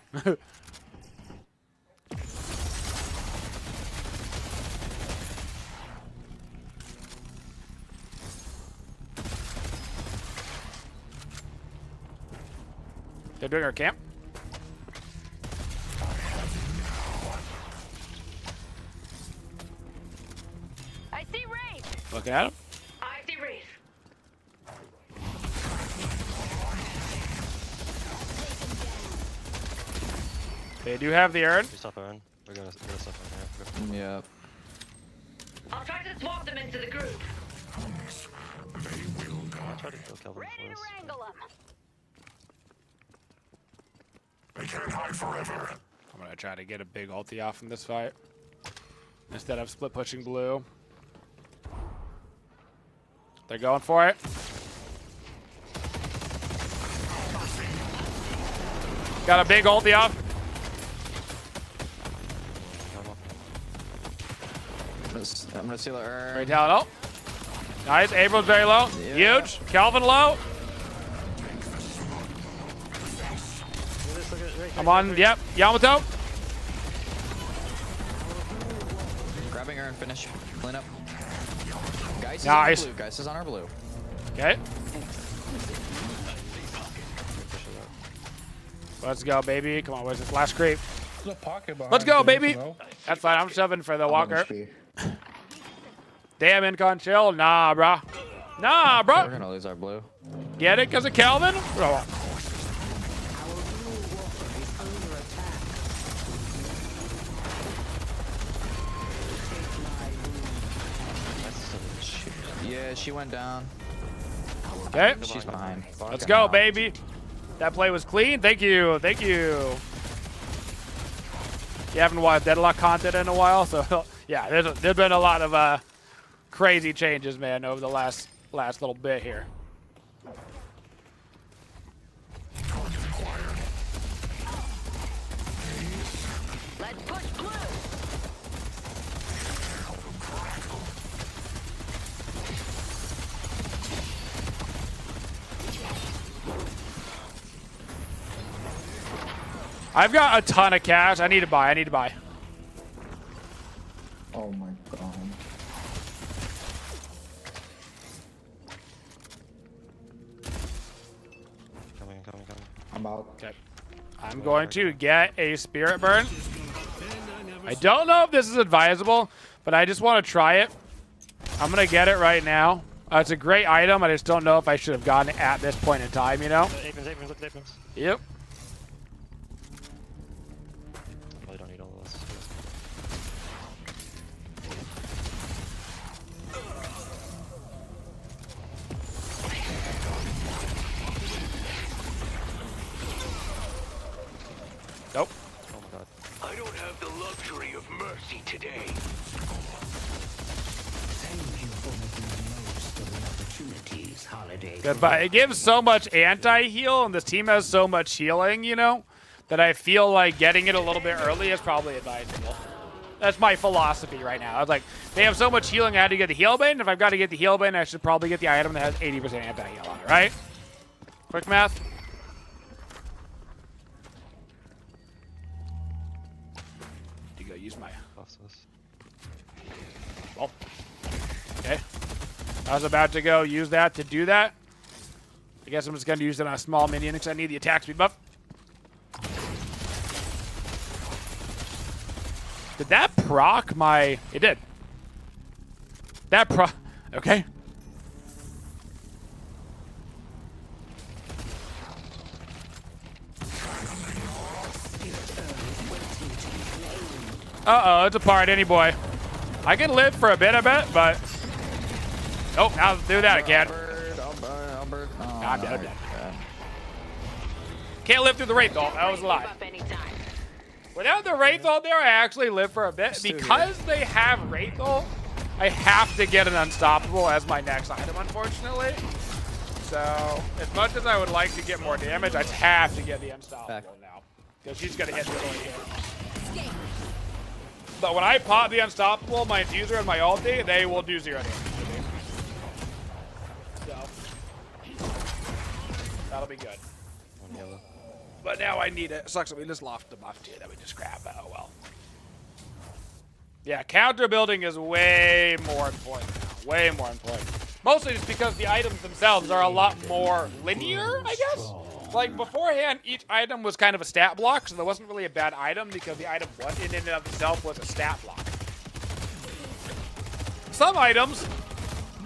C: They're doing our camp.
I: I see Wraith.
C: Looking at him.
I: I see Wraith.
C: They do have the urn.
N: We're gonna stop Aaron.
V: Yeah.
I: I'll try to swap them into the group.
N: I'll try to kill Kelvin
I: Ready to wrangle them.
B: They can't hide forever.
C: I'm gonna try to get a big ulti off in this fight instead of split pushing blue. They're going for it. Got a big ulti off.
V: I'm gonna steal the urn.
C: Great talent ult. Nice. Abrams very low.
V: Yeah.
C: Huge. Calvin low. I'm on. Yep. Yamato.
V: Grabbing urn, finish. Clean up. Geist is
C: Nice.
V: on our blue. Geist is on our blue.
C: Okay. Let's go, baby. Come on. Where's this last creep?
P: There's a pocket behind
C: Let's go,
P: things,
C: baby.
P: you know?
C: That's fine. I'm shoving for the walker. Damn, Incon chill. Nah, bruh. Nah,
V: We're
C: bruh.
V: gonna lose our blue.
C: Get it because of Calvin? Bro.
V: Yeah, she went down.
C: Okay.
V: She's behind.
C: Let's go, baby. That play was clean. Thank you. Thank you. You haven't watched Deadlock content in a while, so yeah, there's been a lot of crazy changes, man, over the last little bit here.
I: Let's push blue.
C: I've got a ton of cash. I need to buy.
J: Oh my god.
N: Coming.
J: I'm out.
C: Okay. I'm going to get a spirit burn. I don't know if this is advisable, but I just want to try it. I'm going to get it right now. It's a great item. I just don't know if I should have gotten it at this point in time, you know?
N: Abrams, look at Abrams.
C: Yep.
N: Probably don't need all of this.
C: Nope.
N: Oh my god.
B: I don't have the luxury of mercy today.
C: Good, but it gives so much anti-heal, and this team has so much healing, you know, that I feel like getting it a little bit early is probably advisable. That's my philosophy right now. I was like, they have so much healing, I had to get the heal bane. If I've got to get the heal bane, I should probably get the item that has 80% anti-heal on it, right? Quick math. You go use my... Well, okay. I was about to go use that to do that. I guess I'm just going to use it on a small minion because I need the attack speed buff. Did that proc my... It did. That proc... Okay. Uh-oh, it's a party, boy. I can live for a bit of it, but... Oh, now do that again. I'm dead. Can't live through the Wraith ult. That was a lie. Without the Wraith ult there, I actually live for a bit. Because they have Wraith ult, I have to get an Unstoppable as my next item, unfortunately. So, as much as I would like to get more damage, I have to get the Unstoppable now. Because she's going to hit really good. But when I pop the Unstoppable, my Infuser and my ulti, they will do 0 damage to me. So, that'll be good. But now I need it. Sucks that we just lost the buff too that we just grabbed, but oh well. Yeah, counter building is way more important now. Way more important. Mostly just because the items themselves are a lot more linear, I guess. Like beforehand, each item was kind of a stat block, so there wasn't really a bad item because the item in and of itself was a stat block. Some items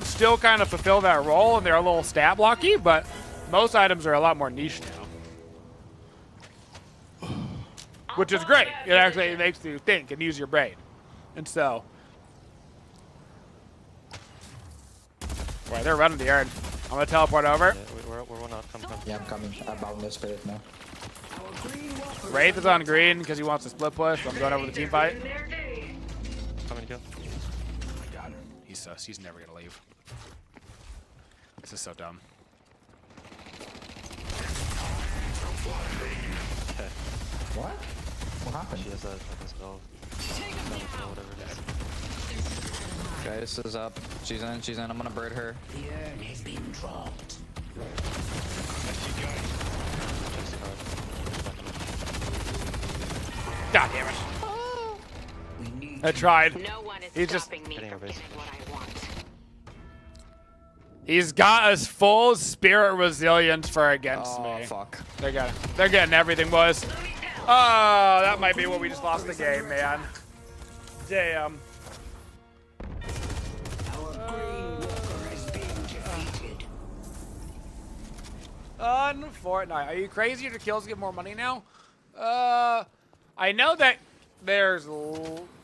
C: still kind of fulfill that role and they're a little stat blocky, but most items are a lot more niche now. Which is great. It actually makes you think and use your brain. And so... Boy, they're running the yard. I'm going to teleport over.
N: Yeah, we're one out. Come.
J: Yeah, I'm coming. I bound the spirit now.
C: Wraith is on green because he wants to split push, so I'm going over the team fight.
N: Coming to kill.
C: Oh my god. He's sus. He's never going to leave. This is so dumb.
J: What? What happened?
N: She has a spell. Whatever it is.
V: Okay, this is up. She's in. I'm gonna bird her.
D: The urn has been dropped.
C: God damn it. I tried.
I: No one is
C: He's just...
I: stopping me from getting what I want.
C: He's got us full spirit resilience for against me.
V: Oh, fuck.
C: They're getting everything, boys. Oh, that might be what we just lost the game, man. Damn. Fortnite. Are you crazy? Your kills get more money now? I know that there's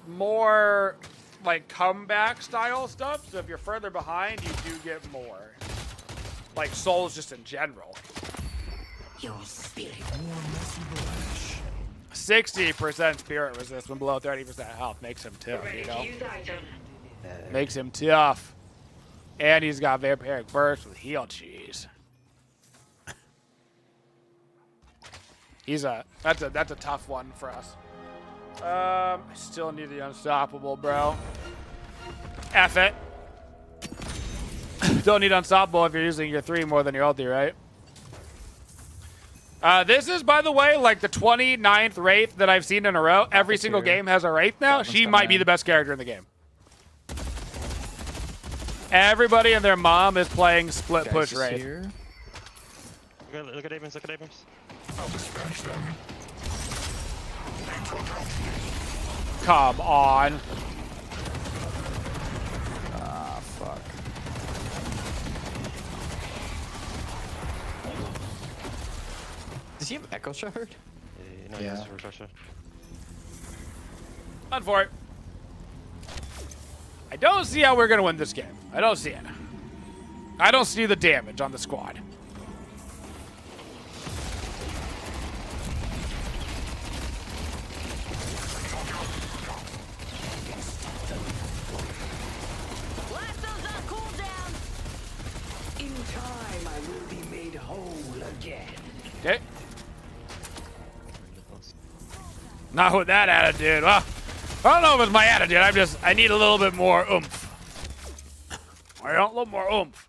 C: more like comeback style stuff, so if you're further behind, you do get more. Like souls just in general.
D: Your spirit
C: 60% spirit resist when below 30% health makes him tough, you know? Makes him tough. And he's got Vampiric Burst with heal cheese. That's a tough one for us. I still need the Unstoppable, bro. F it. Don't need Unstoppable if you're using your 3 more than your ulti, right? This is, by the way, like the 29th Wraith that I've seen in a row. Every single game has a Wraith now. She might be the best character in the game. Everybody and their mom is playing split push Wraith.
N: Look at Abrams, look at Abrams.
B: I'll dispatch them.
C: Come on.
V: Ah, fuck. Does he have Echo Shard?
N: No,
J: Yeah.
N: he has Refresher.
C: Run for it. I don't see how we're going to win this game. I don't see it. I don't see the damage on the squad.
D: In time, I
C: Okay. Not with that attitude. Well, I don't know if it's my attitude. I need a little bit more oomph. I want a little more oomph.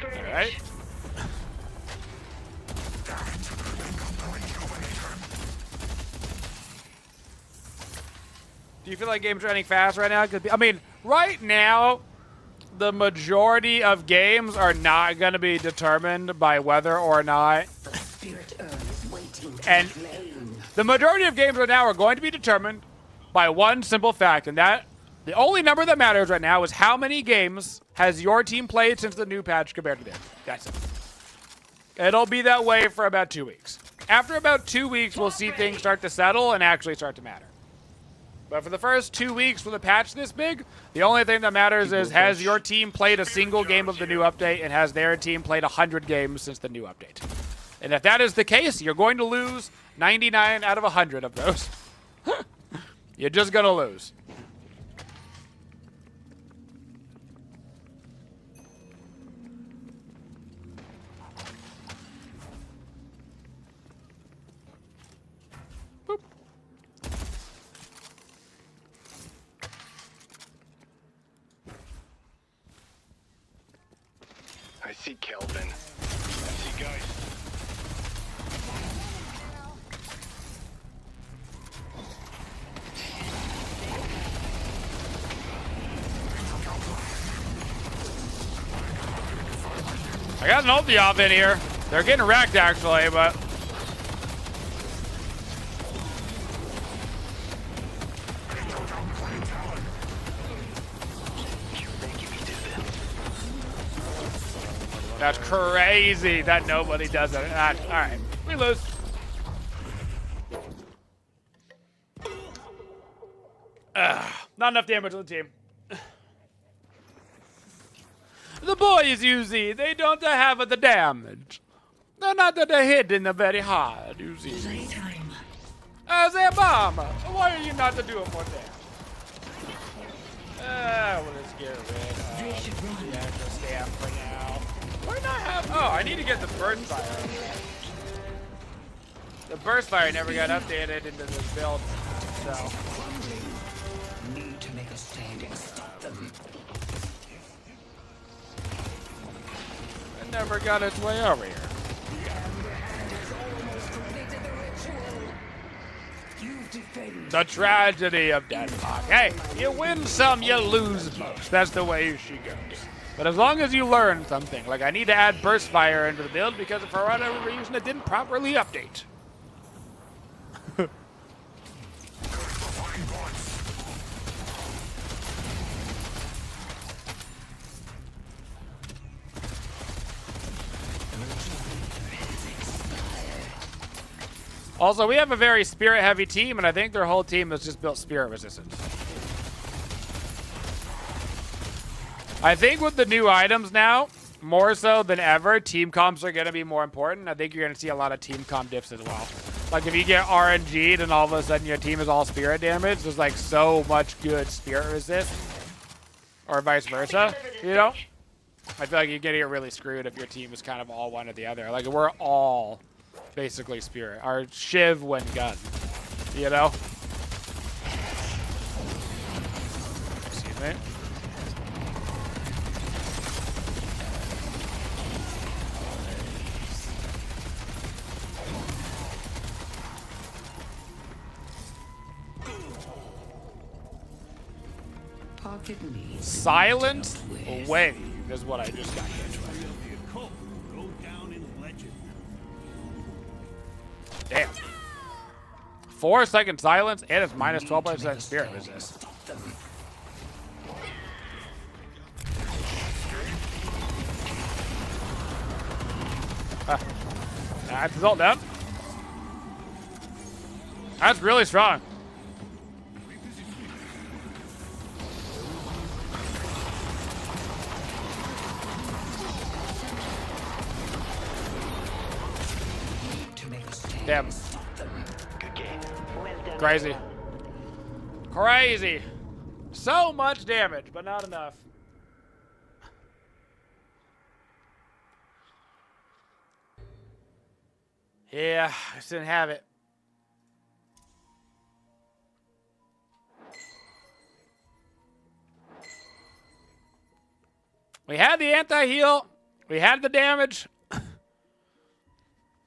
C: Alright. Do you feel like games are running fast right now? I mean, right now, the majority of games are not going to be determined by whether or not. And the majority of games right now are going to be determined by one simple fact, and that the only number that matters right now is how many games has your team played since the new patch compared to theirs. That's it. It'll be that way for about 2 weeks. After about 2 weeks, we'll see things start to settle and actually start to matter. But for the first 2 weeks with a patch this big, the only thing that matters is has your team played a single game of the new update and has their team played 100 games since the new update. And if that is the case, you're going to lose 99 out of 100 of those. You're just going to lose.
M: I see Kelvin. I see guys.
C: I got an ulti off in here. They're getting wrecked actually, but that's crazy that nobody does it. All right, we lose. Not enough damage on the team. The boys, you see, they don't have the damage. They're not that they hit in the very hard, you see. As a bomber, why are you not to do more damage? Well, let's get rid of the extra stamp for now. Why not have... Oh, I need to get the burst fire. The burst fire never got updated into this build, so...
D: Need to make a stand and stop them.
C: It never got its way over here. The tragedy of Denmark. Hey, you win some, you lose most. That's the way she goes. But as long as you learn something, like I need to add burst fire into the build because for whatever reason it didn't properly update. Also, we have a very spirit-heavy team, and I think their whole team has just built spirit resistance. I think with the new items now, more so than ever, team comps are going to be more important. I think you're going to see a lot of team comp diffs as well. Like, if you get RNG'd and all of a sudden your team is all spirit damage, there's, like, so much good spirit resist. Or vice versa, you know? I feel like you're getting really screwed if your team is kind of all one or the other. Like, we're all... basically spirit. Our shiv when gun. You know? Excuse me. Silent wave is what I just got hit with. Damn. 4-second silence and it's minus 12% spirit resist. That's his ult down. That's really strong. Damn.
D: Good game. Well done.
C: Crazy. Crazy. So much damage, but not enough. Yeah, I just didn't have it. We had the anti-heal. We had the damage.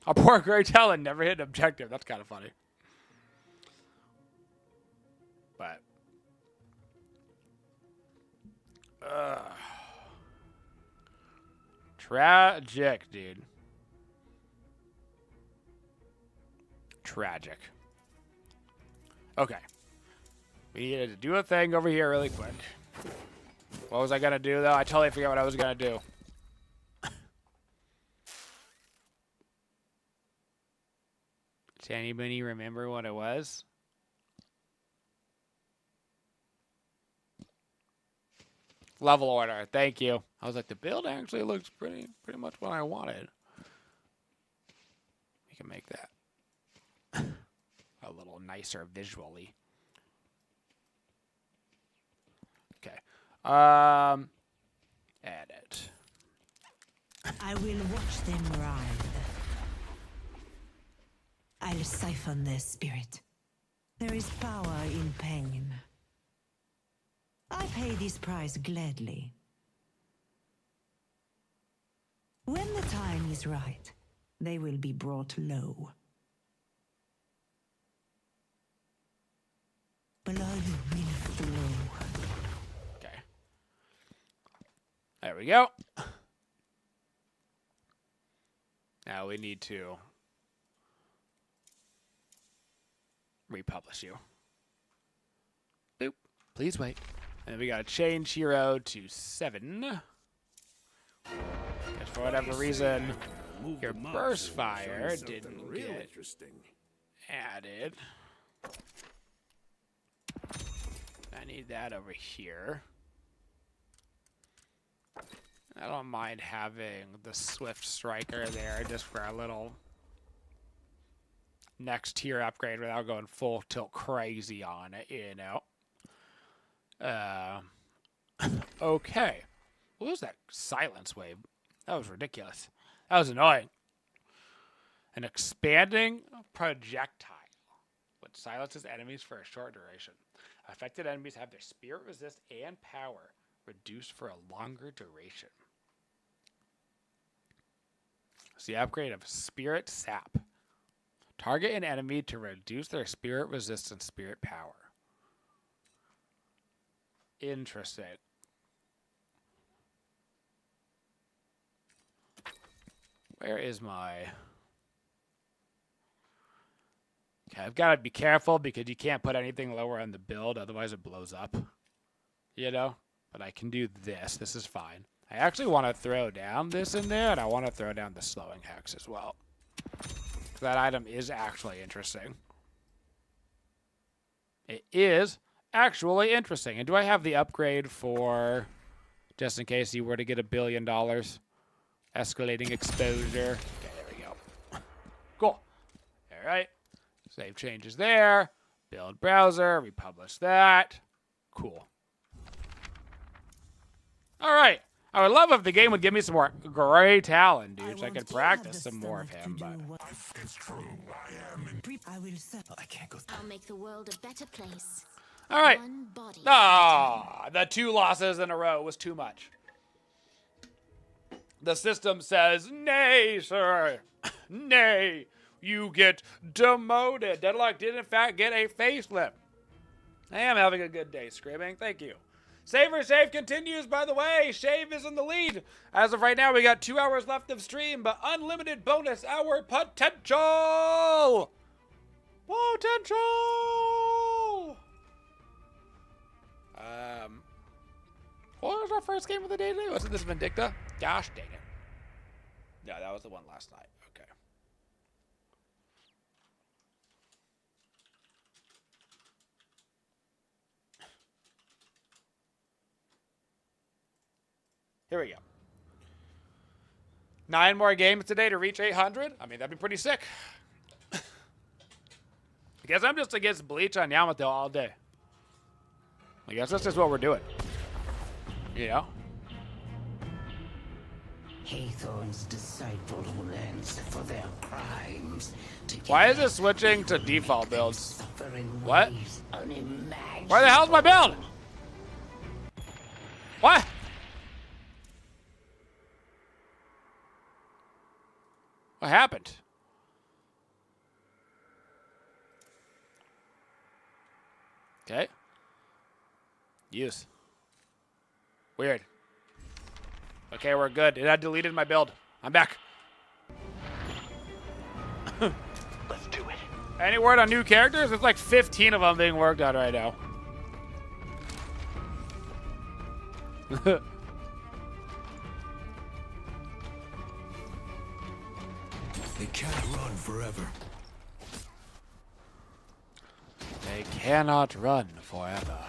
C: Our poor Grey Talon never hit an objective. That's kind of funny. But. Tragic, dude. Tragic. Okay. We needed to do a thing over here really quick. What was I going to do, though? I totally forget what I was going to do. Does anybody remember what it was? Level order. Thank you. I was like, the build actually looks pretty much what I wanted. We can make that a little nicer visually. Okay. Edit.
A: I will watch them ride. I'll siphon their spirit. There is power in pain. I pay this price gladly. When the time is right, they will be brought low. Blood will flow.
C: Okay. There we go. Now we need to republish you. Boop. Please wait. And then we gotta change hero to 7. Because for whatever reason, your burst fire didn't get added. I need that over here. I don't mind having the Swift Striker there just for a little next tier upgrade without going full tilt crazy on it, you know. Okay. What was that silence wave? That was ridiculous. That was annoying. An expanding projectile, which silences enemies for a short duration. Affected enemies have their spirit resist and power reduced for a longer duration. It's the upgrade of Spirit Sap. Target an enemy to reduce their spirit resistance, spirit power. Interesting. Where is my... Okay, I've got to be careful because you can't put anything lower on the build, otherwise it blows up. You know? But I can do this. This is fine. I actually want to throw down this in there, and I want to throw down the slowing hex as well. That item is actually interesting. It is actually interesting. And do I have the upgrade for, just in case you were to get $1 billion, escalating exposure? Okay, there we go. Cool. All right. Save changes there. Build browser. Republish that. Cool. All right. I would love if the game would give me some more Grey Talon, dude, so I could practice some more of him, but...
B: It's true,
M: I can't go.
I: I'll make the world a better place.
C: All right.
I: One body.
C: Ah, the 2 losses in a row was too much. The system says, nay, sir. Nay, you get demoted. Deadlock did, in fact, get a facelift. I am having a good day, Screaming. Thank you. Saver Shave continues, by the way. Shave is in the lead. As of right now, we got 2 hours left of stream, but unlimited bonus hour potential. Potential. What was our first game of the day today? Wasn't this Vindicta? Gosh dang it. Yeah, that was the one last night. Okay. Here we go. 9 more games today to reach 800. I mean, that'd be pretty sick. I guess I'm just against Bleach on Yamato all day. I guess that's just what we're doing. You know?
D: Haythorn's disciples will answer for their crimes.
C: Why is it switching to default builds? What?
D: Unimaginable.
C: Where the hell's my build? What? What happened? Okay. Use. Weird. Okay, we're good. It had deleted my build. I'm back.
M: Let's do it.
C: Any word on new characters? There's like 15 of them being worked on right now.
B: They can't run forever.
C: They cannot run forever.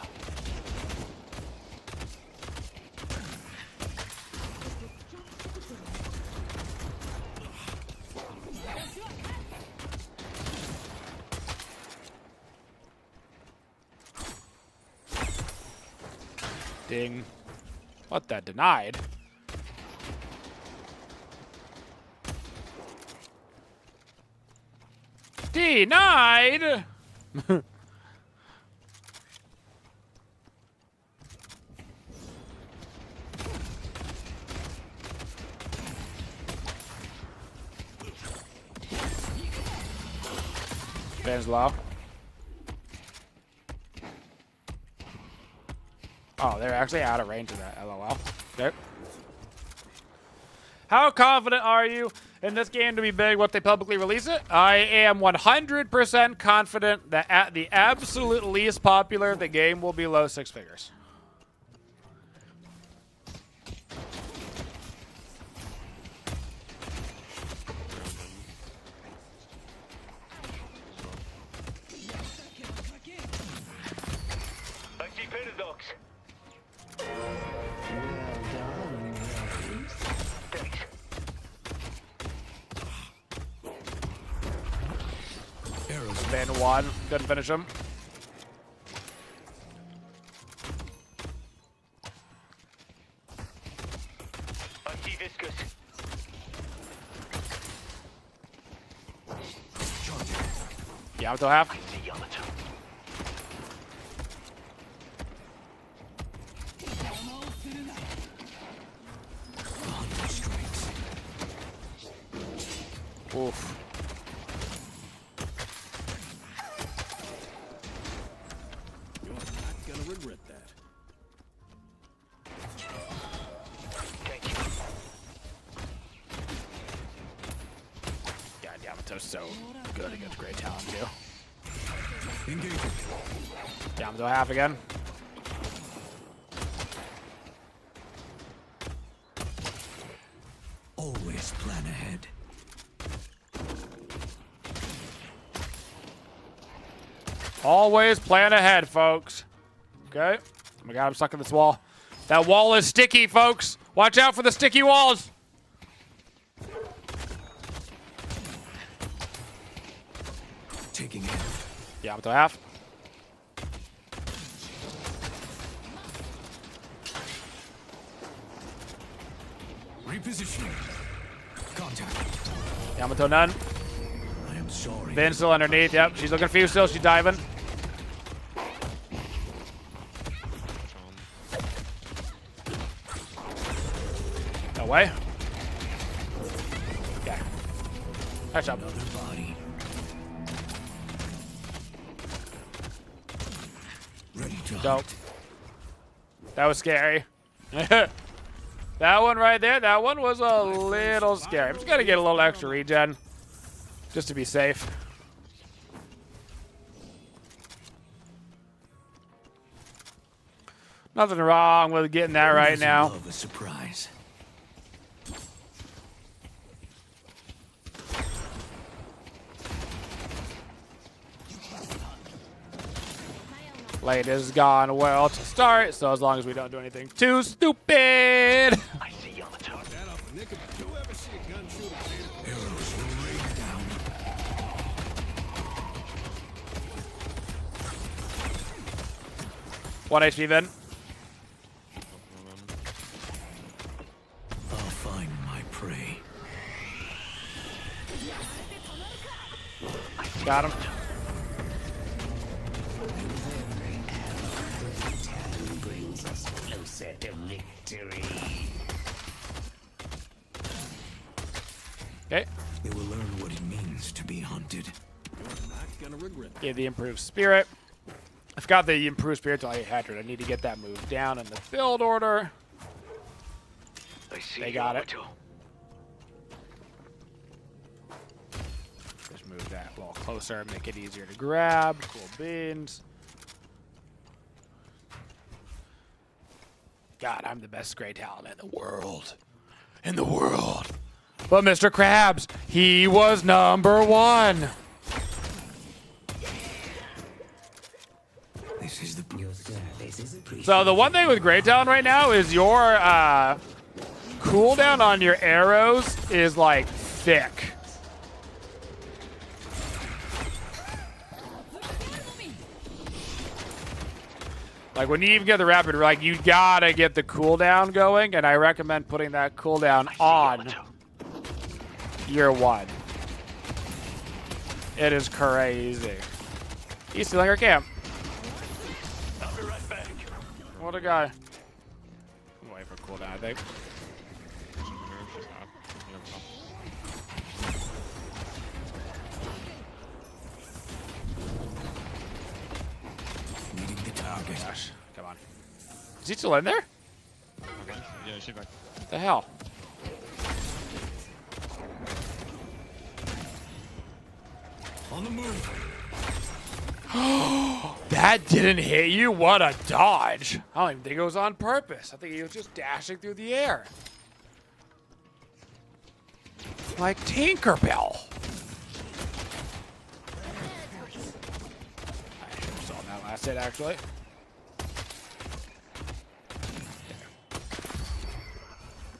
C: Ding. What that denied? Denied! Ben's low. Oh, they're actually out of range of that. LOL. Okay. How confident are you in this game to be big once they publicly release it? I am 100% confident that at the absolute least popular, the game will be low six figures.
M: I see paradox.
C: Ben one. Couldn't finish him.
M: I see viscous.
C: Yamato half.
M: I see Yamato.
C: Oof.
E: You're not gonna regret that.
M: Thank you.
C: God, Yamato's so good against Great Talon too.
B: Engaging.
C: Yamato half again.
B: Always plan ahead.
C: Always plan ahead, folks. Okay. Oh my God, I'm stuck in this wall. That wall is sticky, folks. Watch out for the sticky walls.
B: Taking hit.
C: Yamato half.
B: Repositioning. Contact.
C: Yamato none.
B: I am sorry.
C: Ben's still underneath. Yep, she's looking for you still. She's diving. No way. Yeah. Nice job.
B: Another body. Ready to
C: Dope.
B: hunt.
C: That was scary. That one right there, that one was a little scary. I'm just gonna get a little extra regen. Just to be safe. Nothing wrong with getting that right now.
B: Love a surprise.
C: Late has gone well to start, so as long as we don't do anything too stupid.
M: I see Yamato.
E: That off the nick of it. You ever see a gun shoot a
B: Arrows will rain down.
C: 1 HP Vin.
B: I'll find my prey.
C: Got him.
D: Brings us closer to victory.
C: Okay.
B: They will learn what it means to be hunted.
C: Gave the improved spirit. I forgot the improved spirit to 800. I need to get that moved down in the build order. They got it. Just move that a little closer, make it easier to grab. Cool beans. God, I'm the best Grey Talon in the world. In the world. But Mr. Krabs, he was #1.
B: This is the
C: So the one thing with Grey Talon right now is your cooldown on your arrows is like thick. Like when you even get the rapid, like you gotta get the cooldown going, and I recommend putting that cooldown on year 1. It is crazy. He's stealing our camp.
B: I'll be right back.
C: What a guy. I'm waiting for cooldown, I think.
B: Meeting the target.
C: Gosh, come on. Is he still in there?
N: Okay. Yeah, she's back.
C: What the hell?
B: On the move.
C: That didn't hit you? What a dodge. I don't even think it was on purpose. I think he was just dashing through the air. Like Tinkerbell. I should have saw that last hit, actually.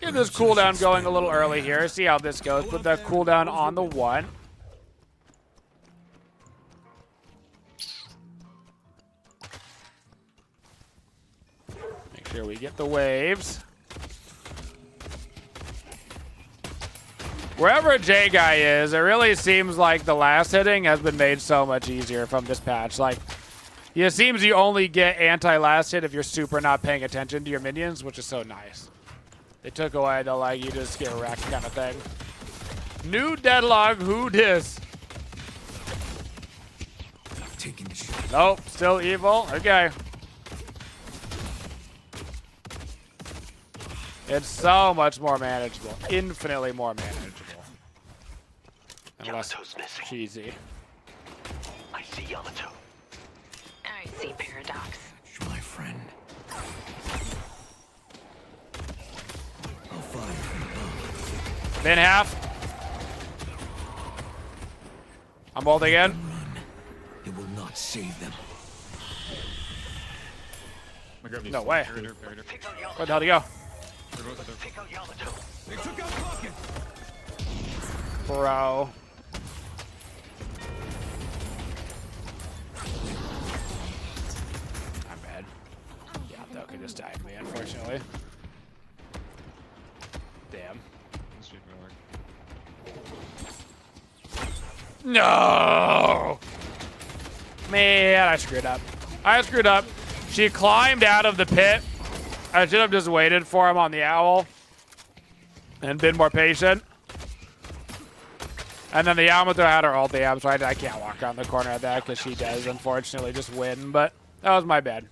C: Get this cooldown going a little early here. See how this goes. Put that cooldown on the 1. Make sure we get the waves. Wherever J guy is, it really seems like the last hitting has been made so much easier from this patch. Like, it seems you only get anti-last hit if you're super not paying attention to your minions, which is so nice. They took away the, like, you just get wrecked kind of thing. New deadlock, who dis?
B: Taking the shot.
C: Nope, still evil. Okay. It's so much more manageable. Infinitely more manageable. And less cheesy.
B: I see Yamato.
I: I see Paradox.
B: My friend. I'll fire from above.
C: Then half. I'm holding in.
B: Run. It will not save them.
C: No way. Where the hell did he go?
B: They took out Pocket.
C: Bro. I'm bad. Yeah, that could just die to me, unfortunately. Damn. No! Man, I screwed up. I screwed up. She climbed out of the pit. I should have just waited for him on the owl and been more patient. And then the Yamato had her ulti up, so I can't walk around the corner of that because she does, unfortunately, just win. But that was my bad.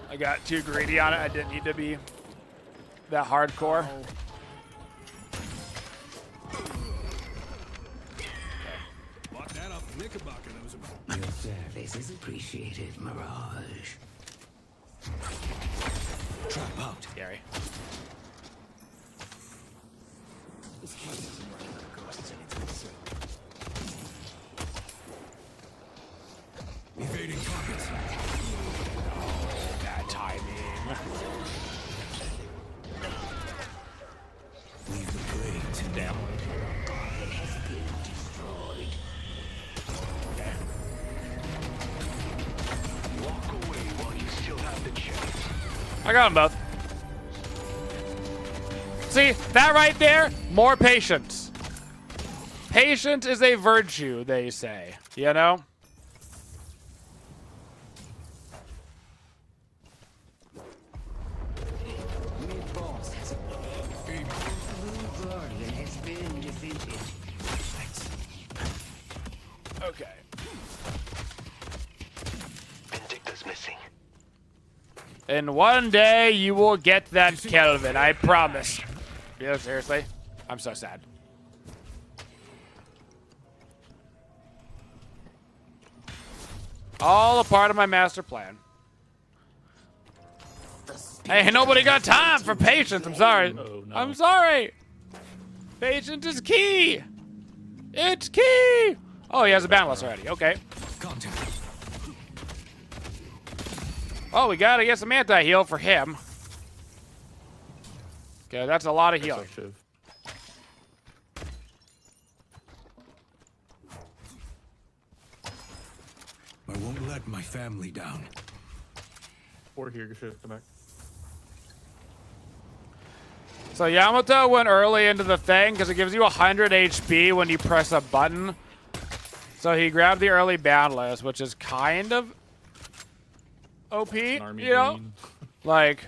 C: I got too greedy on it. I didn't need to be that hardcore.
D: Your service is appreciated, Mirage.
B: Trap out.
C: Gary.
B: Evading targets.
C: Bad timing.
B: Leave the blade to
C: Damn. I got them both. See, that right there, more patience. Patience is a virtue, they say. You know? Okay.
M: Vindicta's missing.
C: And one day you will get that Kelvin, I promise. Yeah, seriously? I'm so sad. All a part of my master plan. Hey, nobody got time for patience. I'm sorry.
P: Oh, no.
C: I'm sorry. Patience is key. It's key. Oh, he has a boundless already. Okay. Oh, we gotta get some anti-heal for him. Okay, that's a lot of healing.
B: I won't let my family down.
P: Or here, should come back.
C: So Yamato went early into the thing because it gives you 100 HP when you press a button. So he grabbed the early boundless, which is kind of OP, you know? Like,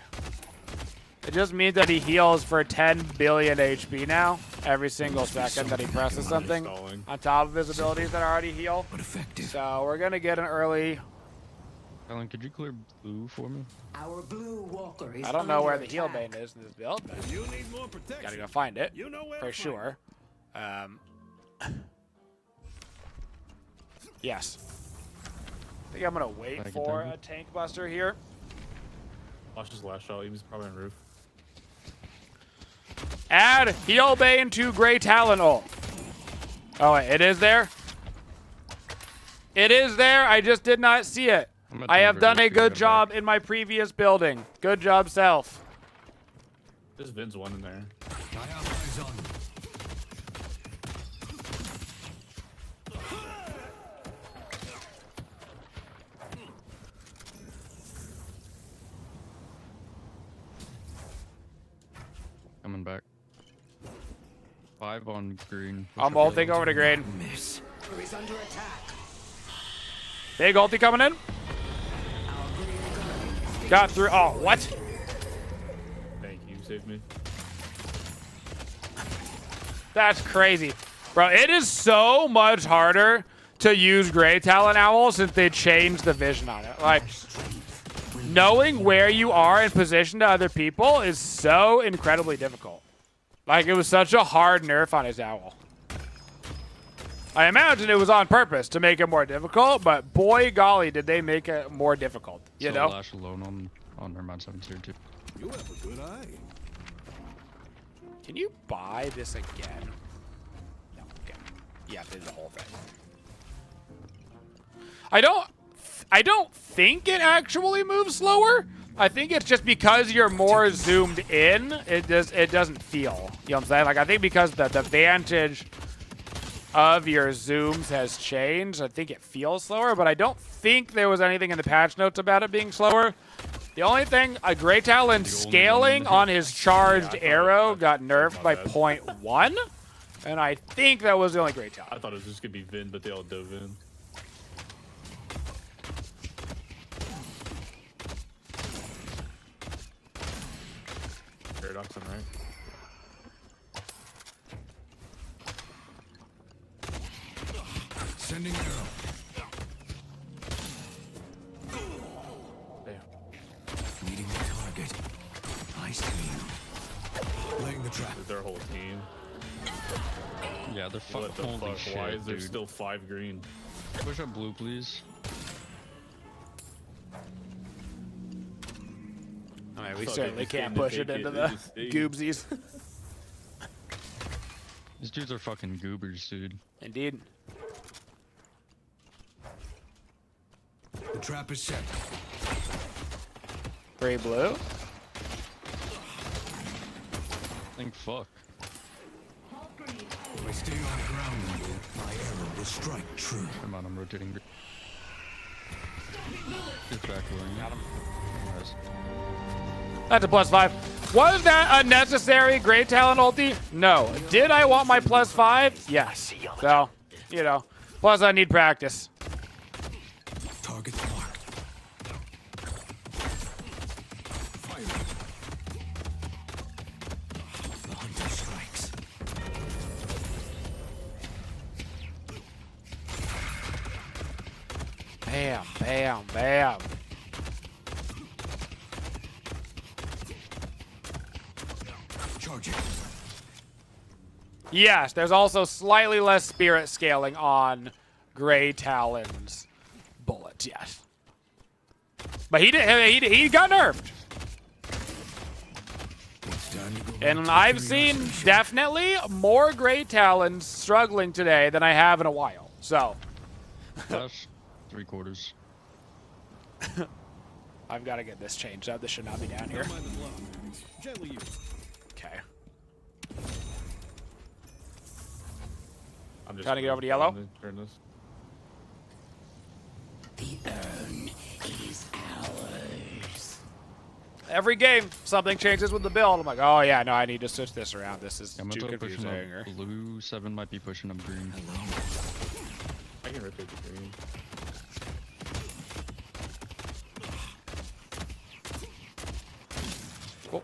C: it just means that he heals for 10 billion HP now every single second that he presses something on top of his abilities that already heal. So we're going to get an early...
R: Alan, could you clear blue for me?
D: Our blue walker is
C: I don't know where the
D: under
C: heal
D: attack.
C: bane is in this build, but
E: You need more protection.
C: gotta go find it
E: You know where
C: for
E: to find
C: sure. Yes. I think I'm gonna wait for a tank buster here.
P: Watch his last shot. He was probably on roof.
C: Add heal bane to Grey Talon ult. Oh, wait, it is there? It is there. I just did not see it. I have done a good job in my previous building. Good job, self.
P: There's Vin's one in there.
B: I have eyes on them.
R: Coming back. 5 on green.
C: I'm ulting over to green.
D: Is under attack.
C: Big ulti coming in. Got through. Oh, what?
P: Thank you, saved me.
C: That's crazy. Bro, it is so much harder to use Grey Talon Owl since they changed the vision on it. Like, knowing where you are in position to other people is so incredibly difficult. Like, it was such a hard nerf on his owl. I imagine it was on purpose to make it more difficult, but boy golly, did they make it more difficult. You know?
R: Lash alone on their mod 7 tier 2.
E: You have a good eye.
C: Can you buy this again? No, okay. Yeah, did the whole thing. I don't think it actually moves slower. I think it's just because you're more zoomed in, it doesn't feel. You know what I'm saying? Like, I think because the vantage of your zooms has changed, I think it feels slower, but I don't think there was anything in the patch notes about it being slower. The only thing, a Grey Talon scaling on his charged arrow got nerfed by 0.1, and I think that was the only Grey Talon.
P: I thought it was just gonna be Vin, but they all dove in. Paradox on right.
B: Sending arrow.
P: Damn.
B: Meeting the target. I see you. Laying the trap.
P: Their whole team.
R: Yeah, they're
P: What the
R: fucking holy
P: fuck?
R: shit,
P: Why is there
R: dude.
P: still 5 green?
R: Push up blue, please.
C: Alright, we
P: Fuck,
C: certainly
P: they just
C: can't
P: came to
C: push it
P: take
C: into
P: it,
C: the
P: they just stayed.
C: goobsies.
R: These dudes are fucking goobers, dude.
C: Indeed.
B: The trap is set.
C: Gray blue.
R: Think fuck.
B: If I stay on the ground, my arrow will strike true.
R: Come on, I'm rotating. Get back away.
C: Got him.
R: Nice.
C: That's a +5. Was that a necessary Great Talent ulti? No. Did I want my +5? Yes. So, you know. Plus, I need practice.
E: Target marked. Fire. The hunter strikes.
C: Bam, bam, bam.
E: Charging.
C: Yes, there's also slightly less spirit scaling on Grey Talon's bullet, yes. But he got nerfed. And I've seen definitely more Grey Talons struggling today than I have in a while. So
V: Flash, 3/4.
C: I've got to get this changed up. This should not be down here.
E: Gently used.
C: Okay.
P: I'm just
C: trying to get over to yellow.
P: Turn this.
D: The urn is ours.
C: Every game, something changes with the build. I'm like, oh yeah, no, I need to switch this around. This is
V: I'm
C: too
V: pushing
C: confusing.
V: up blue. 7 might be pushing up green.
P: I can rotate the green.
C: Cool.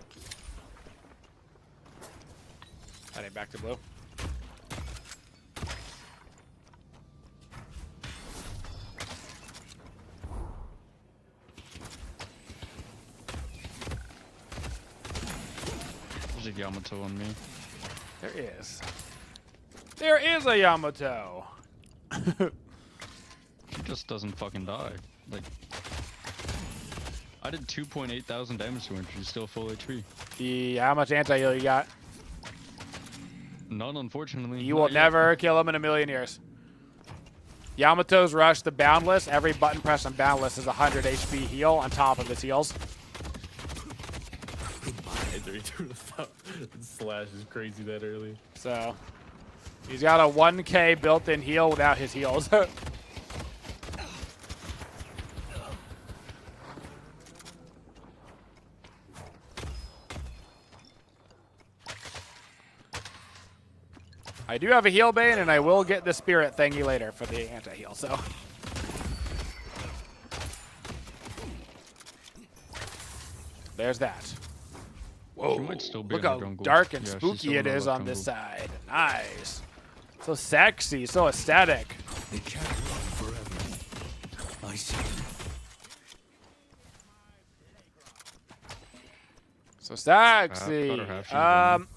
C: I need back to blue.
V: There's a Yamato on me.
C: There is. There is a Yamato.
V: She just doesn't fucking die. Like, I did 2.8 thousand damage to her and she's still full HP.
C: Yeah, how much anti-heal you got?
V: None, unfortunately.
C: You will never kill him in a million years. Yamato's rush the Boundless. Every button press on Boundless is 100 HP heal on top of his heals.
P: Slash is crazy that early.
C: So, he's got a 1k built-in heal without his heals. I do have a heal bane, and I will get the spirit thingy later for the anti-heal, so. There's that. Whoa,
V: might still be
C: look
V: in
C: how
V: the jungle.
C: dark and
V: Yeah, she's
C: spooky
V: still
C: it
V: in
C: is
V: the
C: on this
V: jungle.
C: side. Nice. So sexy, so aesthetic.
E: They can't run forever. I see.
C: So sexy.
V: cut her half, she's done.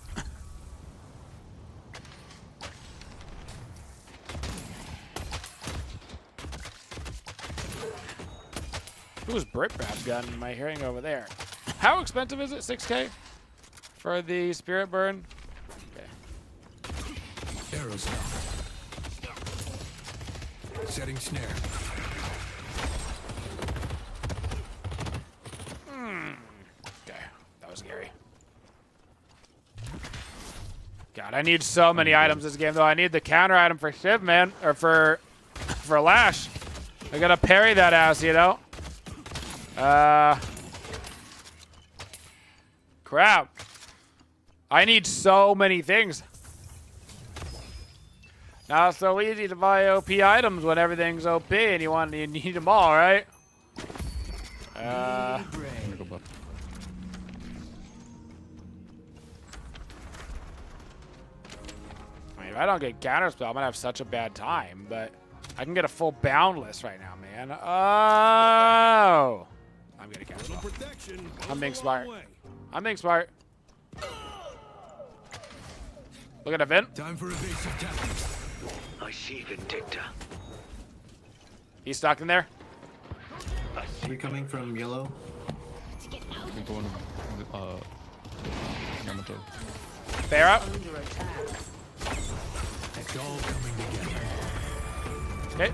C: Who's Britbrad's gun am I hearing over there? How expensive is it? 6k? For the spirit burn? Okay.
E: Arrows now. Setting snare.
C: Okay, that was scary. God, I need so many items this game, though. I need the counter item for Shiv, man, or for Lash. I gotta parry that ass, you know. Crap. I need so many things. Now it's so easy to buy OP items when everything's OP and you need them all, right?
V: I'm gonna go buff.
C: I mean, if I don't get counterspell, I'm gonna have such a bad time, but I can get a full Boundless right now, man. Oh! I'm gonna counterspell. I'm being smart. I'm being smart. Look at that vent.
E: Time for evasive tactics.
B: I see Vindicta.
C: He's stuck in there.
O: Are we coming from yellow?
V: I'm going Yamato.
C: Fair up.
E: It's all coming together.
C: Okay.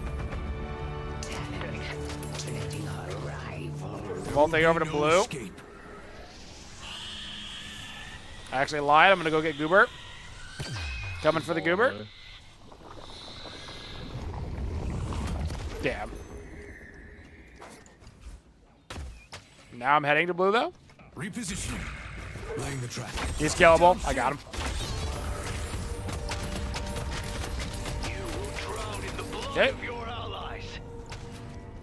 C: Vaulting over to blue. I actually lied. I'm gonna go get Goober. Coming for the Goober. Damn. Now I'm heading to blue though.
E: Repositioning. Laying the trap.
C: He's killable. I got him. Okay.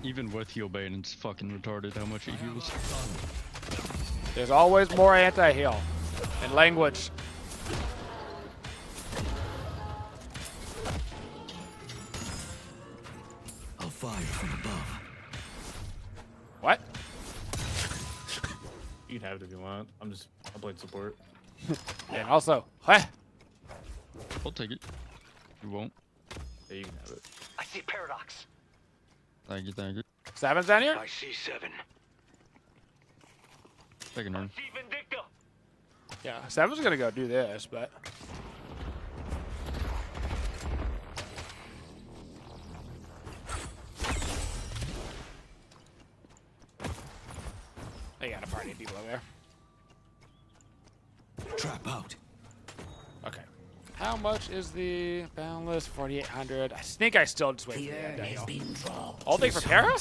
V: Even with heal bane, it's fucking retarded how much it heals.
C: There's always more anti-heal in language.
E: I'll fire from above.
C: What?
P: You can have it if you want. I'm playing support.
C: And also, what?
V: I'll take it. You won't.
P: Yeah, you can have it.
M: I see paradox.
V: Thank you, thank you.
C: Seven's down here?
M: I see 7.
V: Take a turn.
C: Yeah, Seven's gonna go do this, but. They got a party of people over there.
E: Trap out.
C: Okay. How much is the boundless? 4,800. I think I still just wait for the end. All thing for Para?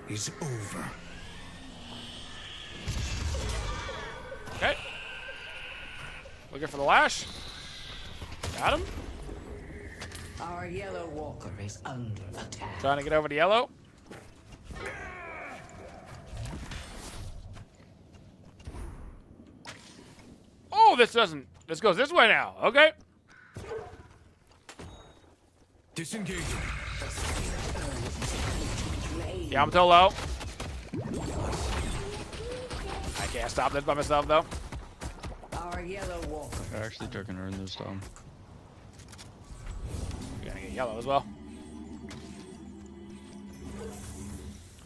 E: Is over.
C: Okay. Looking for the lash. Got him.
D: Our yellow walker is under attack.
C: Trying to get over to yellow. Oh, this doesn't. This goes this way now. Okay.
E: Disengaging.
C: Yeah, I'm too low. I can't stop this by myself though.
D: Our yellow walker.
V: I actually took an urn this time.
C: We're gonna get yellow as well.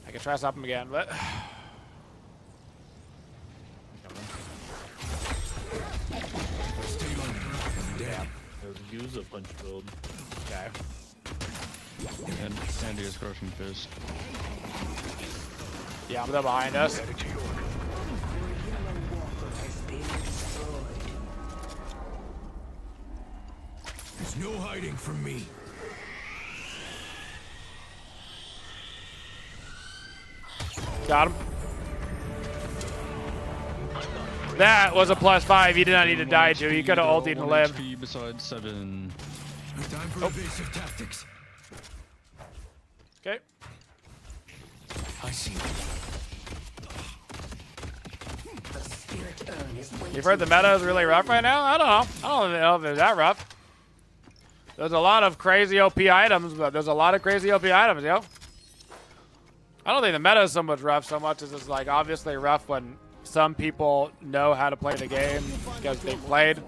C: I can try to stop him again, but
P: Damn. Use a punch build.
C: Okay.
V: And Sandy is crushing fist.
C: Yeah, I'm there behind us.
E: There's no hiding from me.
C: Got him. That was a +5. You did not need to die to. You could have ulted and lived.
V: Besides 7.
E: Time for evasive tactics.
C: Okay.
E: I see.
C: You've heard the meta is really rough right now? I don't know. I don't know if it's that rough. There's a lot of crazy OP items, but there's a lot of crazy OP items, yo. I don't think the meta is so much rough so much as it's like obviously rough when some people know how to play the game because they played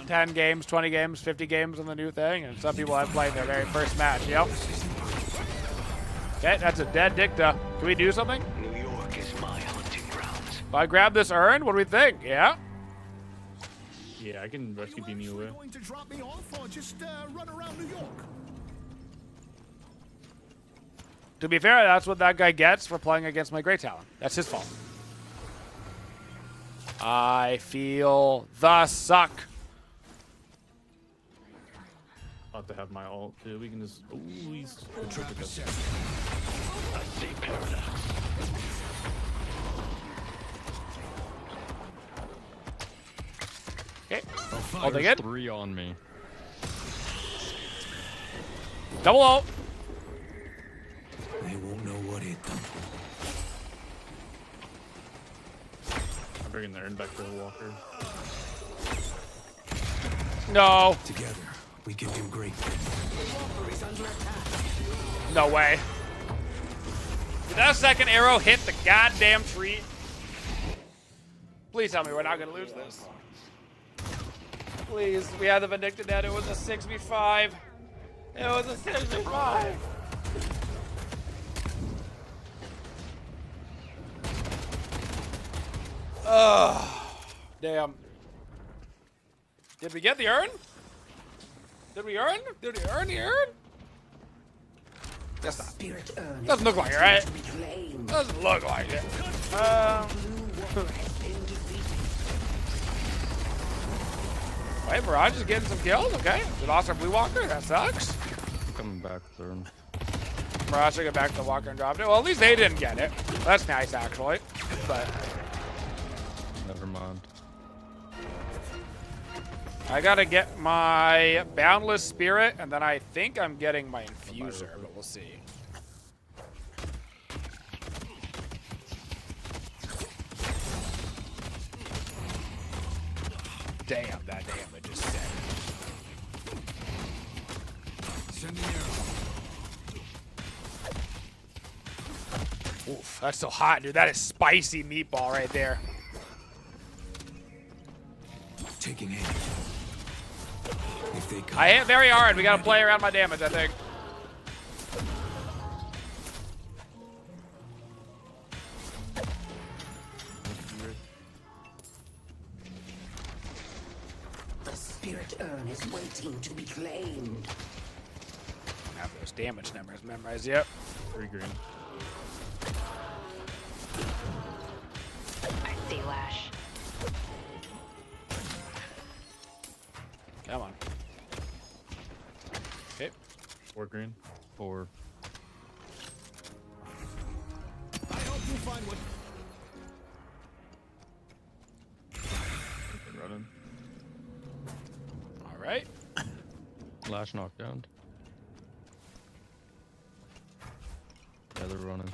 C: 10 games, 20 games, 50 games on the new thing, and some people have played their very first match, yo. Okay, that's a dead dicta. Can we do something?
M: New York is my hunting grounds.
C: If I grab this urn, what do we think? Yeah?
P: Yeah, I can rescue beam you away.
E: Going to drop me off or just run around New York?
C: To be fair, that's what that guy gets for playing against my Great Talon. That's his fault. I feel the suck.
P: I'll have to have my ult too. We can just. Ooh, he's.
M: I see paradox.
C: Okay. I'll take it.
V: 3 on me.
C: Double ult.
E: They won't know what hit them.
P: I'm bringing the urn back to the walker.
C: No.
E: Together, we can do great.
C: No way. Did that second arrow hit the goddamn tree? Please tell me we're not going to lose this. Please, we had the Vindicta net. It was a 6v5. It was a 6v5. Ugh. Damn. Did we get the urn? Did we earn? Did we earn the urn? Guess not. Doesn't look like it, right? Doesn't look like it. Wait, Mirage is getting some kills. Okay. Did Oscar Blue Walker? That sucks.
V: I'm coming back through.
C: Mirage took it back to the Walker and dropped it. Well, at least they didn't get it. That's nice, actually. But
R: Never mind.
C: I gotta get my Boundless Spirit, and then I think I'm getting my Infuser, but we'll see. Damn, that damage is sick.
E: Sending arrow.
C: Oof, that's so hot, dude. That is spicy meatball right there.
E: Taking aim. If they come,
C: I hit very hard. We gotta play around my damage, I think.
D: The spirit urn is waiting to be claimed.
C: I have those damage numbers memorized. Yep.
P: 3 green.
I: I see Lash.
C: Come on. Okay.
P: 4 green.
R: 4.
E: I hope you find what.
P: Been running.
C: All right.
R: Lash knockdown. Yeah, they're running.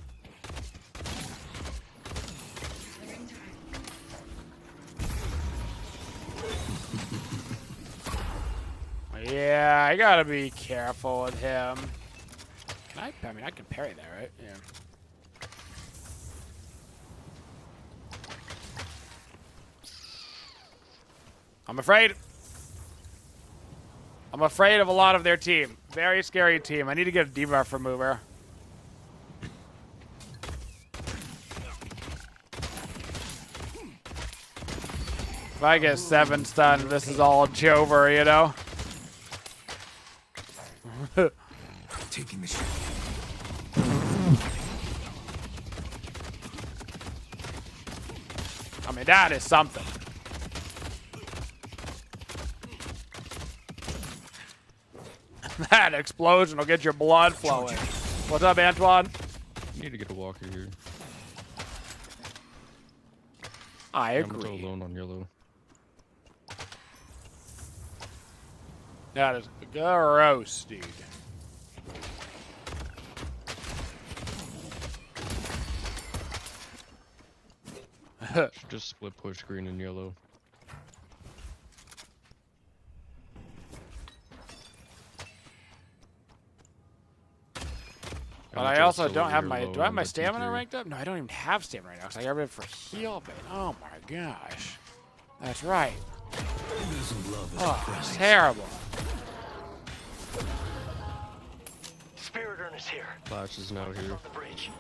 C: Yeah, I gotta be careful with him. Can I mean, I can parry that, right? Yeah. I'm afraid. I'm afraid of a lot of their team. Very scary team. I need to get a debuff remover. If I get 7 stunned, this is all over, you know?
E: Taking the shot.
C: I mean, that is something. That explosion will get your blood flowing. What's up, Antoine?
R: You need to get a walker here.
C: I
R: I'm
C: agree.
R: alone on yellow.
C: That is gross, dude.
R: Should just split push green and yellow.
C: But I also don't have my. Do I have my stamina ranked up? No, I don't even have stamina right now because I got rid of it for heal. But oh my gosh, that's right.
E: Who doesn't love his
C: Oh,
E: prize?
C: it's terrible.
M: Spirit urn is here.
R: Flash is now here.
M: On the bridge.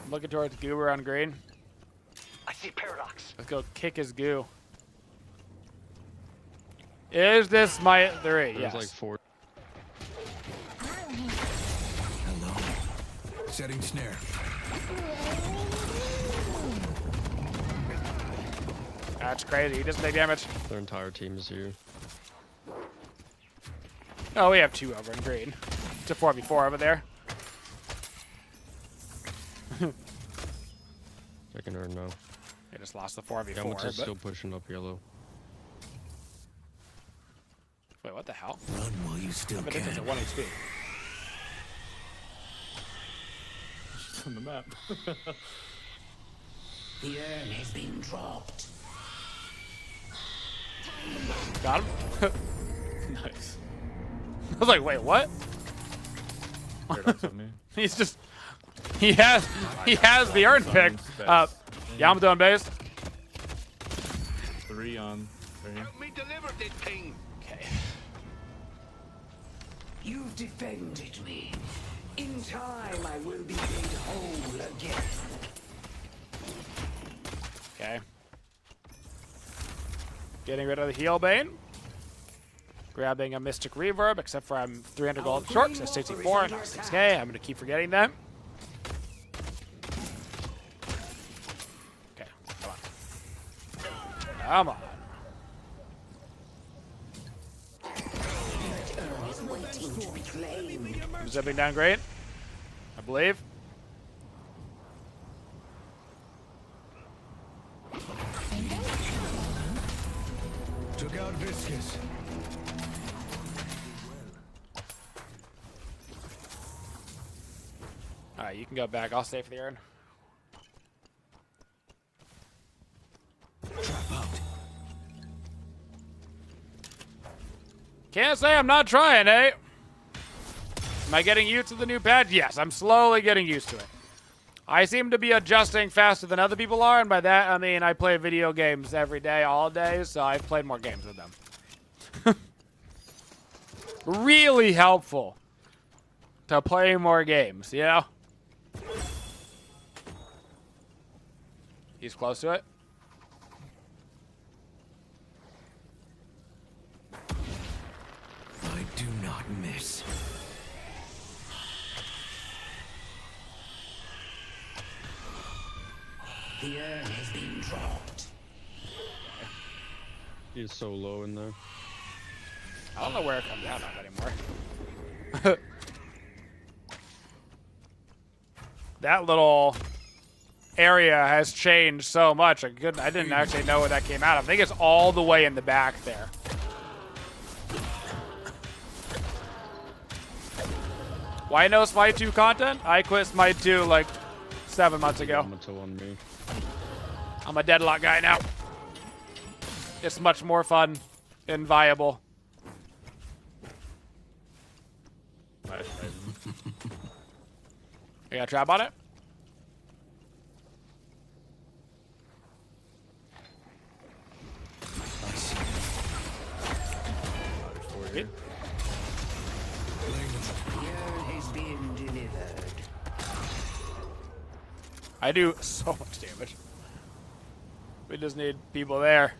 C: I'm looking towards Goober on green.
M: I see Paradox.
C: Let's go kick his goo. Is this my 3?
R: There's
C: Yes.
R: like 4.
E: Hello. Setting snare.
C: That's crazy. He doesn't take damage.
R: Their entire team is here.
C: Oh, we have 2 over in green. It's a 4v4 over there.
R: Second or no.
C: They just lost the 4v4.
R: Gambit's
C: But...
R: still pushing up yellow.
C: Wait, what the hell?
E: Run while you still
C: But this is
E: can.
C: at 1 HP.
P: On the map.
D: The urn has been dropped.
C: Got him?
P: Nice.
C: I was like, wait, what?
P: Paradox on me.
C: He's just... He has the urn picked up. Yamato on base.
P: 3 on green.
B: Help me deliver this thing.
C: Okay.
D: You've defended me. In time, I will be made whole again.
C: Okay. Getting rid of the heal bane. Grabbing a Mystic Reverb, except for I'm 300 gold short, so 64, not 6k. I'm going to keep forgetting that. Okay, come on. Come on.
D: Is waiting to be claimed.
C: I'm zipping down great, I believe.
B: Took out Viscous.
C: Alright, you can go back. I'll stay for the Aaron.
B: Trap out.
C: Can't say I'm not trying, eh? Am I getting used to the new patch? Yes, I'm slowly getting used to it. I seem to be adjusting faster than other people are, and by that I mean I play video games every day, all day, so I've played more games with them. Really helpful to play more games, you know? He's close to it.
B: I do not miss.
D: The urn has been dropped.
V: He's so low in there.
C: I don't know where it comes out of anymore. That little area has changed so much. I didn't actually know where that came out of. I think it's all the way in the back there. Why no Smite 2 content? I quit Smite 2 like 7 months ago. I'm a deadlock guy now. It's much more fun and viable. You got a trap on it? I do so much damage. We just need people there.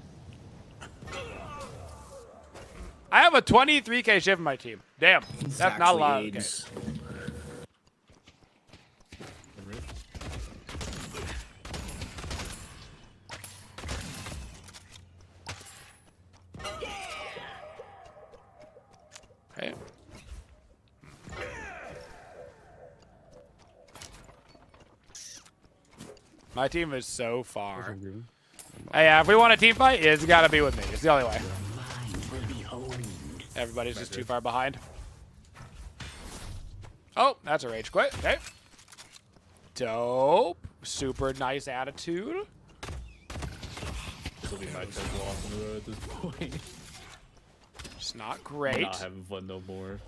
C: I have a 23k shiv in my team. Damn, that's not a lot. Okay. Okay. My team is so far. Hey, if we want a team fight, it's got to be with me. It's the only way. Everybody's just too far behind. Oh, that's a rage quit. Okay. Dope. Super nice attitude.
P: This will be my 10th loss in a row at this point.
C: It's not great.
P: I'm not having fun no more.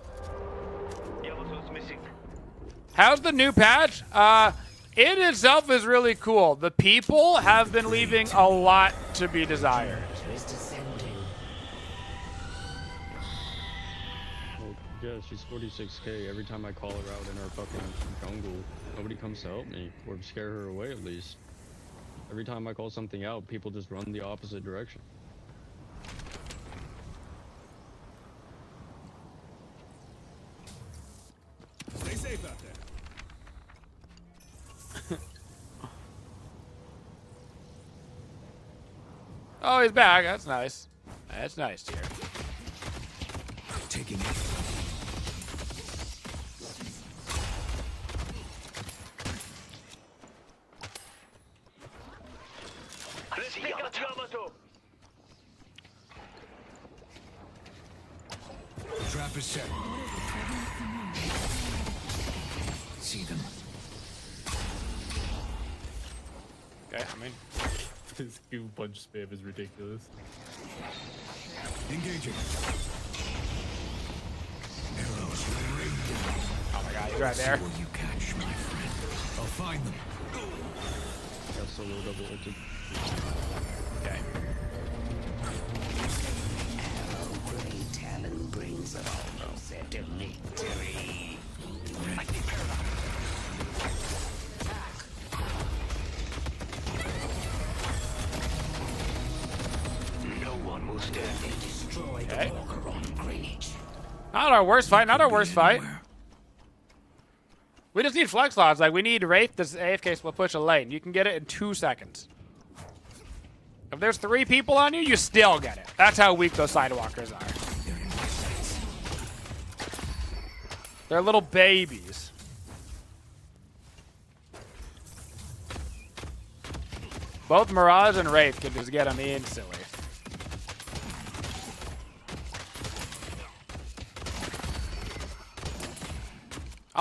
C: How's the new patch? It itself is really cool. The people have been leaving a lot to be desired.
V: Well, yeah, she's 46k. Every time I call her out in her fucking jungle, nobody comes to help me or scare her away at least. Every time I call something out, people just run the opposite direction.
E: Stay safe out there.
C: Oh, he's back. That's nice. That's nice here.
B: Taking it. The trap is set. See them.
C: Okay, I mean.
P: This goo punch spam is ridiculous.
B: Engaging. Arrows will rain down.
C: Oh my god, he's right there.
B: Where you catch, my friend. I'll find them.
V: Got solo double ulted.
C: Okay.
D: Arrow great talent brings almost a victory.
C: Okay. Not our worst fight, not our worst fight. We just need flex slots. Like, we need Wraith this AFK will push a lane. You can get it in 2 seconds. If there's 3 people on you, you still get it. That's how weak those sidewalkers are. They're little babies. Both Mirage and Wraith can just get them instantly.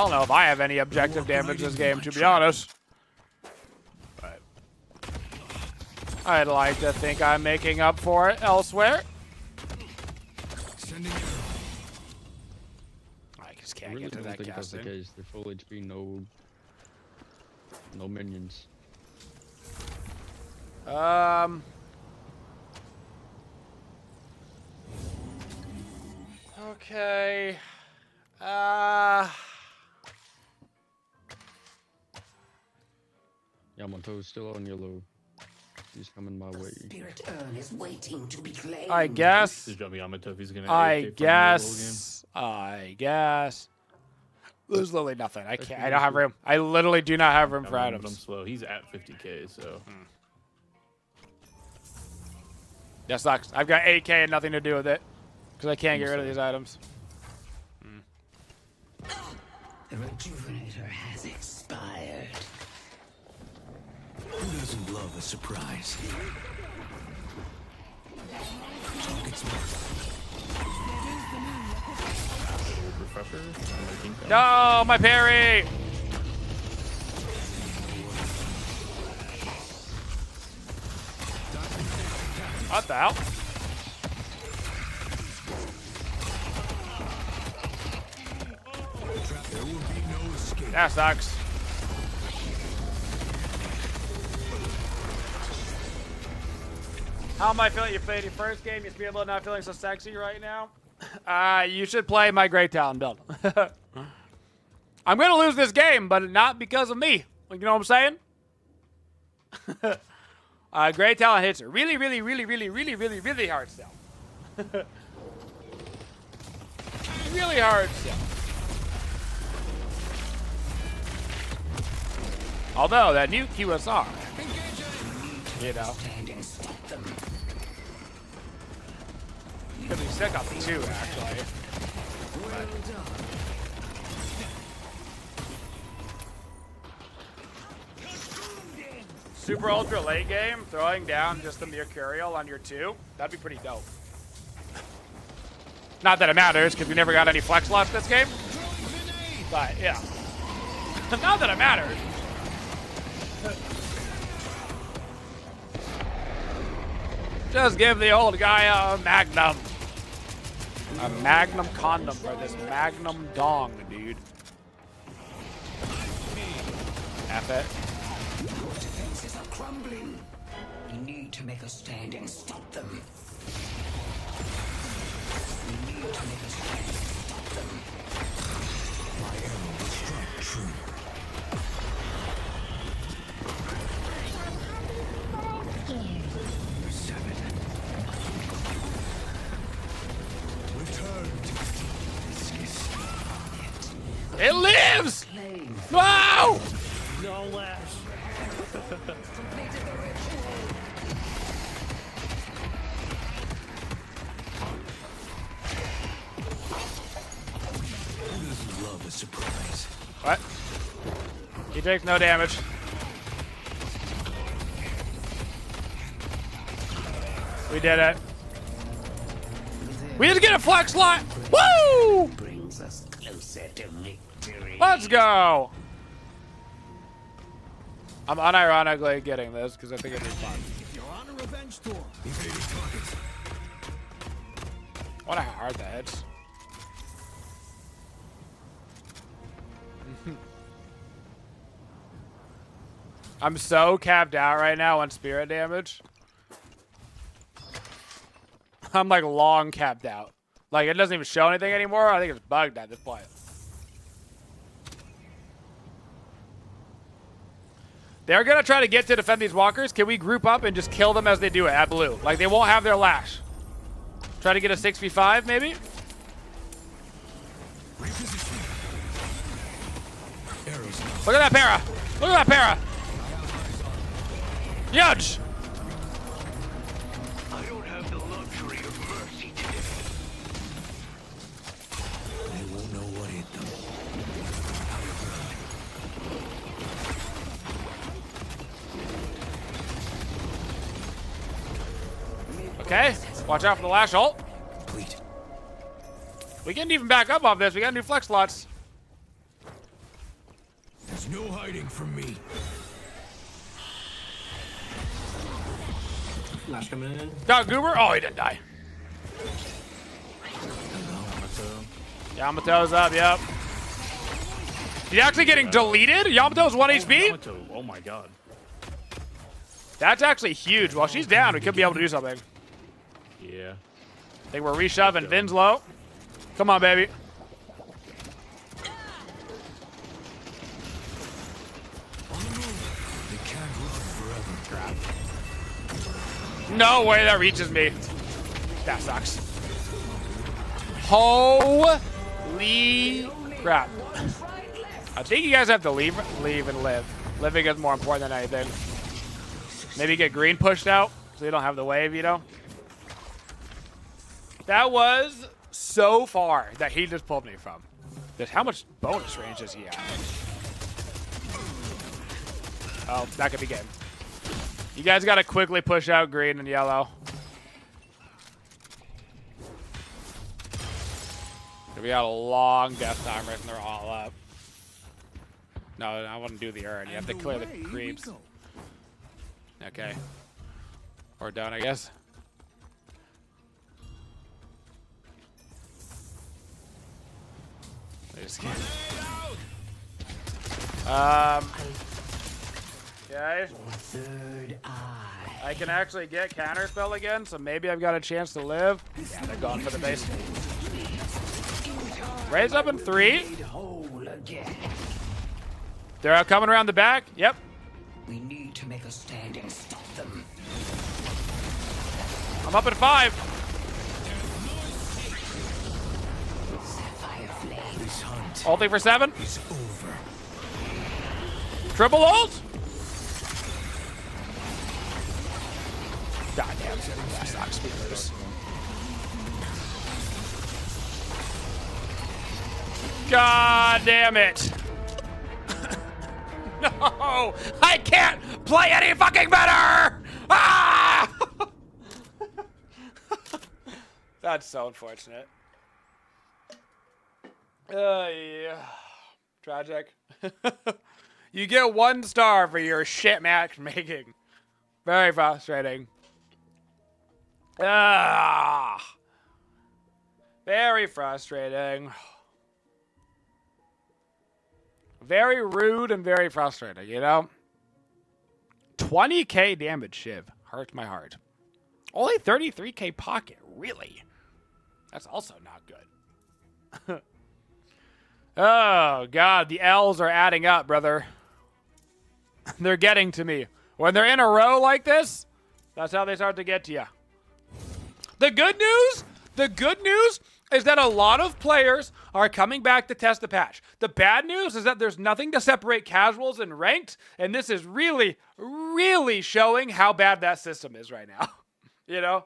C: I don't know if I have any objective damage this game, to be honest. But I'd like to think I'm making up for it elsewhere. I just can't get to that
V: think that's the
C: casting.
V: case. They're full HP, no minions.
C: Okay.
V: Yamato's still on yellow. He's coming my way.
D: Spirit urn is waiting to be claimed.
C: I guess.
P: Just drop Yamato if he's gonna
C: I
P: AFK from the whole
C: guess. There's literally nothing. I can't. I don't have room. I literally do not have room for
P: game. I'm
C: items.
P: slow. He's at 50k, so.
C: That sucks. I've got 8k and nothing to do with it. Because I can't get rid of these items.
D: The rejuvenator has expired.
B: Who doesn't love a surprise?
P: Refresher.
C: No, my parry! What the hell? That sucks. How am I feeling? You played your first game, you feel not feeling so sexy right now? You should play my Great Talon build. I'm gonna lose this game, but not because of me. You know what I'm saying? Great Talon hits are really hard still. Really hard still. Although that new QSR, you know, could be sick up too, actually. But. Super ultra late game, throwing down just the Mercurial on your 2. That'd be pretty dope. Not that it matters, because we never got any flex slots this game. But yeah. Not that it matters. Just give the old guy a magnum. A magnum condom for this magnum dong, dude. F it.
D: Your defenses are crumbling. You need to make a stand and stop them. You need to make a stand and stop them.
B: My arrow will strike true.
C: It lives! Wow!
P: No lash.
B: Who doesn't love a surprise?
C: What? He takes no damage. We did it. We had to get a flex slot! Woo!
D: Brings us closer to victory.
C: Let's go! I'm unironically getting this because I think it'd be fun.
E: You're on a revenge tour.
C: I wonder how hard that hits. I'm so capped out right now on spirit damage. I'm like long capped out. Like it doesn't even show anything anymore. I think it's bugged at this point. They're gonna try to get to defend these walkers. Can we group up and just kill them as they do it at blue? Like they won't have their lash. Try to get a 6v5 maybe? Look at that para! Look at that para! Huge!
B: I don't have the luxury of mercy today. They won't know what hit them.
C: Okay, watch out for the lash ult. We can even back up off this. We got new flex slots.
E: hiding from me?
O: Flash coming in.
C: Got Goober? Oh, he didn't die. Yamato's up, yep. He's actually getting deleted? Yamato's 1 HP?
P: Yamato. Oh my god.
C: That's actually huge. While she's down, we could be able to do something.
P: Yeah.
C: I think we're reshoving. Vin's low. Come on, baby. No way that reaches me. That sucks. Holy crap. I think you guys have to leave and live. Living is more important than anything. Maybe get green pushed out so you don't have the wave, you know? That was so far that he just pulled me from. Just how much bonus range does he have? Oh, that could be game. You guys got to quickly push out green and yellow. We got a long death timer and they're all up. No, I wouldn't do the urn. You have to clear the creeps. Okay. Or down, I guess. Okay. I can actually get counterspell again, so maybe I've got a chance to live. Yeah, they're going for the base. Raise up in 3. They're coming around the back. Yep.
D: We need to make a stand and stop them.
C: I'm up at 5. Ulting for 7. Triple ult. God damn, that sucks. Speakers. God damn it. No, I can't play any fucking better. Ah! That's so unfortunate. Yeah. Tragic. You get 1 star for your shit matchmaking. Very frustrating. Ah. Very frustrating. Very rude and very frustrating, you know? 20k damage, Shiv. Hurts my heart. Only 33k pocket, really? That's also not good. Oh, God, the L's are adding up, brother. They're getting to me. When they're in a row like this, that's how they start to get to you. The good news is that a lot of players are coming back to test the patch. The bad news is that there's nothing to separate casuals and ranked, and this is really, really showing how bad that system is right now. You know?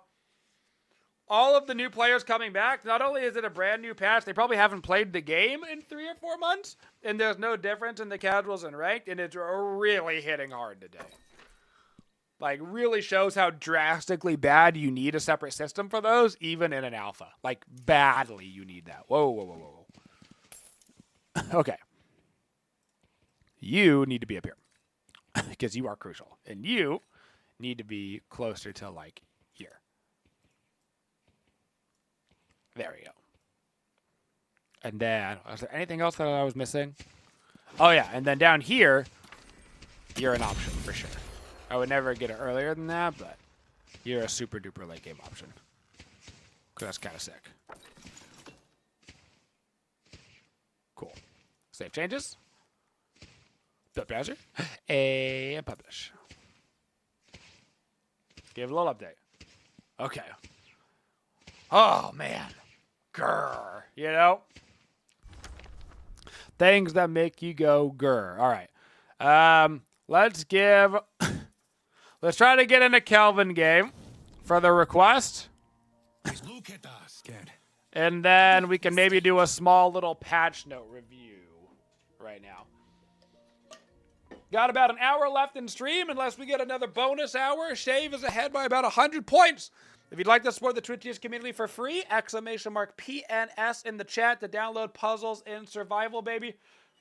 C: All of the new players coming back, not only is it a brand new patch, they probably haven't played the game in 3 or 4 months, and there's no difference in the casuals and ranked, and it's really hitting hard today. Like, really shows how drastically bad you need a separate system for those, even in an alpha. Like, badly you need that. Whoa, whoa, whoa, whoa, whoa. Okay. You need to be up here. Because you are crucial. And you need to be closer to, like, here. There we go. And then, was there anything else that I was missing? Oh, yeah. And then down here, you're an option for sure. I would never get it earlier than that, but you're a super duper late game option. Because that's kind of sick. Cool. Save changes. Build browser. And publish. Give a little update. Okay. Oh, man. Grr. You know? Things that make you go grr. All right. Let's give... Let's try to get in a Kelvin game for the request.
E: Look at us.
C: And then we can maybe do a small little patch note review right now. Got about an hour left in stream. Unless we get another bonus hour, Shave is ahead by about 100 points. If you'd like to support the Twitchiest community for free, !PNS in the chat to download Puzzles in Survival, baby.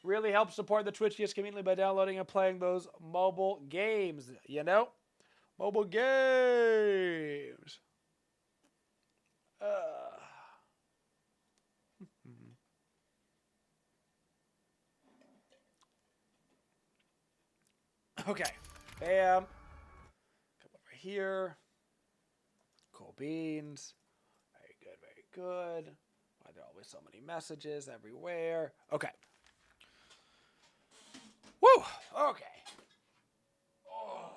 C: really help support the Twitchiest community by downloading and playing those mobile games. You know? Mobile games. Okay. Bam. Come over here. Cool beans. Very good, very good. Why are there always so many messages everywhere? Okay. Woo! Okay. Oh.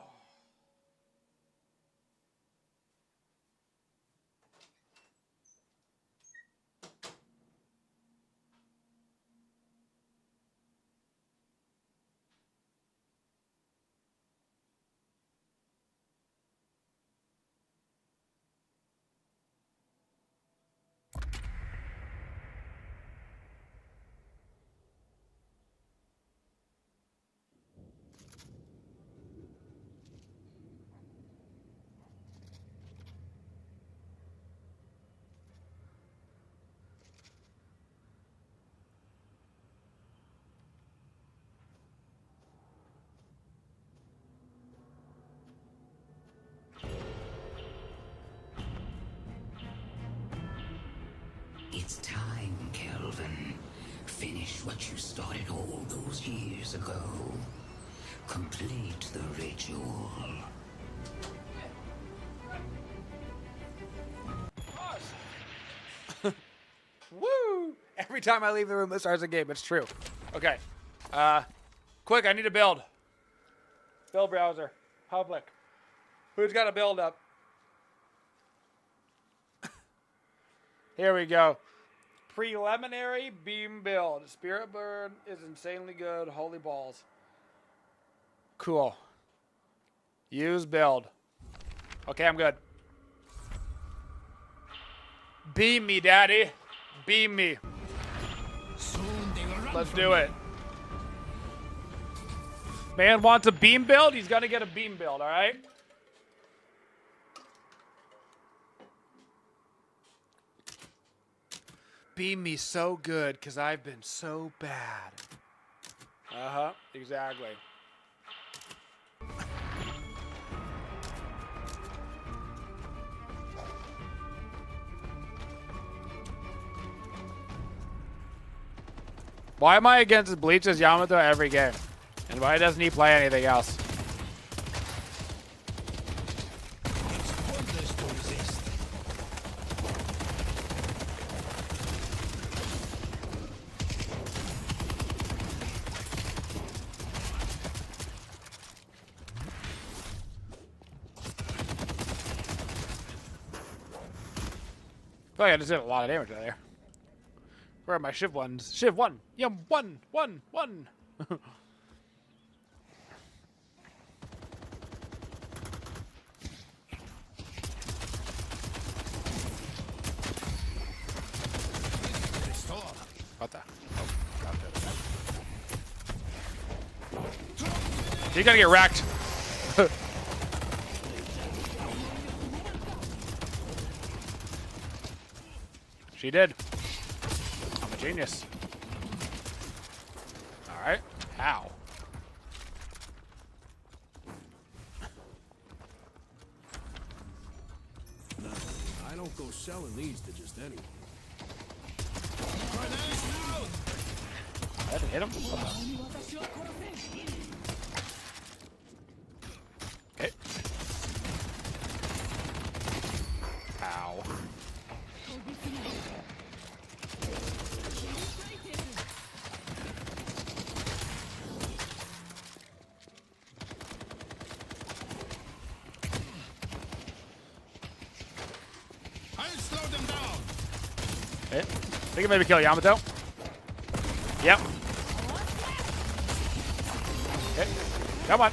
D: It's time, Kelvin. Finish what you started all those years ago. Complete the ritual.
C: Woo! Every time I leave the room, it starts a game. It's true. Okay. Quick, I need to build. Build browser. Public. Who's got a build up? Here we go. Preliminary beam build. Spirit burn is insanely good. Holy balls. Cool. Use build. Okay, I'm good. Beam me, daddy. Beam me. Let's do it. Man wants a beam build? He's gonna get a beam build, alright? Beam me so good, because I've been so bad. Uh-huh, exactly. Why am I against Bleach's Yamato every game? And why doesn't he play anything else? I feel like I just did a lot of damage out there. Where are my Shiv ones? Shiv 1! Yum! 1! 1! 1! What the? Oh, God. You're gonna get wrecked. She did. I'm a genius. Alright. How?
E: No, I don't go selling these to just anyone.
C: That hit him? Okay. Ow. Okay. Think it maybe kill Yamato. Yep. Okay. Come on.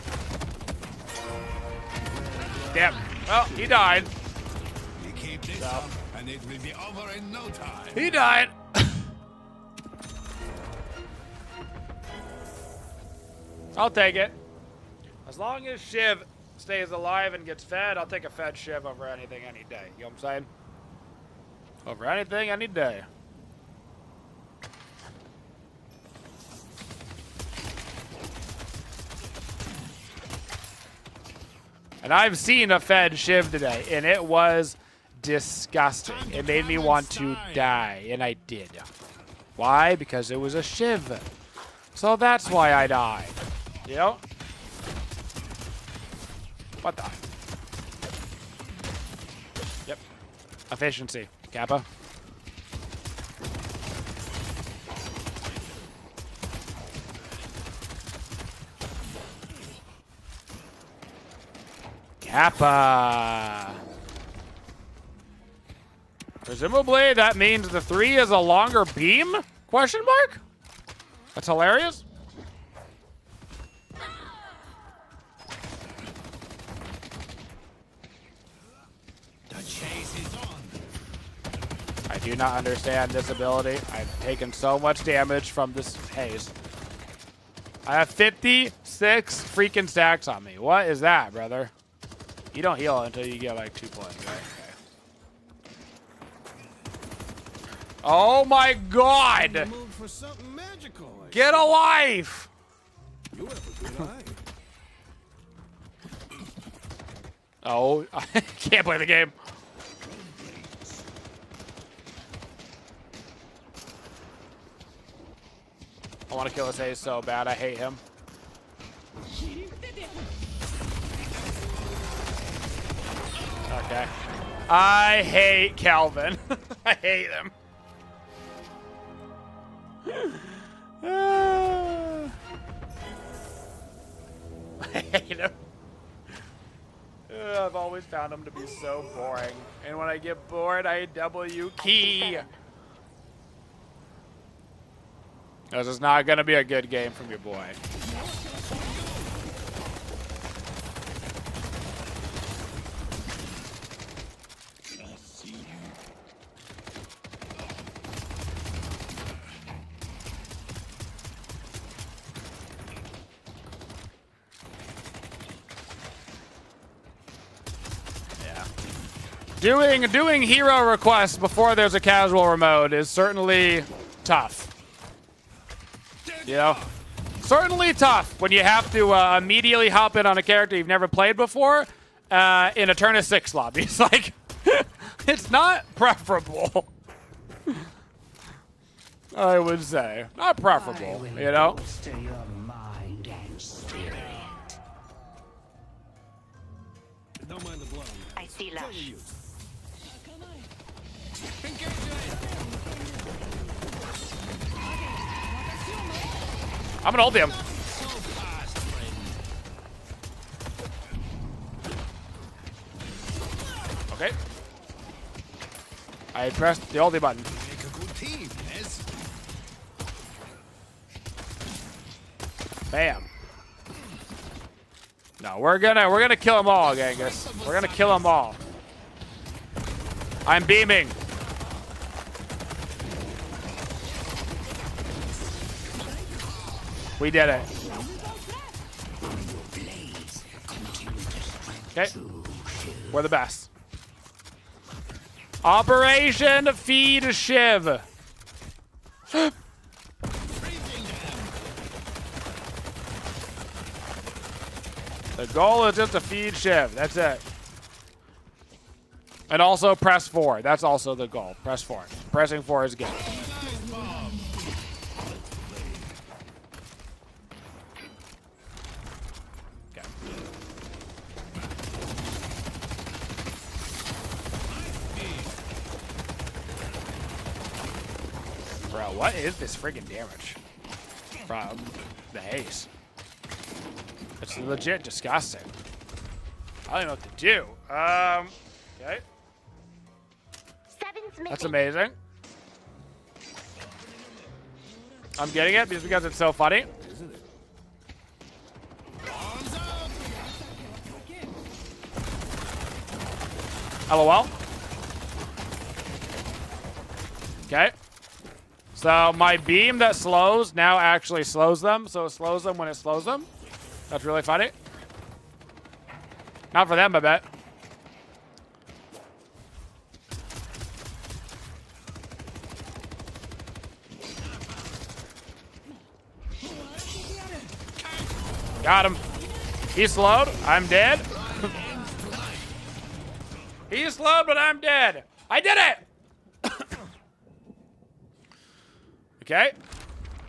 C: Damn. Well, he died.
B: You keep this up, and it will be over in no time.
C: He died. I'll take it. As long as Shiv stays alive and gets fed, I'll take a fed Shiv over anything any day. You know what I'm saying? Over anything any day. And I've seen a fed shiv today, and it was disgusting. It made me want to die, and I did. Why? Because it was a shiv. So that's why I died. You know? What the? Yep. Efficiency. Kappa. Kappa. Presumably that means the 3 is a longer beam? Question mark? That's hilarious.
E: The chase is on.
C: I do not understand this ability. I've taken so much damage from this haze. I have 56 freaking stacks on me. What is that, brother? You don't heal until you get like 2 points, right? Okay. Oh my god!
E: For something magical.
C: Get a life!
E: You have a good eye.
C: Oh, I can't play the game. I want to kill this haze so bad. I hate him. Okay. I hate Calvin. I hate him. I hate him. I've always found him to be so boring. And when I get bored, I W key. This is not going to be a good game from your boy. Doing hero requests before there's a casual remote is certainly tough. You know? Certainly tough when you have to immediately hop in on a character you've never played before in a turn of 6 lobby. It's like, it's not preferable. I would say. Not preferable, you know?
E: Don't mind the blow.
I: I see Lush.
C: I'm gonna ult him. Okay. I pressed the ulti button.
E: Make a good team, yes.
C: Bam. No, we're gonna kill them all, Genghis. We're gonna kill them all. I'm beaming. We did it. Okay. We're the best. Operation Feed Shiv. The goal is just to feed Shiv. That's it. And also press 4. That's also the goal. Press 4. Pressing 4 is good. Okay. Bro, what is this friggin' damage from the haze? It's legit disgusting. I don't even know what to do. Okay. That's amazing. I'm getting it just because it's so funny. LOL. Okay. So my beam that slows now actually slows them. So it slows them when it slows them. That's really funny. Not for them, I bet. Got him. He's slowed. I'm dead. He's slow, but I'm dead. I did it! Okay.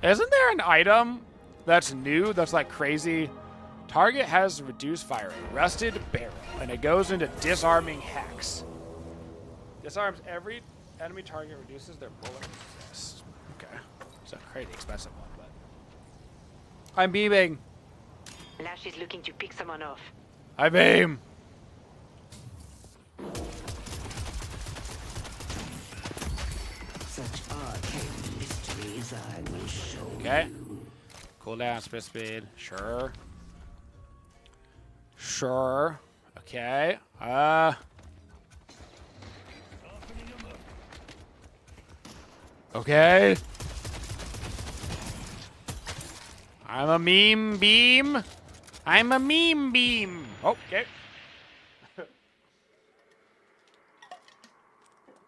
C: Isn't there an item that's new that's like crazy? Target has reduced fire rate. Rusted barrel. And it goes into disarming hex. Disarms every enemy target, reduces their bullet resist. Okay. It's a crazy expensive one, but... I'm beaming.
A: Lash is looking to pick someone off.
C: I beam.
D: Such arcane mysteries I will show
C: Okay.
D: you.
C: Cooldown, split speed. Sure. Sure. Okay. Okay. I'm a meme beam. I'm a meme beam. Okay.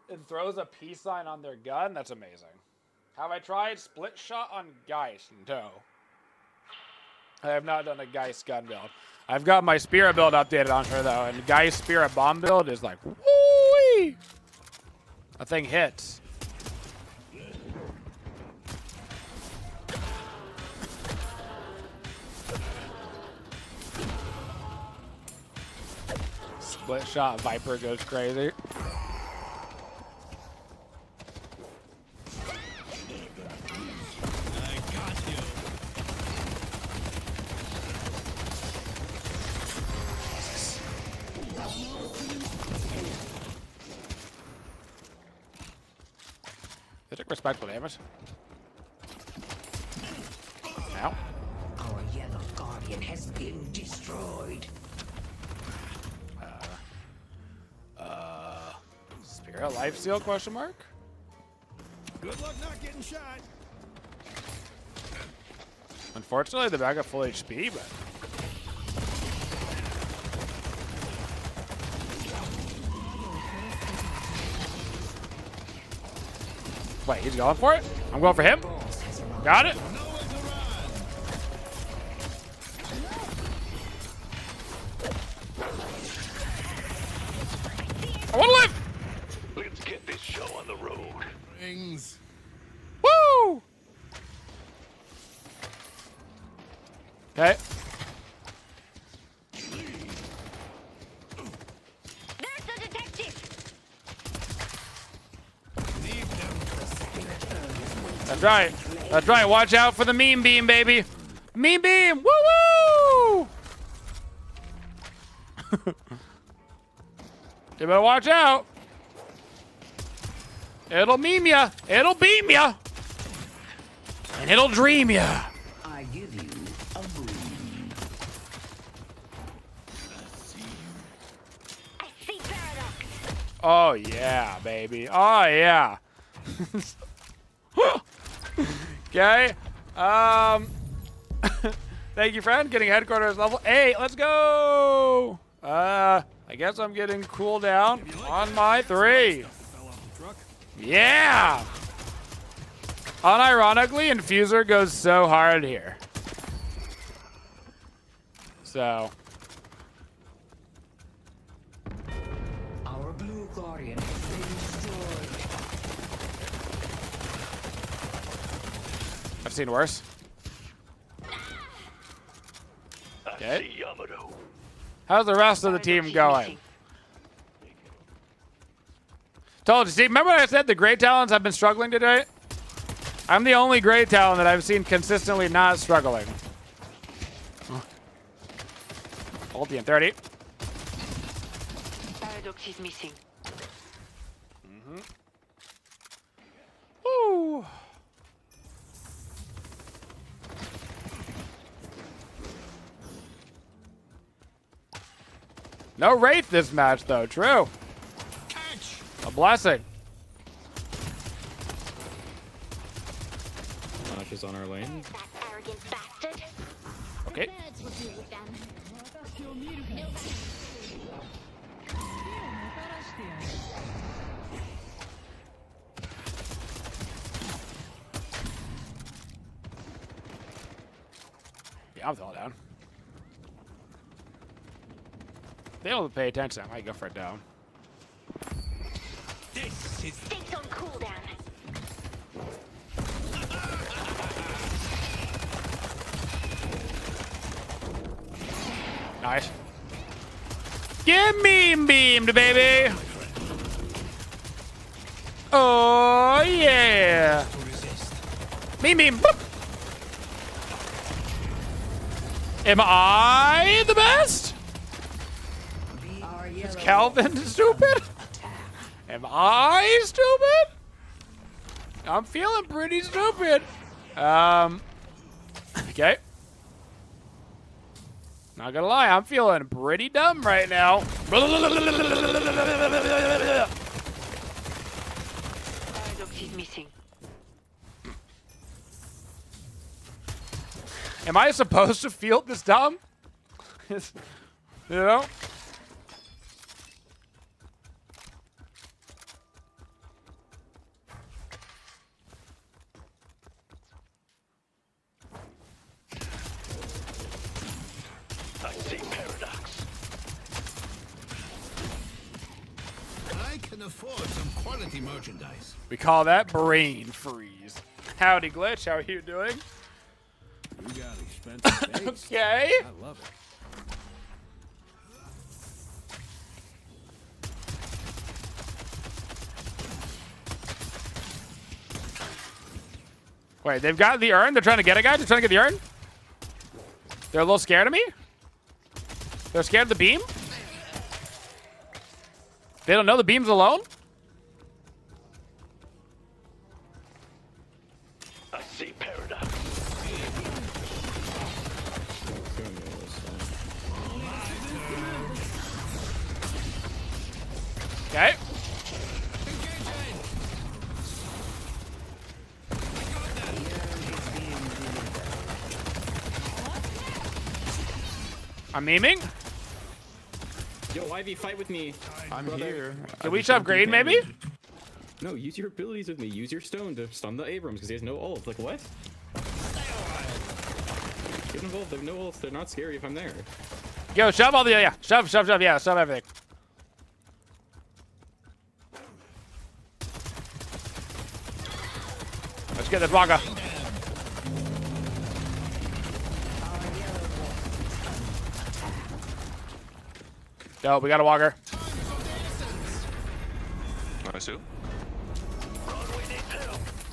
C: It throws a peace sign on their gun. That's amazing. Have I tried split shot on Geist? No. I have not done a Geist gun build. I've got my Spirit build updated on her though, and Geist Spirit bomb build is like, woo-wee! That thing hits. Split shot Viper goes crazy. They took respectful damage. Ow.
D: Our yellow guardian has been destroyed.
C: Spirit lifesteal question mark?
E: Good luck not getting shot.
C: Unfortunately, the bag got full HP, but wait, he's going for it? I'm going for him. Got it. I want to live.
B: Let's get this show on the road.
E: Rings.
C: Woo! Okay.
I: There's the detective!
C: That's right. That's right. Watch out for the meme beam, baby. Meme beam. Woo woo! You better watch out. It'll meme ya. It'll beam ya. And it'll dream ya.
D: I give you a boon.
I: I see paradox!
C: Oh yeah, baby. Oh yeah. Okay. Thank you, friend. Getting headquarters level 8. Let's go. I guess I'm getting cooldown on my 3. Yeah. Unironically, Infuser goes so hard here. So.
D: Our blue guardian has been destroyed.
C: I've seen worse.
B: I
C: Okay.
B: see Yamato.
C: How's the rest of the team going? Told you, see, remember when I said the great talents have been struggling today? I'm the only great talent that I've seen consistently not struggling. Ulti in 30.
A: Paradox is missing.
C: Woo. No Wraith this match, though. True. A blessing.
V: Flash is on our lane.
I: That arrogant bastard!
C: Okay. Yeah, I'm falling down. They don't pay attention. I might go for a down.
I: Stays on cooldown.
C: Nice. Get beamed, baby. Oh yeah. Beam. Boop. Am I the best? Is Calvin stupid? Am I stupid? I'm feeling pretty stupid. Okay. Not gonna lie, I'm feeling pretty dumb right now.
G: He's missing.
C: Am I supposed to feel this dumb? You know?
B: I see paradox.
E: I can afford some quality merchandise.
C: We call that brain freeze. Howdy, Glitch. How are you doing?
E: You got expensive taste.
C: Okay.
E: I love it.
C: Wait, they've got the urn? They're trying to get a guy? They're trying to get the urn? They're a little scared of me? They're scared of the beam? They don't know the beam's alone?
B: I see paradox.
C: Okay. I'm memeing.
K: Yo, Ivy, fight with me.
P: I'm here.
C: Can we shove green, maybe?
K: No, use your abilities with me. Use your stone to stun the Abrams because he has no ult. Like, what? Get involved. They have no ults. They're not scary if I'm there.
C: Yo, shove all the, yeah. Shove, yeah, shove everything. Let's get this Waka. Yo, we got a Walker.
L: Nice, too.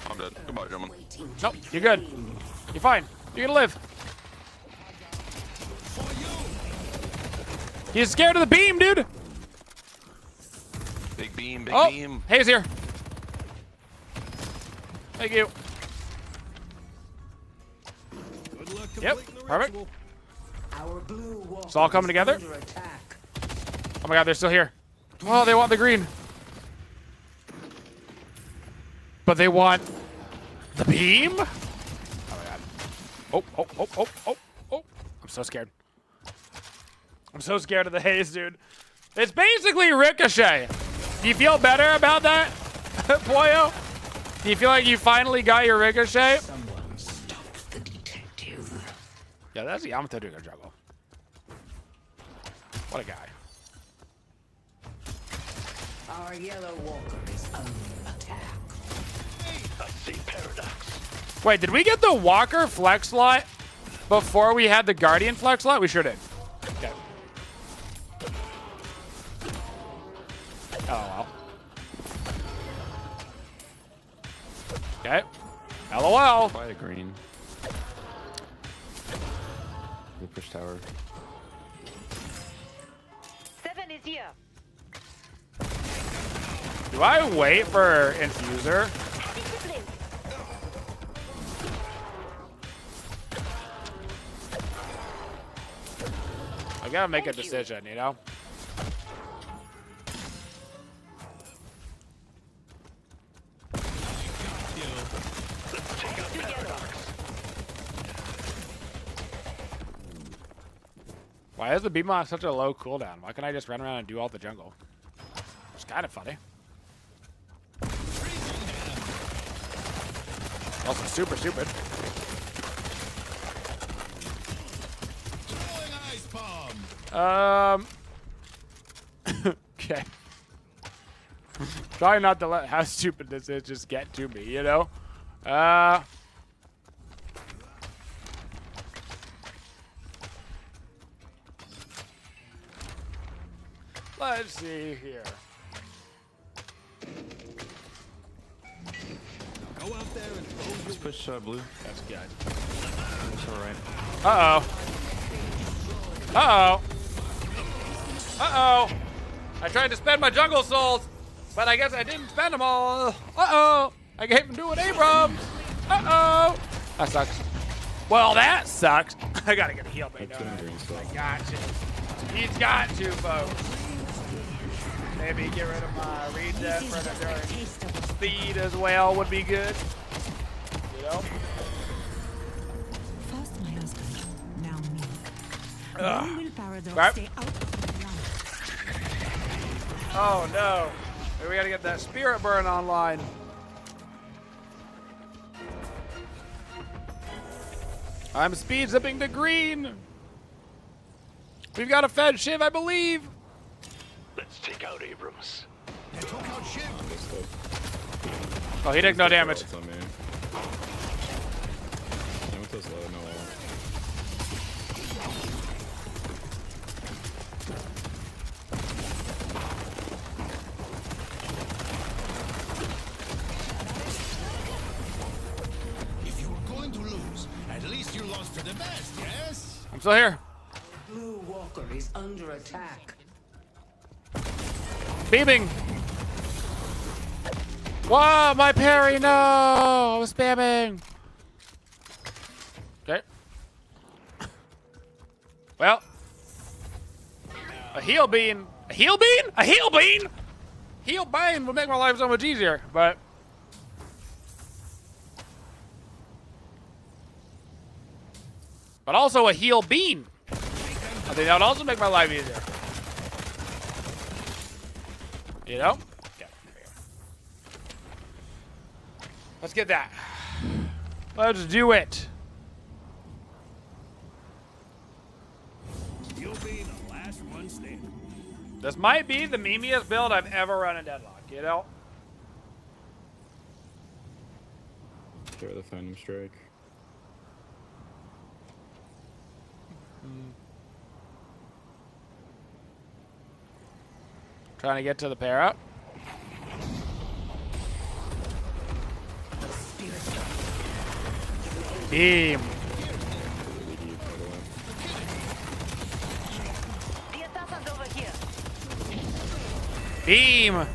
L: I'm dead. Goodbye, gentlemen.
C: Nope, you're good. You're fine. You're gonna live. He's scared of the beam, dude.
L: Big beam,
C: Oh,
L: beam.
C: Hayes here. Thank you.
E: Good luck
C: Yep,
E: completing the
C: perfect.
E: ritual.
D: Our blue wall
C: It's all coming together.
D: under attack.
C: Oh my god, they're still here. Oh, they want the green. But they want the beam? Oh my god. Oh. I'm so scared. I'm so scared of the haze, dude. It's basically Ricochet. Do you feel better about that, Boyo? Do you feel like you finally got your Ricochet?
D: Someone stop the detective.
C: Yeah, that's Yamato doing a juggle. What a guy.
D: Our yellow walker is under attack.
B: I see paradox.
C: Wait, did we get the Walker flex slot before we had the Guardian flex slot? We sure did. Okay. Oh, well. Okay. LOL.
K: Buy the green. The push tower.
G: 7 is here.
C: Do I wait for Infuser? I gotta make a decision, you know? Why is the beam on such a low cooldown? Why can't I just run around and do all the jungle? It's kind of funny. Also super stupid. Okay. Try not to let how stupid this is just get to me, you know? Let's see here.
E: Go out there and
P: Let's push blue.
C: That's good.
P: That's alright.
C: Uh-oh. Uh-oh. Uh-oh. I tried to spend my jungle souls, but I guess I didn't spend them all. Uh-oh. I gave them to an Abrams. Uh-oh. That sucks. Well, that sucks. I gotta get a heal bait. I got to. He's got to, folks. Maybe get rid of my regen for the speed as well would be good. You know?
A: First my husband, now me.
C: Ugh.
A: When will Paradox
C: Right.
A: stay out of the line?
C: Oh no. We gotta get that spirit burn online. I'm speed zipping to green. We've got a fed Shiv, I believe.
B: Let's take out Abrams.
C: Oh, he took no damage.
B: If you were going to lose, at least you lost to the best, yes?
C: I'm still here.
D: Blue Walker is under attack.
C: Beaming. Whoa, my parry, no! I was spamming. Okay. Well. A heal bean. A heal bean? A heal bean? Heal bean would make my life so much easier, but. But also a heal bean. I think that would also make my life easier. You know? Okay. Let's get that. Let's do it.
E: You'll be the last one standing.
C: This might be the memeiest build I've ever run in Deadlock, you know?
K: Try the Phantom Strike.
C: Trying to get to the pair up. Beam.
I: The assassin's over here.
C: Beam. Well,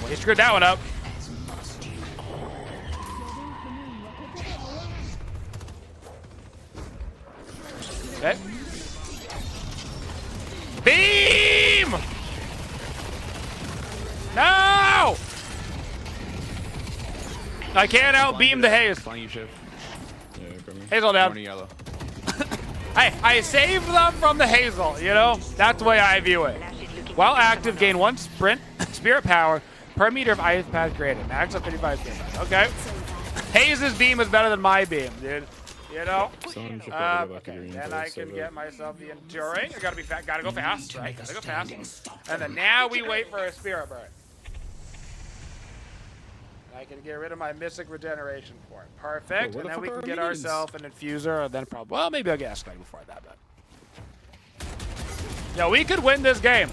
C: he screwed that one up. Okay. Beam! No! I can't outbeam the haze.
P: Flying you, Shiv.
C: Hazel down.
P: Yellow.
C: Hey, I saved them from the hazel, you know? That's the way I view it. While active, gain 1 sprint spirit power per meter of ice path created. Max of 55 spirit power. Okay. Haze's beam is better than my beam, dude. You know? Okay, then I can get myself the enduring. I gotta be fat. Gotta go fast, right? Gotta go fast. And then now we wait for a spirit burn. I can get rid of my mystic regeneration for it. Perfect. And then we can get ourselves an infuser, and then probably. Well, maybe I'll get escalated before that, but. Yeah, we could win this game.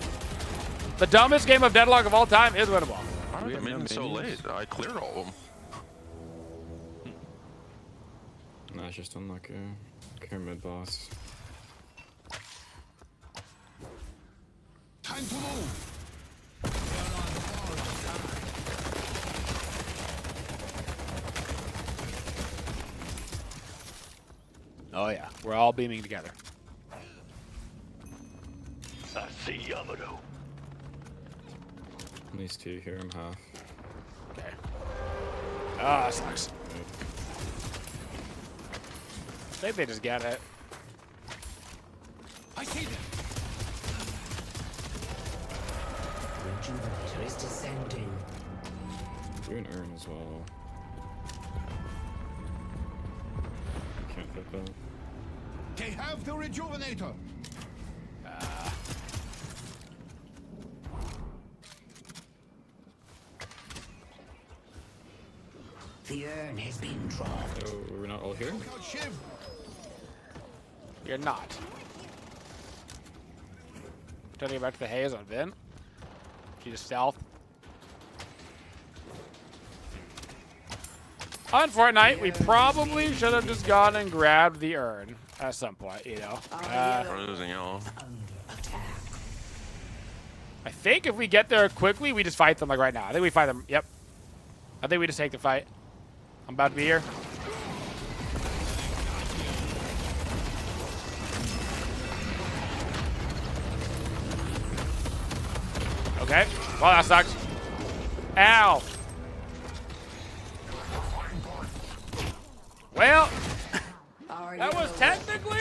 C: The dumbest game of Deadlock of all time is winnable.
L: Why are the minions so late? I cleared all of them.
K: Nah, it's just unlucky. Care mid boss.
B: Time to move.
C: Oh yeah, we're all beaming together.
B: I see Yamato.
K: At least 2 here, I'm half.
C: Okay. Ah, that sucks. I think they just get it.
B: I see them.
D: Rejuvenator is descending.
K: Do an urn as well. Can't fit that.
B: They have the rejuvenator.
D: urn has been dropped.
K: Oh, we're not all here?
C: You're not. Turning back to the haze on Vin. She just stealth. On Fortnite, we probably should have just gone and grabbed the urn at some point, you know.
L: We're losing y'all.
C: I think if we get there quickly, we just fight them like right now. I think we fight them. Yep. I think we just take the fight. I'm about to be here. Okay. Well, that sucks. Ow. Well, that was technically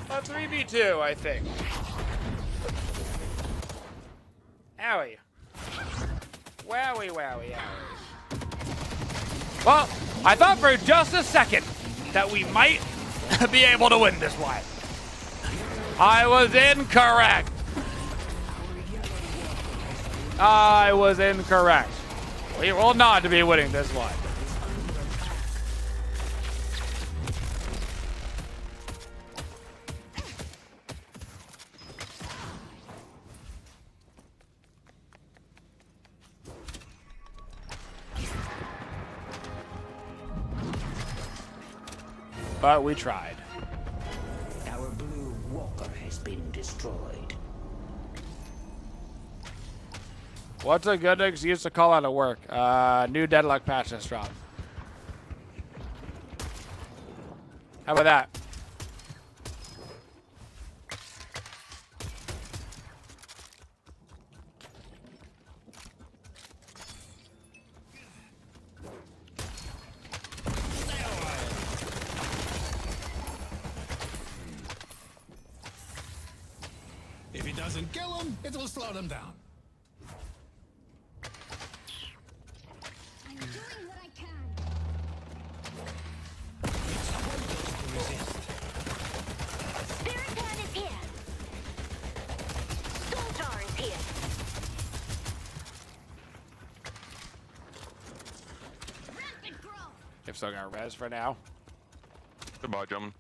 C: a 3v2, I think. Owie. Wowie, wowie, owie. Well, I thought for just a second that we might be able to win this one. I was incorrect. I was incorrect. We will not be winning this one. But we tried.
D: Our blue walker has been destroyed.
C: What's a good excuse to call out of work? New deadlock patch just dropped. How about that?
E: If he doesn't kill him, it will slow them down.
I: I'm doing what I can. Spirit Pan is here. Stormtar is here. Rapid growth.
C: If so, gonna res for now.
L: Goodbye, gentlemen.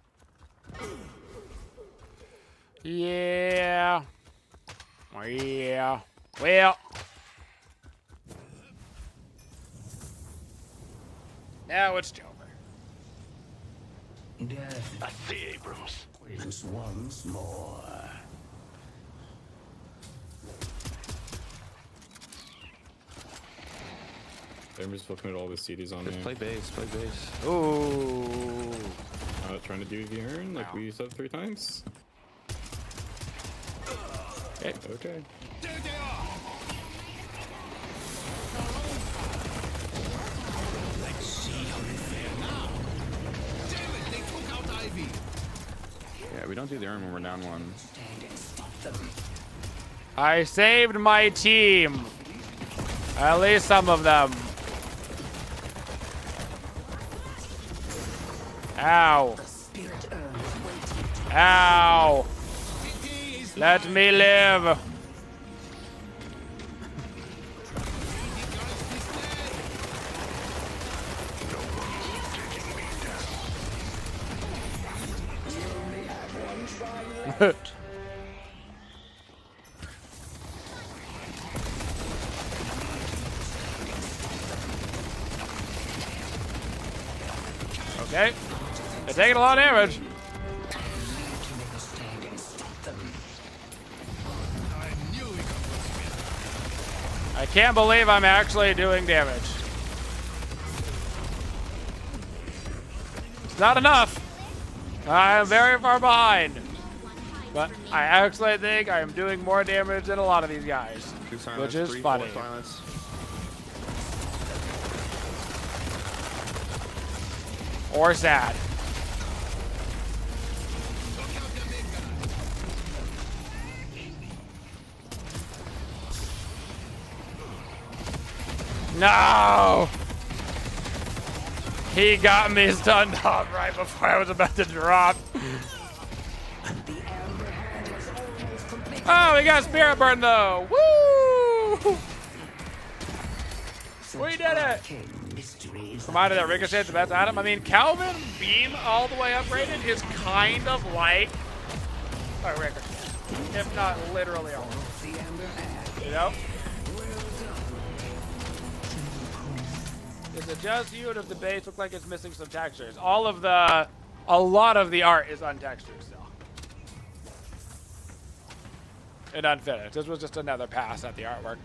C: Yeah. Yeah. Well. Now it's over.
D: Death
B: I see, Abrams.
D: wins once more.
K: I'm just looking at all the CDs on
R: Just
K: here.
R: play base, play base.
C: Ooh.
K: Trying to do the urn like we said 3 times.
C: Okay.
K: Okay.
E: There they are. Let's see how they fare now. Damn it, they took out Ivy.
K: Yeah, we don't do the urn when we're down 1.
C: I saved my team. At least some of them. Ow. Ow. Let me live. Okay. They're taking a lot of damage. I can't believe I'm actually doing damage. It's not enough. I'm very far behind. But I actually think I am doing more damage than a lot of these guys. Which is funny. Or sad. No! He got me stunned up right before I was about to drop. Oh, we got Spirit Burn though! Woo! We did it! Reminder that Ricochet's the best item. I mean, Calvin Beam all the way upgraded is kind of like a Ricochet, if not literally all. You know? Is it just you, or does the base look like it's missing some textures? A lot of the art is untextured still. And unfinished. This was just another pass at the artwork.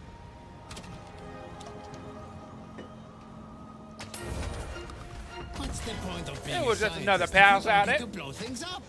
B: What's the point of being
C: It was
B: a
C: just another
B: scientist if
C: pass
B: you
C: at
B: don't
C: it.
B: get to blow things up?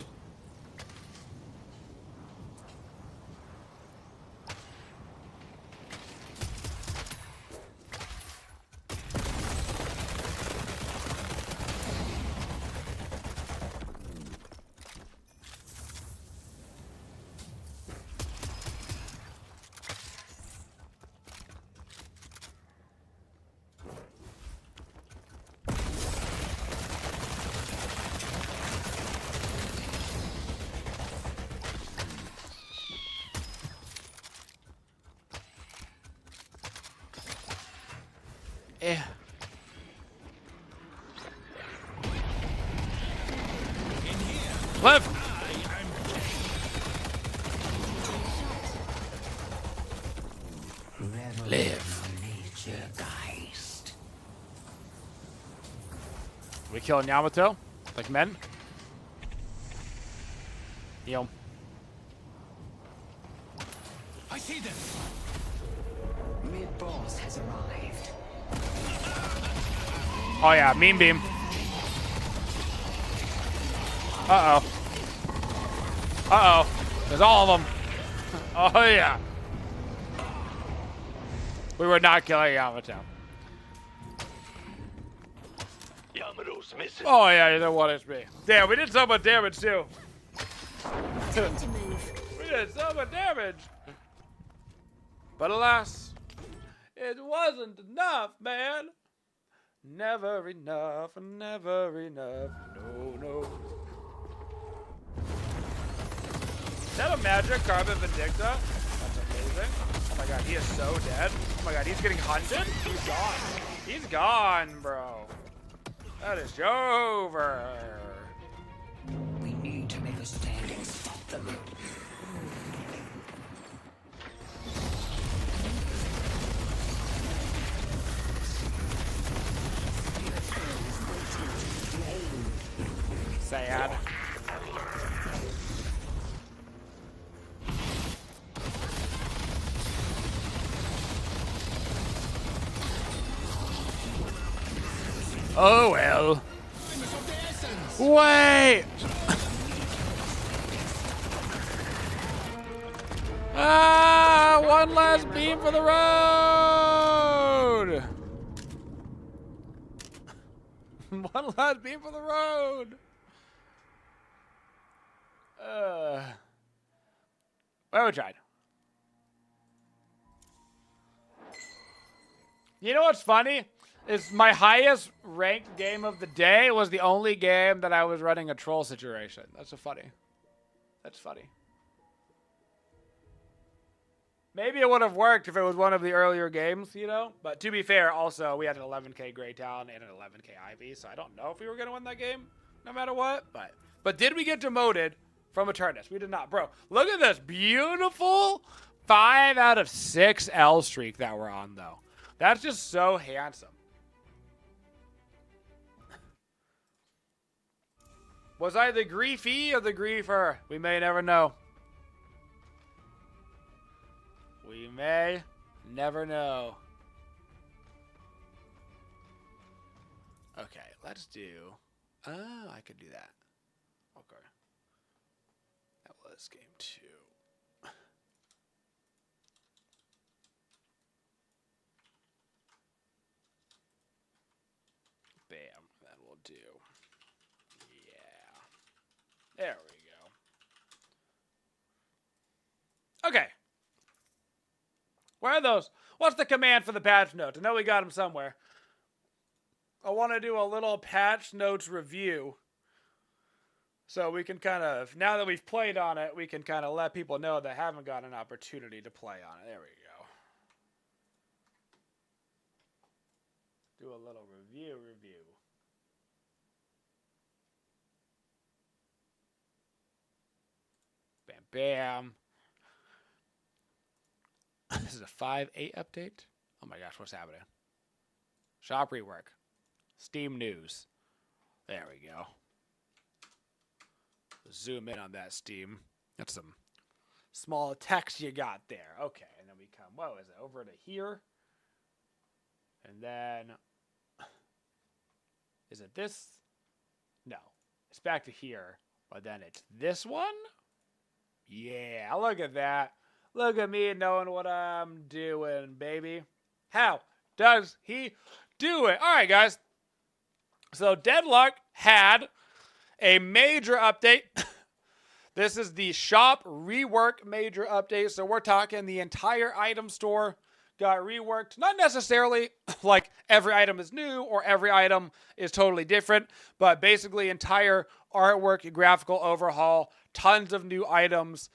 C: Yeah. Cliff! Live. We killing Yamato? Like men? Heal.
B: I see them.
D: Mid-boss has arrived.
C: Oh yeah, Mean Beam. Uh-oh. Uh-oh. There's all of them. Oh yeah. We were not killing Yamato.
B: Yamato's missing.
C: Oh yeah, you're the one HP. Damn, we did so much damage too. We did so much damage. But alas, it wasn't enough, man. Never enough, never enough. No, no. Is that a magic Carbon Vindicta? That's amazing. Oh my god, he is so dead. Oh my god, he's getting hunted? He's gone. He's gone, bro. That is over.
D: We need to make a stand and stop them.
C: Sad. Oh well. Wait! Ah! One last beam for the road! One last beam for the road! Well, we tried. You know what's funny? Is my highest ranked game of the day was the only game that I was running a troll situation. That's so funny. That's funny. Maybe it would have worked if it was one of the earlier games, you know? But to be fair, also, we had an 11k Grey Talon and an 11k Ivy, so I don't know if we were going to win that game, no matter what. But did we get demoted from Eternus? We did not. Bro, look at this beautiful 5 out of 6 L streak that we're on, though. That's just so handsome. Was I the griefy or the griefer? We may never know. We may never know. Okay, let's do... Oh, I could do that. Okay. That was game 2. Bam, that will do. There we go. Okay. Where are those? What's the command for the patch notes? I know we got them somewhere. I want to do a little patch notes review. So we can kind of, now that we've played on it, we can kind of let people know that haven't got an opportunity to play on it. There we go. Do a little review. Review. Bam, bam. This is a 5.8 update. Oh my gosh, what's happening? Shop rework. Steam news. There we go. Zoom in on that Steam. That's some small text you got there. Okay, and then we come, whoa, is it over to here? And then, is it this? No, it's back to here, but then it's this one? Yeah, look at that. Look at me knowing what I'm doing, baby. How does he do it? All right, guys. So Deadlock had a major update. This is the shop rework major update. So we're talking the entire item store got reworked. Not necessarily like every item is new or every item is totally different, but basically entire artwork, graphical overhaul, tons of new items.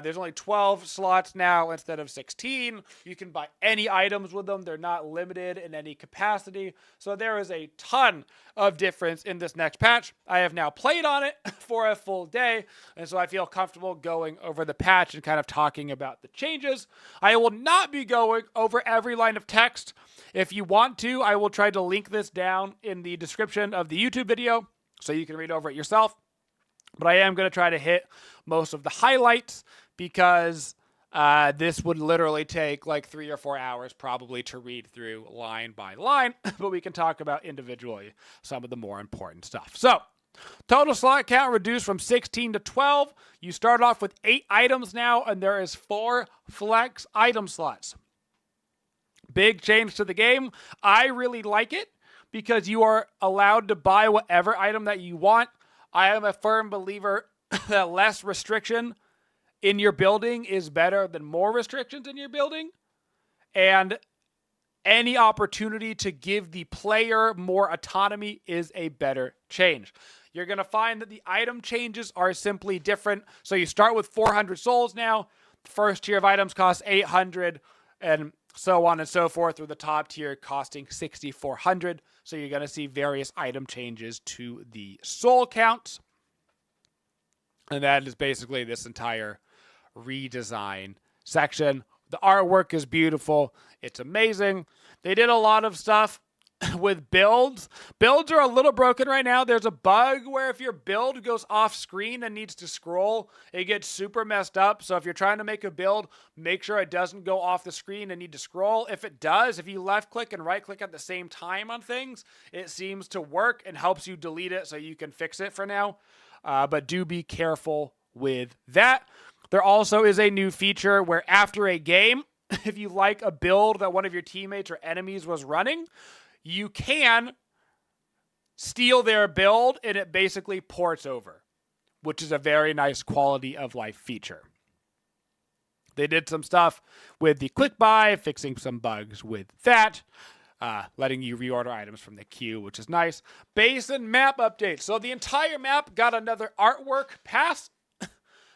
C: There's only 12 slots now instead of 16. You can buy any items with them. They're not limited in any capacity. So there is a ton of difference in this next patch. I have now played on it for a full day, and so I feel comfortable going over the patch and kind of talking about the changes. I will not be going over every line of text. If you want to, I will try to link this down in the description of the YouTube video so you can read over it yourself. But I am going to try to hit most of the highlights because this would literally take like 3 or 4 hours probably to read through line by line. But we can talk about individually some of the more important stuff. So, total slot count reduced from 16 to 12. You start off with 8 items now, and there is 4 flex item slots. Big change to the game. I really like it because you are allowed to buy whatever item that you want. I am a firm believer that less restriction in your building is better than more restrictions in your building. And any opportunity to give the player more autonomy is a better change. You're going to find that the item changes are simply different. So you start with 400 souls now. The first tier of items costs 800 and so on and so forth, through the top tier costing 6,400. So you're going to see various item changes to the soul counts. And that is basically this entire redesign section. The artwork is beautiful. It's amazing. They did a lot of stuff with builds. Builds are a little broken right now. There's a bug where if your build goes off screen and needs to scroll, it gets super messed up. So if you're trying to make a build, make sure it doesn't go off the screen and need to scroll. If it does, if you left click and right click at the same time on things, it seems to work and helps you delete it so you can fix it for now. But do be careful with that. There also is a new feature where after a game, if you like a build that one of your teammates or enemies was running, you can steal their build and it basically ports over, which is a very nice quality of life feature. They did some stuff with the click buy, fixing some bugs with that, letting you reorder items from the queue, which is nice. Base and map updates. So the entire map got another artwork pass.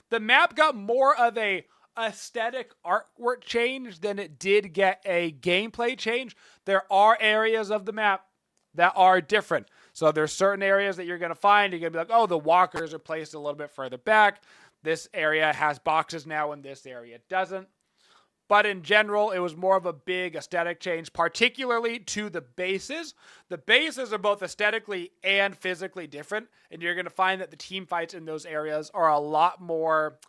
C: The map got more of a aesthetic artwork change than it did get a gameplay change. There are areas of the map that are different. So there's certain areas that you're going to find. You're going to be like, oh, the walkers are placed a little bit further back. This area has boxes now and this area doesn't. But in general, it was more of a big aesthetic change, particularly to the bases. The bases are both aesthetically and physically different. And you're going to find that the team fights in those areas are a lot more...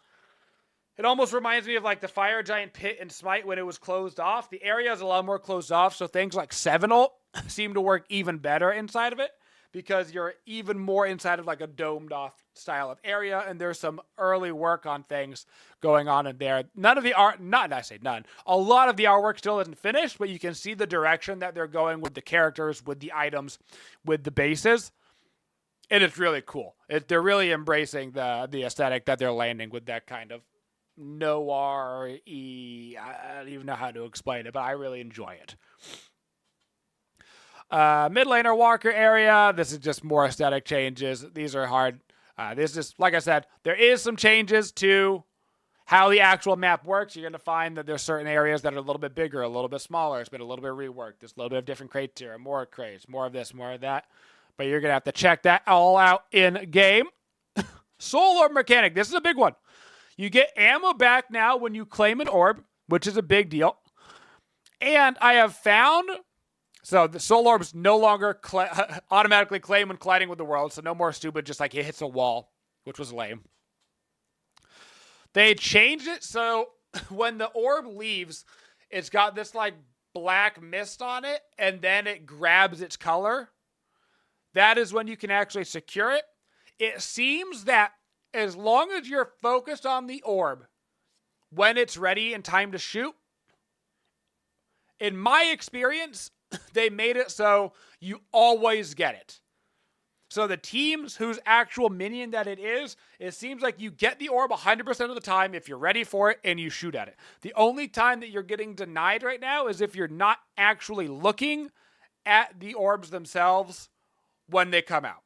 C: It almost reminds me of like the Fire Giant Pit in Smite when it was closed off. The area is a lot more closed off, so things like Sevenal seem to work even better inside of it because you're even more inside of like a domed off style of area, and there's some early work on things going on in there. None of the art, not I say none, a lot of the artwork still isn't finished, but you can see the direction that they're going with the characters, with the items, with the bases. And it's really cool. They're really embracing the aesthetic that they're landing with that kind of noir-y. I don't even know how to explain it, but I really enjoy it. Mid laner walker area. This is just more aesthetic changes. These are hard. This is, like I said, there is some changes to how the actual map works, you're going to find that there's certain areas that are a little bit bigger, a little bit smaller. It's been a little bit reworked. There's a little bit of different crates here, more crates, more of this, more of that. But you're going to have to check that all out in game. Soul Orb mechanic. This is a big one. You get ammo back now when you claim an orb, which is a big deal. And I have found, so the Soul Orbs no longer automatically claim when colliding with the world, so no more stupid, just like it hits a wall, which was lame. They changed it so when the orb leaves, it's got this like black mist on it, and then it grabs its color. That is when you can actually secure it. It seems that as long as you're focused on the orb when it's ready and time to shoot, in my experience, they made it so you always get it. So the teams whose actual minion that it seems like you get the orb 100% of the time if you're ready for it and you shoot at it. The only time that you're getting denied right now is if you're not actually looking at the orbs themselves when they come out.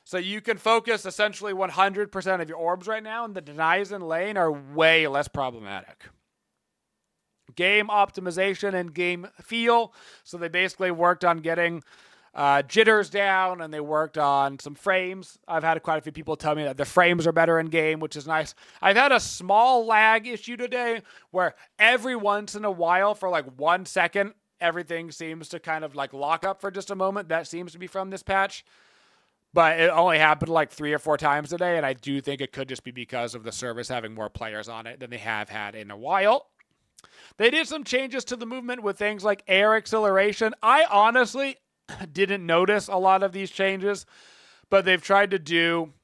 C: So you can focus essentially 100% of your orbs right now, and the denies in lane are way less problematic. Game optimization and game feel. So they basically worked on getting jitters down, and they worked on some frames. I've had quite a few people tell me that the frames are better in game, which is nice. I've had a small lag issue today where every once in a while for like 1 second, everything seems to kind of like lock up for just a moment. That seems to be from this patch. But it only happened like 3 or 4 times a day, and I do think it could just be because of the service having more players on it than they have had in a while. They did some changes to the movement with things like air acceleration. I honestly didn't notice a lot of these changes, but they've tried to do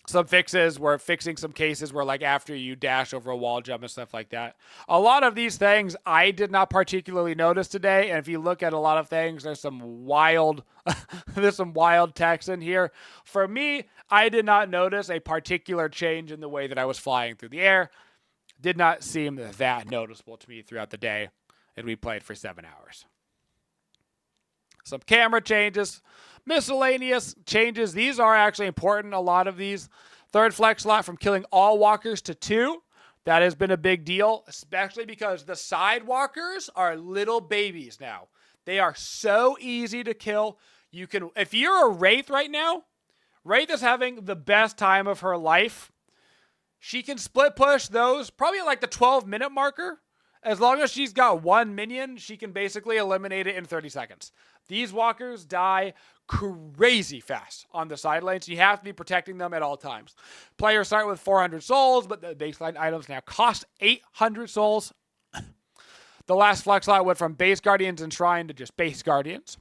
C: some fixes where fixing some cases where like after you dash over a wall jump and stuff like that. A lot of these things I did not particularly notice today, and if you look at a lot of things, there's some wild text in here. For me, I did not notice a particular change in the way that I was flying through the air. Did not seem that noticeable to me throughout the day, and we played for 7 hours. Some camera changes, miscellaneous changes. These are actually important, a lot of these. Third flex slot from killing all walkers to 2. That has been a big deal, especially because the side walkers are little babies now. They are so easy to kill. You can, if you're a Wraith right now, Wraith is having the best time of her life. She can split push those probably at like the 12-minute marker. As long as she's got one minion, she can basically eliminate it in 30 seconds. These walkers die crazy fast on the side lanes. You have to be protecting them at all times. Players start with 400 souls, but the baseline items now cost 800 souls. The last flex slot went from base guardians and shrine to just base guardians.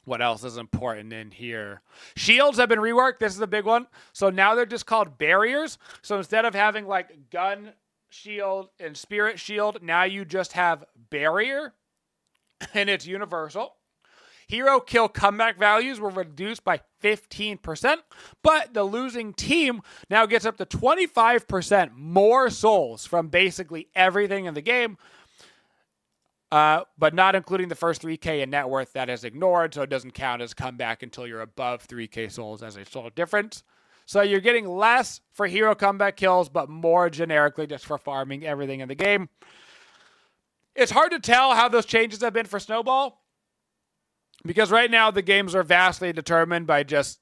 C: What else is important in here? Shields have been reworked. This is a big one. So now they're just called barriers. So instead of having like gun shield and spirit shield, now you just have barrier, and it's universal. Hero kill comeback values were reduced by 15%, but the losing team now gets up to 25% more souls from basically everything in the game. But not including the first 3K in net worth. That is ignored, so it doesn't count as comeback until you're above 3K souls as a soul difference. So you're getting less for hero comeback kills, but more generically just for farming everything in the game. It's hard to tell how those changes have been for Snowball, because right now the games are vastly determined by just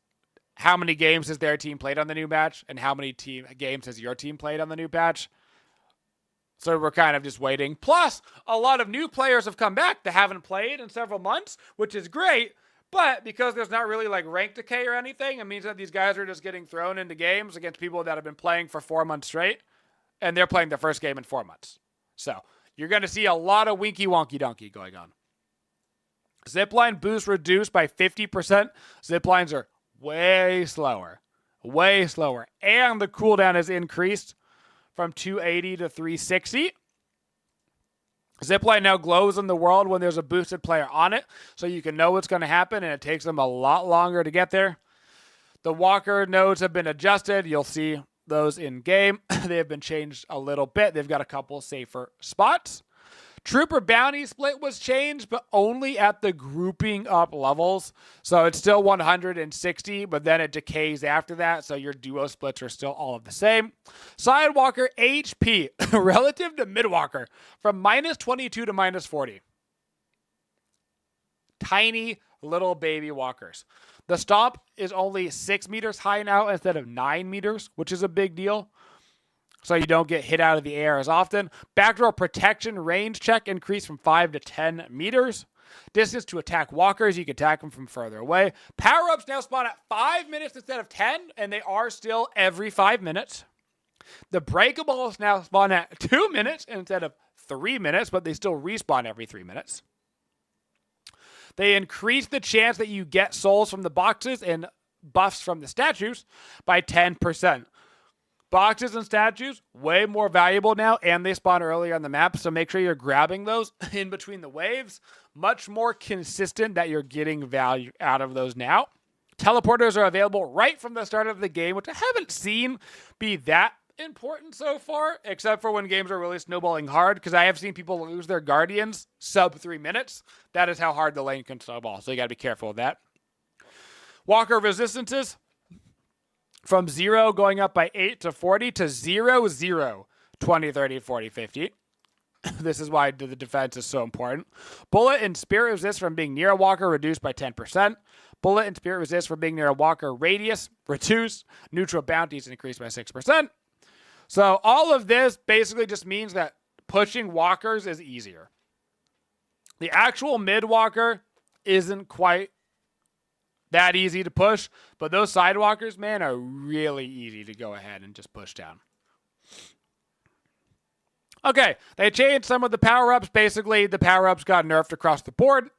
C: how many games has their team played on the new patch and how many games has your team played on the new patch. So we're kind of just waiting. Plus, a lot of new players have come back that haven't played in several months, which is great. But because there's not really like rank decay or anything, it means that these guys are just getting thrown into games against people that have been playing for 4 months straight. And they're playing their first game in 4 months. So you're going to see a lot of winky wonky donkey going on. Zipline boost reduced by 50%. Ziplines are way slower. Way slower. And the cooldown has increased from 280 to 360. Zipline now glows in the world when there's a boosted player on it, so you can know what's going to happen, and it takes them a lot longer to get there. The walker nodes have been adjusted. You'll see those in game. They have been changed a little bit. They've got a couple safer spots. Trooper bounty split was changed, but only at the grouping up levels. So it's still 160, but then it decays after that. So your duo splits are still all of the same. Sidewalker HP relative to Midwalker from -22 to -40. Tiny little baby walkers. The stomp is only 6 meters high now instead of 9 meters, which is a big deal. So you don't get hit out of the air as often. Backdoor protection range check increased from 5 to 10 meters. Distance to attack walkers, you can attack them from further away. Power-ups now spawn at 5 minutes instead of 10, and they are still every 5 minutes. The breakables now spawn at 2 minutes instead of 3 minutes, but they still respawn every 3 minutes. They increase the chance that you get souls from the boxes and buffs from the statues by 10%. Boxes and statues, way more valuable now, and they spawn earlier on the map, so make sure you're grabbing those in between the waves. Much more consistent that you're getting value out of those now. Teleporters are available right from the start of the game, which I haven't seen be that important so far, except for when games are really snowballing hard, because I have seen people lose their Guardians sub 3 minutes. That is how hard the lane can snowball, so you got to be careful of that. Walker resistances. From 0 going up by 8 to 40 to 0, 0, 20, 30, 40, 50. This is why the defense is so important. Bullet and spirit resist from being near a walker reduced by 10%. Bullet and spirit resist from being near a walker radius reduced. Neutral bounties increased by 6%. So all of this basically just means that pushing walkers is easier. The actual mid walker isn't quite that easy to push, but those sidewalkers, man, are really easy to go ahead and just push down. Okay, they changed some of the power-ups. Basically, the power-ups got nerfed across the board,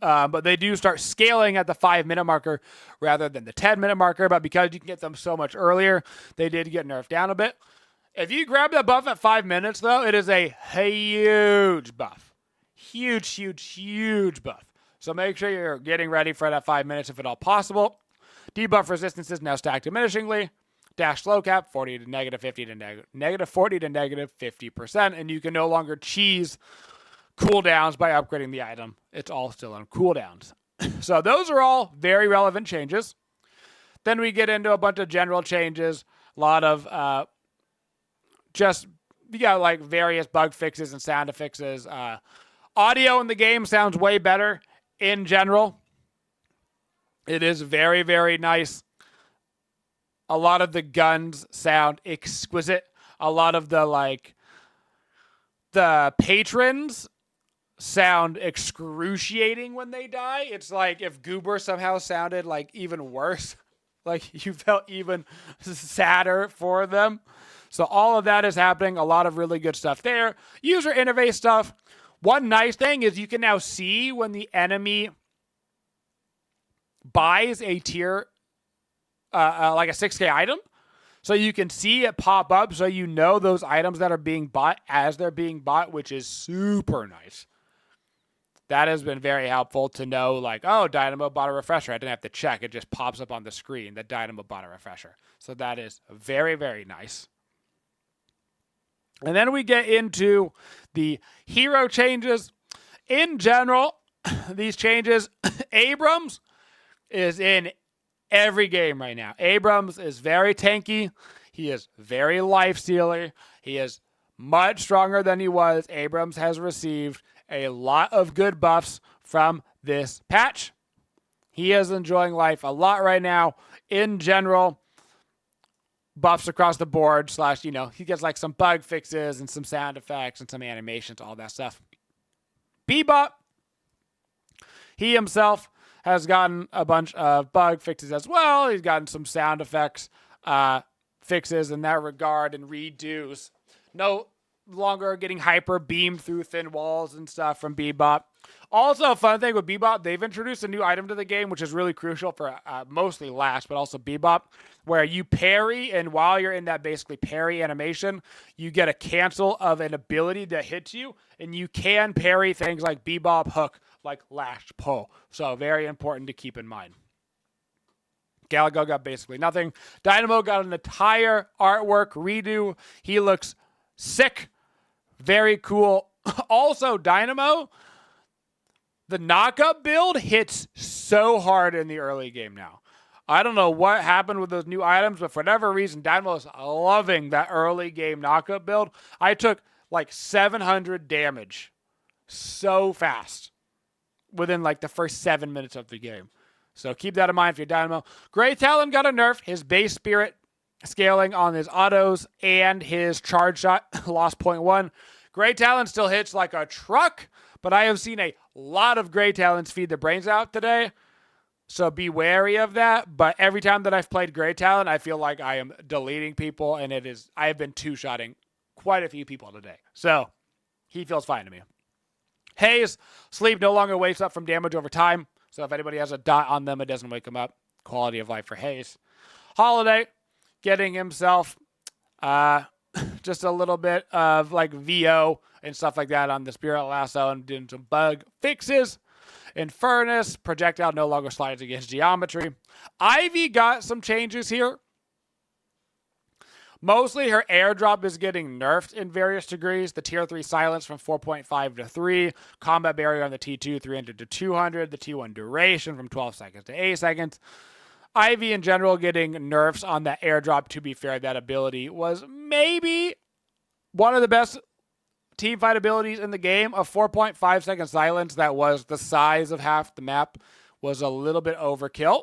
C: but they do start scaling at the 5-minute marker rather than the 10-minute marker, but because you can get them so much earlier, they did get nerfed down a bit. If you grab that buff at 5 minutes, though, it is a huge buff. Huge, huge, huge buff. So make sure you're getting ready for that 5 minutes if at all possible. Debuff resistance is now stacked diminishingly. Dash slow cap, 40 to -50 to -40 to -50%. And you can no longer cheese cooldowns by upgrading the item. It's all still on cooldowns. So those are all very relevant changes. Then we get into a bunch of general changes. A lot of you got like various bug fixes and sound fixes. Audio in the game sounds way better. In general, it is very, very nice. A lot of the guns sound exquisite. A lot of the patrons sound excruciating when they die. It's like if Goober somehow sounded like even worse. Like you felt even sadder for them. So all of that is happening. A lot of really good stuff there. User interface stuff. One nice thing is you can now see when the enemy buys a tier, like a 6K item. So you can see it pop up so you know those items that are being bought as they're being bought, which is super nice. That has been very helpful to know, like, oh, Dynamo bought a refresher. I didn't have to check. It just pops up on the screen that Dynamo bought a refresher. So that is very, very nice. And then we get into the hero changes. In general, these changes, Abrams is in every game right now. Abrams is very tanky. He is very life-stealer. He is much stronger than he was. Abrams has received a lot of good buffs from this patch. He is enjoying life a lot right now. In general, buffs across the board, / he gets like some bug fixes and some sound effects and some animations, all that stuff. Bebop, he himself has gotten a bunch of bug fixes as well. He's gotten some sound effects fixes in that regard and redos. No longer getting hyper beamed through thin walls and stuff from Bebop. Also, a fun thing with Bebop, they've introduced a new item to the game, which is really crucial for mostly Lash, but also Bebop, where you parry, and while you're in that basically parry animation, you get a cancel of an ability that hits you, and you can parry things like Bebop hook, like Lash pull. So very important to keep in mind. Galago got basically nothing. Dynamo got an entire artwork redo. He looks sick. Very cool Also, Dynamo, the knockup build hits so hard in the early game now. I don't know what happened with those new items, but for whatever reason, Dynamo is loving that early game knockup build. I took like 700 damage so fast within like the first 7 minutes of the game. So keep that in mind for your Dynamo. Grey Talon got a nerf. His base spirit scaling on his autos and his charge shot lost 0.1. Grey Talon still hits like a truck, but I have seen a lot of Grey Talons feed the brains out today. So be wary of that. But every time that I've played Grey Talon, I feel like I am deleting people, and I have been two-shotting quite a few people today. So he feels fine to me. Haze, sleep no longer wakes up from damage over time. So if anybody has a dot on them, it doesn't wake them up. Quality of life for Haze. Holiday, getting himself just a little bit of like VO and stuff like that on the Spirit Lasso and doing some bug fixes. Infernus, projectile no longer slides against geometry. Ivy got some changes here. Mostly her airdrop is getting nerfed in various degrees. The tier 3 silence from 4.5 to 3. Combat barrier on the T2, 300 to 200. The T1 duration from 12 seconds to 8 seconds. Ivy in general getting nerfs on that airdrop. To be fair, that ability was maybe one of the best team fight abilities in the game. A 4.5 second silence that was the size of half the map was a little bit overkill.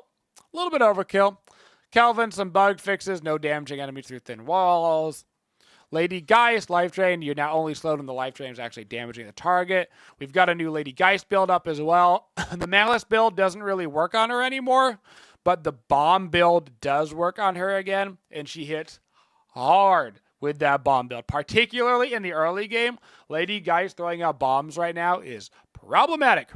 C: Kelvin, some bug fixes, no damaging enemies through thin walls. Lady Geist, life drain. You're now only slowed when the life drain is actually damaging the target. We've got a new Lady Geist build up as well. The Malice build doesn't really work on her anymore, but the bomb build does work on her again, and she hits hard with that bomb build. Particularly in the early game, Lady Geist throwing out bombs right now is problematic.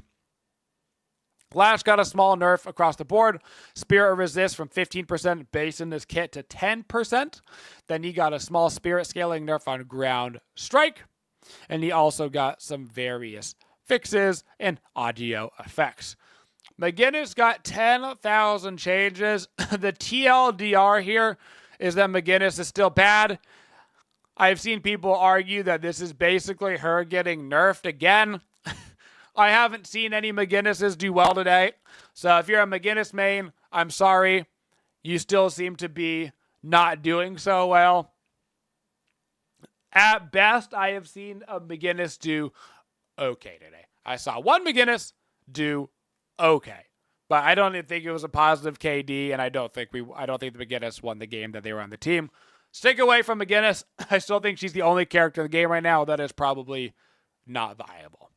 C: Lash got a small nerf across the board. Spirit resist from 15% base in this kit to 10%. Then he got a small spirit scaling nerf on ground strike. And he also got some various fixes and audio effects. McGinnis got 10,000 changes. The TLDR here is that McGinnis is still bad. I've seen people argue that this is basically her getting nerfed again. I haven't seen any McGinnises do well today. So if you're a McGinnis main, I'm sorry. You still seem to be not doing so well. At best, I have seen a McGinnis do okay today. I saw one McGinnis do okay. But I don't even think it was a positive KD, and I don't think the McGinnis won the game that they were on the team. Stick away from McGinnis. I still think she's the only character in the game right now that is probably not viable.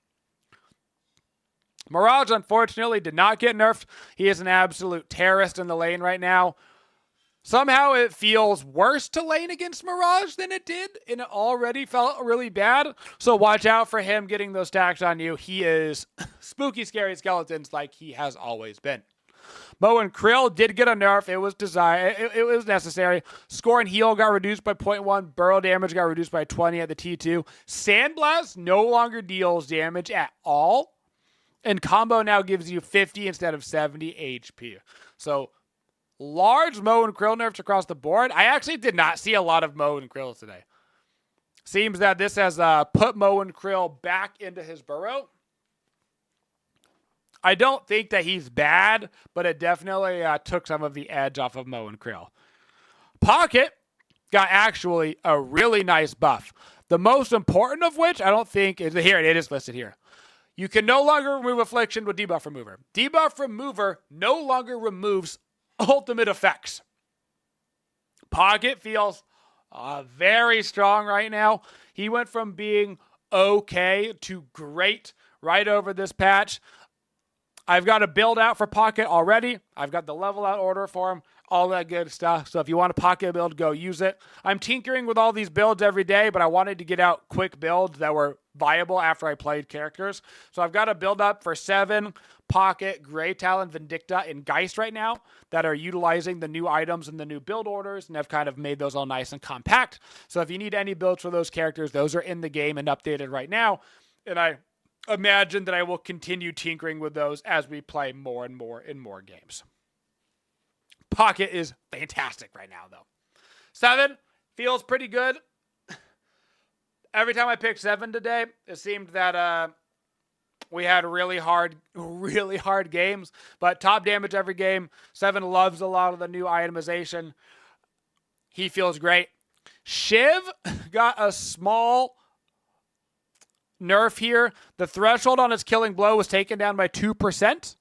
C: Mirage, unfortunately, did not get nerfed. He is an absolute terrorist in the lane right now. Somehow it feels worse to lane against Mirage than it did, and it already felt really bad. So watch out for him getting those stacks on you. He is spooky, scary skeletons like he has always been. Mo and Krill did get a nerf. It was it was necessary. Score and heal got reduced by 0.1. Burrow damage got reduced by 20 at the T2. Sandblast no longer deals damage at all. And combo now gives you 50 instead of 70 HP. So large Mo and Krill nerfs across the board. I actually did not see a lot of Mo and Krill today. Seems that this has put Mo and Krill back into his burrow. I don't think that he's bad, but it definitely took some of the edge off of Mo and Krill. Pocket got actually a really nice buff. The most important of which I don't think is here. It is listed here. You can no longer remove Affliction with Debuff Remover. Debuff Remover no longer removes ultimate effects. Pocket feels very strong right now. He went from being okay to great right over this patch. I've got a build out for Pocket already. I've got the level out order for him, all that good stuff. So if you want a Pocket build, go use it. I'm tinkering with all these builds every day, but I wanted to get out quick builds that were viable after I played characters. So I've got a build up for 7 Pocket, Grey Talon, Vindicta, and Geist right now that are utilizing the new items and the new build orders, and I've kind of made those all nice and compact. So if you need any builds for those characters, those are in the game and updated right now. And I imagine that I will continue tinkering with those as we play more and more and more games. Pocket is fantastic right now, though. 7 feels pretty good. every time I picked 7 today, it seemed that we had really hard games. But top damage every game. 7 loves a lot of the new itemization. He feels great. Shiv got a small nerf here. The threshold on his killing blow was taken down by 2%.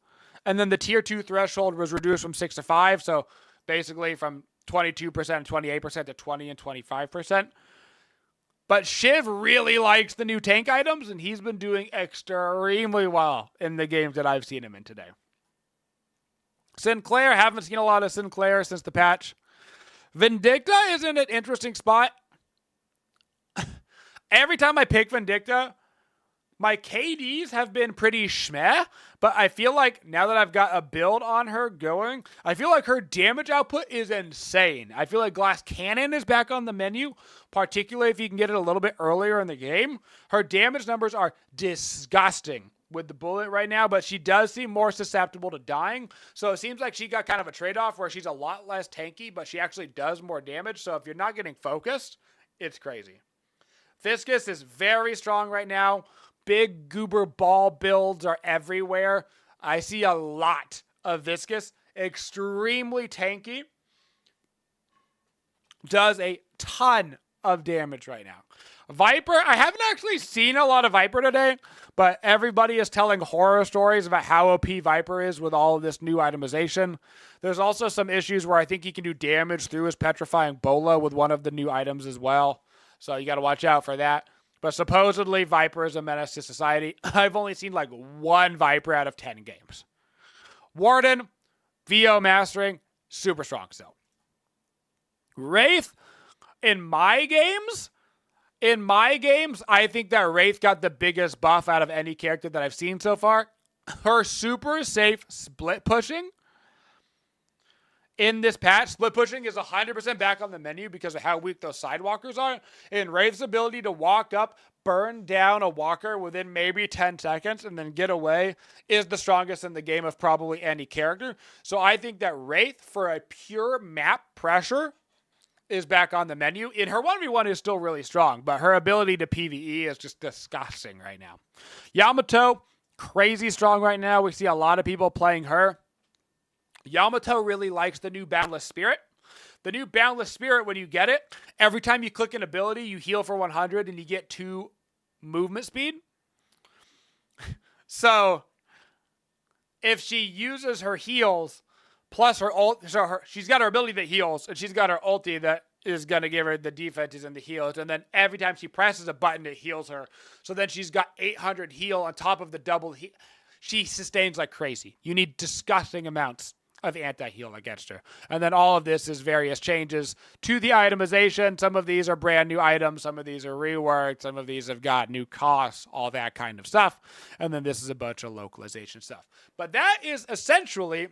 C: And then the tier 2 threshold was reduced from 6 to 5. So basically from 22% and 28% to 20 and 25%. But Shiv really likes the new tank items, and he's been doing extremely well in the games that I've seen him in today. Sinclair, haven't seen a lot of Sinclair since the patch. Vindicta is in an interesting spot. Every time I pick Vindicta, my KDs have been pretty schmeh, but I feel like now that I've got a build on her going, I feel like her damage output is insane. I feel like Glass Cannon is back on the menu, particularly if you can get it a little bit earlier in the game. Her damage numbers are disgusting with the bullet right now, but she does seem more susceptible to dying. So it seems like she got kind of a trade-off where she's a lot less tanky, but she actually does more damage. So if you're not getting focused, it's crazy. Viscus is very strong right now. Big goober ball builds are everywhere. I see a lot of Viscus. Extremely tanky. Does a ton of damage right now. Viper, I haven't actually seen a lot of Viper today, but everybody is telling horror stories about how OP Viper is with all of this new itemization. There's also some issues where I think he can do damage through his Petrifying Bola with one of the new items as well. So you got to watch out for that. But supposedly, Viper is a menace to society. I've only seen like 1 Viper out of 10 games. Warden, VO mastering, super strong still. Wraith, in my games, I think that Wraith got the biggest buff out of any character that I've seen so far. Her super safe split pushing in this patch, split pushing is 100% back on the menu because of how weak those sidewalkers are. And Wraith's ability to walk up, burn down a walker within maybe 10 seconds and then get away is the strongest in the game of probably any character. So I think that Wraith, for a pure map pressure, is back on the menu. In her 1v1 is still really strong, but her ability to PvE is just disgusting right now. Yamato, crazy strong right now. We see a lot of people playing her. Yamato really likes the new Boundless Spirit. The new Boundless Spirit, when you get it, every time you click an ability, you heal for 100 and you get 2 movement speed. So, if she uses her heals plus her ult, so she's got her ability that heals, and she's got her ulti that is going to give her the defenses and the heals, and then every time she presses a button, it heals her. So then she's got 800 heal on top of the double heal. She sustains like crazy. You need disgusting amounts of anti-heal against her. And then all of this is various changes to the itemization. Some of these are brand new items. Some of these are reworked. Some of these have got new costs, all that kind of stuff. And then this is a bunch of localization stuff. But that is essentially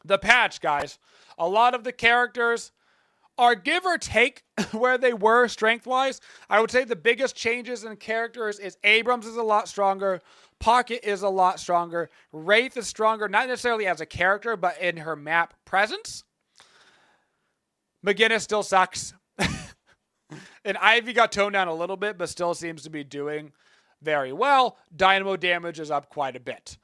C: the patch, guys. A lot of the characters are give or take where they were strength-wise. I would say the biggest changes in characters is Abrams is a lot stronger. Pocket is a lot stronger. Wraith is stronger, not necessarily as a character, but in her map presence. McGinnis still sucks. And Ivy got toned down a little bit, but still seems to be doing very well. Dynamo damage is up quite a bit.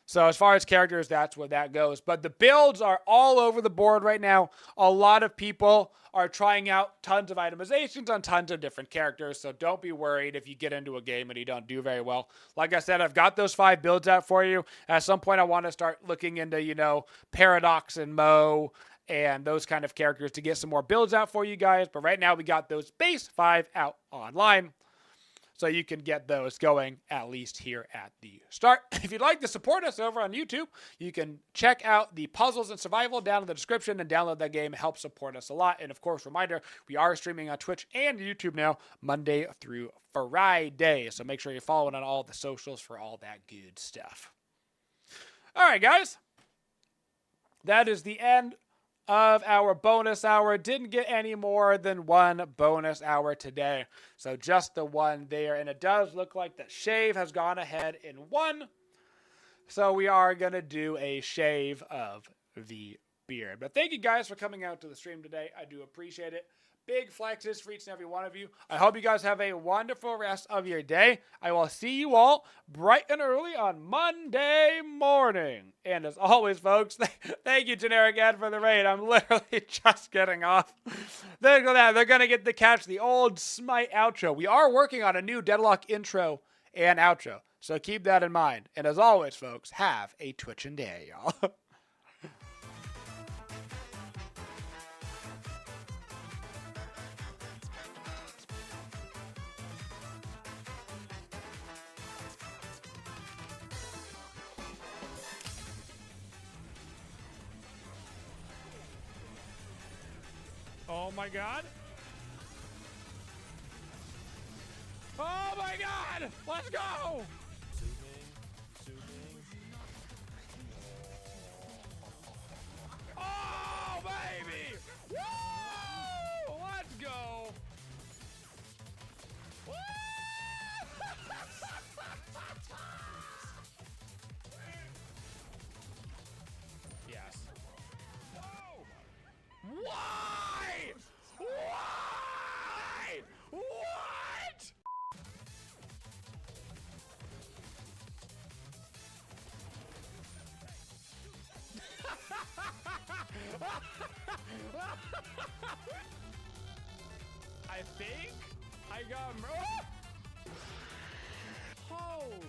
C: So as far as characters, that's where that goes. But the builds are all over the board right now. A lot of people are trying out tons of itemizations on tons of different characters. So don't be worried if you get into a game and you don't do very well. Like I said, I've got those 5 builds out for you. At some point, I want to start looking into, Paradox and Mo and those kind of characters to get some more builds out for you guys. But right now, we got those base 5 out online. So you can get those going at least here at the start. If you'd like to support us over on YouTube, you can check out the Puzzles and Survival down in the description and download that game. It helps support us a lot. And of course, reminder, we are streaming on Twitch and YouTube now, Monday through Friday. So make sure you're following on all the socials for all that good stuff. All right, guys. That is the end of our bonus hour. Didn't get any more than 1 bonus hour today. So just the one there. And it does look like that Shave has gone ahead and won. So we are going to do a shave of the beard. But thank you guys for coming out to the stream today. I do appreciate it. Big flexes for each and every one of you. I hope you guys have a wonderful rest of your day. I will see you all bright and early on Monday morning. And as always, folks, thank you, Generic Ed, for the raid. I'm literally just getting off. They're going to get to catch the old Smite outro. We are working on a new Deadlock intro and outro, so keep that in mind. And as always, folks, have a twitching day, y'all.
F: Oh my god. Oh my god! Let's go! Oh baby! Woo! Let's go! Woo! Yes. Whoa! Why? Why? What? I think I got holy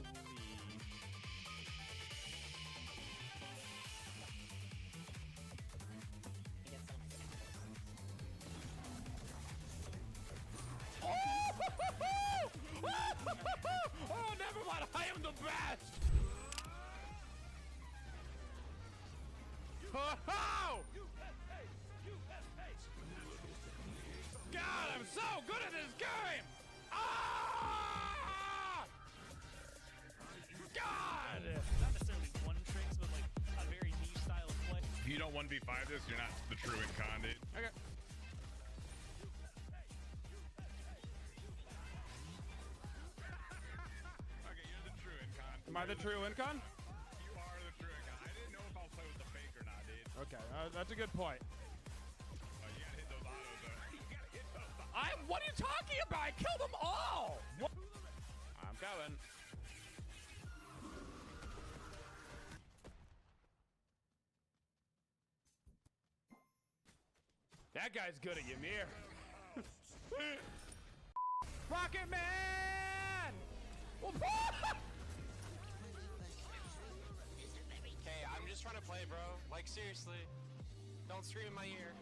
F: oh, never mind. I am the best. Oh! God, I'm so good at this game. Ah! God!
Q: Not necessarily one tricks, but like a very niche style of play.
L: If you don't 1v5 this, you're not the true Incon, dude.
F: Okay. Am I the true Incon?
L: You are the true Incon. I didn't know if I'll play with the fake or not, dude.
F: Okay, that's a good point.
L: Oh, you gotta hit those autos, though. You gotta hit those autos.
F: What are you talking about? I killed them all! What? I'm coming. That guy's good at Ymir. Rocket Man!
W: Okay, I'm just trying to play, bro. Like, seriously. Don't scream in my ear.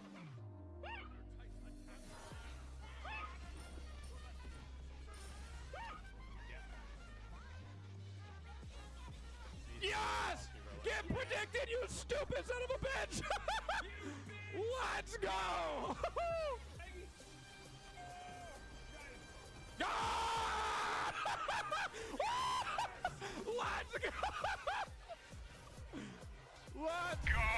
F: Yes! Get predicted, you stupid son of a bitch! Let's go! Let's go! Let's go!